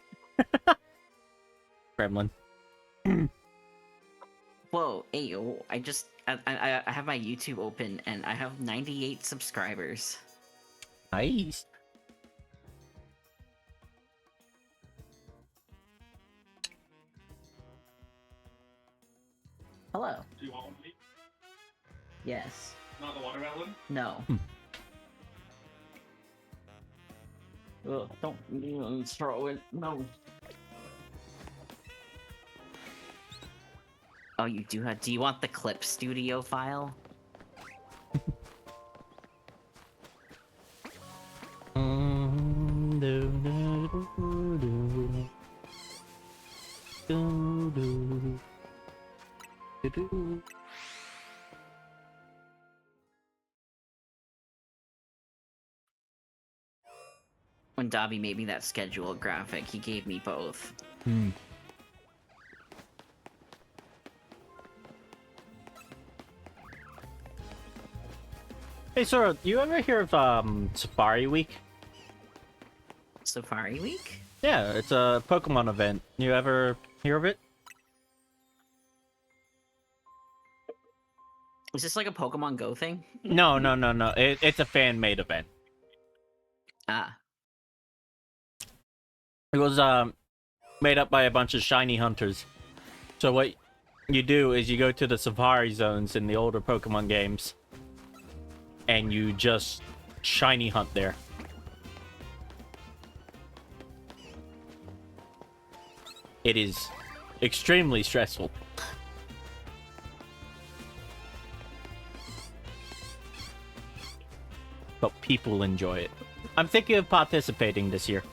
Gremlin. Whoa, ayo, I have my YouTube open and I have 98 subscribers. Nice. Hello. Do you want one, please? Yes. Not the watermelon? No. Ugh, don't throw it. No. Oh, you do have. Do you want the Clip Studio file? When Dobby made me that schedule graphic, he gave me both. Hey, Sora, you ever hear of Safari Week? Safari Week? Yeah, it's a Pokemon event. You ever hear of it? Is this like a Pokemon Go thing? No. It's a fan-made event. Ah. It was made up by a bunch of shiny hunters. So what you do is you go to the safari zones in the older Pokemon games, and you just shiny hunt there. It is extremely stressful. But people enjoy it. I'm thinking of participating this year.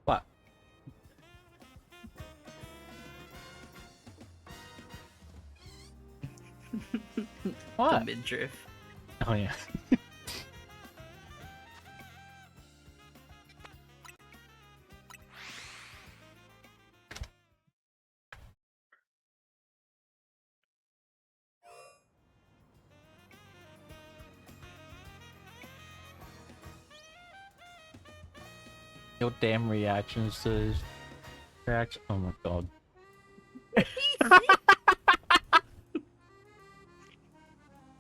What? The What? midriff. Oh yeah. Your damn reactions to this reaction. Oh my god.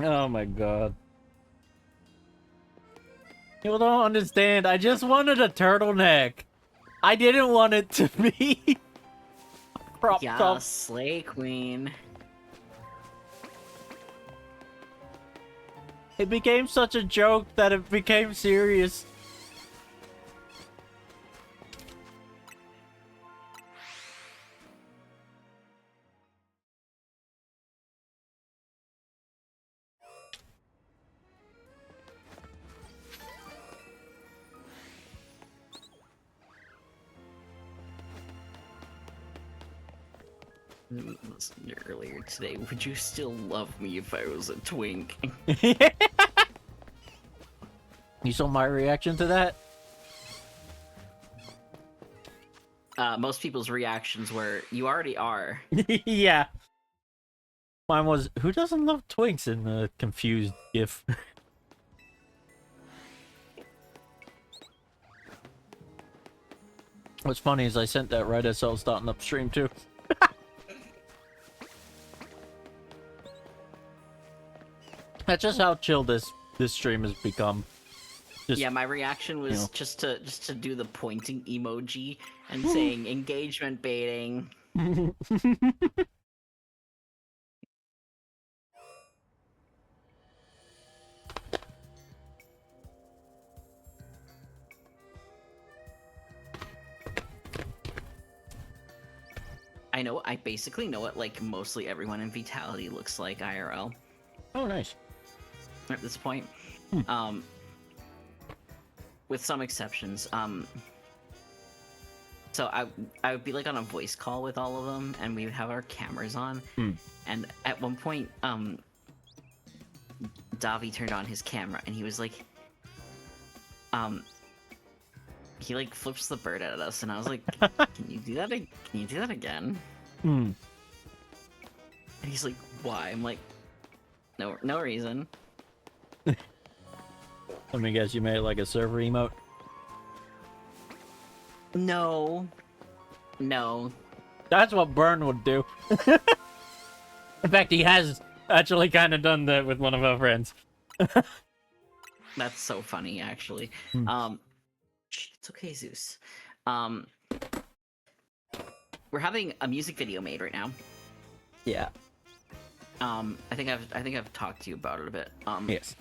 Oh my god. People don't understand. I just wanted a turtleneck. I didn't want it to be cropped Yeah, up. Slay Queen. It became such a joke that it became serious. Listened earlier today. Would you still love me if I was a twink? You saw my reaction to that? Most people's reactions were, "You already are." Yeah. Mine was, who doesn't love twinks in the confused gif? What's funny is I sent that right as I was starting up stream too. That's just how chill this stream has become. Just, Yeah, my reaction was you know. just to do the pointing emoji and saying engagement baiting. I basically know what like mostly everyone in Vitality looks like IRL Oh, nice. at this point. With some exceptions. So I would be like on a voice call with all of them, and we would have our cameras on. And at one point, Davi turned on his camera, and he was like, he like flips the bird at us, and I was like, "Can you do that? Can you do that again?" And he's like, "Why?" I'm like, "No reason." Let me guess, you made it like a server emote? No. That's what Burn would do. In fact, he has actually kind of done that with one of our friends. That's so funny, actually. It's okay, Zeus. We're having a music video made right now. Yeah. I think I've talked to you about it a bit. Yes.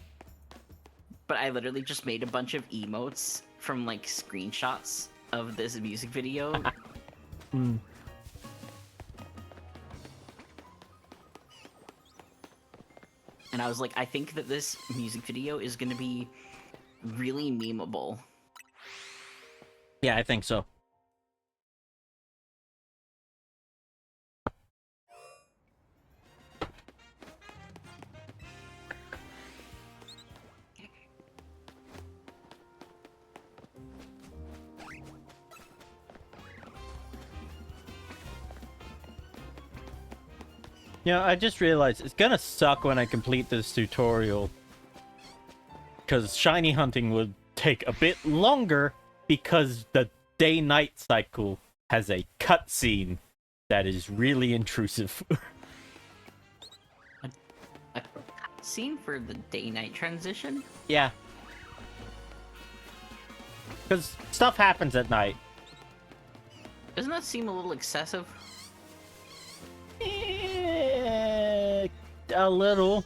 But I literally just made a bunch of emotes from like screenshots of this music video. And I was like, I think that this music video is gonna be really memeable. Yeah, I think so. Yeah, I just realized it's gonna suck when I complete this tutorial. Because shiny hunting would take a bit longer because the day-night cycle has a cutscene that is really intrusive. A scene for the day-night transition? Yeah. Because stuff happens at night. Doesn't that seem a little excessive? A little.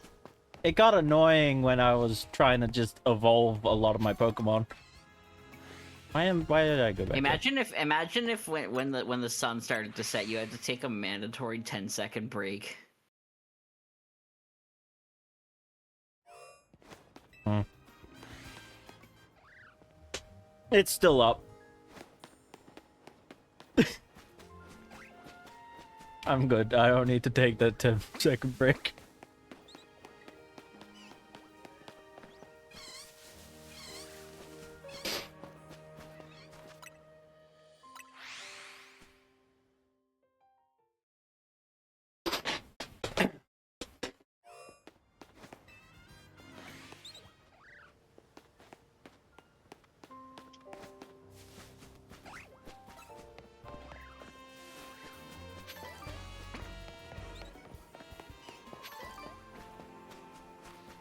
It got annoying when I was trying to just evolve a lot of my Pokemon. Why did I go back? Imagine if when the sun started to set, you had to take a mandatory 10-second break. It's still up. I'm good. I don't need to take that 10-second break.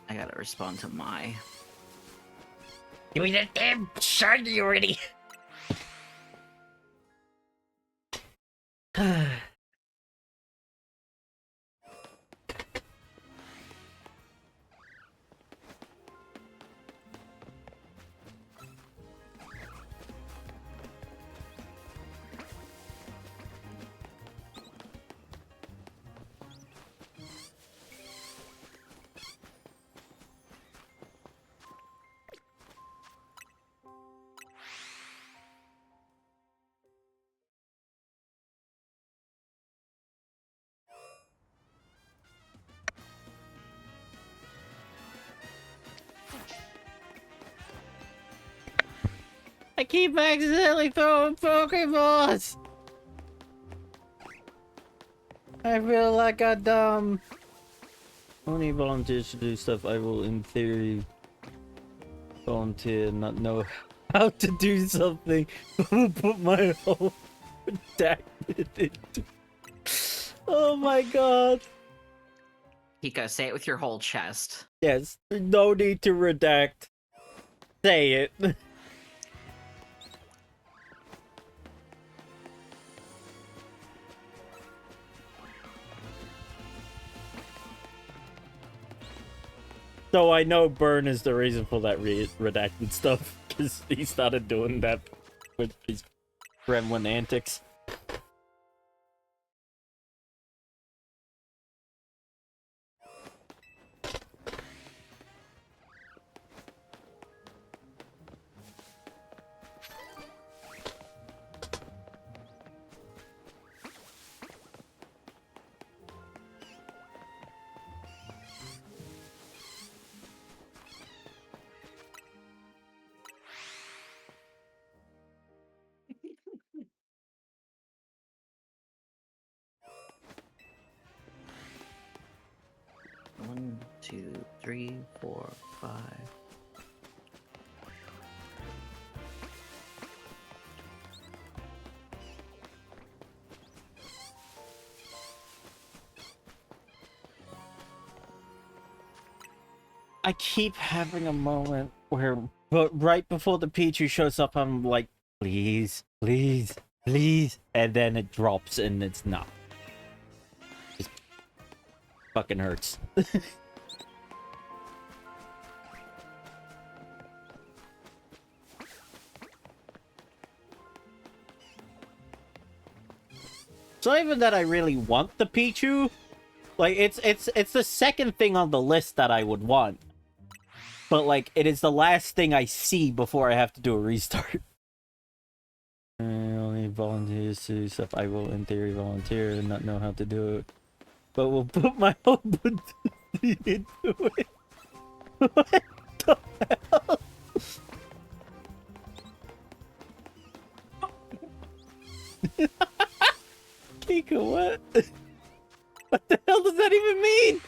I gotta respond to my. Give me that damn shiny already. I keep accidentally throwing Pokeballs! I feel like a dumb. Only volunteers to do stuff I will, in theory, volunteer, not know how to do something, but will put my whole redacted into. Oh my god. Hika, say it with your whole chest. Yes, no need to redact. Say it. So I know Burn is the reason for that redacted stuff, because he started doing that with his gremlin antics. One, two, three, 4, 5. I keep having a moment where, but right before the Pichu shows up, I'm like, please, please, please, and then it drops and it's not. Just fucking hurts. It's not even that I really want the Pichu. Like, it's the second thing on the list that I would want. But, like, it is the last thing I see before I have to do a restart. I only volunteers to do stuff I will, in theory, volunteer and not know how to do it. But we'll put my whole into it. What the hell? Kika, what? What the hell does that even mean?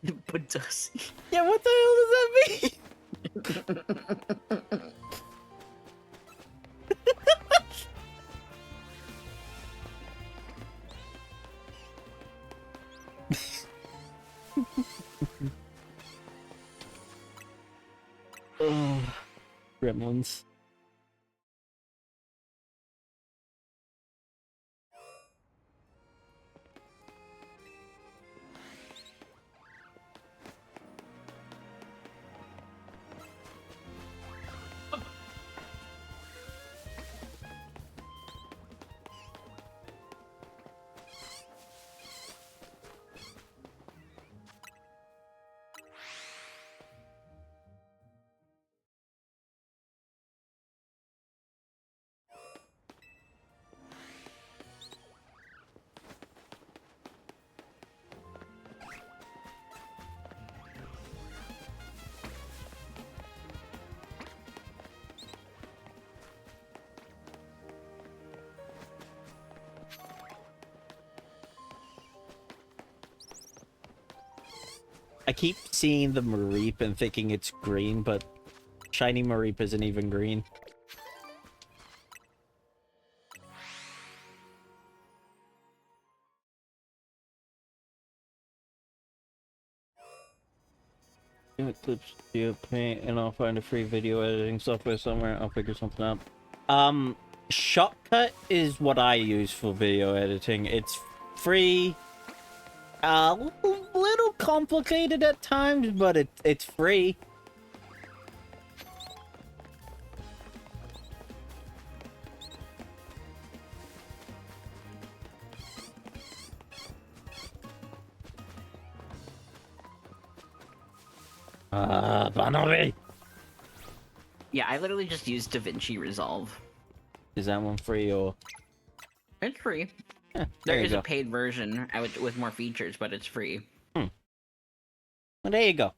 But does he? Yeah, what the hell does that mean? Oh, gremlins. I keep seeing the Mareep and thinking it's green, but shiny Mareep isn't even green. Clips, do paint, and I'll find a free video editing software somewhere. I'll figure something out. Shotcut is what I use for video editing. It's free. A little complicated at times, but it's free. Banovi! Yeah, I literally just used DaVinci Resolve. Is that one free or? It's free. Yeah, There you is go. a paid version with more features, but it's free. Well, there you go.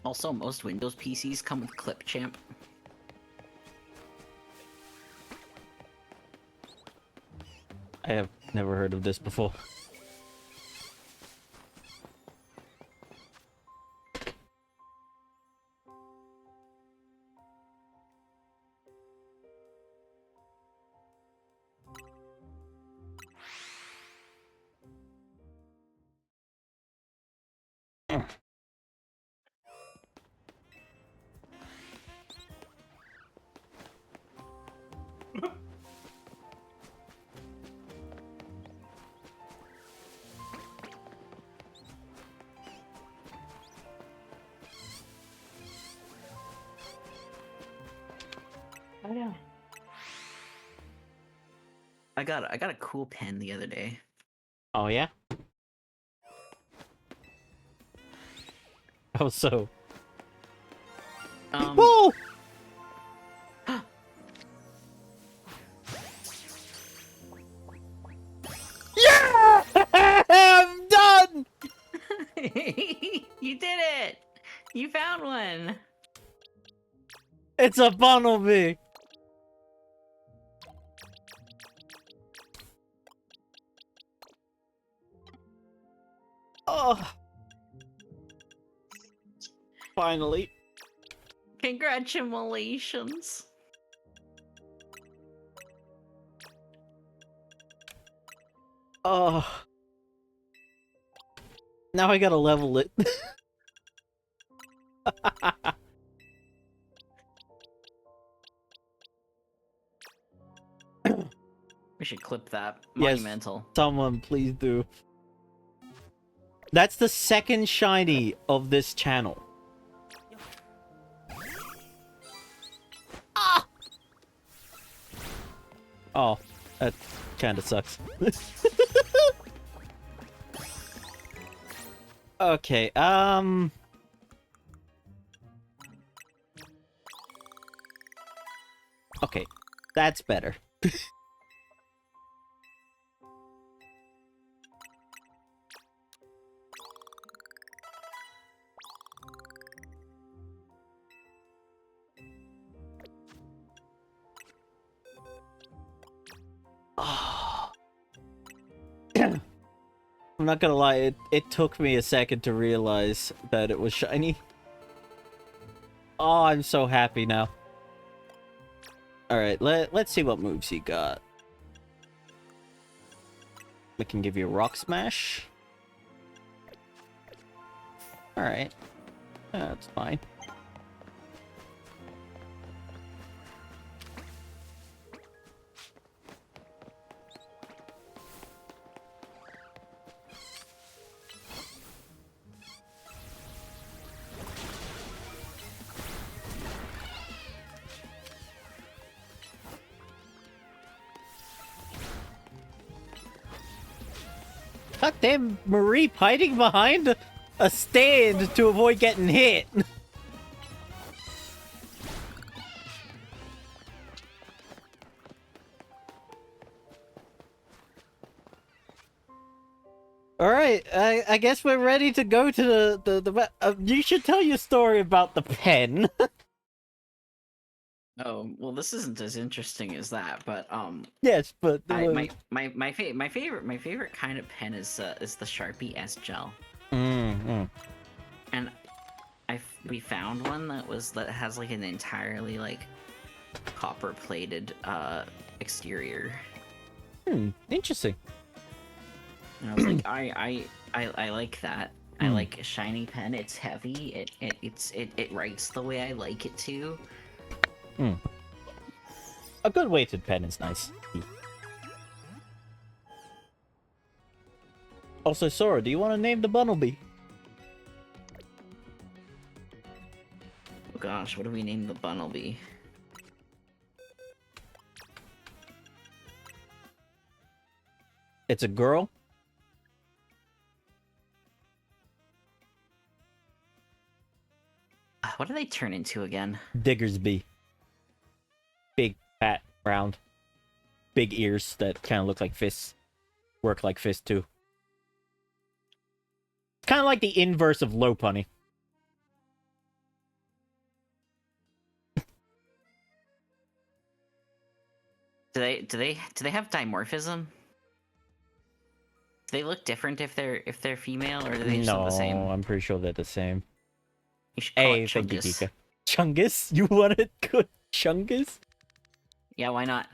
Also, most Windows PCs come with Clipchamp. I have never heard of this before. Oh yeah. I got a cool pen the other day. Oh yeah. Oh so. Whoa! Yeah! I'm done. You did it! You found one! It's a bumblebee. Oh. Finally. Congratulations! Oh. Now I gotta level it. We should clip that. Yes. Monumental. Someone please do. That's the second shiny of this channel. Ah! Oh, that kind of sucks. Okay, okay, that's better. I'm not gonna lie, it took me a second to realize that it was shiny. Oh, I'm so happy now. Alright, let's see what moves he got. We can give you a Rock Smash. Alright. That's fine. God damn, Marie hiding behind a stand to avoid getting hit. All right, I guess we're ready to go to the you should tell your story about the pen. Oh, well, this isn't as interesting as that, but Yes, but my favorite kind of pen is the Sharpie S Gel. Mm-hmm. And we found one that has like an entirely like copper plated exterior. Interesting. And I was like, I like that. I like a shiny pen. It's heavy. It writes the way I like it to. A good weighted pen is nice. Also, Sora, do you want to name the Bunnelby? Oh gosh, what do we name the Bunnelby? It's a girl. What do they turn into again? Diggersby. Big, fat, round. Big ears that kind of look like fists. Work like fists, too. It's kind of like the inverse of Lopunny. Do they have dimorphism? Do they look different if they're female, or are they just the same? No, I'm pretty sure they're the same. You should call it Hey, thank you, Chungus. Kika. Chungus? You wanted good Chungus? Yeah, why not?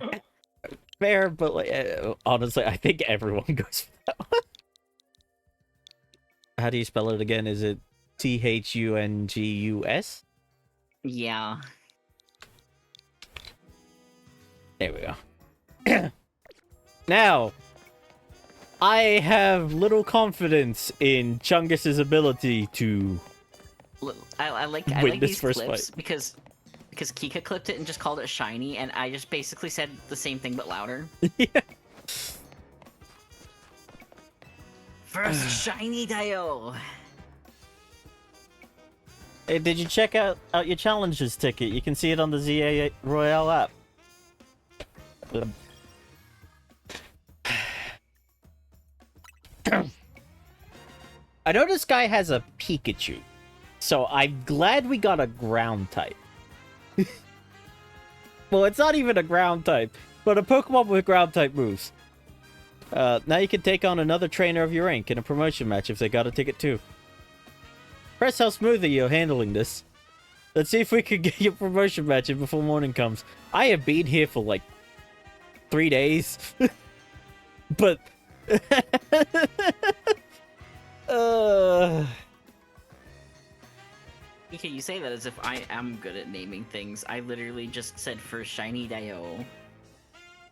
Fair, but like, honestly, I think everyone goes for that one. How do you spell it again? Is it Thungus? Yeah. There we go. Now, I have little confidence in Chungus's ability to I like win this these first clips fight. because Kika clipped it and just called it shiny, and I just basically said the same thing but louder. Yeah. First shiny Dio. Hey, did you check out your challenges ticket? You can see it on the ZA Royale app. I know this guy has a Pikachu, so I'm glad we got a ground type. Well, it's not even a ground type, but a Pokemon with ground type moves. Now you can take on another trainer of your rank in a promotion match if they got a ticket too. Press how smoothly you're handling this. Let's see if we can get your promotion match in before morning comes. I have been here for like 3 days. But... Okay, you say that as if I am good at naming things. I literally just said first shiny Dio.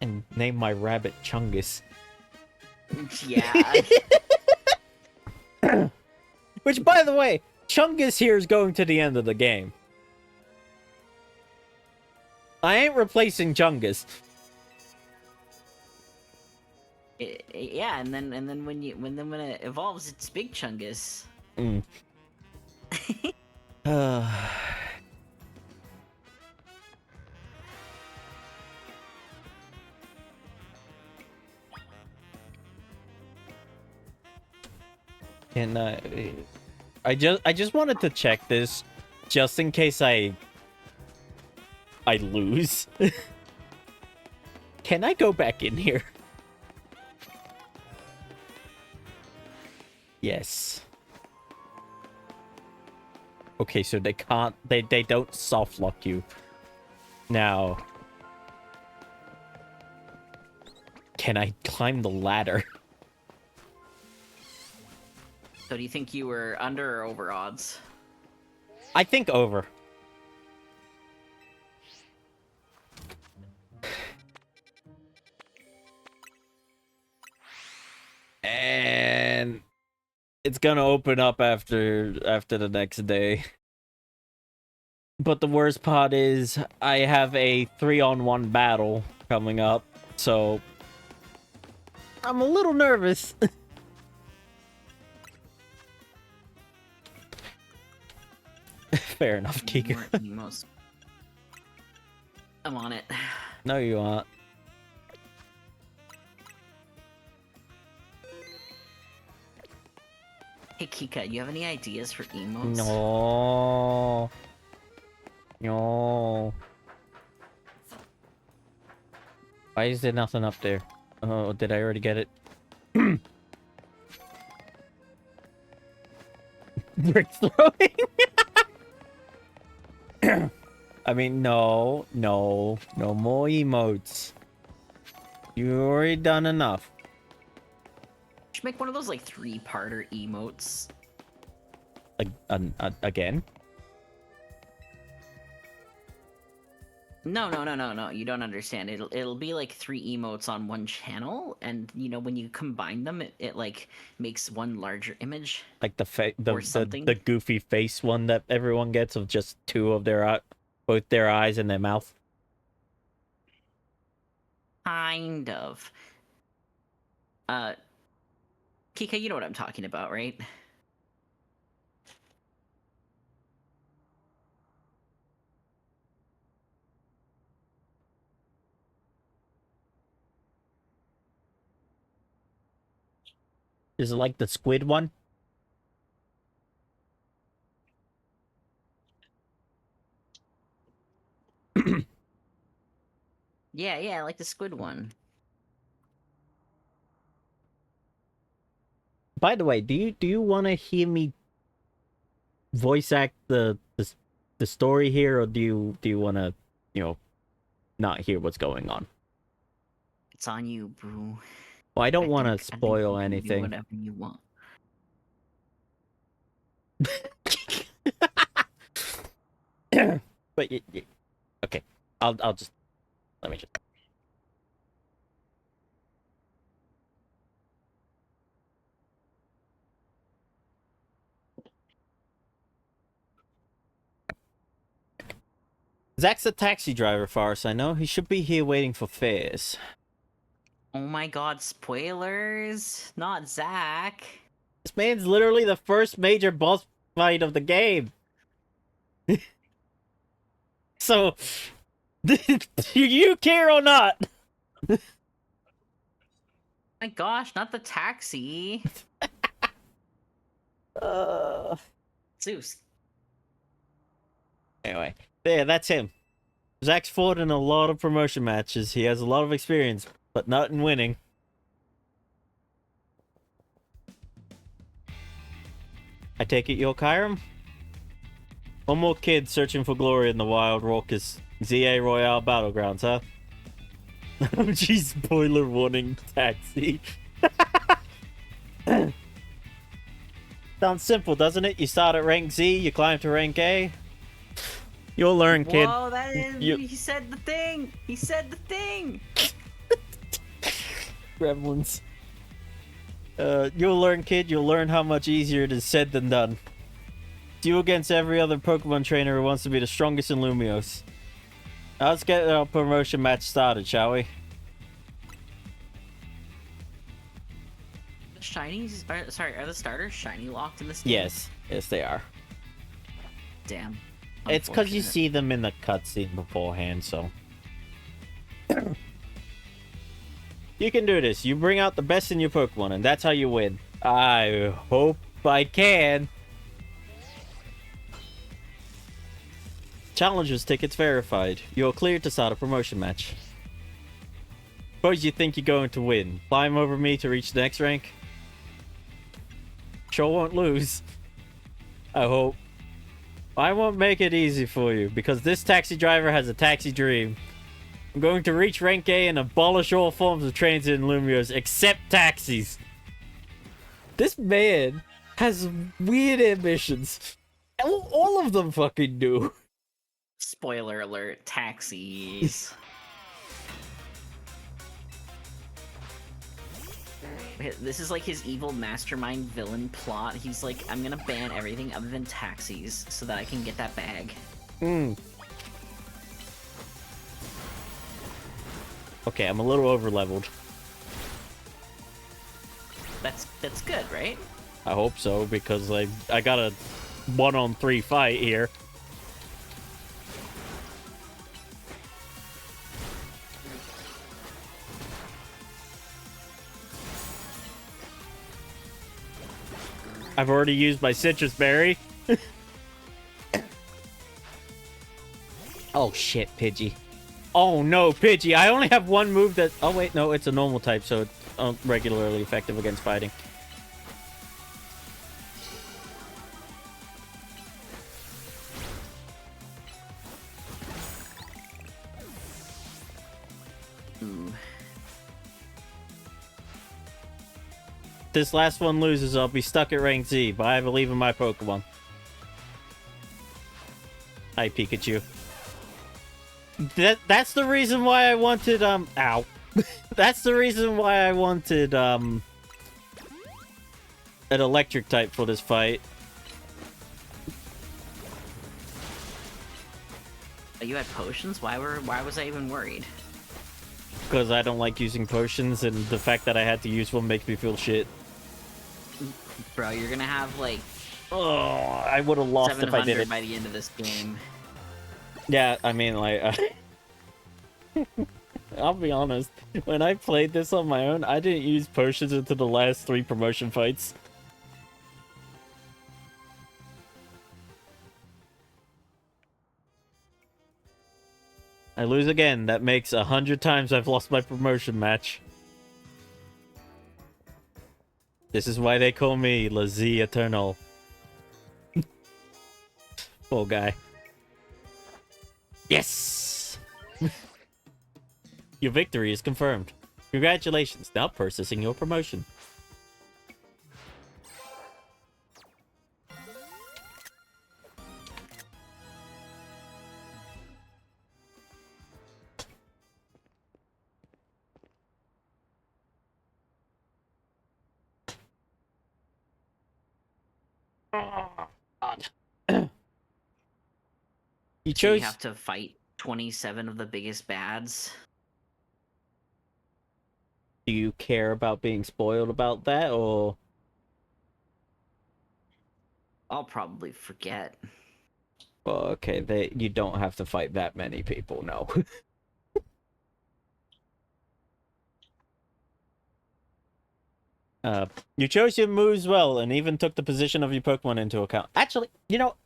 And name my rabbit Chungus. Yeah. Which, by the way, Chungus here is going to the end of the game. I ain't replacing Chungus. Yeah, and then when it evolves, it's Big Chungus. And I just wanted to check this, just in case I lose. Can I go back in here? Yes. Okay, so they can't... They don't soft lock you. Now... Can I climb the ladder? So do you think you were under or over odds? I think over. And it's gonna open up after the next day. But the worst part is I have a 3-on-1 battle coming up, so I'm a little nervous. Fair enough, Kika. More emos. I'm on it. No, you aren't. Hey Kika, you have any ideas for emos? No. No. Why is there nothing up there? Oh, did I already get it? Brick throwing? I mean, no more emotes. You already done enough. Should make one of those like 3-parter emotes. Again? No. You don't understand. It'll be like 3 emotes on one channel, and you know when you combine them, it like makes one larger image. Like Or something. the goofy face one that everyone gets of just 2 of their both their eyes and their mouth. Kind of. Kika, you know what I'm talking about, right? Is it like the squid one? Yeah, like the squid one. By the way, do you want to hear me voice act the story here, or do you want to, not hear what's going on? It's on you, bro. Well, I don't want I to think spoil you can do anything. whatever you want. But okay, I'll just let me just. Zach's a taxi driver for us, I know. He should be here waiting for fares. Oh my god, spoilers! Not Zach. This man's literally the first major boss fight of the game. So, do you care or not? My gosh, not the taxi. Zeus. Anyway, yeah, that's him. Zach's fought in a lot of promotion matches. He has a lot of experience, but not in winning. I take it you're Kyram? One more kid searching for glory in the wild, raucous ZA Royale Battlegrounds, huh? Jeez, spoiler warning, taxi. Sounds simple, doesn't it? You start at rank Z, you climb to rank A. You'll learn, kid. Whoa, that is... He said the thing! He said the thing! Gremlins. You'll learn, kid. You'll learn how much easier it is said than done. You against every other Pokemon trainer who wants to be the strongest in Lumios. Now let's get our promotion match started, shall we? Shinies? Are the starters shiny locked in this game? Yes, they are. Damn. It's because you Unfortunate. see them in the cutscene beforehand, so. You can do this. You bring out the best in your Pokemon, and that's how you win. I hope I can. Challengers tickets verified. You're cleared to start a promotion match. Suppose you think you're going to win. Climb over me to reach the next rank. Sure won't lose. I hope. I won't make it easy for you, because this taxi driver has a taxi dream. I'm going to reach rank A and abolish all forms of trains in Lumios, except taxis. This man has weird ambitions. All of them fucking do. Spoiler alert, taxis. This is like his evil mastermind villain plot. He's like, I'm gonna ban everything other than taxis so that I can get that bag. Okay, I'm a little over-leveled. That's good, right? I hope so, because like I got a 1-on-3 fight here. I've already used my citrus berry. Oh shit, Pidgey. Oh no, Pidgey. I only have one move that... Oh wait, no, it's a normal type, so it's regularly effective against fighting. This last one loses, I'll be stuck at rank Z, but I believe in my Pokemon. Hi, Pikachu. That's the reason why I wanted, ow. That's the reason why I wanted, an electric type for this fight. You had potions? Why was I even worried? Because I don't like using potions, and the fact that I had to use one makes me feel shit. Bro, you're gonna have like... Oh, I would have lost if I did it. by the end of this game. Yeah, I mean, like... I'll be honest. When I played this on my own, I didn't use potions until the last 3 promotion fights. I lose again. That makes 100 times I've lost my promotion match. This is why they call me La Z Eternal. Poor guy. Yes! Your victory is confirmed. Congratulations. Now processing your promotion. You So chose... you have to fight 27 of the biggest bads. Do you care about being spoiled about that, or... I'll probably forget. Well, okay, you don't have to fight that many people, no. You chose your moves well, and even took the position of your Pokemon into account. Actually, you know,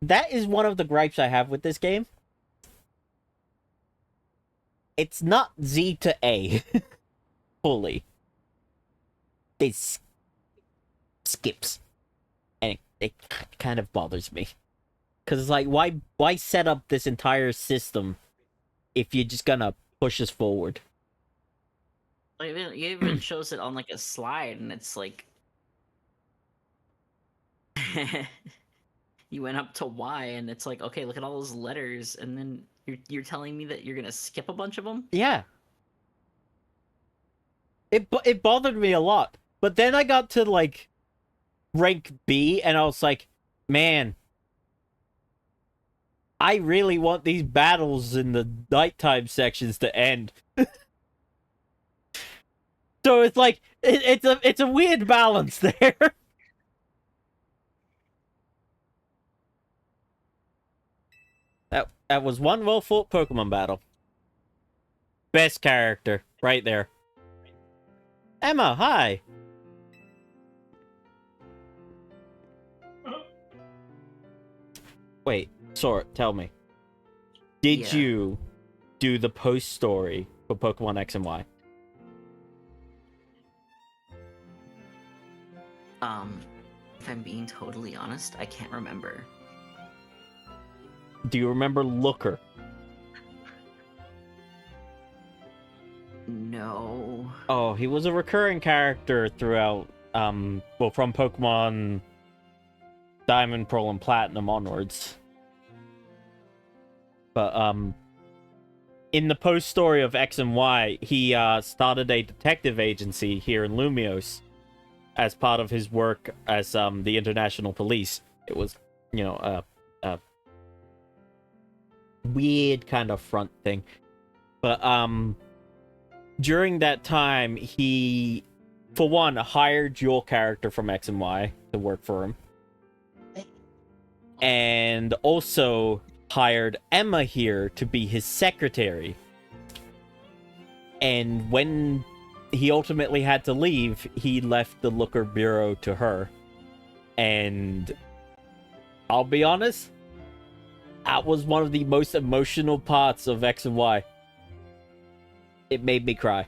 that is one of the gripes I have with this game. It's not Z to A. Fully. It skips. And it kind of bothers me. Because it's like, why set up this entire system if you're just gonna push us forward? It even shows it on like a slide, and it's like... You went up to Y, and it's like, okay, look at all those letters, and then you're telling me that you're gonna skip a bunch of them? Yeah. It bothered me a lot. But then I got to, like, rank B, and I was like, man, I really want these battles in the nighttime sections to end. So it's like, it's a weird balance there. That was one well-fought Pokemon battle. Best character, right there. Emma, hi! Wait, Sora, tell me. Did you do the post story for Pokemon X and Y? if I'm being totally honest, I can't remember. Do you remember Looker? No. Oh, he was a recurring character throughout, from Pokemon Diamond, Pearl, and Platinum onwards. But, in the post-story of X and Y, he, started a detective agency here in Lumios as part of his work as, the International Police. It was, you know, a weird kind of front thing. But, during that time, he, for one, hired your character from X and Y to work for him. And also hired Emma here to be his secretary. And when he ultimately had to leave, he left the Looker Bureau to her. And I'll be honest, that was one of the most emotional parts of X and Y. It made me cry.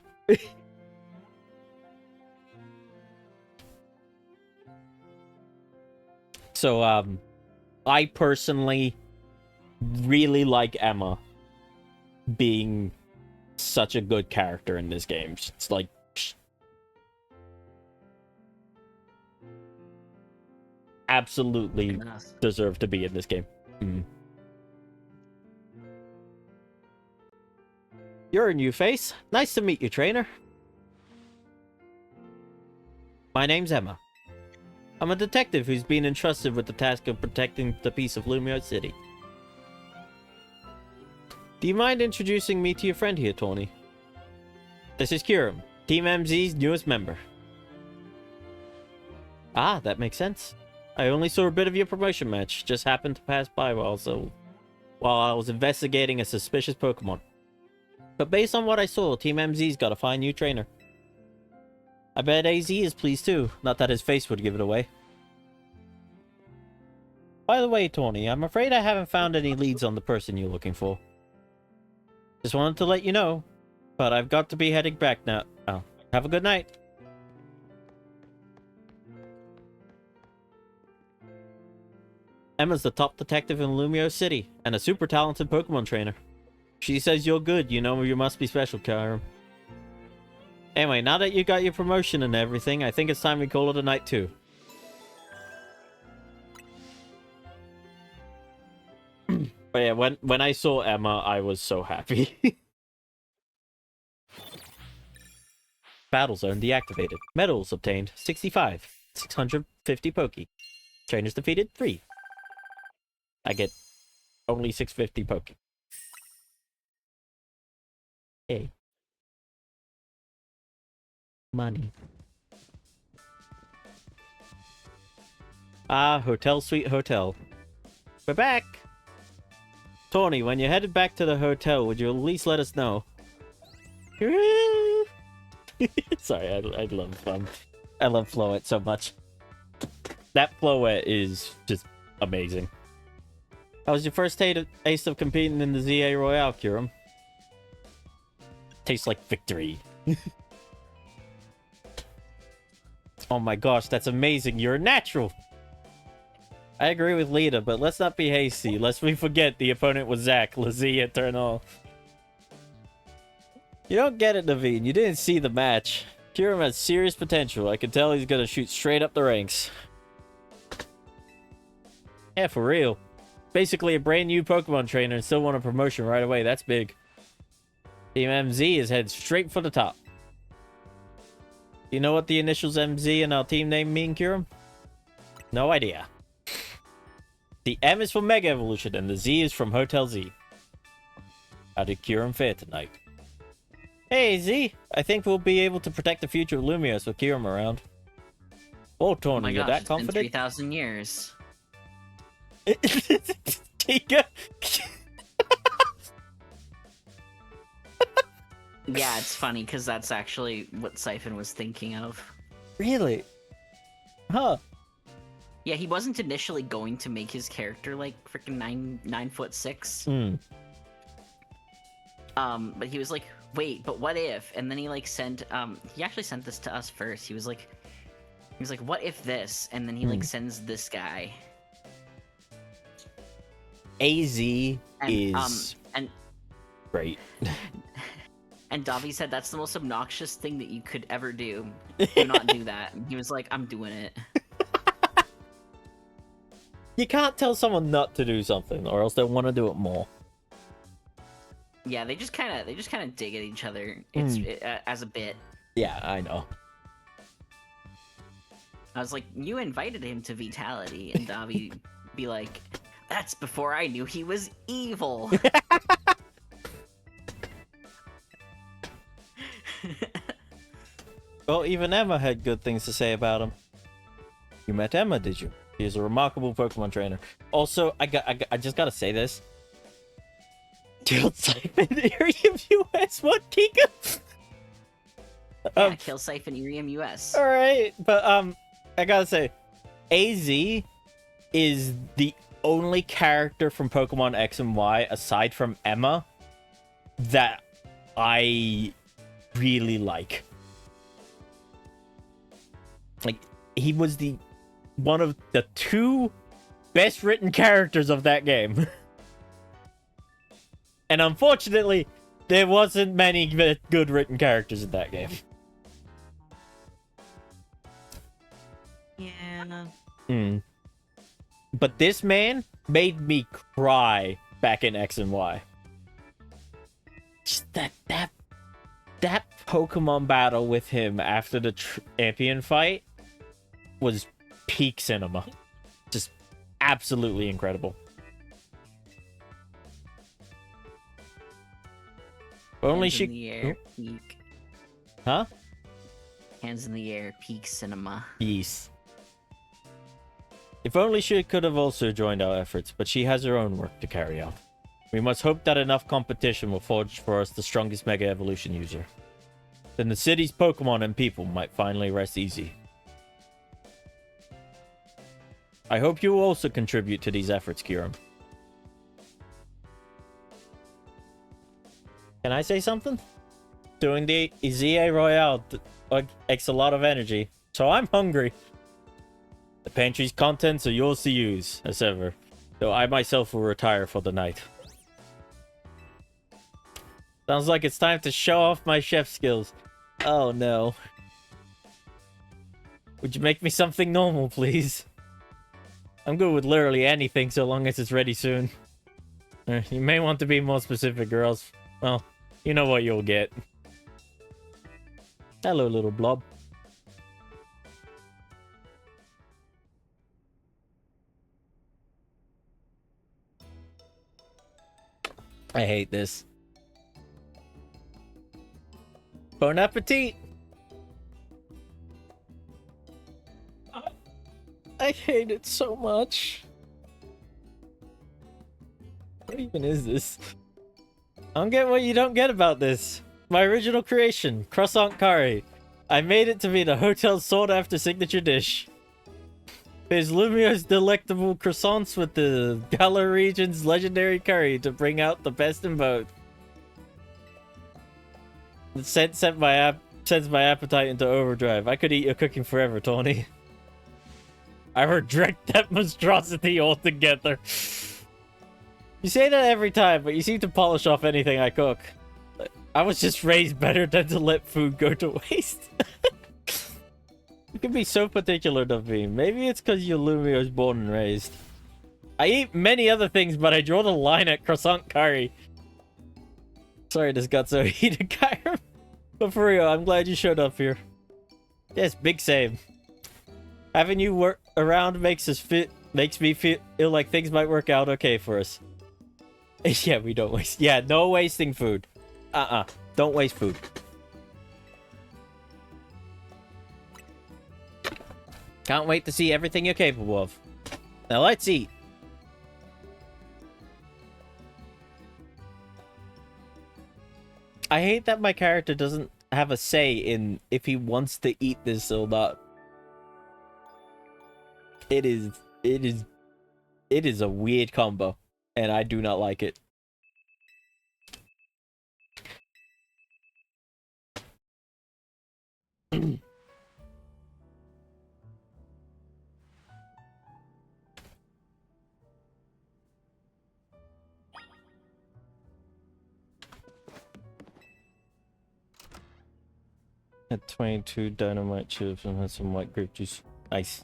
So, I personally really like Emma being such a good character in this game. It's like... absolutely Enough. deserve to be in this game. You're a new face. Nice to meet you, trainer. My name's Emma. I'm a detective who's been entrusted with the task of protecting the peace of Lumio City. Do you mind introducing me to your friend here, Tawny? This is Kurum, Team MZ's newest member. Ah, that makes sense. I only saw a bit of your promotion match. Just happened to pass by while I was investigating a suspicious Pokemon. But based on what I saw, Team MZ's got a fine new trainer. I bet AZ is pleased too, not that his face would give it away. By the way, Tawny, I'm afraid I haven't found any leads on the person you're looking for. Just wanted to let you know, but I've got to be heading back now. Oh, have a good night. Emma's the top detective in Lumio City, and a super talented Pokemon trainer. She says you're good, you know you must be special, Kyram. Anyway, now that you got your promotion and everything, I think it's time we call it a night too. But yeah, when I saw Emma, I was so happy. Battle Zone deactivated. Medals obtained 65. 650 Poke. Trainers defeated 3. I get only 650 Poke. Hey. Money. Ah, Hotel Sweet Hotel. We're back! Tawny, when you're headed back to the hotel, would you at least let us know? Sorry, I love Floette so much. That Floette is just amazing. How was your first taste of competing in the ZA Royale, Kurum? Tastes like victory. Oh my gosh, that's amazing. You're a natural. I agree with Lita, but let's not be hasty, lest we forget the opponent was Zach, Lazzie Eternal. You don't get it, Naveen. You didn't see the match. Kurum has serious potential. I can tell he's gonna shoot straight up the ranks. Yeah, for real. Basically a brand new Pokemon trainer and still want a promotion right away. That's big. Team MZ is headed straight for the top. You know what the initials MZ and our team name mean, Kurum? No idea. The M is for Mega Evolution and the Z is from Hotel Z. How did Kurum fare tonight? Hey, Z. I think we'll be able to protect the future of Lumios with Kurum around. Oh, Tawny, Oh my you're gosh, that it's been confident? 3,000 years. Tika. Yeah, it's funny because that's actually what Siphon was thinking of. Really? Huh. Yeah, he wasn't initially going to make his character like freaking 9'6". But he was like, wait, but what if? And then he like sent he actually sent this to us first. He was like, He's like, what if this? And then he like sends this guy. AZ And, is and great. and Davi said that's the most obnoxious thing that you could ever do. Do not do that. And he was like, I'm doing it. You can't tell someone not to do something, or else they'll want to do it more. Yeah, they just kind of dig at each other. It's as a bit. Yeah, I know. I was like, you invited him to Vitality, and Davi be like, that's before I knew he was evil. Well, even Emma had good things to say about him. You met Emma, did you? She is a remarkable Pokemon trainer. Also, I just gotta say this. Killed Siphon Irium US, what, Kika? Yeah, kill Siphon Irium US. Alright, but I gotta say, AZ is the only character from Pokemon X and Y, aside from Emma, that I really like. Like, he was one of the 2 best written characters of that game. And unfortunately, there wasn't many good written characters in that game. Yeah. But this man made me cry back in X and Y. Just that Pokemon battle with him after the champion fight was peak cinema. Just absolutely incredible. Only Hands she... in the air, peak. Huh? Hands in the air, peak cinema. Yes. If only she could have also joined our efforts, but she has her own work to carry out. We must hope that enough competition will forge for us the strongest Mega Evolution user. Then the city's Pokemon and people might finally rest easy. I hope you will also contribute to these efforts, Kiram. Can I say something? Doing the EZA Royale takes a lot of energy, so I'm hungry. The pantry's contents are yours to use, as ever, though I myself will retire for the night. Sounds like it's time to show off my chef skills. Oh no. Would you make me something normal, please? I'm good with literally anything so long as it's ready soon. You may want to be more specific, or else, well, you know what you'll get. Hello, little blob. I hate this. Bon appetit! I hate it so much. What even is this? I don't get what you don't get about this. My original creation, croissant curry. I made it to be the hotel's sought-after signature dish. There's Lumio's delectable croissants with the Galar region's legendary curry to bring out the best in both. The scent sends my appetite into overdrive. I could eat your cooking forever, Tony. I regret that monstrosity altogether. You say that every time, but you seem to polish off anything I cook. I was just raised better than to let food go to waste. You can be so particular, Davine. Maybe it's because you're Lumio's born and raised. I eat many other things, but I draw the line at croissant curry. Sorry, this got so heated, Kyra. But for real, I'm glad you showed up here. Yes, big same. Having you work around makes me feel like things might work out okay for us. Yeah, we don't waste. Yeah, no wasting food. Don't waste food. Can't wait to see everything you're capable of. Now let's eat. I hate that my character doesn't have a say in if he wants to eat this or not. It is a weird combo, and I do not like it. Had 22 dynamite chips and had some white grape juice. Nice.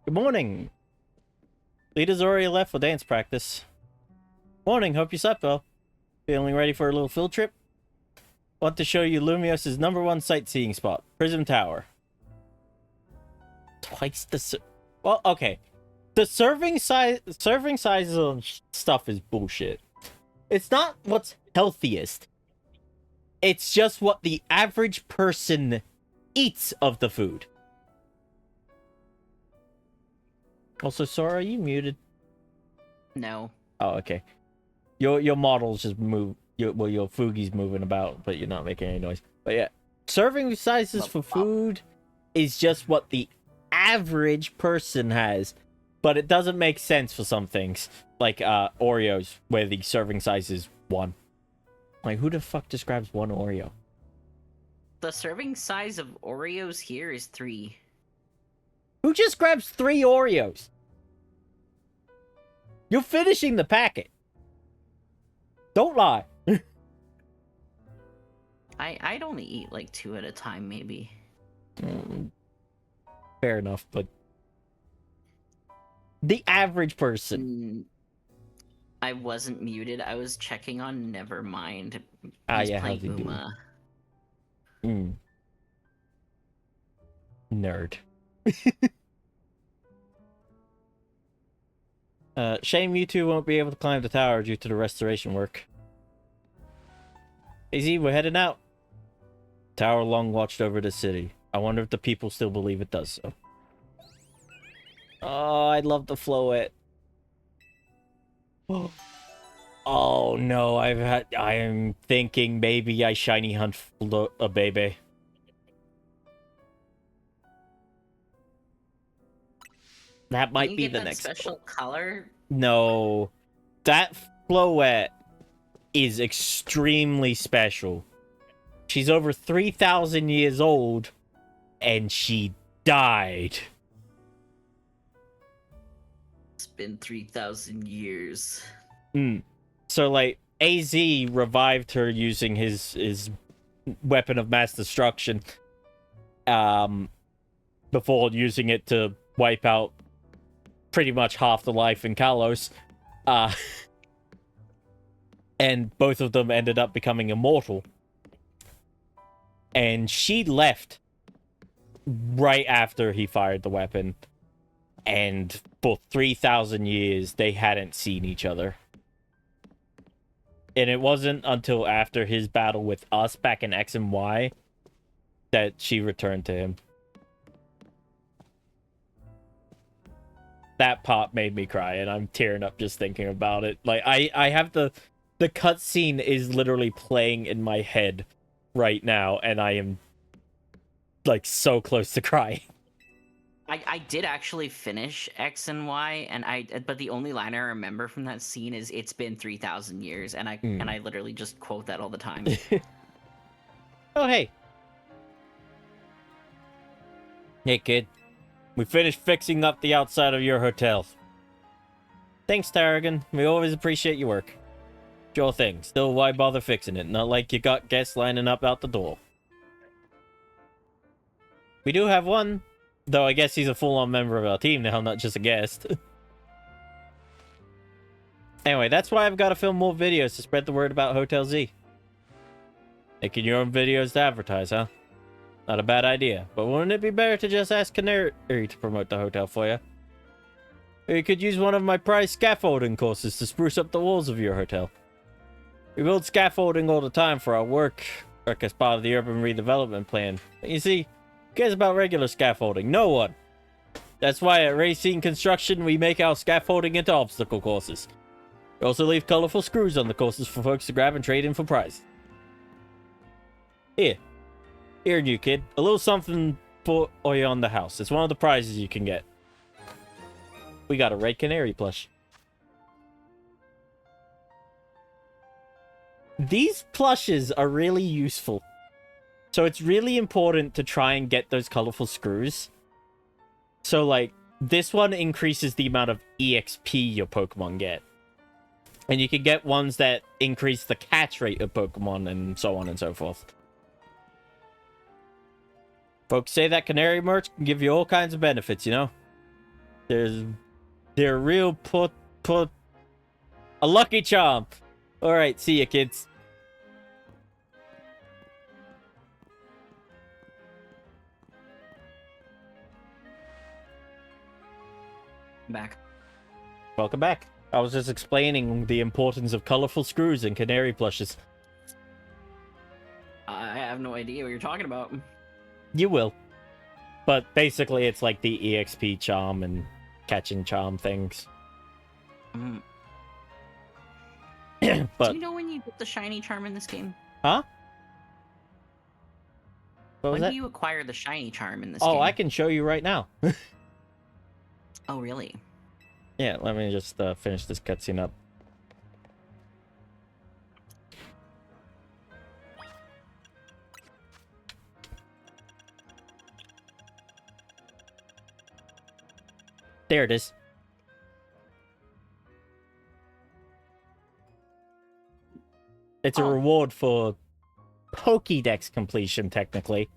Good morning. Leader's already left for dance practice. Morning, hope you slept well. Feeling ready for a little field trip? Want to show you Lumios's #1 sightseeing spot, Prism Tower. Twice the well, okay. The serving sizes of stuff is bullshit. It's not what's healthiest. It's just what the average person eats of the food. Also, Sora, are you muted? No. Oh, okay. Your models just move. Your Fugi's moving about, but you're not making any noise. But yeah, serving sizes for food is just what the average person has, but it doesn't make sense for some things, like Oreos, where the serving size is 1. Like, who the fuck just grabs 1 Oreo? The serving size of Oreos here is 3. Who just grabs 3 Oreos? You're finishing the packet. Don't lie. I'd only eat like 2 at a time, maybe. Fair enough, but the average person. I wasn't muted. I was checking on Nevermind. Ah, He's yeah, how's playing he doing? Nerd. Shame you two won't be able to climb the tower due to the restoration work. AZ, we're heading out. Tower long watched over the city. I wonder if the people still believe it does so. Oh, I'd love to flow it. Oh no, I am thinking maybe I shiny hunt a baby. That might be the next special color. No, that Floette is extremely special. She's over 3,000 years old, and she died. It's been 3,000 years. So, like, AZ revived her using his weapon of mass destruction, before using it to wipe out pretty much half the life in Kalos. And both of them ended up becoming immortal. And she left right after he fired the weapon. And for 3,000 years, they hadn't seen each other. And it wasn't until after his battle with us back in X and Y that she returned to him. That pop made me cry, and I'm tearing up just thinking about it. Like, I have the cutscene is literally playing in my head right now, and I am, like, so close to crying. I did actually finish X and Y, but the only line I remember from that scene is "It's been 3,000 years," and I literally just quote that all the time. Oh, hey. Hey, kid. We finished fixing up the outside of your hotel. Thanks, Tarragon. We always appreciate your work. Sure thing. Still, why bother fixing it? Not like you got guests lining up out the door. We do have one, though I guess he's a full-on member of our team now, not just a guest. Anyway, that's why I've got to film more videos to spread the word about Hotel Z. Making your own videos to advertise, huh? Not a bad idea, but wouldn't it be better to just ask Canary to promote the hotel for you? Or you could use one of my prize scaffolding courses to spruce up the walls of your hotel. We build scaffolding all the time for our work as part of the urban redevelopment plan. But you see, who cares about regular scaffolding? No one. That's why at Racine Construction, we make our scaffolding into obstacle courses. We also leave colorful screws on the courses for folks to grab and trade in for prizes. Here, new kid. A little something for you on the house. It's one of the prizes you can get. We got a red canary plush. These plushes are really useful. So it's really important to try and get those colorful screws. So, like, this one increases the amount of EXP your Pokemon get. And you can get ones that increase the catch rate of Pokemon and so on and so forth. Folks say that Canary merch can give you all kinds of benefits, you know? They're real put a lucky charm. Alright, see ya, kids. Back. Welcome back. I was just explaining the importance of colorful screws and canary plushes. I have no idea what you're talking about. You will. But basically, it's like the EXP charm and catching charm things. Mm. But Do you know when you get the shiny charm in this game? huh? What was When that? do you acquire the shiny charm in this game? Oh, I can show you right now. Oh, really? Yeah, let me just finish this cutscene up. There it is. It's a reward for Pokédex completion, technically.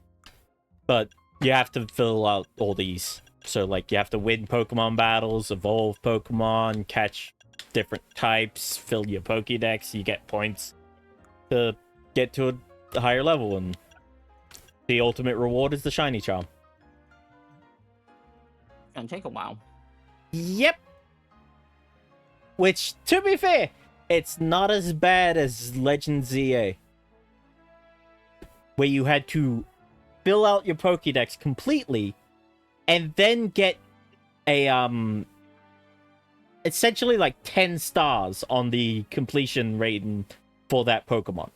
But you have to fill out all these. So, like, you have to win Pokemon battles, evolve Pokemon, catch different types, fill your Pokédex, you get points to get to a higher level, and the ultimate reward is the shiny charm. Gonna take a while. Yep. Which, to be fair, it's not as bad as Legend ZA, where you had to fill out your Pokédex completely and then get a essentially like 10 stars on the completion rating for that Pokemon.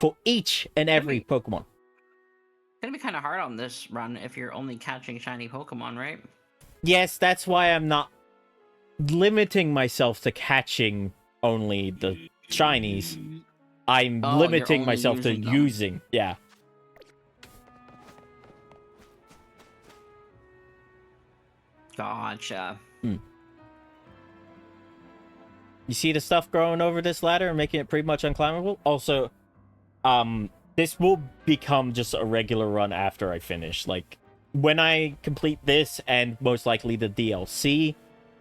For each and every Pokemon. It's gonna be kind of hard on this run if you're only catching shiny Pokemon, right? Yes, that's why I'm not limiting myself to catching only the shinies. I'm Oh, limiting you're only myself to using them. using, yeah. Gotcha. You see the stuff growing over this ladder and making it pretty much unclimbable? Also, this will become just a regular run after I finish. Like, when I complete this and most likely the DLC,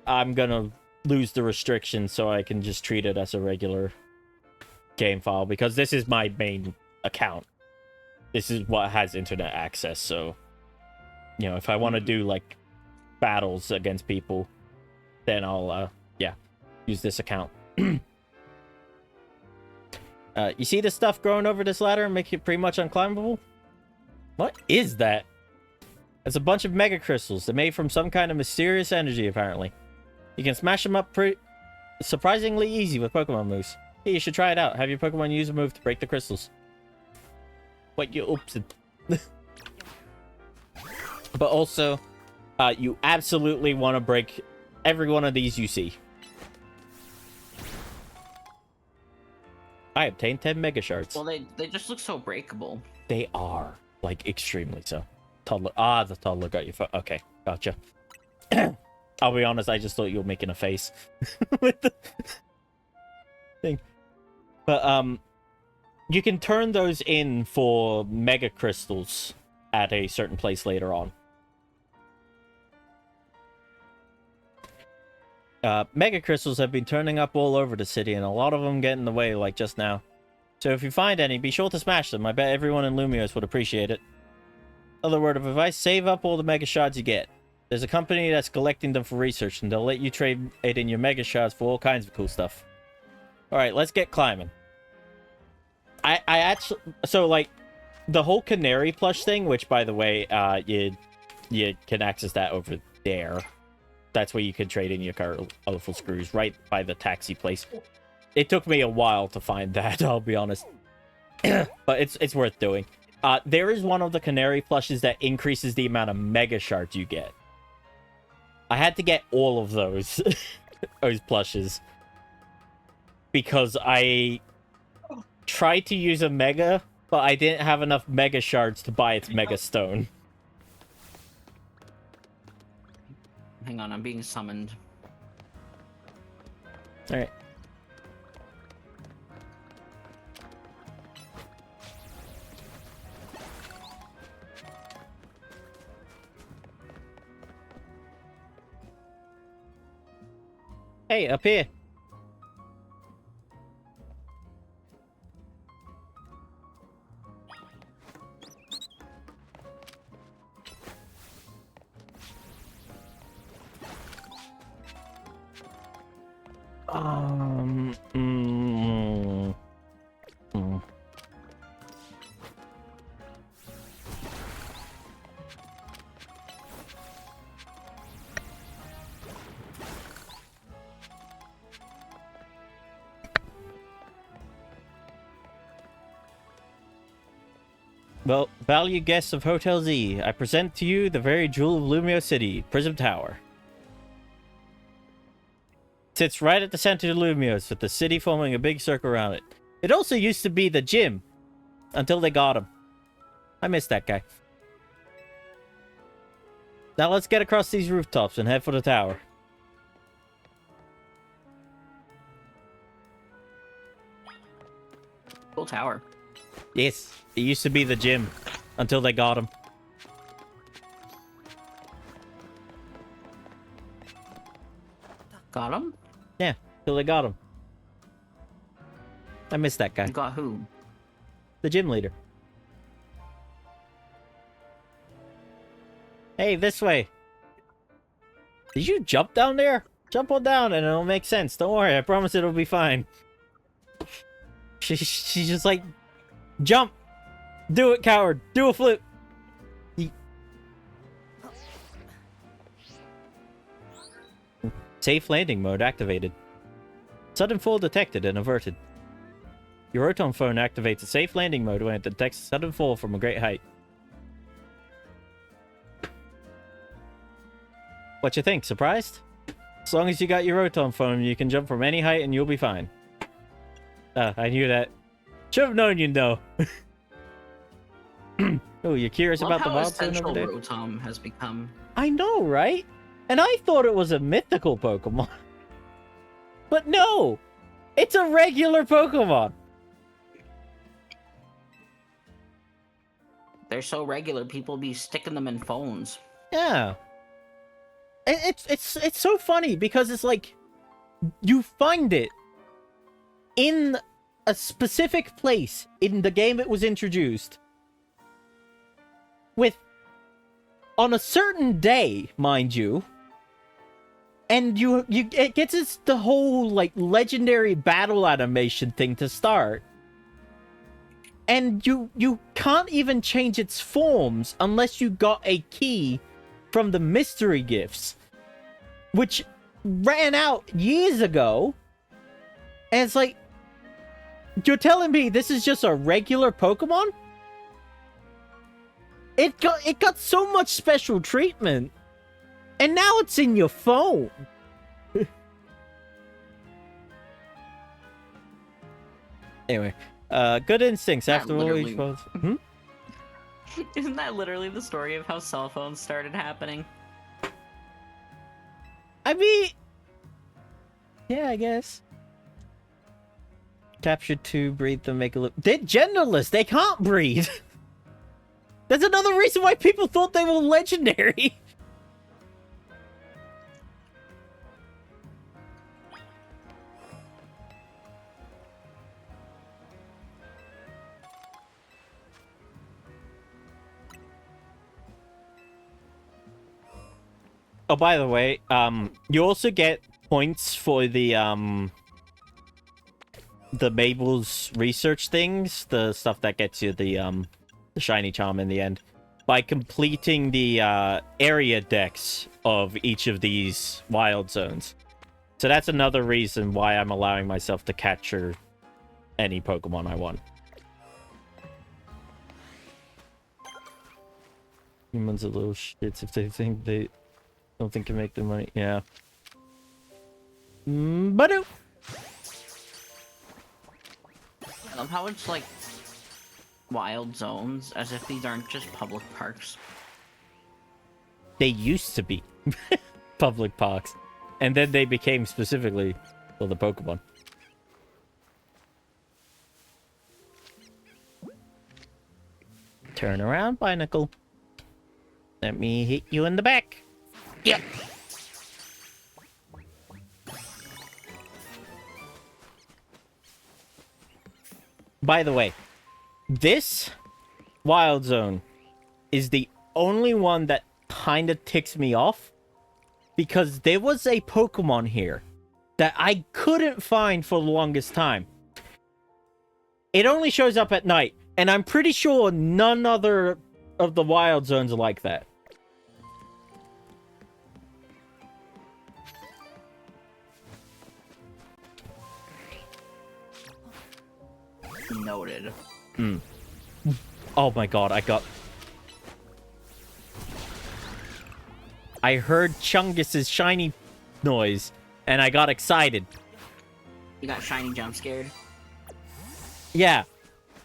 I'm gonna lose the restrictions so I can just treat it as a regular game file, because this is my main account. This is what has internet access, so, you know, if I want to do, like, battles against people, then I'll, use this account. You see the stuff growing over this ladder and making it pretty much unclimbable? What is that? It's a bunch of mega crystals. They're made from some kind of mysterious energy, apparently. You can smash them up surprisingly easy with Pokemon moves. Hey, you should try it out. Have your Pokemon use a move to break the crystals. What you oops. But also, you absolutely want to break every one of these you see. I obtained 10 Mega Shards. Well, they just look so breakable. They are, like, extremely so. Toddler. The toddler got your phone. Okay, gotcha. I'll be honest, I just thought you were making a face with the thing. But, you can turn those in for Mega Crystals at a certain place later on. Mega Crystals have been turning up all over the city, and a lot of them get in the way, like just now. So if you find any, be sure to smash them. I bet everyone in Lumios would appreciate it. Other word of advice, save up all the Mega Shards you get. There's a company that's collecting them for research, and they'll let you trade it in your Mega Shards for all kinds of cool stuff. Alright, let's get climbing. I actually... So, like, the whole Canary plush thing, which, by the way, you can access that over there. That's where you can trade in your colorful screws, right by the taxi place. It took me a while to find that, I'll be honest. But it's worth doing. There is one of the Canary plushes that increases the amount of Mega Shards you get. I had to get all of those, those plushes. Because I tried to use a Mega but I didn't have enough Mega Shards to buy its Mega Stone. Hang on, I'm being summoned. Alright. Hey, up here. Mm, mm. Well, valued guests of Hotel Z, I present to you the very jewel of Lumio City, Prism Tower. It sits right at the center of Lumios, with the city forming a big circle around it. It also used to be the gym, until they got him. I miss that guy. Now let's get across these rooftops and head for the tower. Cool tower. Yes, it used to be the gym, until they got him. Got him? Yeah, till they got him. I miss that guy. Got who? The gym leader. Hey, this way. Did you jump down there? Jump on down and it'll make sense. Don't worry, I promise it'll be fine. She's just like, jump! Do it, coward! Do a flip! Safe landing mode activated. Sudden fall detected and averted. Your Rotom phone activates a safe landing mode when it detects a sudden fall from a great height. What you think? Surprised? As long as you got your Rotom phone, you can jump from any height and you'll be fine. I knew that. Should have known you'd know. Oh, you're curious Love about the how wild zone essential over there? Rotom has become. I know, right? And I thought it was a mythical Pokemon. But no! It's a regular Pokemon! They're so regular, people be sticking them in phones. Yeah. And it's so funny because it's like you find it in a specific place in the game it was introduced with on a certain day, mind you. And it gets us the whole like legendary battle animation thing to start. And you can't even change its forms unless you got a key from the mystery gifts, which ran out years ago. And it's like, you're telling me this is just a regular Pokemon? It got so much special treatment, and now it's in your phone. Anyway, good instincts That after all literally- these phones. Hmm? Isn't that literally the story of how cell phones started happening? I mean, yeah, I guess. Capture 2, breed them, make a look. They're genderless. They can't breed. That's another reason why people thought they were legendary. Oh, by the way, you also get points for the Mabel's research things, the stuff that gets you the shiny charm in the end, by completing the area decks of each of these wild zones. So that's another reason why I'm allowing myself to capture any Pokemon I want. Humans are little shits if they think they don't think can make the money. Yeah. But I love how it's like wild zones as if these aren't just public parks. They used to be public parks, and then they became specifically for the Pokemon. Turn around, Binacle. Let me hit you in the back. Yep. By the way, this wild zone is the only one that kind of ticks me off, because there was a Pokemon here that I couldn't find for the longest time. It only shows up at night, and I'm pretty sure none other of the wild zones are like that. Noted. Oh my god, I heard Chungus's shiny noise, and I got excited. You got shiny jump scared? Yeah.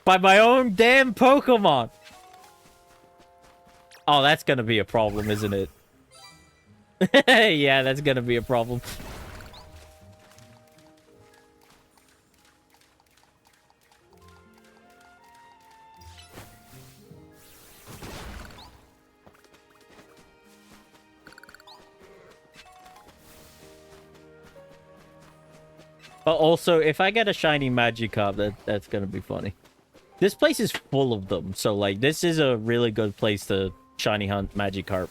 By my own damn Pokemon. Oh, that's gonna be a problem, isn't it? Yeah, that's gonna be a problem. But also, if I get a shiny Magikarp, that's gonna be funny. This place is full of them, so like this is a really good place to shiny hunt Magikarp.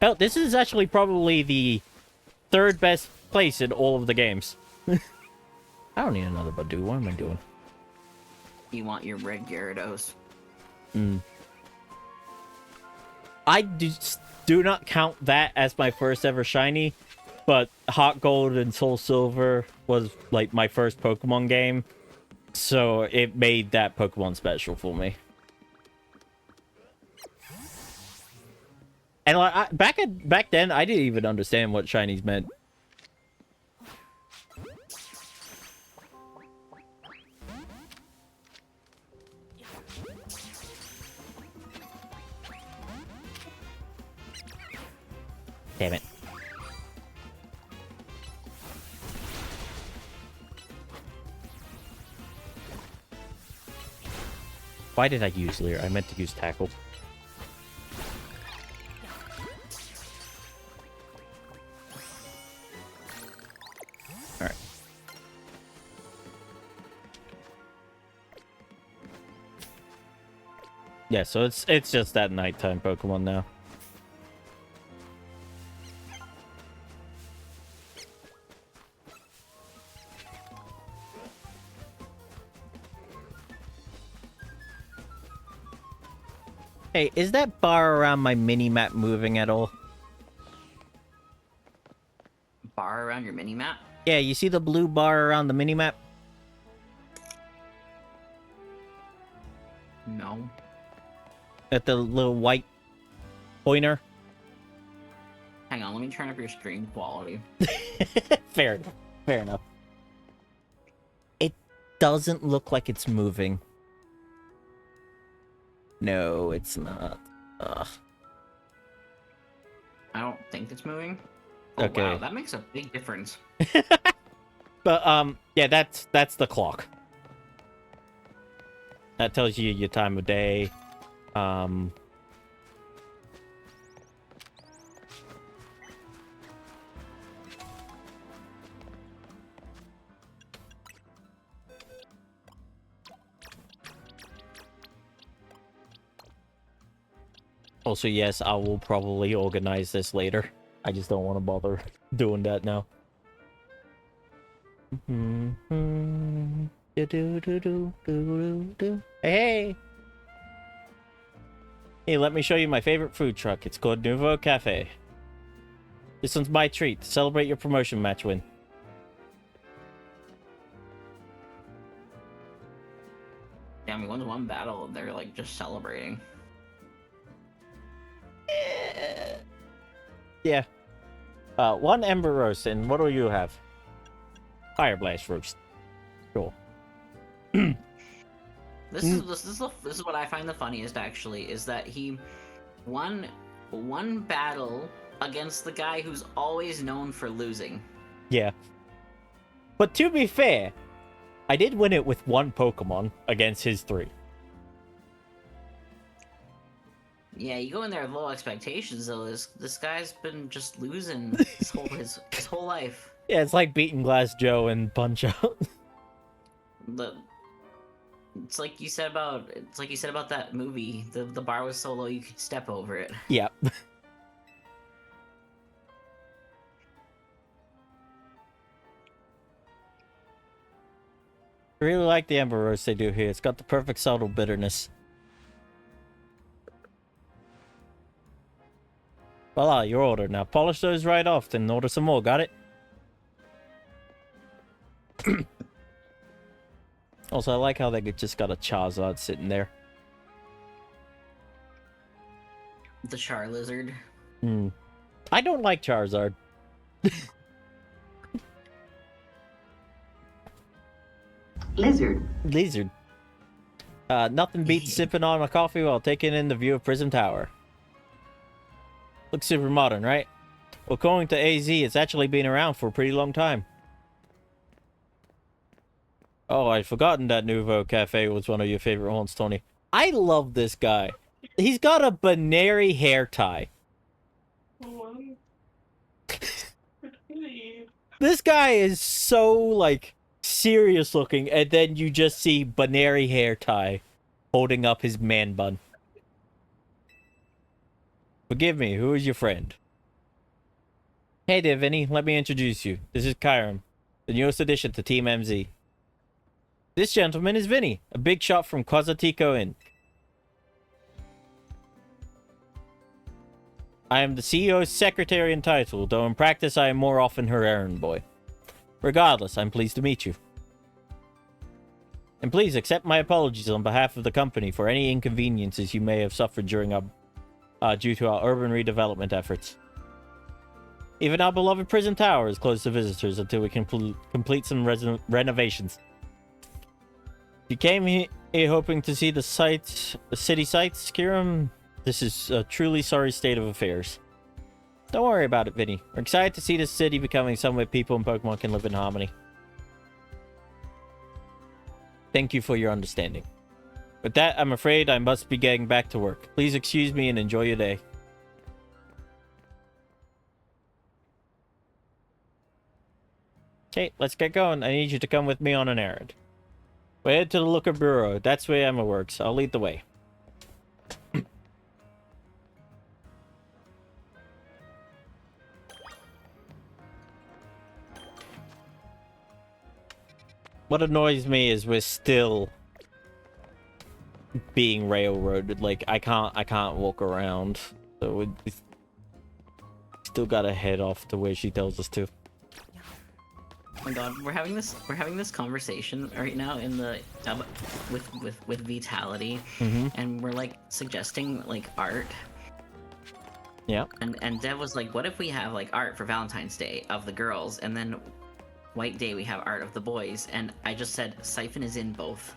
Hell, this is actually probably the third best place in all of the games. I don't need another Badoo. What am I doing? You want your red Gyarados. I do not count that as my first ever shiny, but Heart Gold and Soul Silver was like my first Pokemon game, so it made that Pokemon special for me. And like back then, I didn't even understand what shinies meant. Damn it. Why did I use Leer? I meant to use Tackle. Alright. Yeah, so it's just that nighttime Pokemon now. Hey, is that bar around my mini-map moving at all? Bar around your mini-map? Yeah, you see the blue bar around the mini-map? No. At the little white pointer? Hang on, let me turn up your stream quality. Fair enough. Fair enough. It doesn't look like it's moving. No, it's not. Ugh. I don't think it's moving. Oh, Okay. wow, that makes a big difference. But, yeah, that's the clock. That tells you your time of day. Also, yes, I will probably organize this later. I just don't want to bother doing that now. Hey! Hey, let me show you my favorite food truck. It's called Nouveau Cafe. This one's my treat to celebrate your promotion match win. Yeah, I mean, when's one battle they're like just celebrating? Yeah. One Ember Roast, and what do you have? Fire Blast Roast. Cool. This is what I find the funniest actually, is that he won one battle against the guy who's always known for losing. Yeah. But to be fair, I did win it with one Pokemon against his 3. Yeah, you go in there with low expectations though. This guy's been just losing his whole life. Yeah, it's like beating Glass Joe and Punch Out. It's like you said about that movie. The bar was so low you could step over it. Yeah. I really like the Amber Rose they do here. It's got the perfect subtle bitterness. Voila, your order. Now polish those right off, then order some more. Got it? Also, I like how they just got a Charizard sitting there. The Charizard. I don't like Charizard. Lizard. Nothing beats sipping on a coffee while taking in the view of Prism Tower. Looks super modern, right? Well, according to AZ, it's actually been around for a pretty long time. Oh, I'd forgotten that Nouveau Cafe was one of your favorite ones, Tony. I love this guy. He's got a Baneri hair tie. This guy is so, like, serious looking, and then you just see Baneri hair tie holding up his man bun. Forgive me, who is your friend? Hey there, Vinny. Let me introduce you. This is Kyram, the newest addition to Team MZ. This gentleman is Vinny, a big shot from Quasatico Inn. I am the CEO's secretary in title, though in practice I am more often her errand boy. Regardless, I'm pleased to meet you. And please accept my apologies on behalf of the company for any inconveniences you may have suffered during due to our urban redevelopment efforts. Even our beloved Prison Tower is closed to visitors until we can complete some renovations. You came here hoping to see the city sights, Kiram? This is a truly sorry state of affairs. Don't worry about it, Vinny. We're excited to see this city becoming somewhere people and Pokemon can live in harmony. Thank you for your understanding. With that, I'm afraid I must be getting back to work. Please excuse me and enjoy your day. Okay, let's get going. I need you to come with me on an errand. We'll head to the Looker Bureau. That's where Emma works. I'll lead the way. What annoys me is we're still being railroaded. Like, I can't walk around. So we still gotta head off to where she tells us to. Oh my god, we're having this conversation right now in the with Vitality, and we're like suggesting like art. Yeah. And Dev was like, what if we have like art for Valentine's Day of the girls, and then White Day we have art of the boys? And I just said Siphon is in both.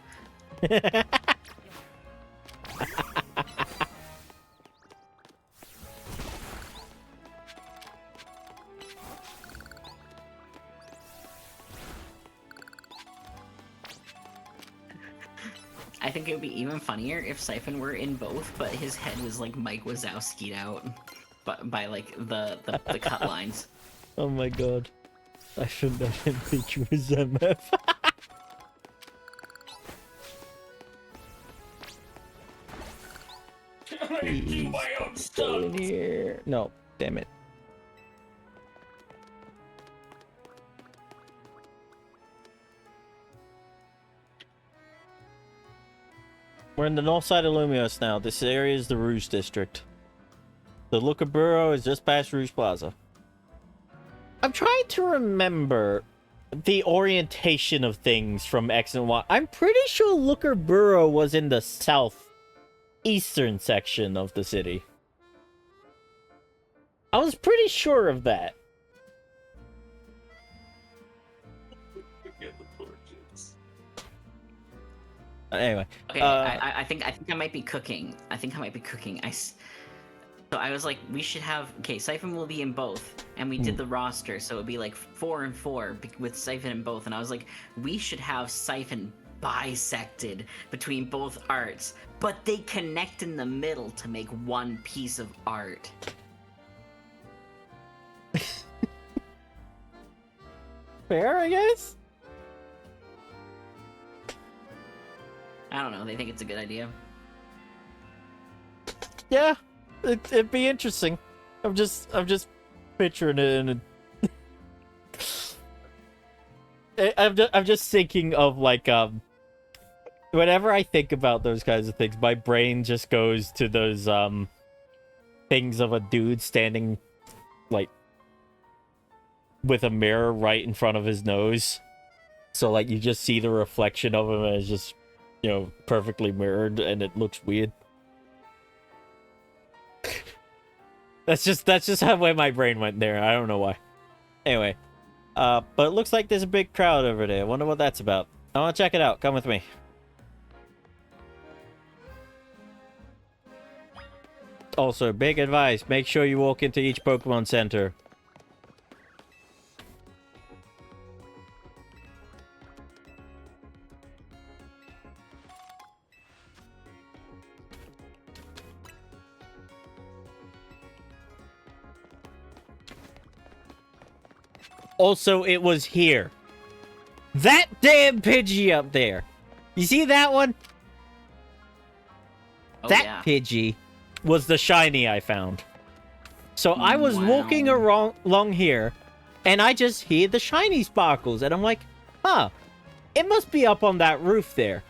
I think it would be even funnier if Siphon were in both, but his head was like Mike Wazowski'd out by like the cut lines. Oh my god. I shouldn't have been thinking with MF. Do my own stuff. In here. No, damn it. We're in the north side of Lumios now. This area is the Rouge District. The Looker Bureau is just past Rouge Plaza. I'm trying to remember the orientation of things from X and Y. I'm pretty sure Looker Bureau was in the southeastern section of the city. I was pretty sure of that. Forget the torches. Anyway. Okay, I think I might be cooking. So I was like, we should have... Okay, Siphon will be in both. And we did the roster, so it'd be like 4 and 4 with Siphon in both. And I was like, we should have Siphon bisected between both arts. But they connect in the middle to make one piece of art. Fair, I guess? I don't know, they think it's a good idea. Yeah, it'd be interesting. I'm just picturing it, and I'm just thinking of like whenever I think about those kinds of things, my brain just goes to those things of a dude standing like with a mirror right in front of his nose, so like you just see the reflection of him as just, you know, perfectly mirrored, and it looks weird. That's just how way my brain went there. I don't know why. Anyway, but it looks like there's a big crowd over there. I wonder what that's about. I want to check it out. Come with me. Also, big advice: make sure you walk into each Pokemon Center. Also, it was here. That damn Pidgey up there. You see that one? Oh, that yeah. Pidgey was the shiny I found. So I was walking along here, and I just hear the shiny sparkles, and I'm like, huh, it must be up on that roof there.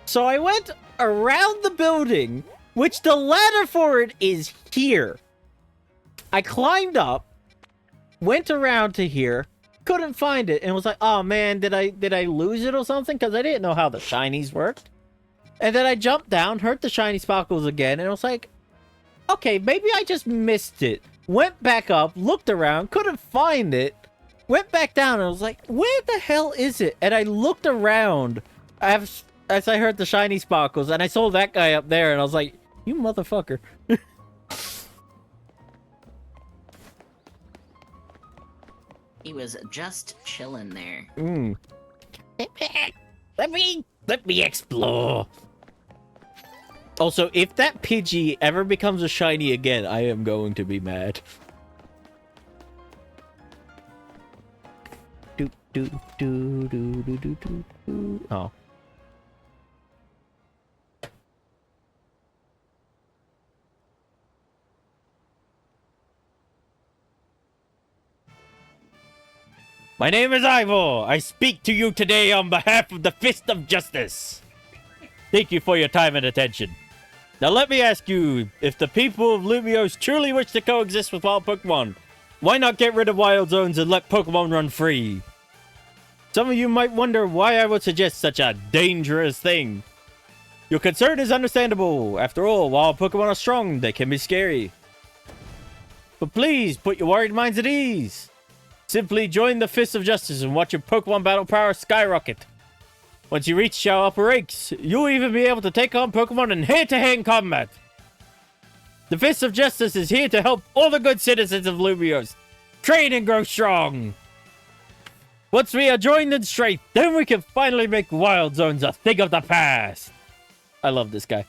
So I went around the building, which the ladder for it is here. I climbed up, went around to here, couldn't find it, and was like, oh man, did I lose it or something? Because I didn't know how the shinies worked. And then I jumped down, heard the shiny sparkles again, and I was like, okay, maybe I just missed it. Went back up, looked around, couldn't find it, went back down, and I was like, where the hell is it? And I looked around as I heard the shiny sparkles, and I saw that guy up there, and I was like, you motherfucker. He was just chilling there. Let me explore. Also, if that Pidgey ever becomes a shiny again, I am going to be mad. Oh. My name is Ivor. I speak to you today on behalf of the Fist of Justice. Thank you for your time and attention. Now let me ask you, if the people of Lumiose truly wish to coexist with wild Pokemon, why not get rid of wild zones and let Pokemon run free? Some of you might wonder why I would suggest such a dangerous thing. Your concern is understandable. After all, wild Pokemon are strong, they can be scary. But please, put your worried minds at ease. Simply join the Fist of Justice and watch your Pokemon battle power skyrocket. Once you reach your upper ranks, you'll even be able to take on Pokemon in hand-to-hand combat. The Fist of Justice is here to help all the good citizens of Lumiose train and grow strong. Once we are joined in strength, then we can finally make wild zones a thing of the past. I love this guy.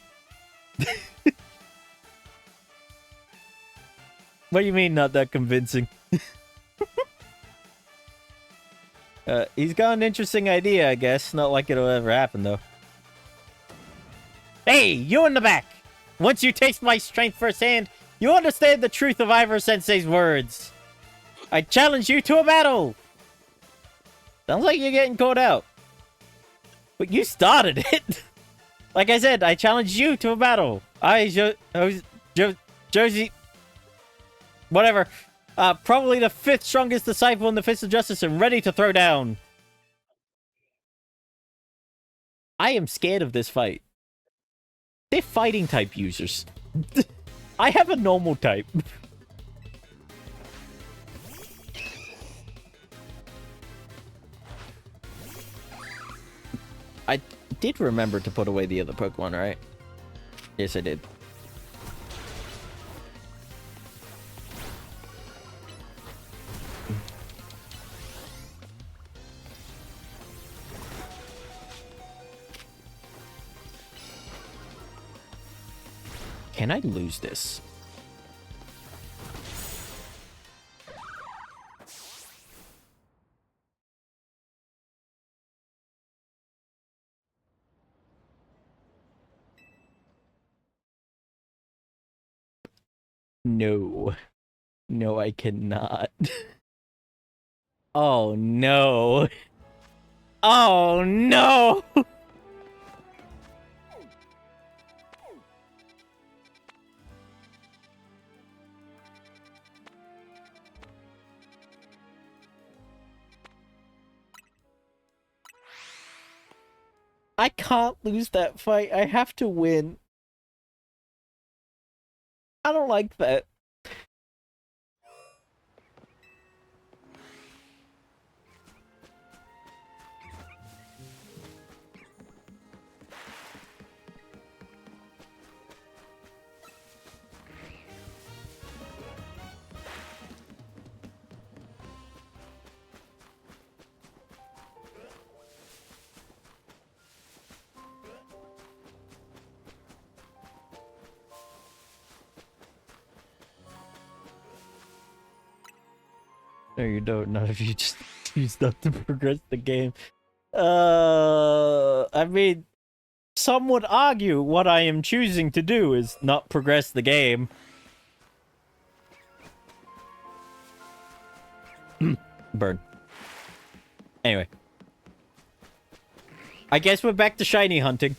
What do you mean not that convincing? He's got an interesting idea, I guess. Not like it'll ever happen, though. Hey, you in the back! Once you taste my strength firsthand, you understand the truth of Ivor Sensei's words. I challenge you to a battle! Sounds like you're getting caught out. But you started it! Like I said, I challenge you to a battle. Josie... Whatever. Probably the 5th strongest disciple in the Fist of Justice and ready to throw down. I am scared of this fight. They're fighting type users. I have a normal type. did remember to put away the other Pokemon, right? Yes, I did. Can I lose this? No. No, I cannot. Oh, no. Oh, no! I can't lose that fight. I have to win. I don't like that. No, you don't. None of you just choose not to progress the game. I mean, some would argue what I am choosing to do is not progress the game. Burn. Anyway. I guess we're back to shiny hunting.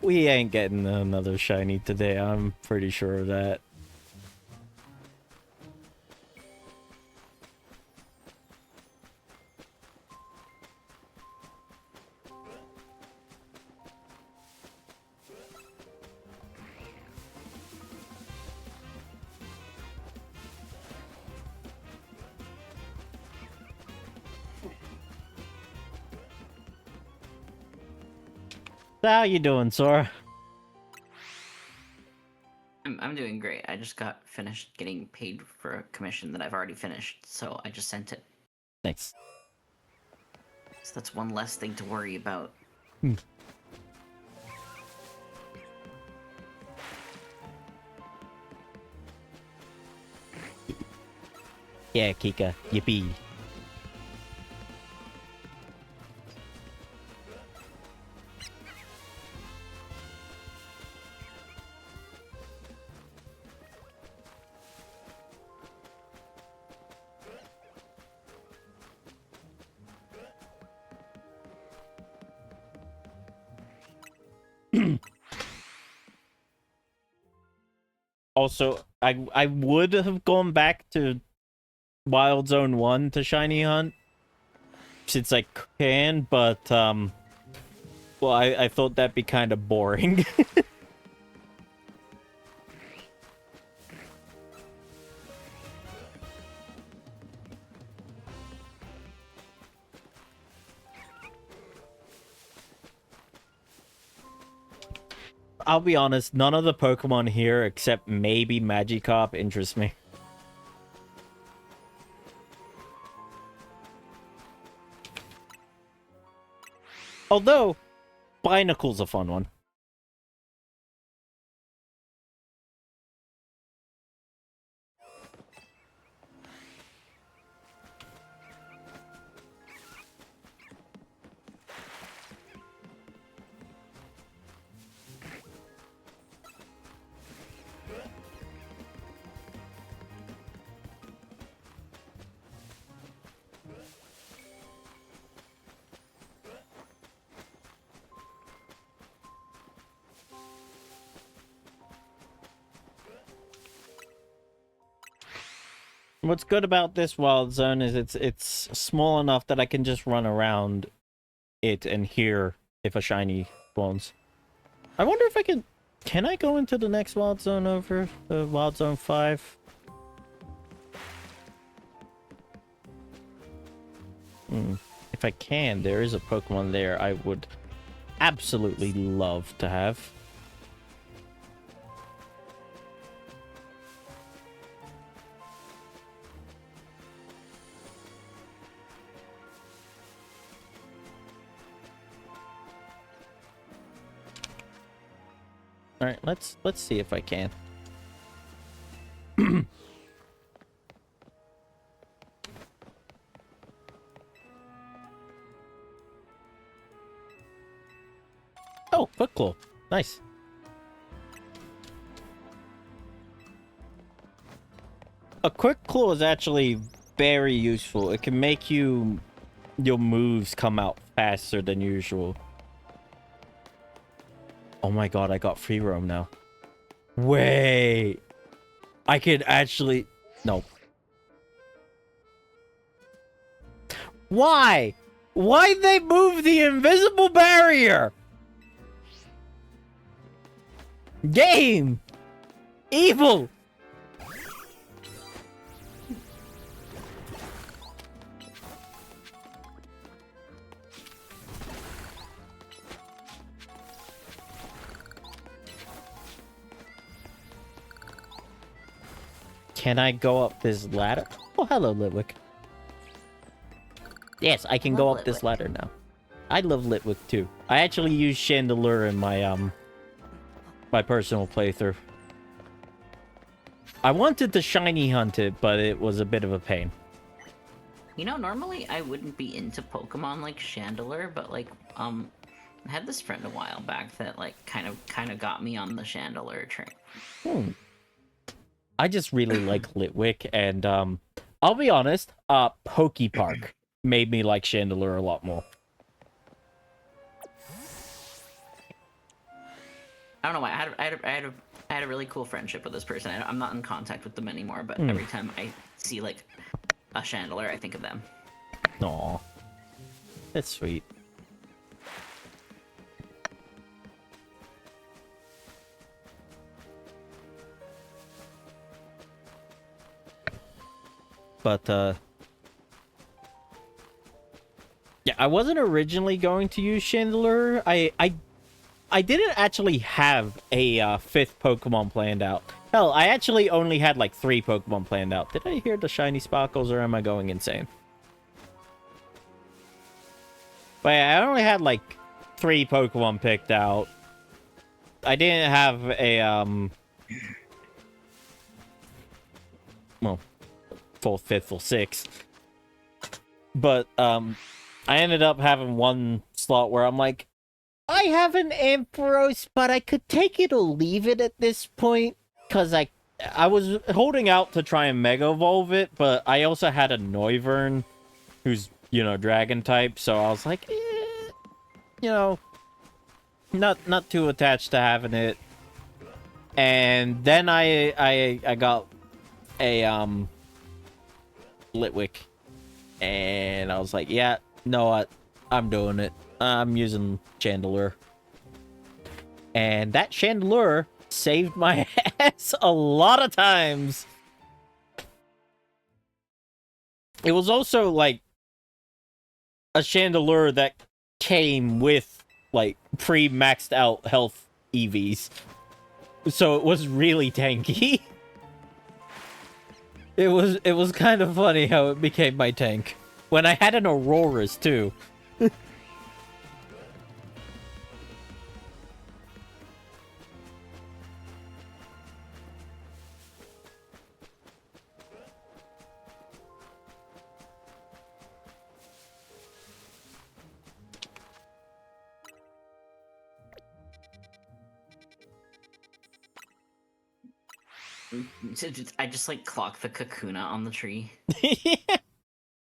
We ain't getting another shiny today, I'm pretty sure of that. How you doing, Sora? I'm doing great. I just got finished getting paid for a commission that I've already finished, so I just sent it. Thanks. So that's one less thing to worry about. Yeah, Kika. Yippee. Also, I would have gone back to Wild Zone 1 to shiny hunt since I can, but well, I thought that'd be kind of boring. I'll be honest, none of the Pokemon here, except maybe Magikarp, interest me. Although, Binacle's a fun one. What's good about this wild zone is it's small enough that I can just run around it and hear if a shiny spawns. I wonder if I can I go into the next wild zone over the wild zone 5? If if I can, there is a Pokemon there I would absolutely love to have. All right, let's see if I can. Oh, Foot Claw. Nice. A Quick Claw is actually very useful. It can make your moves come out faster than usual. Oh my god, I got free roam now. Wait. I could actually... No. Why? Why'd they move the invisible barrier? Game! Evil! Can I go up this ladder? Oh, hello, Litwick. Yes, I can go up this ladder now. I love Litwick too. I actually use Chandelure in my my personal playthrough. I wanted to shiny hunt it, but it was a bit of a pain. You know, normally I wouldn't be into Pokemon like Chandelure, but like, I had this friend a while back that like kind of got me on the Chandelure train. I just really like Litwick, and I'll be honest, Pokepark made me like Chandelure a lot more. I don't know why. I had a really cool friendship with this person. I'm not in contact with them anymore, but every time I see like a Chandelure, I think of them. Aw, that's sweet. But, yeah, I wasn't originally going to use Chandelure. I didn't actually have a fifth Pokemon planned out. Hell, I actually only had like 3 Pokemon planned out. Did I hear the shiny sparkles, or am I going insane? But yeah, I only had like 3 Pokemon picked out. I didn't have a, well, 4th, 5th, or 6th. But, I ended up having one slot where I'm like, I have an Ampharos, but I could take it or leave it at this point. Because I was holding out to try and Mega Evolve it, but I also had a Noivern, who's, you know, Dragon type. So I was like, you know, not too attached to having it. And then I got a, Litwick, and I was like, yeah, no, what, I'm doing it. I'm using Chandelure, and that Chandelure saved my ass a lot of times. It was also like a Chandelure that came with like pre-maxed out health EVs, so it was really tanky. It was kind of funny how it became my tank. When I had an Auroras, too. I just like clock the Kakuna on the tree.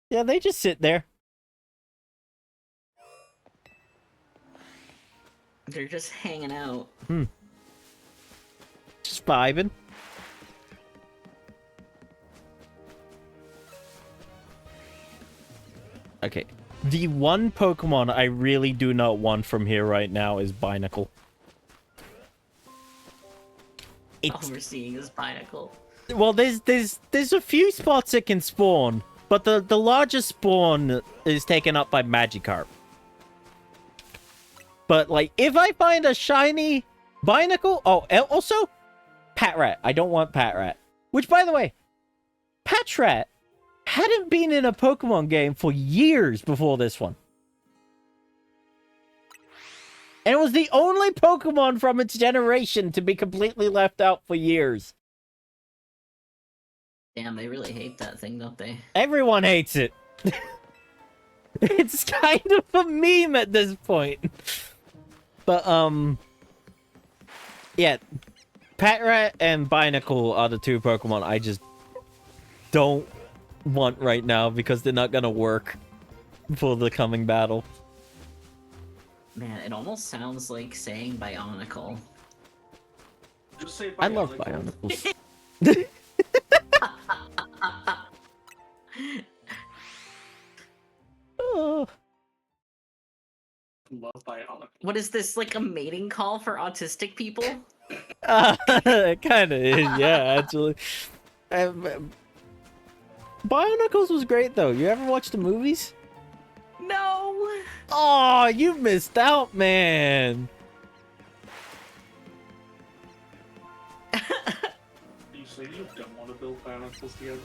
Yeah, they just sit there. They're just hanging out. Just vibing. Okay. The one Pokemon I really do not want from here right now is Binacle. All we're seeing is Binacle. Well, there's a few spots it can spawn, But the largest spawn is taken up by Magikarp. But, like, if I find a shiny Binacle... Oh, also, Patrat. I don't want Patrat. Which, by the way, Patrat hadn't been in a Pokemon game for years before this one. And it was the only Pokemon from its generation to be completely left out for years. Damn, they really hate that thing, don't they? Everyone hates it. It's kind of a meme at this point. But, yeah. Patrat and Binacle are the two Pokemon I just don't want right now because they're not gonna work for the coming battle. Man, it almost sounds like saying Bionicle. Just say I love Bionicle. Bionicles. Oh. Love Bionicle. What is this, like a mating call for autistic people? It kind of is, yeah, actually. Bionicles was great, though. You ever watch the movies? No! Oh, you missed out, man. You say you don't want to build Bionicles together?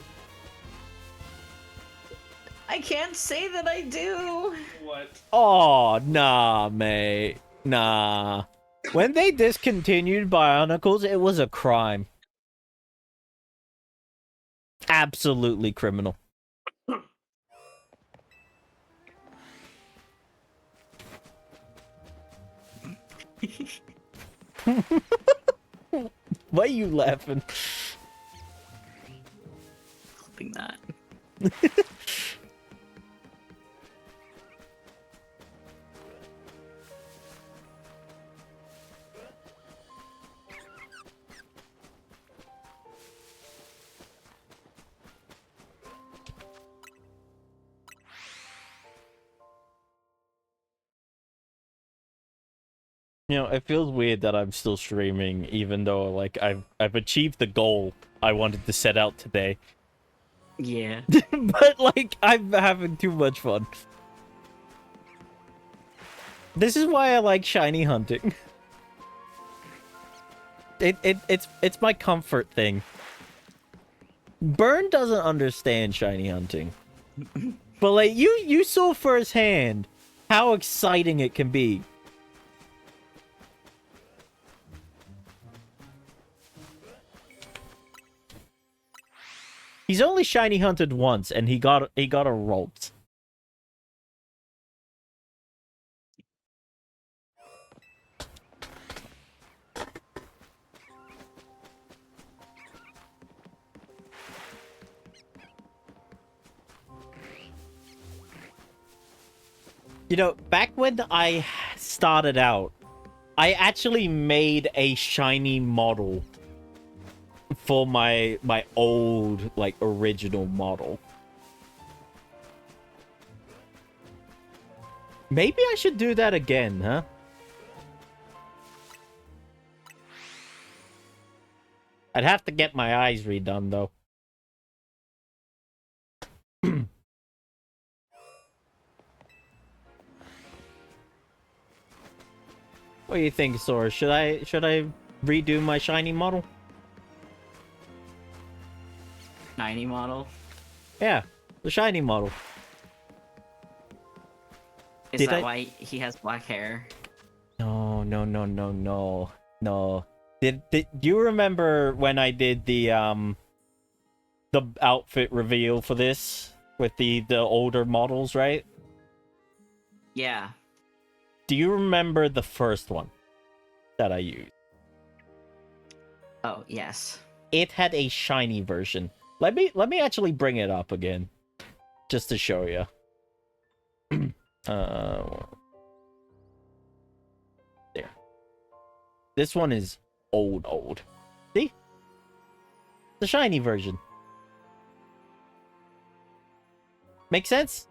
I can't say that I do! What? Oh, nah, mate. Nah. When they discontinued Bionicles, it was a crime. Absolutely criminal. Why are you laughing? Clipping that. You know, it feels weird that I'm still streaming, even though, like, I've achieved the goal I wanted to set out today. Yeah. But, like, I'm having too much fun. This is why I like shiny hunting. It's my comfort thing. Burn doesn't understand shiny hunting. But, like, you saw firsthand how exciting it can be. He's only shiny hunted once, and he got a Rolt. You know, back when I started out, I actually made a shiny model for my old, like, original model. Maybe I should do that again, huh? I'd have to get my eyes redone, though. What do you think, Sora? Should I redo my shiny model? Shiny model? Yeah, the shiny model. Is Did that why he has black hair? No. Did you remember when I did the outfit reveal for this with the older models, right? Yeah. Do you remember the first one that I used? Oh, yes. It had a shiny version. Let me actually bring it up again, just to show you. There. This one is old. See? The shiny version. Make sense?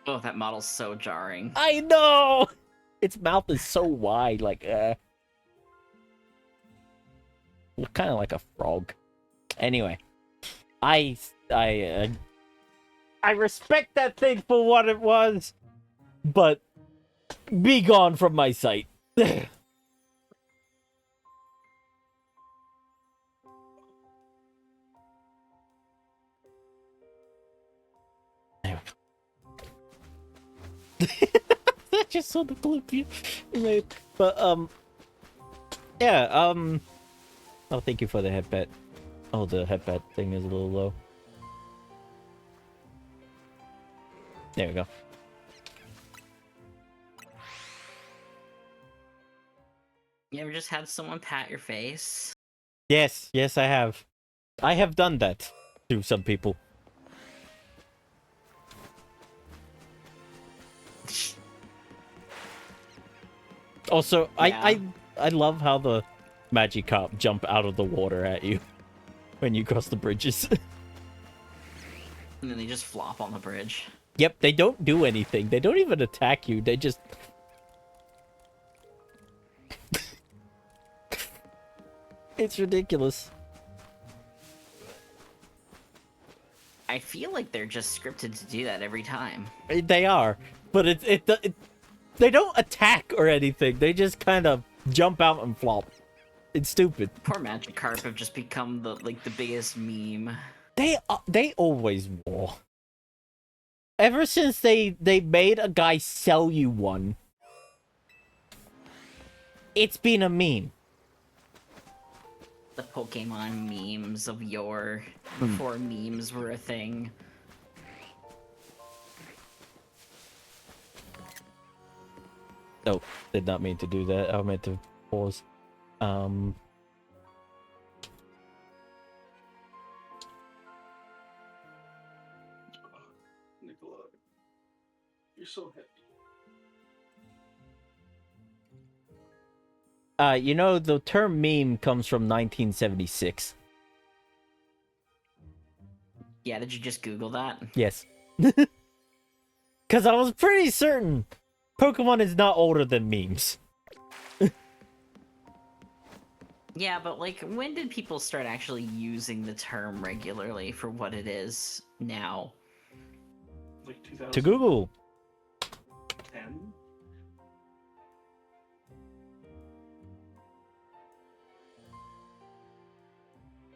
Oh, that model's so jarring. I know! Its mouth is so wide, like, look kind of like a frog. Anyway. I respect that thing for what it was, but be gone from my sight. I just saw the clip you made. But, yeah, oh, thank you for the headband. Oh, the headband thing is a little low. There we go. You ever just had someone pat your face? Yes, yes, I have. I have done that to some people. Also, Yeah. I love how the Magikarp jump out of the water at you when you cross the bridges. And then they just flop on the bridge. Yep, they don't do anything. They don't even attack you. They just... It's ridiculous. I feel like they're just scripted to do that every time. They are, but they don't attack or anything. They just kind of jump out and flop. It's stupid. Poor Magikarp have just become the biggest meme. They always were. Ever since they made a guy sell you one, it's been a meme. The Pokemon memes of yore, before memes were a thing. Oh, did not mean to do that. I meant to pause. Nicola, you're so happy. You know, the term meme comes from 1976. Yeah, did you just Google that? Yes. Because I was pretty certain Pokemon is not older than memes. Yeah, but like, when did people start actually using the term regularly for what it is now? Like 2010? To Google.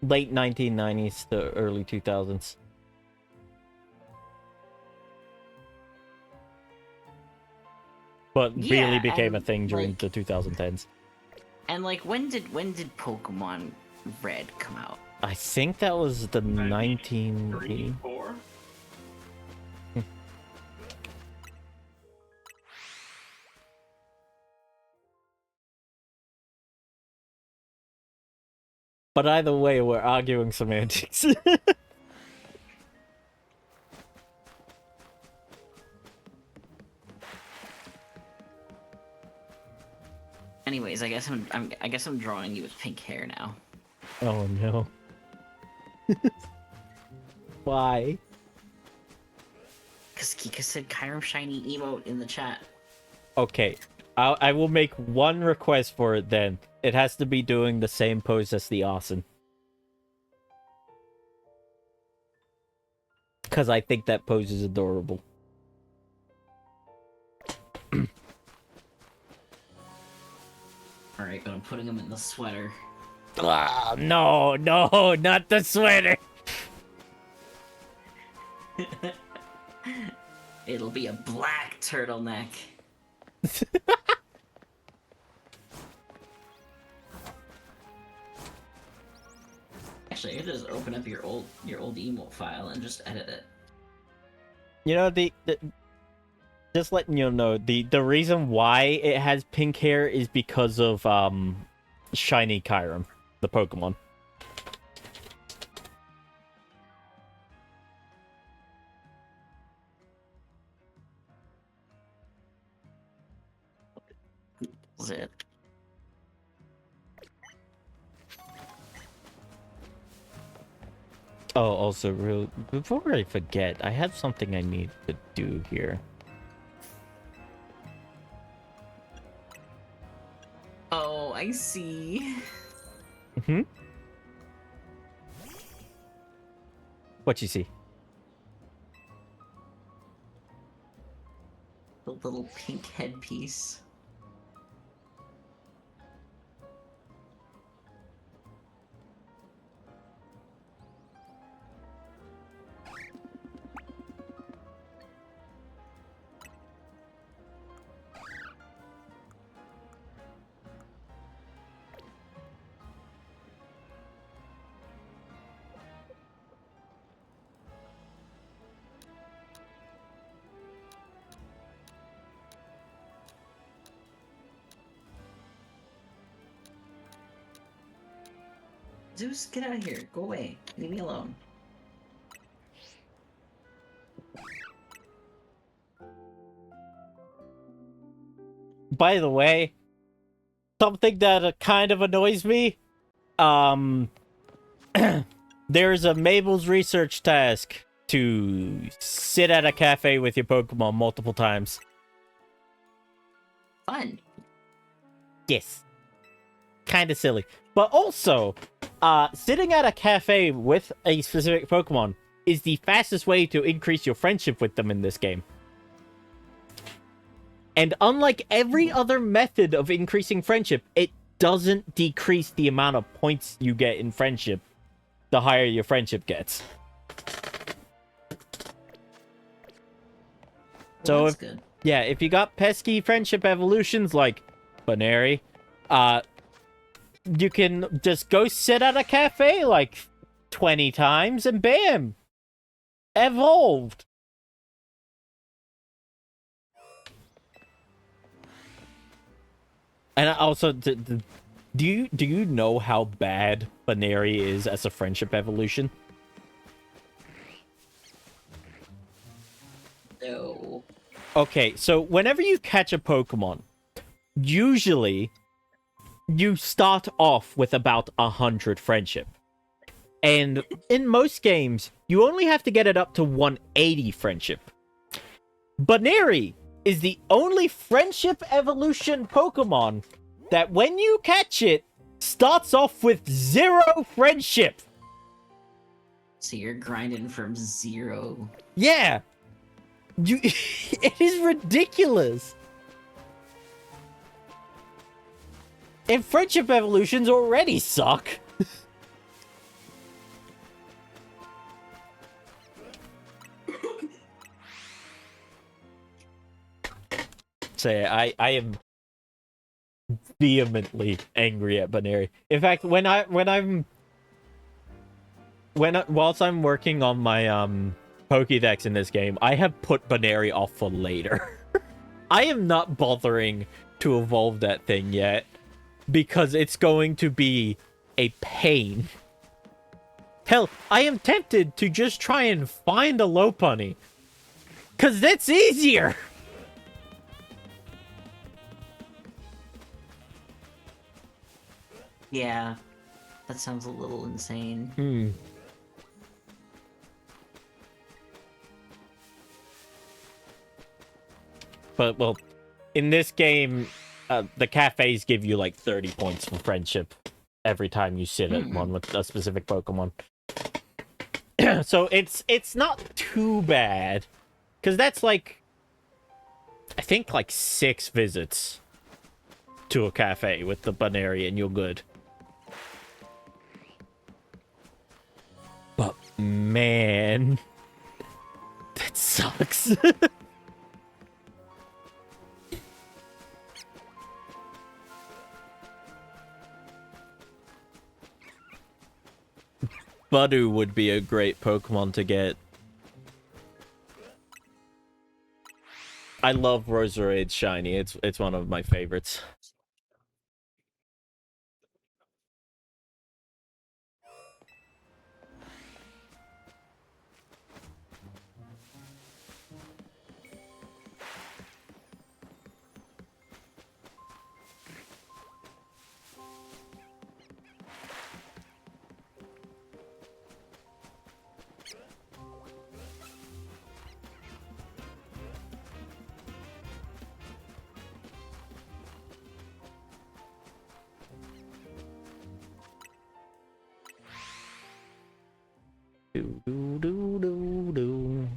Late 1990s to early 2000s. But Yeah, really became a and, thing during like- the 2010s. And like, when did Pokemon Red come out? I think that was the 1980s. 3, 4? But either way, we're arguing semantics. Anyways, I guess I'm drawing you with pink hair now. Oh no. Why? Cause Kika said Kyram shiny emote in the chat. Okay, I will make one request for it then. It has to be doing the same pose as the Arson. Because I think that pose is adorable. Alright, but I'm putting him in the sweater. Ah, no, not the sweater. It'll be a black turtleneck. Actually, I could just open up your old emote file and just edit it. You know, just letting you know, the reason why it has pink hair is because of Shiny Kyram, the Pokemon. Is it? Oh, also, before I forget, I have something I need to do here. Oh, I see. What you see? The little pink headpiece. Zeus, get out of here. Go away. Leave me alone. By the way, something that kind of annoys me, there's a Mabel's research task to sit at a cafe with your Pokemon multiple times. Fun. Yes. Kind of silly. But also, sitting at a cafe with a specific Pokemon is the fastest way to increase your friendship with them in this game. And unlike every other method of increasing friendship, it doesn't decrease the amount of points you get in friendship the higher your friendship gets. So, That's good. yeah, if you got pesky friendship evolutions like Baneri, you can just go sit at a cafe like 20 times and bam! Evolved! And also, do you know how bad Baneri is as a friendship evolution? No. Okay, so whenever you catch a Pokemon, usually you start off with about 100 friendship. And in most games, you only have to get it up to 180 friendship. Baneri is the only friendship evolution Pokemon that when you catch it, starts off with 0 friendship. So you're grinding from 0. Yeah. It is ridiculous. And friendship evolutions already suck. Say, I am vehemently angry at Baneri. In fact, whilst I'm working on my Pokédex in this game, I have put Baneri off for later. I am not bothering to evolve that thing yet because it's going to be a pain. Hell, I am tempted to just try and find a Lopunny because that's easier. Yeah. That sounds a little insane. But, well, in this game, the cafes give you like 30 points for friendship every time you sit at one with a specific Pokemon. So it's not too bad. Because that's like, I think like 6 visits to a cafe with the Baneri and you're good. But man, that sucks. Budu would be a great Pokemon to get. I love Roserade's shiny. It's one of my favorites. Do, do, do, do, do.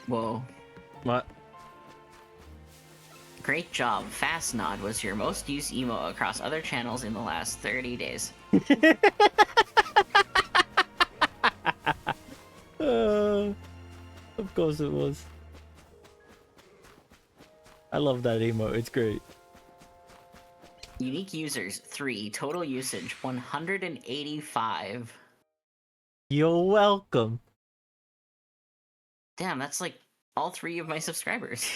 Whoa. What? Great job. Fast Nod was your most used emo across other channels in the last 30 days. Of course it was. I love that emote. It's great. Unique users 3. Total usage 185. You're welcome. Damn, that's like all 3 of my subscribers.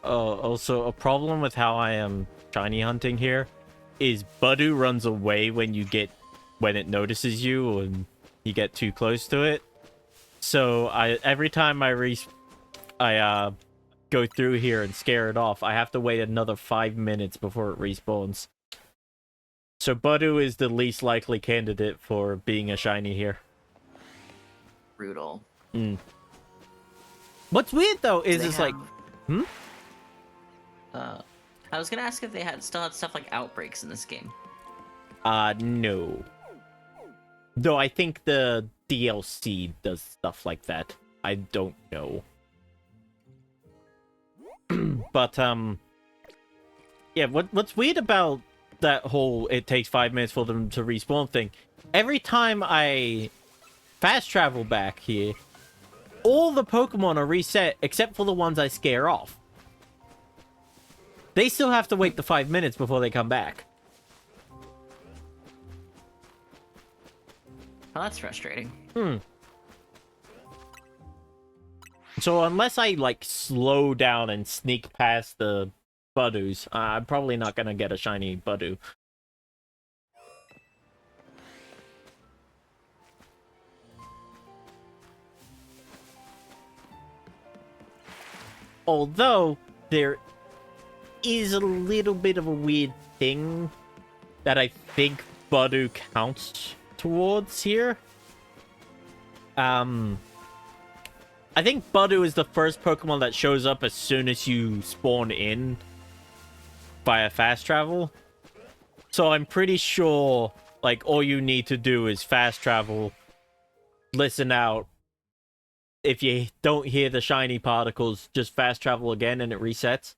Oh, also a problem with how I am shiny hunting here is Budu runs away when it notices you and you get too close to it. So every time I go through here and scare it off, I have to wait another 5 minutes before it respawns. So Budu is the least likely candidate for being a shiny here. Brutal. What's weird though is They it's like, I was gonna ask if they still had stuff like outbreaks in this game. no. Though I think the DLC does stuff like that. I don't know. But yeah, what's weird about that whole it takes 5 minutes for them to respawn thing, every time I fast travel back here, all the Pokemon are reset except for the ones I scare off. They still have to wait the 5 minutes before they come back. Well, that's frustrating. So unless I, like, slow down and sneak past the Budus, I'm probably not gonna get a shiny Budu. Although, there is a little bit of a weird thing that I think Budu counts towards here. I think Budu is the first Pokemon that shows up as soon as you spawn in via fast travel. So I'm pretty sure, like, all you need to do is fast travel, listen out. If you don't hear the shiny particles, just fast travel again and it resets.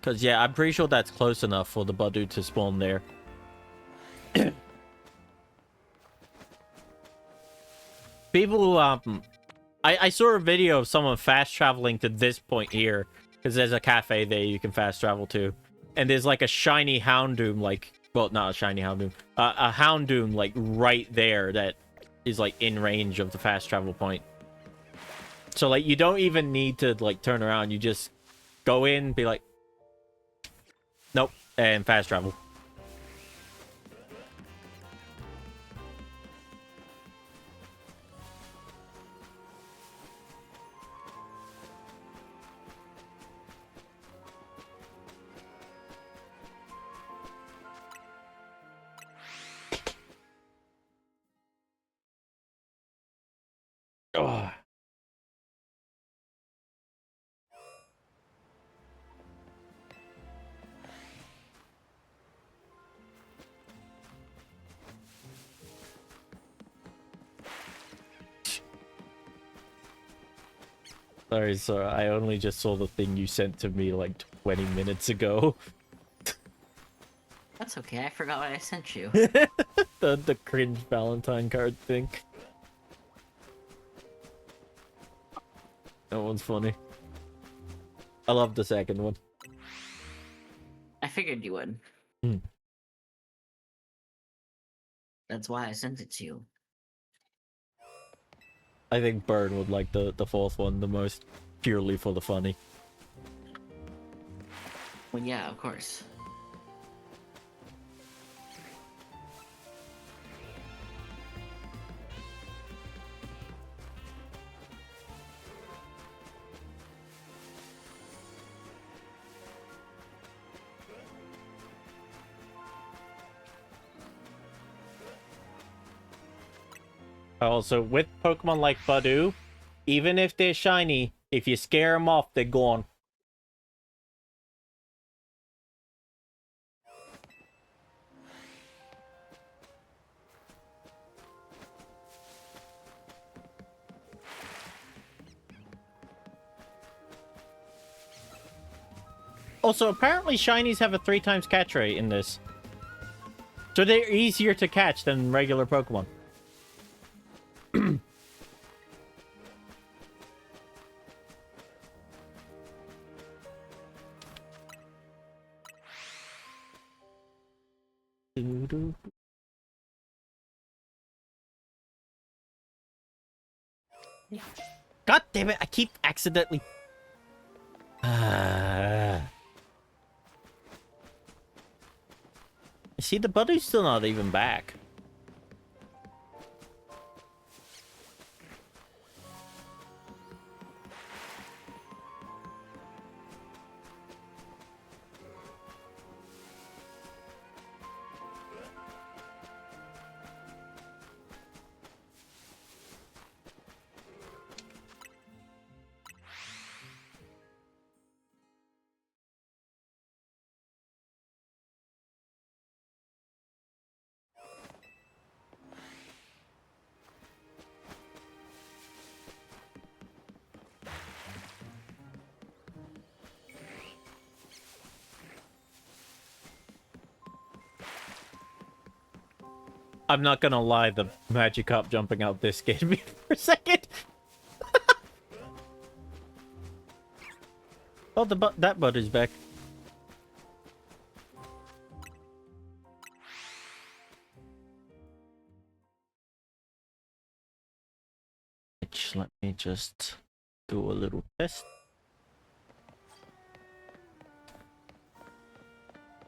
Because, yeah, I'm pretty sure that's close enough for the Budu to spawn there. People, I saw a video of someone fast traveling to this point here, because there's a cafe there you can fast travel to. And there's, like, a shiny Houndoom, like, well, not a shiny Houndoom, a Houndoom, like, right there that is, like, in range of the fast travel point. So, like, you don't even need to, like, turn around. You just go in, be like, nope, and fast travel. Oh. Sorry, sir. I only just saw the thing you sent to me like 20 minutes ago. That's okay, I forgot what I sent you. the cringe Valentine card thing. That one's funny. I love the second one. I figured you would. That's why I sent it to you. I think Burn would like the fourth one the most, purely for the funny. Well, yeah, of course. Also, with Pokemon like Badoo, even if they're shiny, if you scare them off, they're gone. Also, apparently shinies have a 3 times catch rate in this. So they're easier to catch than regular Pokemon. God damn it, I keep accidentally... See, the buddy's still not even back. I'm not gonna lie, the Magikarp jumping out this scared me for a second. Oh, that bud is back. Let me just do a little test.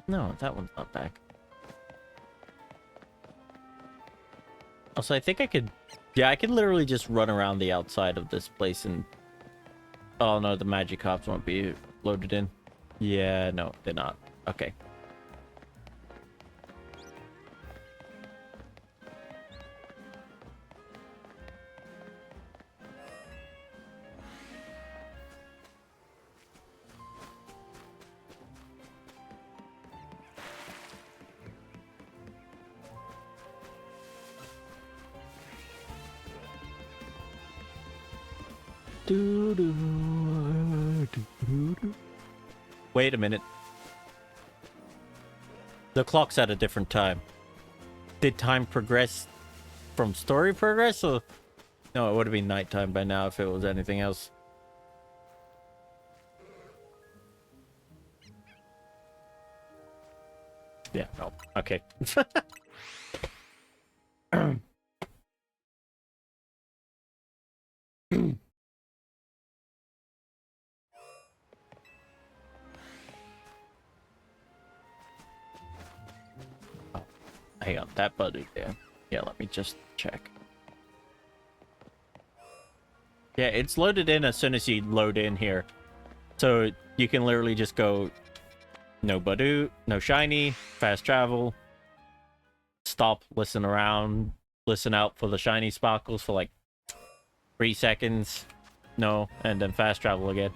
No, that one's not back. Also, I think I could... Yeah, I could literally just run around the outside of this place and... Oh no, the Magikarps won't be loaded in. Yeah, no, they're not. Okay. Wait a minute. The clock's at a different time. Did time progress from story progress? Or... No, it would have been nighttime by now if it was anything else. Yeah, no. Okay. Hang on, that button there. Yeah, let me just check. Yeah, it's loaded in as soon as you load in here. So you can literally just go no Badoo, no shiny, fast travel, stop, listen around, listen out for the shiny sparkles for like 3 seconds, no, and then fast travel again.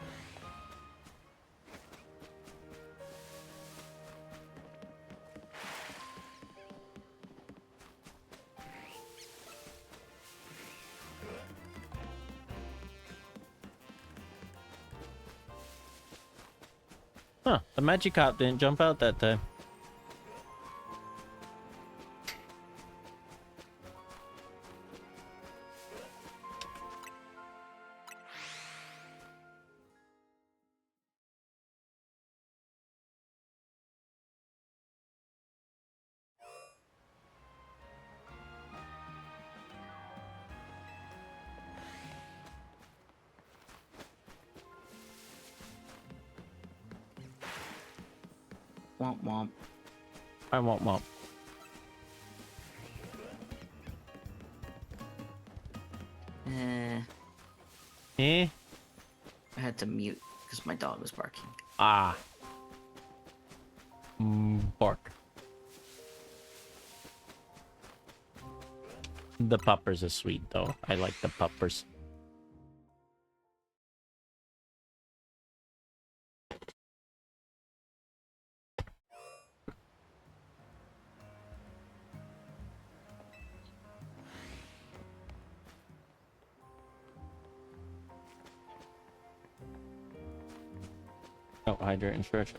Huh, the Magikarp didn't jump out that time. Womp womp. I want mom. Eh? I had to mute because my dog was barking. Ah. Bark. The puppers are sweet, though. I like the puppers. Oh, hydrate and stretch.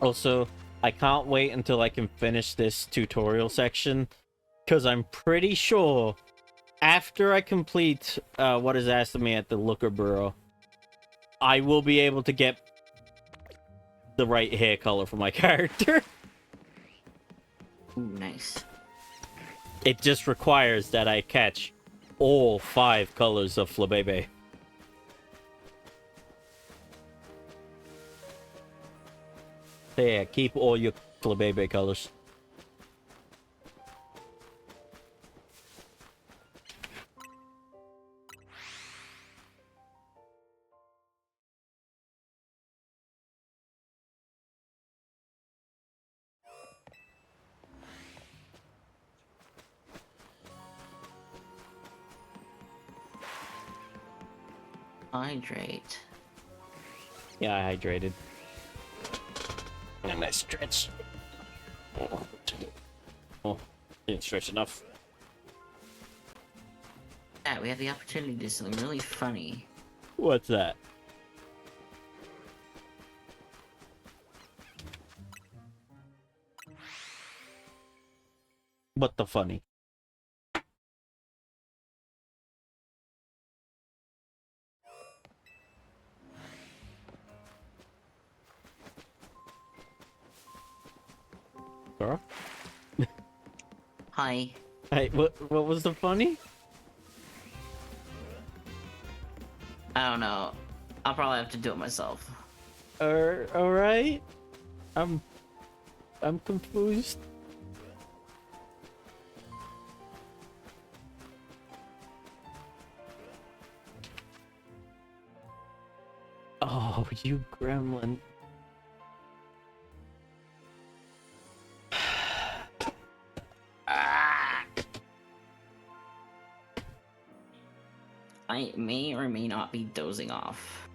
Also, I can't wait until I can finish this tutorial section, because I'm pretty sure after I complete what is asked of me at the Looker Bureau, I will be able to get the right hair color for my character. Ooh, nice. It just requires that I catch all 5 colors of Flabebe. Yeah, keep all your Flabebe colors. Hydrate. Yeah, I hydrated. And I stretch. Oh, didn't stretch enough. Yeah, we have the opportunity to do something really funny. What's that? What the funny? Girl? Hi. Hey, what was the funny? I don't know. I'll probably have to do it myself. Alright. I'm confused. Oh, you gremlin. I may or may not be dozing off.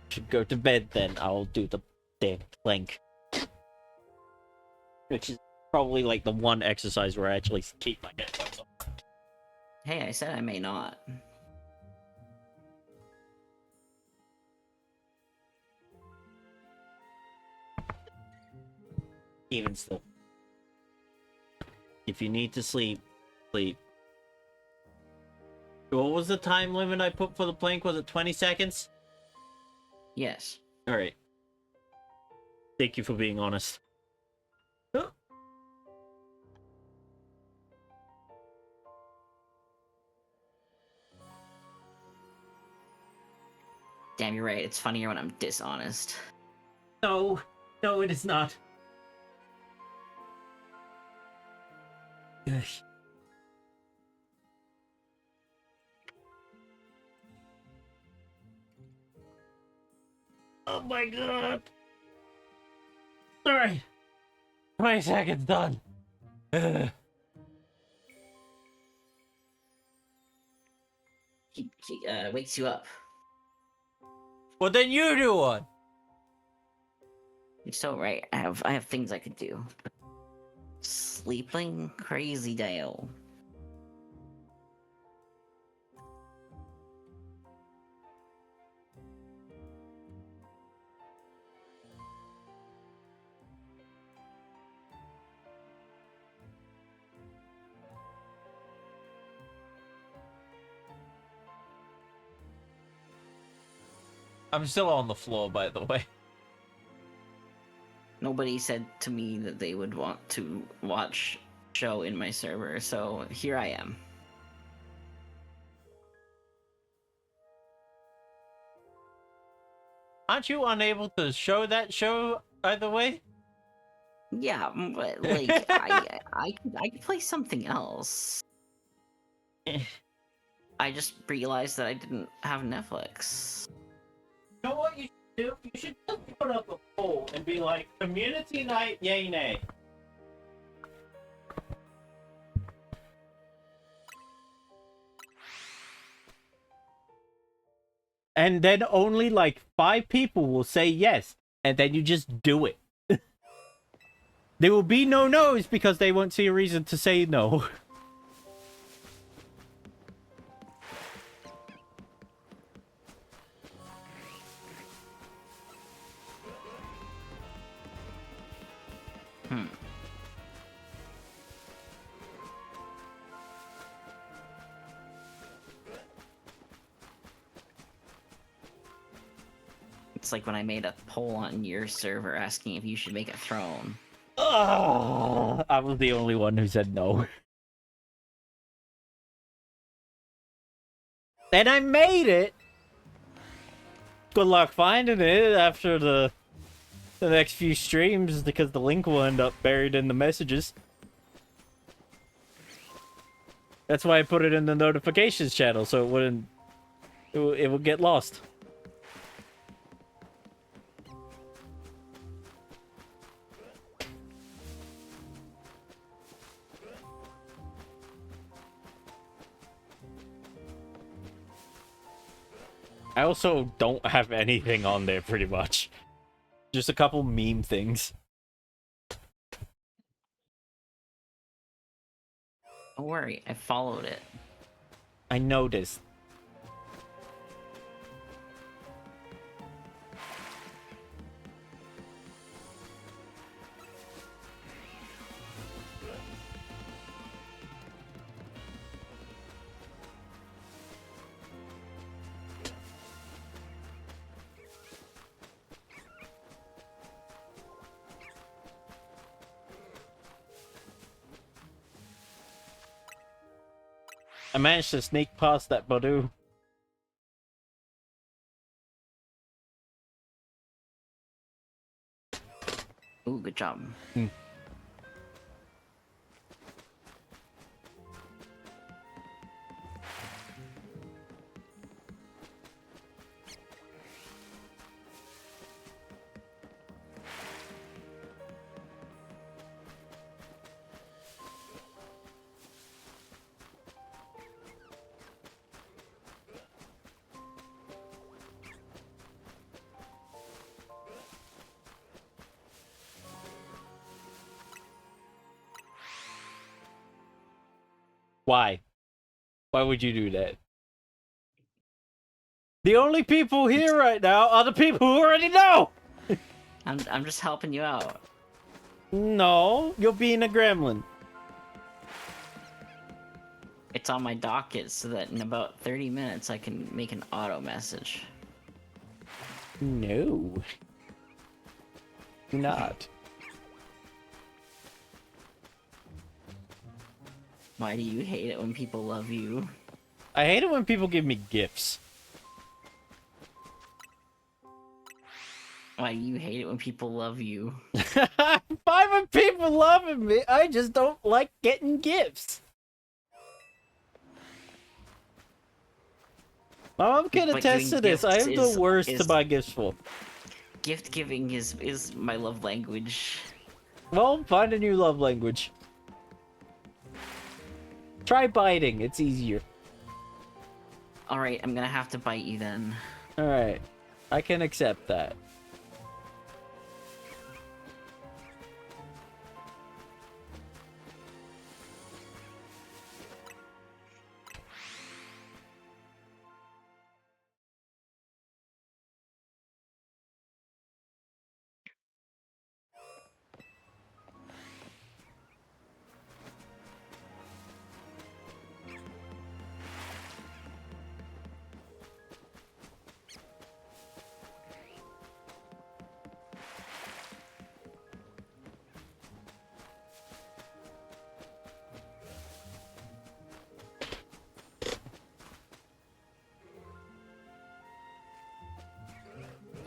Should go to bed then. I'll do the damn plank. Which is probably like the one exercise where I actually keep my head up. Hey, I said I may not. Even still. If you need to sleep, sleep. What was the time limit I put for the plank? Was it 20 seconds? Yes. Alright. Thank you for being honest. Damn, you're right. It's funnier when I'm dishonest. No, no, it is not. Ugh. Oh my god. Alright. 20 seconds done. He wakes you up. Well, then you do one. You're so right. I have things I could do. Sleeping crazy Dale. I'm still on the floor, by the way. Nobody said to me that they would want to watch show in my server, so here I am. Aren't you unable to show that show either way? Yeah, but like I could play something else. I just realized that I didn't have Netflix. You know what you should do? You should just put up a poll and be like, community night, yay, nay. And then only like 5 people will say yes, and then you just do it. There will be no no's because they won't see a reason to say no. It's like when I made a poll on your server asking if you should make a throne. I was the only one who said no. And I made it! Good luck finding it after the next few streams because the link will end up buried in the messages. That's why I put it in the notifications channel so it would get lost. I also don't have anything on there, pretty much. Just a couple meme things. Don't worry, I followed it. I noticed. I managed to sneak past that Badu. Ooh, good job. Why? Why would you do that? The only people here right now are the people who already know! I'm just helping you out. No, you're being a gremlin. It's on my docket so that in about 30 minutes I can make an auto message. No. Do not. Why do you hate it when people love you? I hate it when people give me gifts. Why do you hate it when people love you? I'm fine with people loving me. I just don't like getting gifts. My mom can But attest to giving this. I am gifts the worst to is- buy gifts for. Gift giving is my love language. Well, find a new love language. Try biting. It's easier. Alright, I'm gonna have to bite you then. Alright. I can accept that.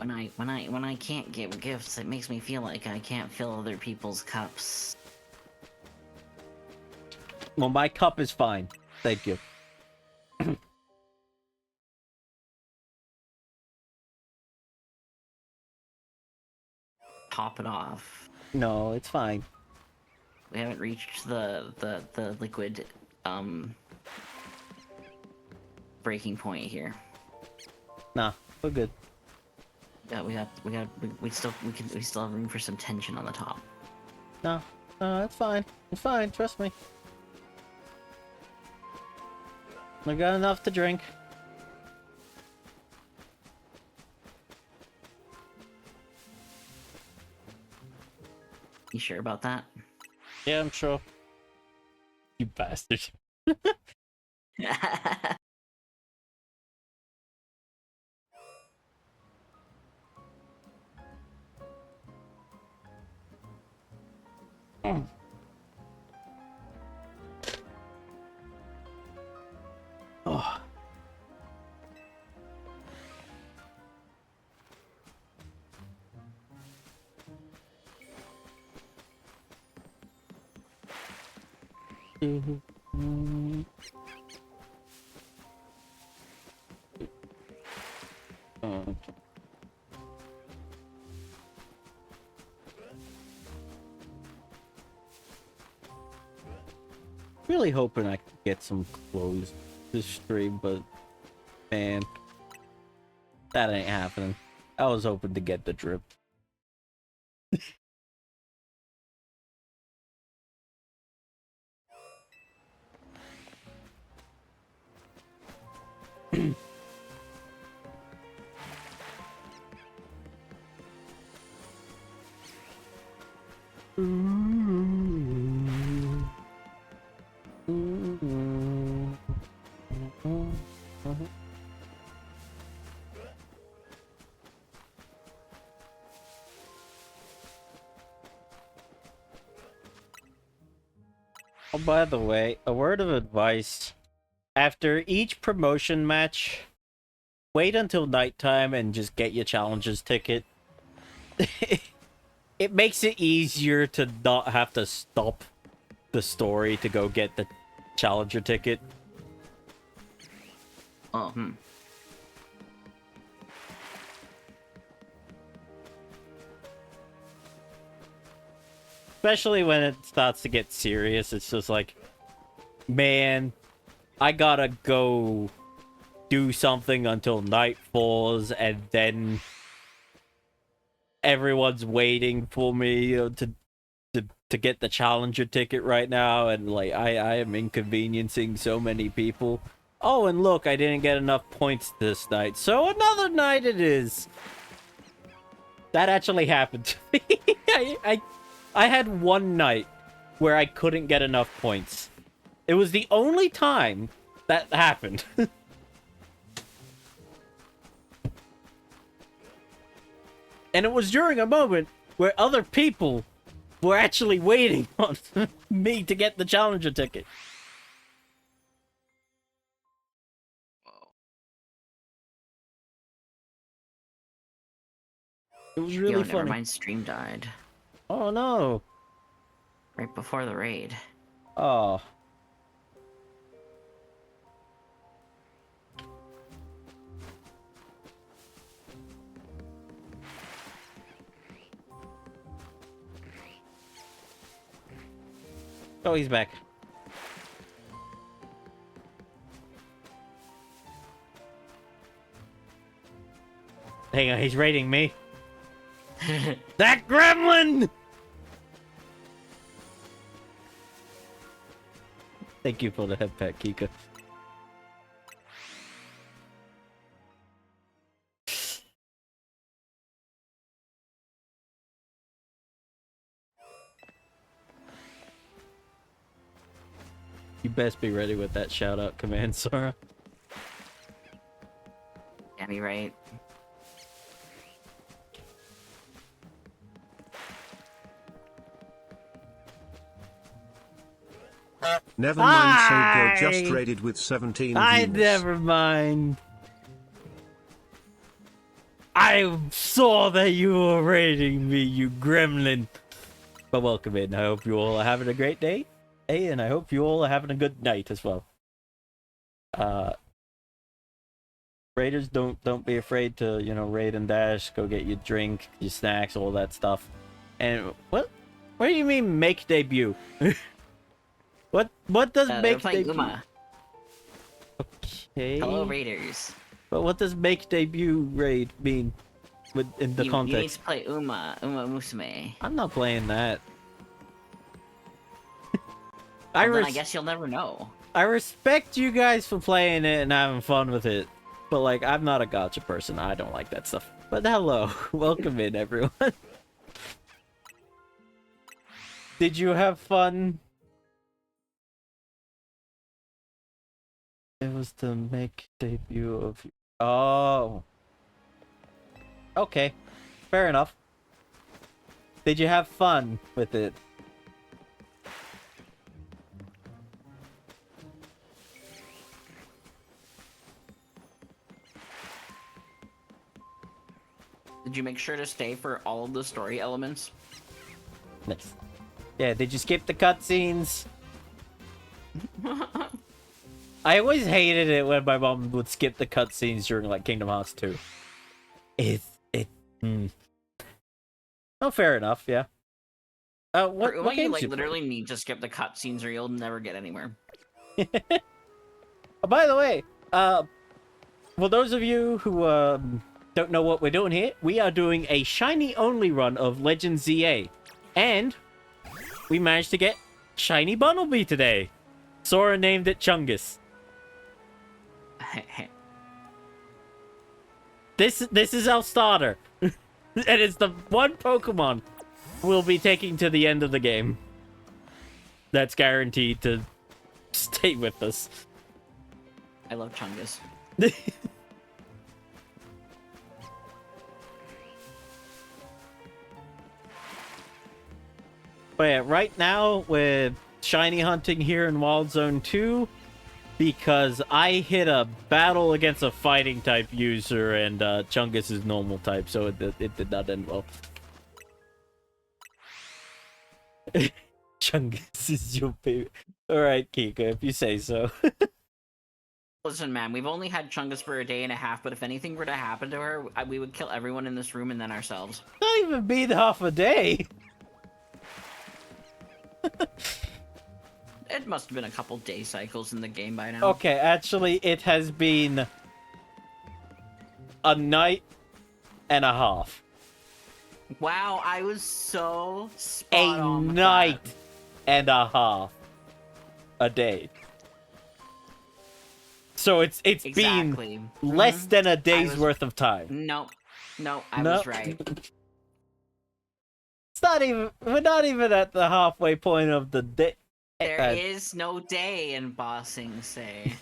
when I can't give gifts, it makes me feel like I can't fill other people's cups. Well, my cup is fine. Thank you. Top it off. No, it's fine. We haven't reached the liquid breaking point here. Nah, we're good. Yeah, we still have room for some tension on the top. No, it's fine. It's fine. Trust me. I got enough to drink. You sure about that? Yeah, I'm sure. You bastard. Oh. Really hoping I could get some clothes this stream, but man, that ain't happening. I was hoping to get the drip. Oh, by the way, a word of advice. After each promotion match, wait until nighttime and just get your challenges ticket. It makes it easier to not have to stop the story to go get the challenger ticket. Oh, Especially when it starts to get serious, it's just like, man, I gotta go do something until night falls, and then everyone's waiting for me to get the challenger ticket right now, and like I am inconveniencing so many people. Oh, and look, I didn't get enough points this night, so another night it is. That actually happened to me. I had one night where I couldn't get enough points. It was the only time that happened. And it was during a moment where other people were actually waiting on me to get the challenger ticket. It was really Never funny. mind, stream died. Oh no. Right before the raid. Oh. Oh, he's back. Hang on, he's raiding me. That gremlin! Thank you for the head pat, Kika. You best be ready with that shout out command, Sora. Yeah, me right. Never mind, Sogo just raided with 17 I views. never mind. I saw that you were raiding me, you gremlin. But welcome in. I hope you all are having a great day. Hey, and I hope you all are having a good night as well. Raiders, don't be afraid to, you know, raid and dash, go get your drink, your snacks, all that stuff. And what do you mean make debut? what does make debut? Uma. Okay. Hello, Raiders. But what does make debut raid mean in the You need context? to play Uma Musume. I'm not playing that. Well, then I guess you'll never know. I respect you guys for playing it and having fun with it. But, like, I'm not a gacha person. I don't like that stuff. But hello. Welcome in, everyone. Did you have fun? It was to make debut of you. Oh. Okay. Fair enough. Did you have fun with it? Did you make sure to stay for all of the story elements? Nice. Yeah, did you skip the cutscenes? I always hated it when my mom would skip the cutscenes during, like, Kingdom Hearts 2. Oh, fair enough, yeah. What you games like you literally need to skip the cutscenes or you'll never get anywhere. Oh, by the way, for those of you who don't know what we're doing here, we are doing a shiny only run of Legend ZA, and we managed to get shiny Bunnelby today. Sora named it Chungus. This is our starter, and it's the one Pokemon we'll be taking to the end of the game. That's guaranteed to stay with us. I love Chungus. But yeah, right now we're shiny hunting here in Wild Zone 2 because I hit a battle against a fighting type user and Chungus is normal type, so it did not end well. Chungus is your baby. Alright, Kika, if you say so. Listen, man, we've only had Chungus for a day and a half, but if anything were to happen to her, we would kill everyone in this room and then ourselves. Not even been half a day. It must have been a couple day cycles in the game by now. Okay, actually, it has been a night and a half. Wow, I was so spot on with night that. and a half a day. So it's Exactly. been less than a day's worth of time. Nope. No, I No. was right. It's not even. We're not even at the halfway point of the day. There is no day in Bossing Say.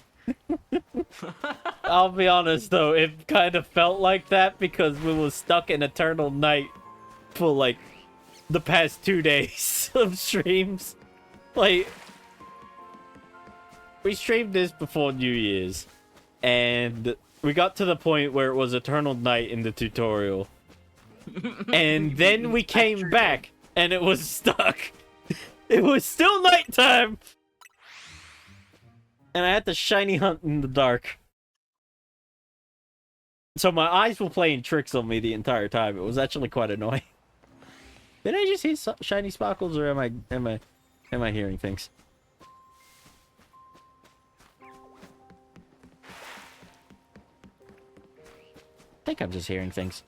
I'll be honest though, it kind of felt like that because we were stuck in eternal night for like the past 2 days of streams. Like, we streamed this before New Year's, and we got to the point where it was eternal night in the tutorial. And then we came back, and it was stuck. It was still nighttime! And I had to shiny hunt in the dark. So my eyes were playing tricks on me the entire time. It was actually quite annoying. Did I just see shiny sparkles, or am I hearing things? I think I'm just hearing things.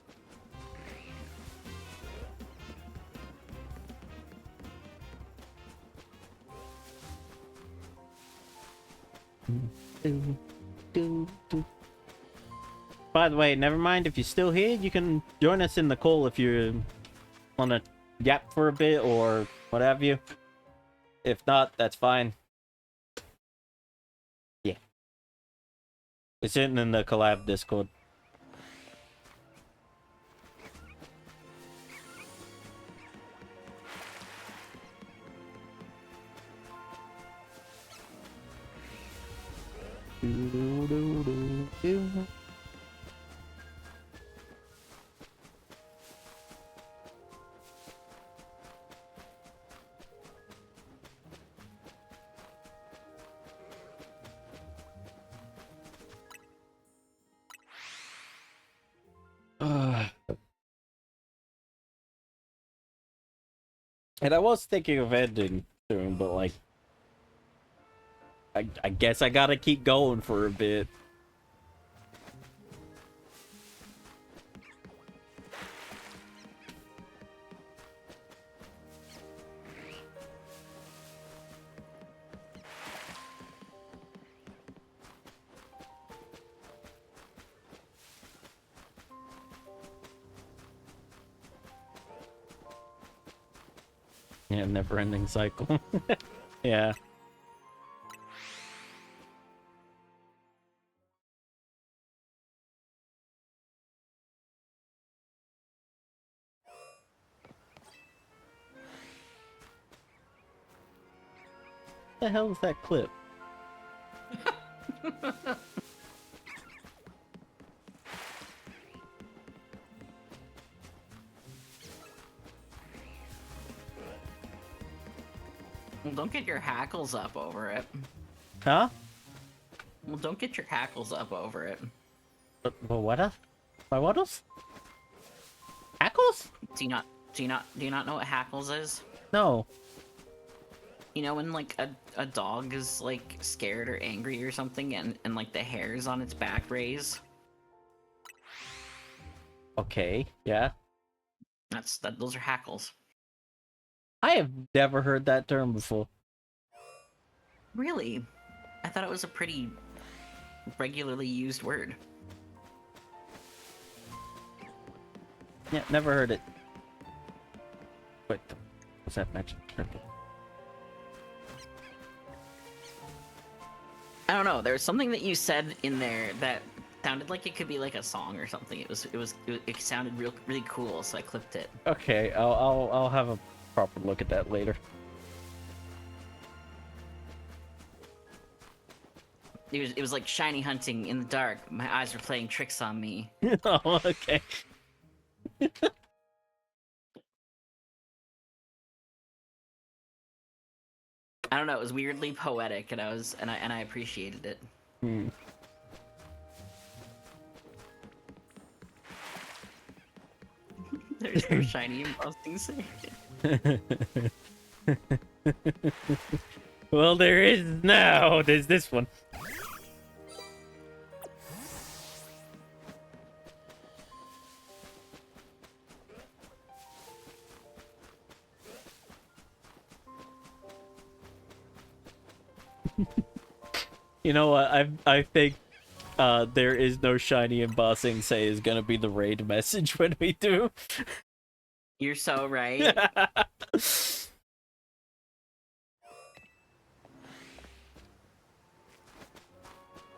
By the way, never mind, if you're still here, you can join us in the call if you want to gap for a bit or what have you. If not, that's fine. Yeah. We're sitting in the collab Discord. And I was thinking of ending soon, but like, I guess I gotta keep going for a bit. Yeah, never-ending cycle. Yeah. The hell is that clip? Well, don't get your hackles up over it. Huh? Well, don't get your hackles up over it. But what else? My what else? Hackles? Do you not know what hackles is? No. You know when like a dog is like scared or angry or something and like the hairs on its back raise? Okay, yeah. Those are hackles. I have never heard that term before. Really? I thought it was a pretty regularly used word. Yeah, never heard it. Wait, was that mentioned? I don't know. There was something that you said in there that sounded like it could be like a song or something. It sounded really cool, so I clipped it. Okay, I'll have a proper look at that later. It was like shiny hunting in the dark. My eyes were playing tricks on me. Oh, okay. I don't know. It was weirdly poetic, and I appreciated it. Hmm. There's no shiny embossing say. Well, there is now. There's this one. You know what? I think there is no shiny embossing say is gonna be the raid message when we do. You're so right.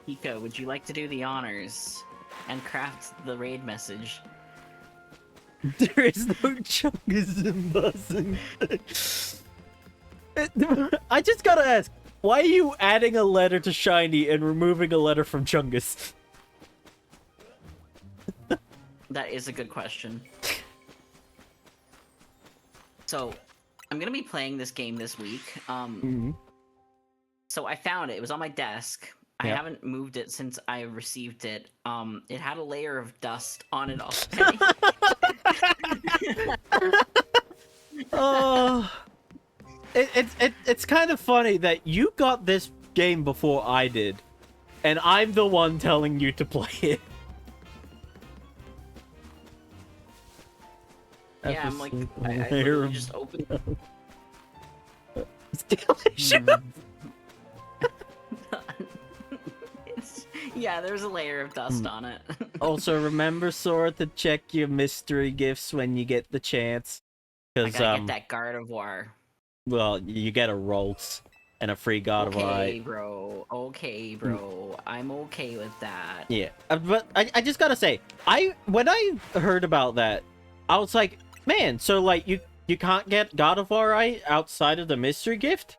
Hiko, would you like to do the honors and craft the raid message? There is no Chungus embossing. I just gotta ask, why are you adding a letter to shiny and removing a letter from Chungus? That is a good question. So, I'm gonna be playing this game this week. So I found it. It was on my desk. I Yep. haven't moved it since I received it. It had a layer of dust on it already. Oh, it's kind of funny that you got this game before I did, and I'm the one telling you to play it. Yeah, I'm like, I literally just opened it. It's delicious. Yeah, there's a layer of dust on it. Also, remember, Sora, to check your mystery gifts when you get the chance. I Because, gotta get that Gardevoir. well, you get a Roltz and a free God of Okay, Light. bro. Okay, bro. I'm okay with that. Yeah, but I just gotta say, when I heard about that, I was like, man, so like you can't get God of War right outside of the mystery gift?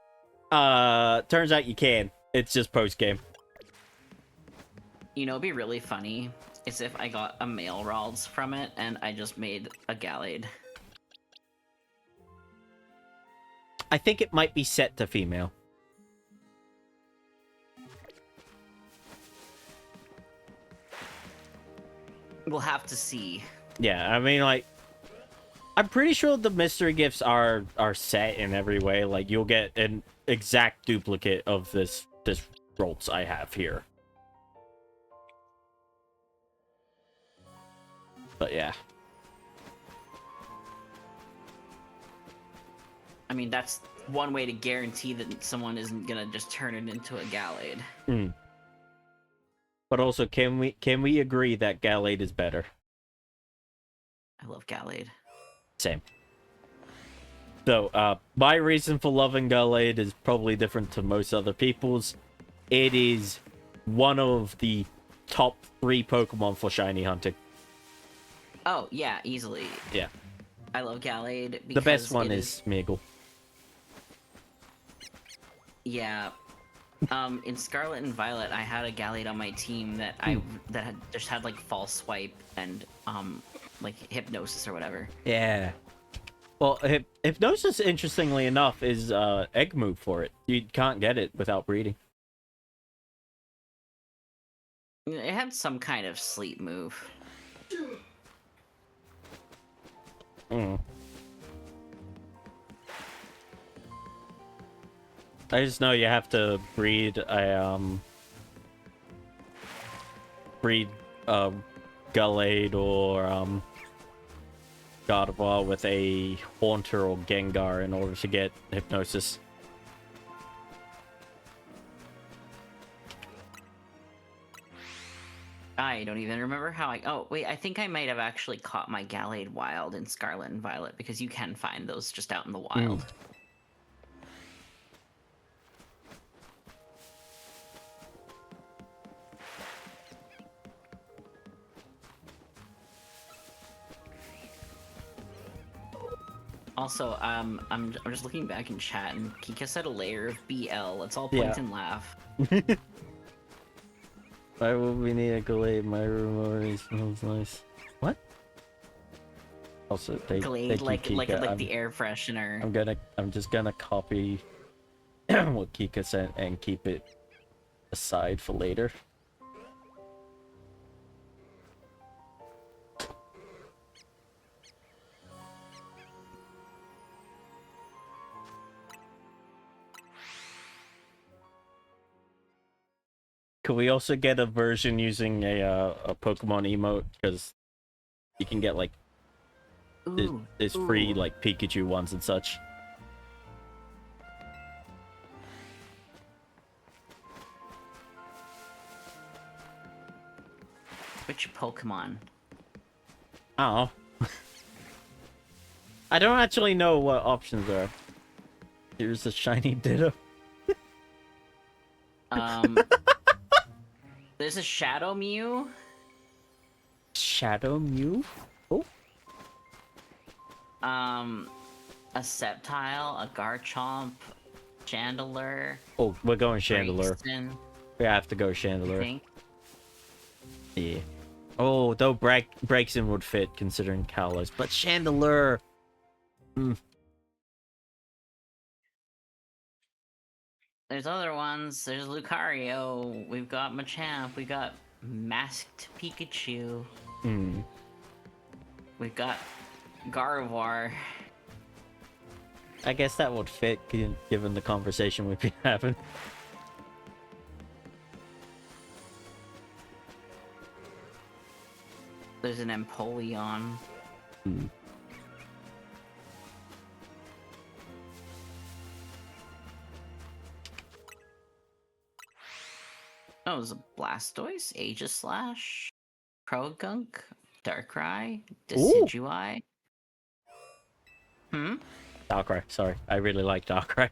Turns out you can. It's just post game. You know, it'd be really funny is if I got a male Ralds from it and I just made a Gallade. I think it might be set to female. We'll have to see. Yeah, I mean, like, I'm pretty sure the mystery gifts are set in every way. Like, you'll get an exact duplicate of this Roltz I have here. But yeah. I mean, that's one way to guarantee that someone isn't gonna just turn it into a Gallade. Mm. But also, can we agree that Gallade is better? I love Gallade. Same. So, my reason for loving Gallade is probably different to most other people's. It is one of the top 3 Pokemon for shiny hunting. Oh, yeah, easily. Yeah. I love Gallade because The best one is Smeargle. Yeah. In Scarlet and Violet, I had a Gallade on my team that just had like False Swipe and like Hypnosis or whatever. Yeah. Well, Hypnosis, interestingly enough, is egg move for it. You can't get it without breeding. It had some kind of sleep move. Mm. I just know you have to breed a Gallade or Gardevoir with a Haunter or Gengar in order to get Hypnosis. I don't even remember how I... Oh, wait, I think I might have actually caught my Gallade wild in Scarlet and Violet, because you can find those just out in the wild. Also, I'm just looking back in chat, and Kika said a layer of BL. Let's all point and laugh. Why would we need a Gallade? My room already smells nice. What? Also, Glade, like the air freshener. I'm just gonna copy what Kika sent and keep it aside for later. Could we also get a version using a Pokemon emote? Because you can get like this free like Pikachu ones and such. Which Pokemon? Oh. I don't actually know what options are. Here's a shiny Ditto. There's a Shadow Mew. Shadow Mew? Oh. A Sceptile, a Garchomp, Chandelure. Oh, we're going Chandelure. Braixen, We have to go I Chandelure. think. Yeah. Oh, though Braixen would fit considering Kalos, but Chandelure. There's other ones. There's Lucario. We've got Machamp. We got Masked Pikachu. We've got Gardevoir. I guess that would fit given the conversation we've been having. There's an Empoleon. Oh, there's a Blastoise, Aegislash, Croagunk, Darkrai, Decidueye. Darkrai, sorry. I really like Darkrai.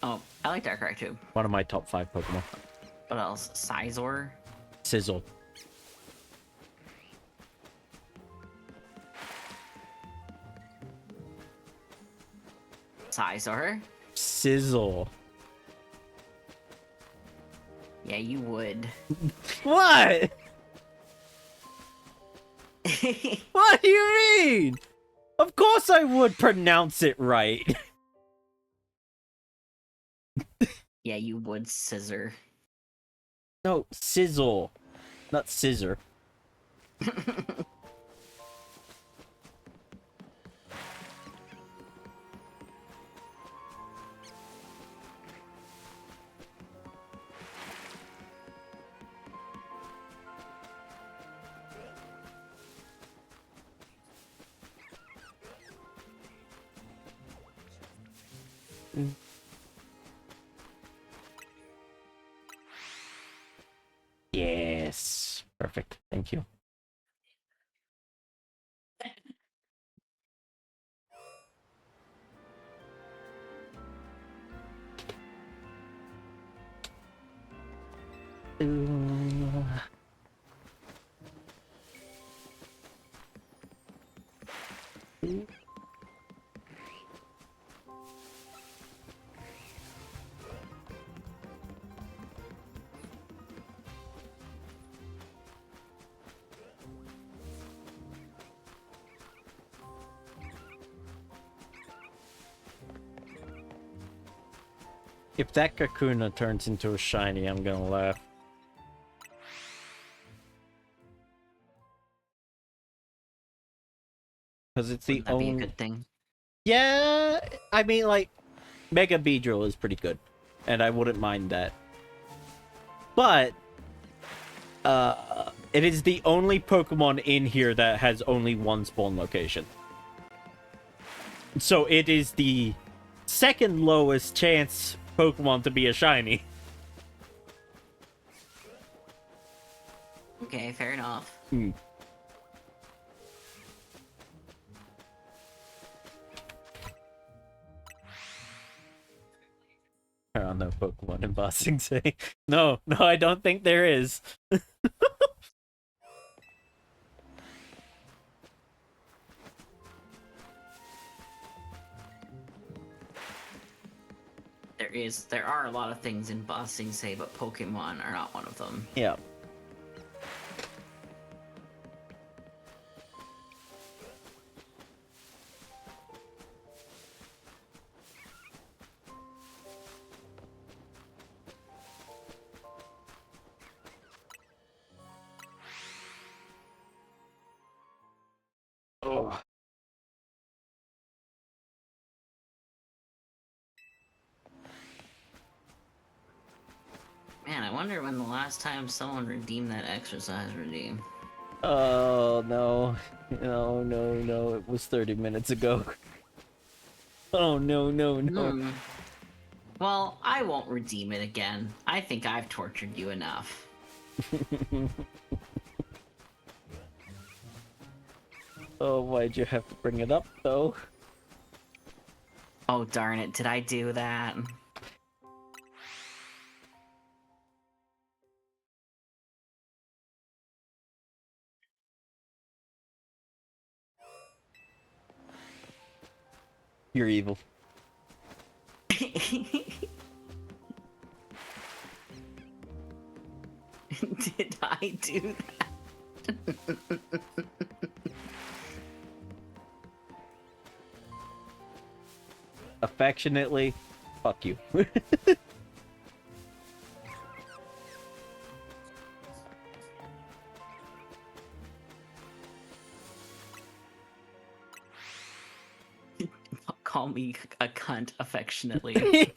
Oh, I like Darkrai too. One of my top 5 Pokemon. What else? Scizor. Sizzle. Scizor. Sizzle. Yeah, you would. What? What do you mean? Of course I would pronounce it right. Yeah, you would, Scissor. No, sizzle. Not scissor. Yes. Perfect. Thank you. If that Kakuna turns into a shiny, I'm gonna laugh. Because it's the Wouldn't that be a only... good thing? Yeah, I mean, like, Mega Beedrill is pretty good. And I wouldn't mind that. But, it is the only Pokemon in here that has only one spawn location. So it is the second lowest chance Pokemon to be a shiny. Okay, fair enough. Hmm. There are no Pokemon in Bossing Say. No, I don't think there is. There are a lot of things in Bossing Say, but Pokemon are not one of them. Yeah. Oh. Man, I wonder when the last time someone redeemed that exercise redeem. Oh, no. No. It was 30 minutes ago. Oh, no. Well, I won't redeem it again. I think I've tortured you enough. Oh, why'd you have to bring it up, though? Oh, darn it. Did I do that? You're evil. Did I do that? Affectionately, fuck you. Call me a cunt affectionately.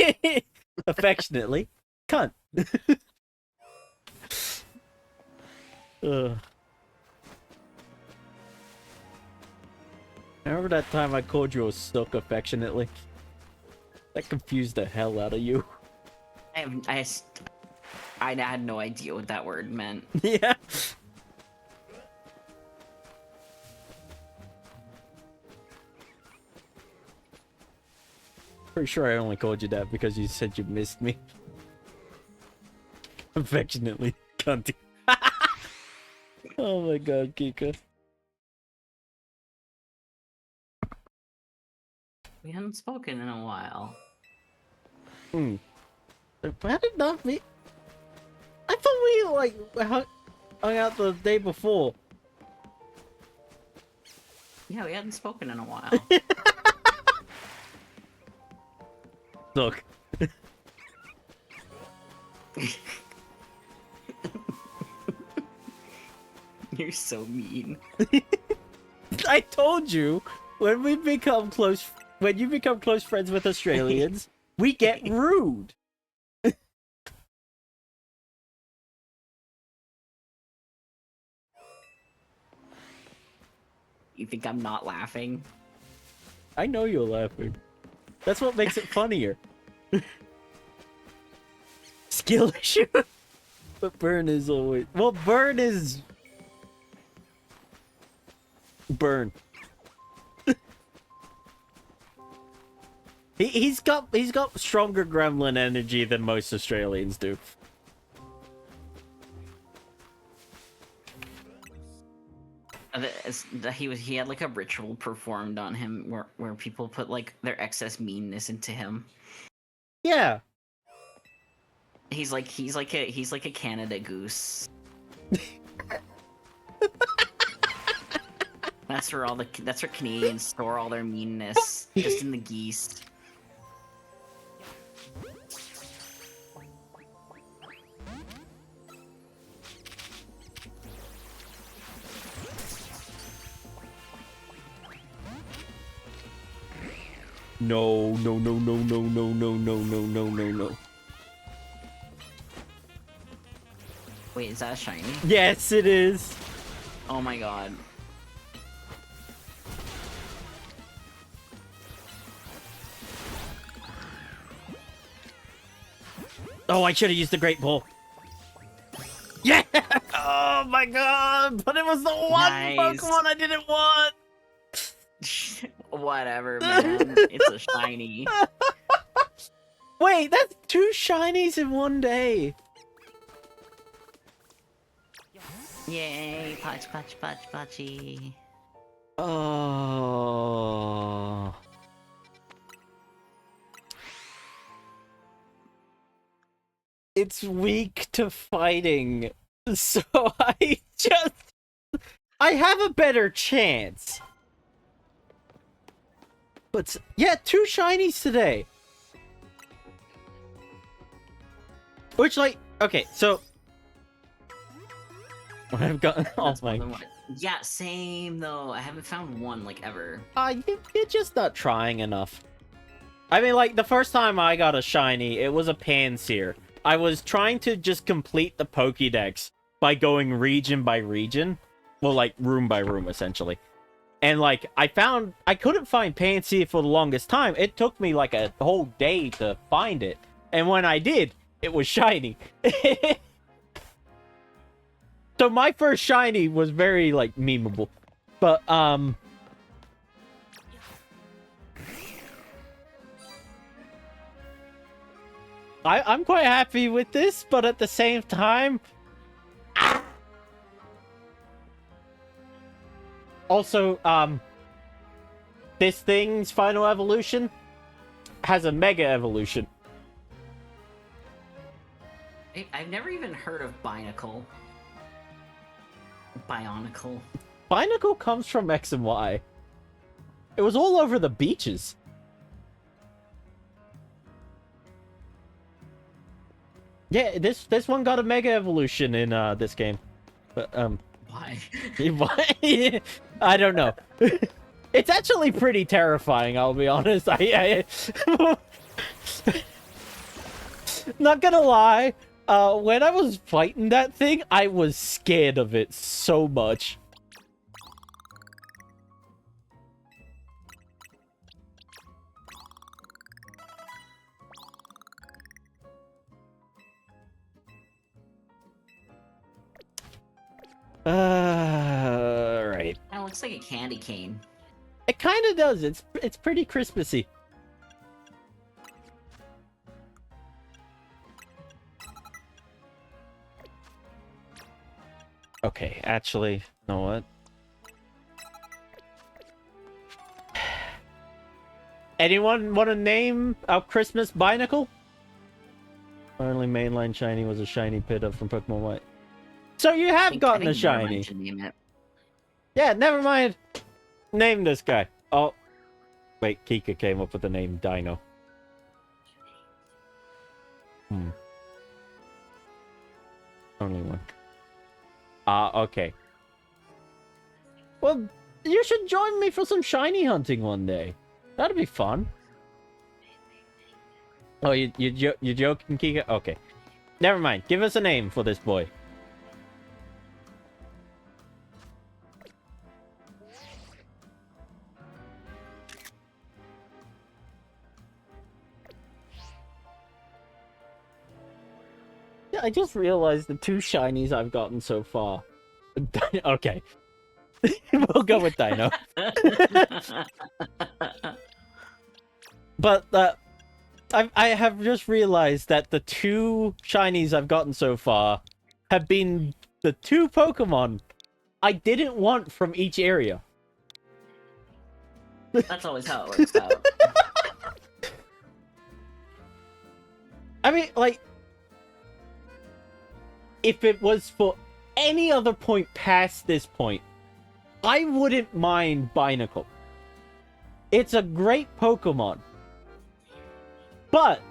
Affectionately, cunt. Ugh. Remember that time I called you a sook affectionately? That confused the hell out of you. I had no idea what that word meant. Yeah. Pretty sure I only called you that because you said you missed me. Affectionately, cunty. Oh my god, Kika. We hadn't spoken in a while. How did not me? I thought we like hung out the day before. Yeah, we hadn't spoken in a while. Look. You're so mean. I told you when you become close friends with Australians, we get rude. You think I'm not laughing? I know you're laughing. That's what makes it funnier. Skill issue. But burn is always... Well, burn is... Burn. He's got stronger gremlin energy than most Australians do. He had like a ritual performed on him where people put like their excess meanness into him. Yeah. He's like a Canada goose. That's where Canadians store all their meanness, just in the geese. No. Wait, is that a shiny? Yes, it is. Oh my god. Oh, I should have used the Great Ball. Yeah! Oh my god! But it was the one Nice. Pokemon I didn't want! Whatever, man. It's a shiny. Wait, that's 2 shinies in one day. Yay! Patchy. Oh. It's weak to fighting, so I have a better chance. But yeah, 2 shinies today. Which, like, okay, so I've gotten all my. Yeah, same though. I haven't found one like ever. You're just not trying enough. I mean, like, the first time I got a shiny, it was a Pansear. I was trying to just complete the Pokédex by going region by region. Well, like, room by room, essentially. And, like, I couldn't find Pansear for the longest time. It took me, like, a whole day to find it. And when I did, it was shiny. So my first shiny was very, like, memeable. But, I'm quite happy with this, but at the same time... Also, this thing's final evolution has a Mega Evolution. I've never even heard of Bionicle. Bionicle comes from X and Y. It was all over the beaches. Yeah, this one got a Mega Evolution in this game. But Why? why? I don't know. It's actually pretty terrifying, I'll be honest. Not gonna lie, when I was fighting that thing, I was scared of it so much. Right. That looks like a candy cane. It kind of does. It's pretty Christmassy. Okay, actually, you know what? Anyone want to name our Christmas Binacle? Only mainline shiny was a shiny Pidove from Pokemon White. So you have gotten a shiny. Yeah, never mind. Name this guy. Oh, wait, Kika came up with the name Dino. Only one. Okay. Well, you should join me for some shiny hunting one day. That'd be fun. Oh, you're joking, Kika? Okay. Never mind. Give us a name for this boy. I just realized the 2 shinies I've gotten so far. Okay. We'll go with Dino. But I have just realized that the 2 shinies I've gotten so far have been the 2 Pokemon I didn't want from each area. That's always how it works out. I mean, like, if it was for any other point past this point, I wouldn't mind Binacle. It's a great Pokemon. But,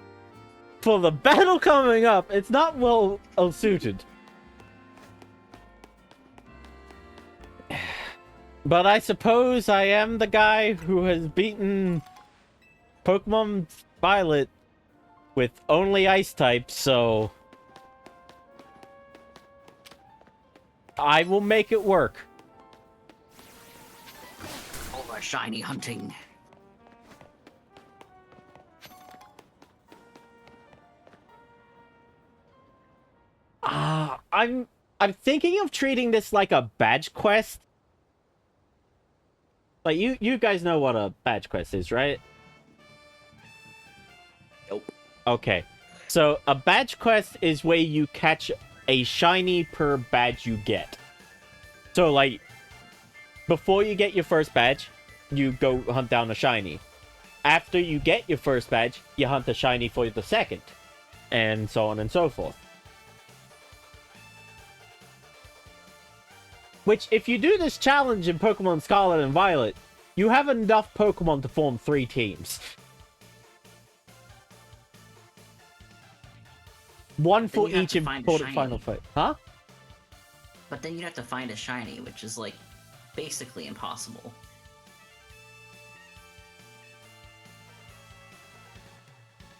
for the battle coming up, it's not well suited. But I suppose I am the guy who has beaten Pokemon Violet with only ice types, so I will make it work. Over shiny hunting. I'm thinking of treating this like a badge quest. Like, you guys know what a badge quest is, right? Nope. Okay. So, a badge quest is where you catch a shiny per badge you get. So, like, before you get your first badge, you go hunt down a shiny. After you get your first badge, you hunt a shiny for the second. And so on and so forth. Which, if you do this challenge in Pokemon Scarlet and Violet, you have enough Pokemon to form 3 teams. One for you have each to find a important shiny. final fight. Huh? But then you'd have to find a shiny, which is, like, basically impossible.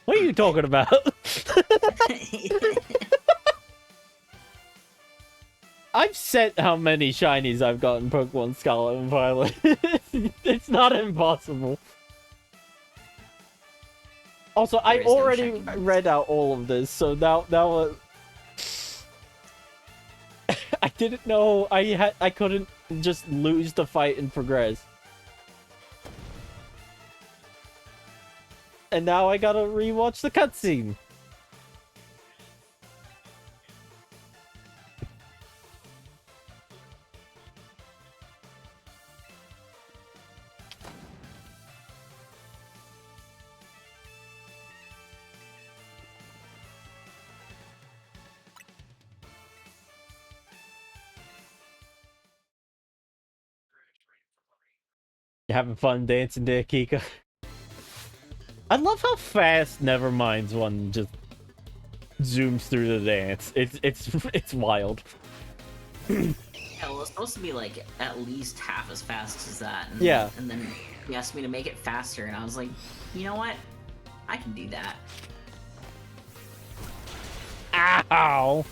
What are you talking about? I've said how many shinies I've gotten Pokemon Scarlet and Violet. It's not impossible. Also, There I is no already shiny bugs. read out all of this, so now I didn't know I couldn't just lose the fight and progress. And now I gotta rewatch the cutscene. You having fun dancing there, Kika? I love how fast Nevermind's one just zooms through the dance. It's wild. Yeah, well, it's supposed to be, like, at least half as fast as that. And, Yeah. And then he asked me to make it faster, and I was like, you know what? I can do that. Ow!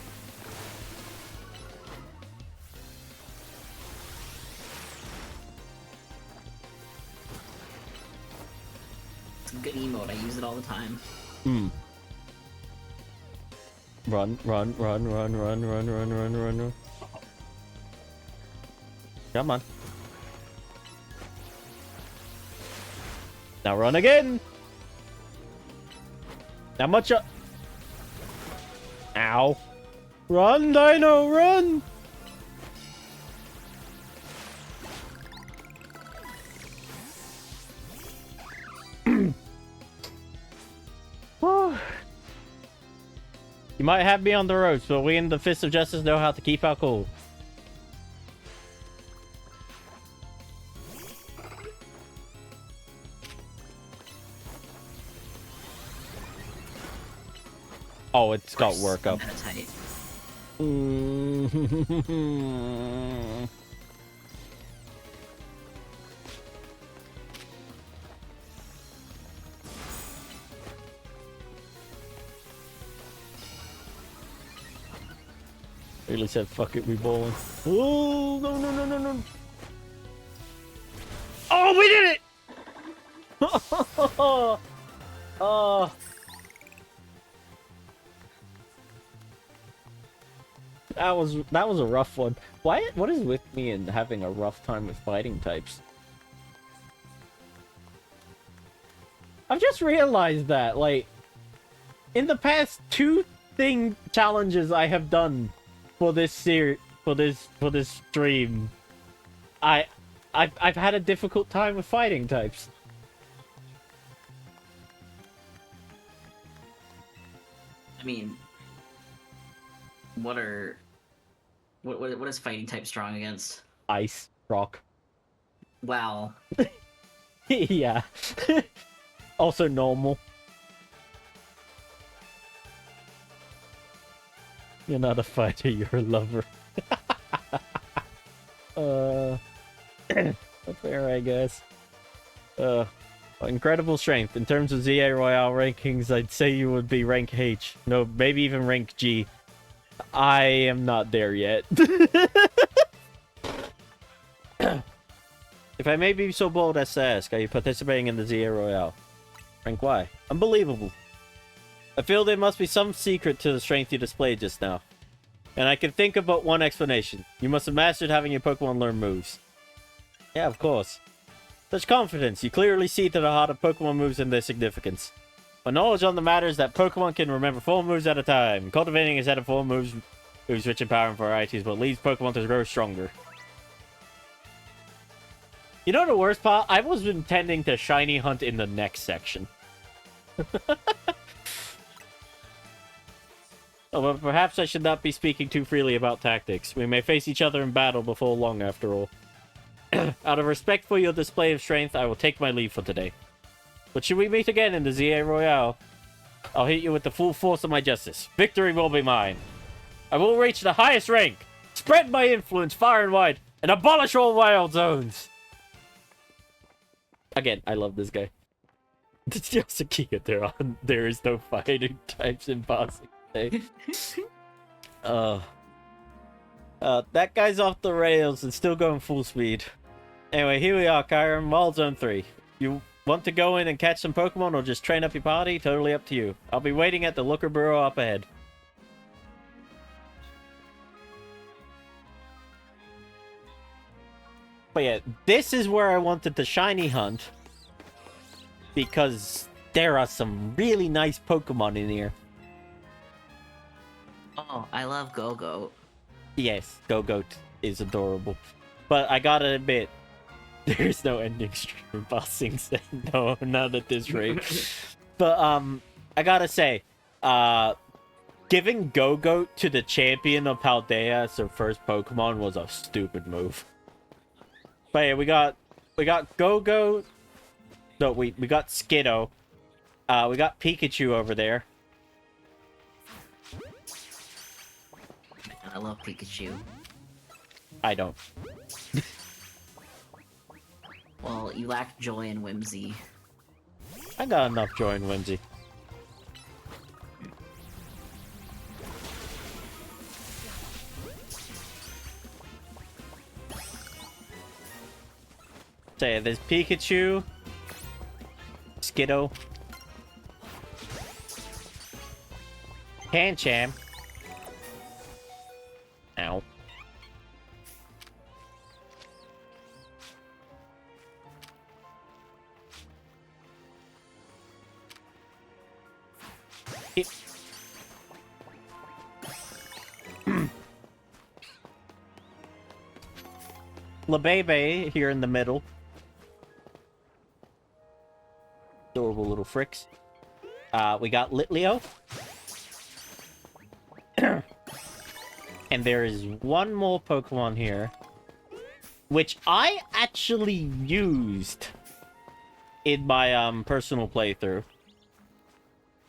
It's a good emote. I use it all the time. Run. Come on. Now run again! Now much Ow. Run, Dino, run! You might have me on the ropes, but we in the Fist of Justice know how to keep our cool. Oh, it's got work up. Meditate. Really said, fuck it, we bowling. Oh, no. Oh, we did it! Oh. That was a rough one. What is with me and having a rough time with fighting types? I've just realized that, like, in the past two challenges I have done for this stream, I've had a difficult time with fighting types. I mean, what is fighting type strong against? Ice, rock. Wow. Yeah. Also normal. You're not a fighter, you're a lover. Fair, I guess. Incredible strength. In terms of ZA Royale rankings, I'd say you would be rank H. No, maybe even rank G. I am not there yet. If I may be so bold as to ask, are you participating in the ZA Royale? Rank Y. Unbelievable. I feel there must be some secret to the strength you displayed just now. And I can think about one explanation. You must have mastered having your Pokemon learn moves. Yeah, of course. Such confidence. You clearly see to the heart of Pokemon moves and their significance. My knowledge on the matter is that Pokemon can remember 4 moves at a time. Cultivating a set of 4 moves rich in power and varieties, but leads Pokemon to grow stronger. You know the worst part? I was intending to shiny hunt in the next section. Oh, but perhaps I should not be speaking too freely about tactics. We may face each other in battle before long, after all. Out of respect for your display of strength, I will take my leave for today. But should we meet again in the ZA Royale, I'll hit you with the full force of my justice. Victory will be mine. I will reach the highest rank, spread my influence far and wide, and abolish all wild zones. Again, I love this guy. It's just a key. There is no fighting types in Bossing Day. That guy's off the rails and still going full speed. Anyway, here we are, Kyron, Wild Zone 3. You want to go in and catch some Pokemon or just train up your party? Totally up to you. I'll be waiting at the Looker Burrow up ahead. But yeah, this is where I wanted to shiny hunt. Because there are some really nice Pokemon in here. Oh, I love Go-Go. Yes, Go-Goat is adorable. But I gotta admit, there's no ending stream bossing say no, not at this rate. But I gotta say, giving Go-Goat to the champion of Paldea as her first Pokemon was a stupid move. But yeah, we got Go-Goat. No, we got Skiddo. We got Pikachu over there. I love Pikachu. I don't. Well, you lack joy and whimsy. I got enough joy and whimsy. So yeah, there's Pikachu, Skiddo, Pancham. Ow. LeBebe here in the middle. Adorable little fricks. We got Litleo. And there is one more Pokemon here, which I actually used in my personal playthrough.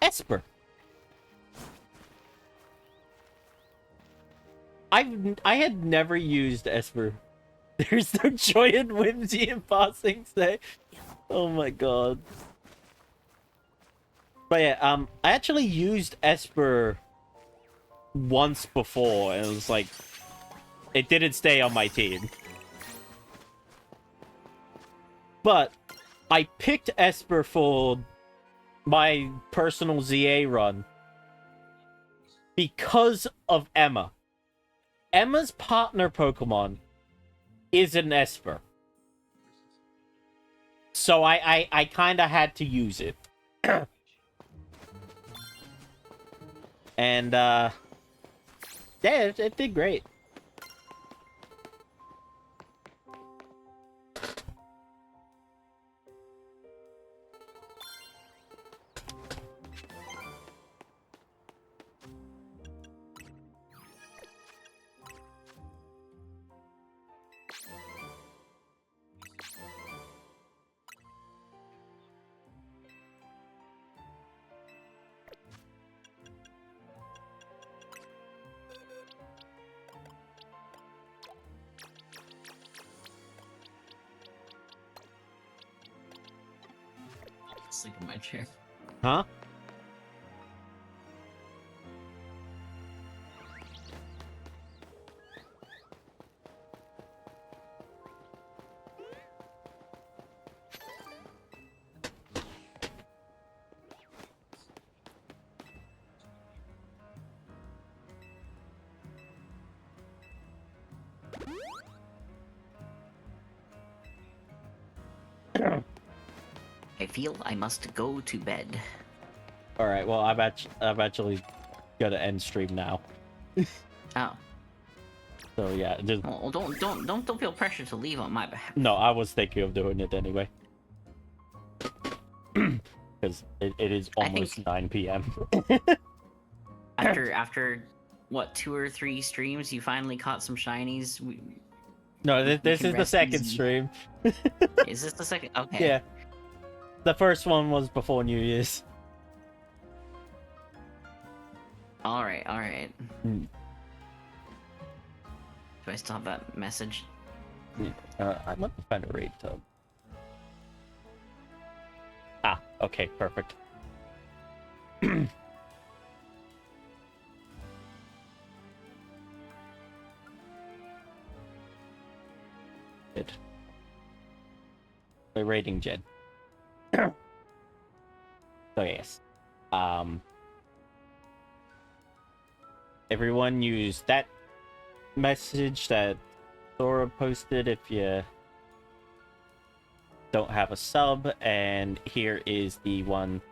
Esper. I had never used Esper. There's no joy and whimsy in Bossing Day. Oh my god. But yeah, I actually used Esper once before, and it was like, it didn't stay on my team. But I picked Esper for my personal ZA run because of Emma. Emma's partner Pokemon is an Esper. So I kind of had to use it. And, yeah, it did great. Sleep in my chair. Huh? I feel I must go to bed. All right. Well, I've actually got to end stream now. Oh. So yeah, just Well, don't feel pressure to leave on my behalf. no. I was thinking of doing it anyway. Because it is almost 9 p.m. After what, 2 or 3 streams, you finally caught some shinies. No, this can is the rest second easy. stream. Is this the second? Okay. Yeah. The first one was before New Year's. All right. All right. Hmm. Do I still have that message? I might find a raid tub. Ah, okay, perfect. Good. We're raiding Jed. So yes. Everyone use that message that Sora posted if you don't have a sub, and here is the one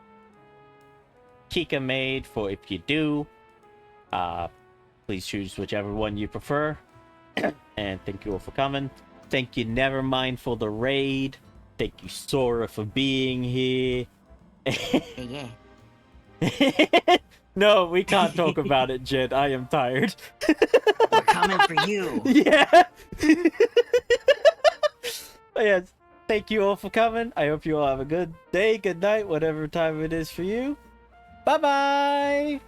Kika made for if you do. Please choose whichever one you prefer. And thank you all for coming. Thank you Nevermind for the raid. Thank you Sora for being here. Yeah. No, we can't talk about it, Jed. I am tired. We're coming for you. Yeah. But yes, thank you all for coming. I hope you all have a good day, good night, whatever time it is for you. Bye bye.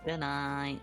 Good night.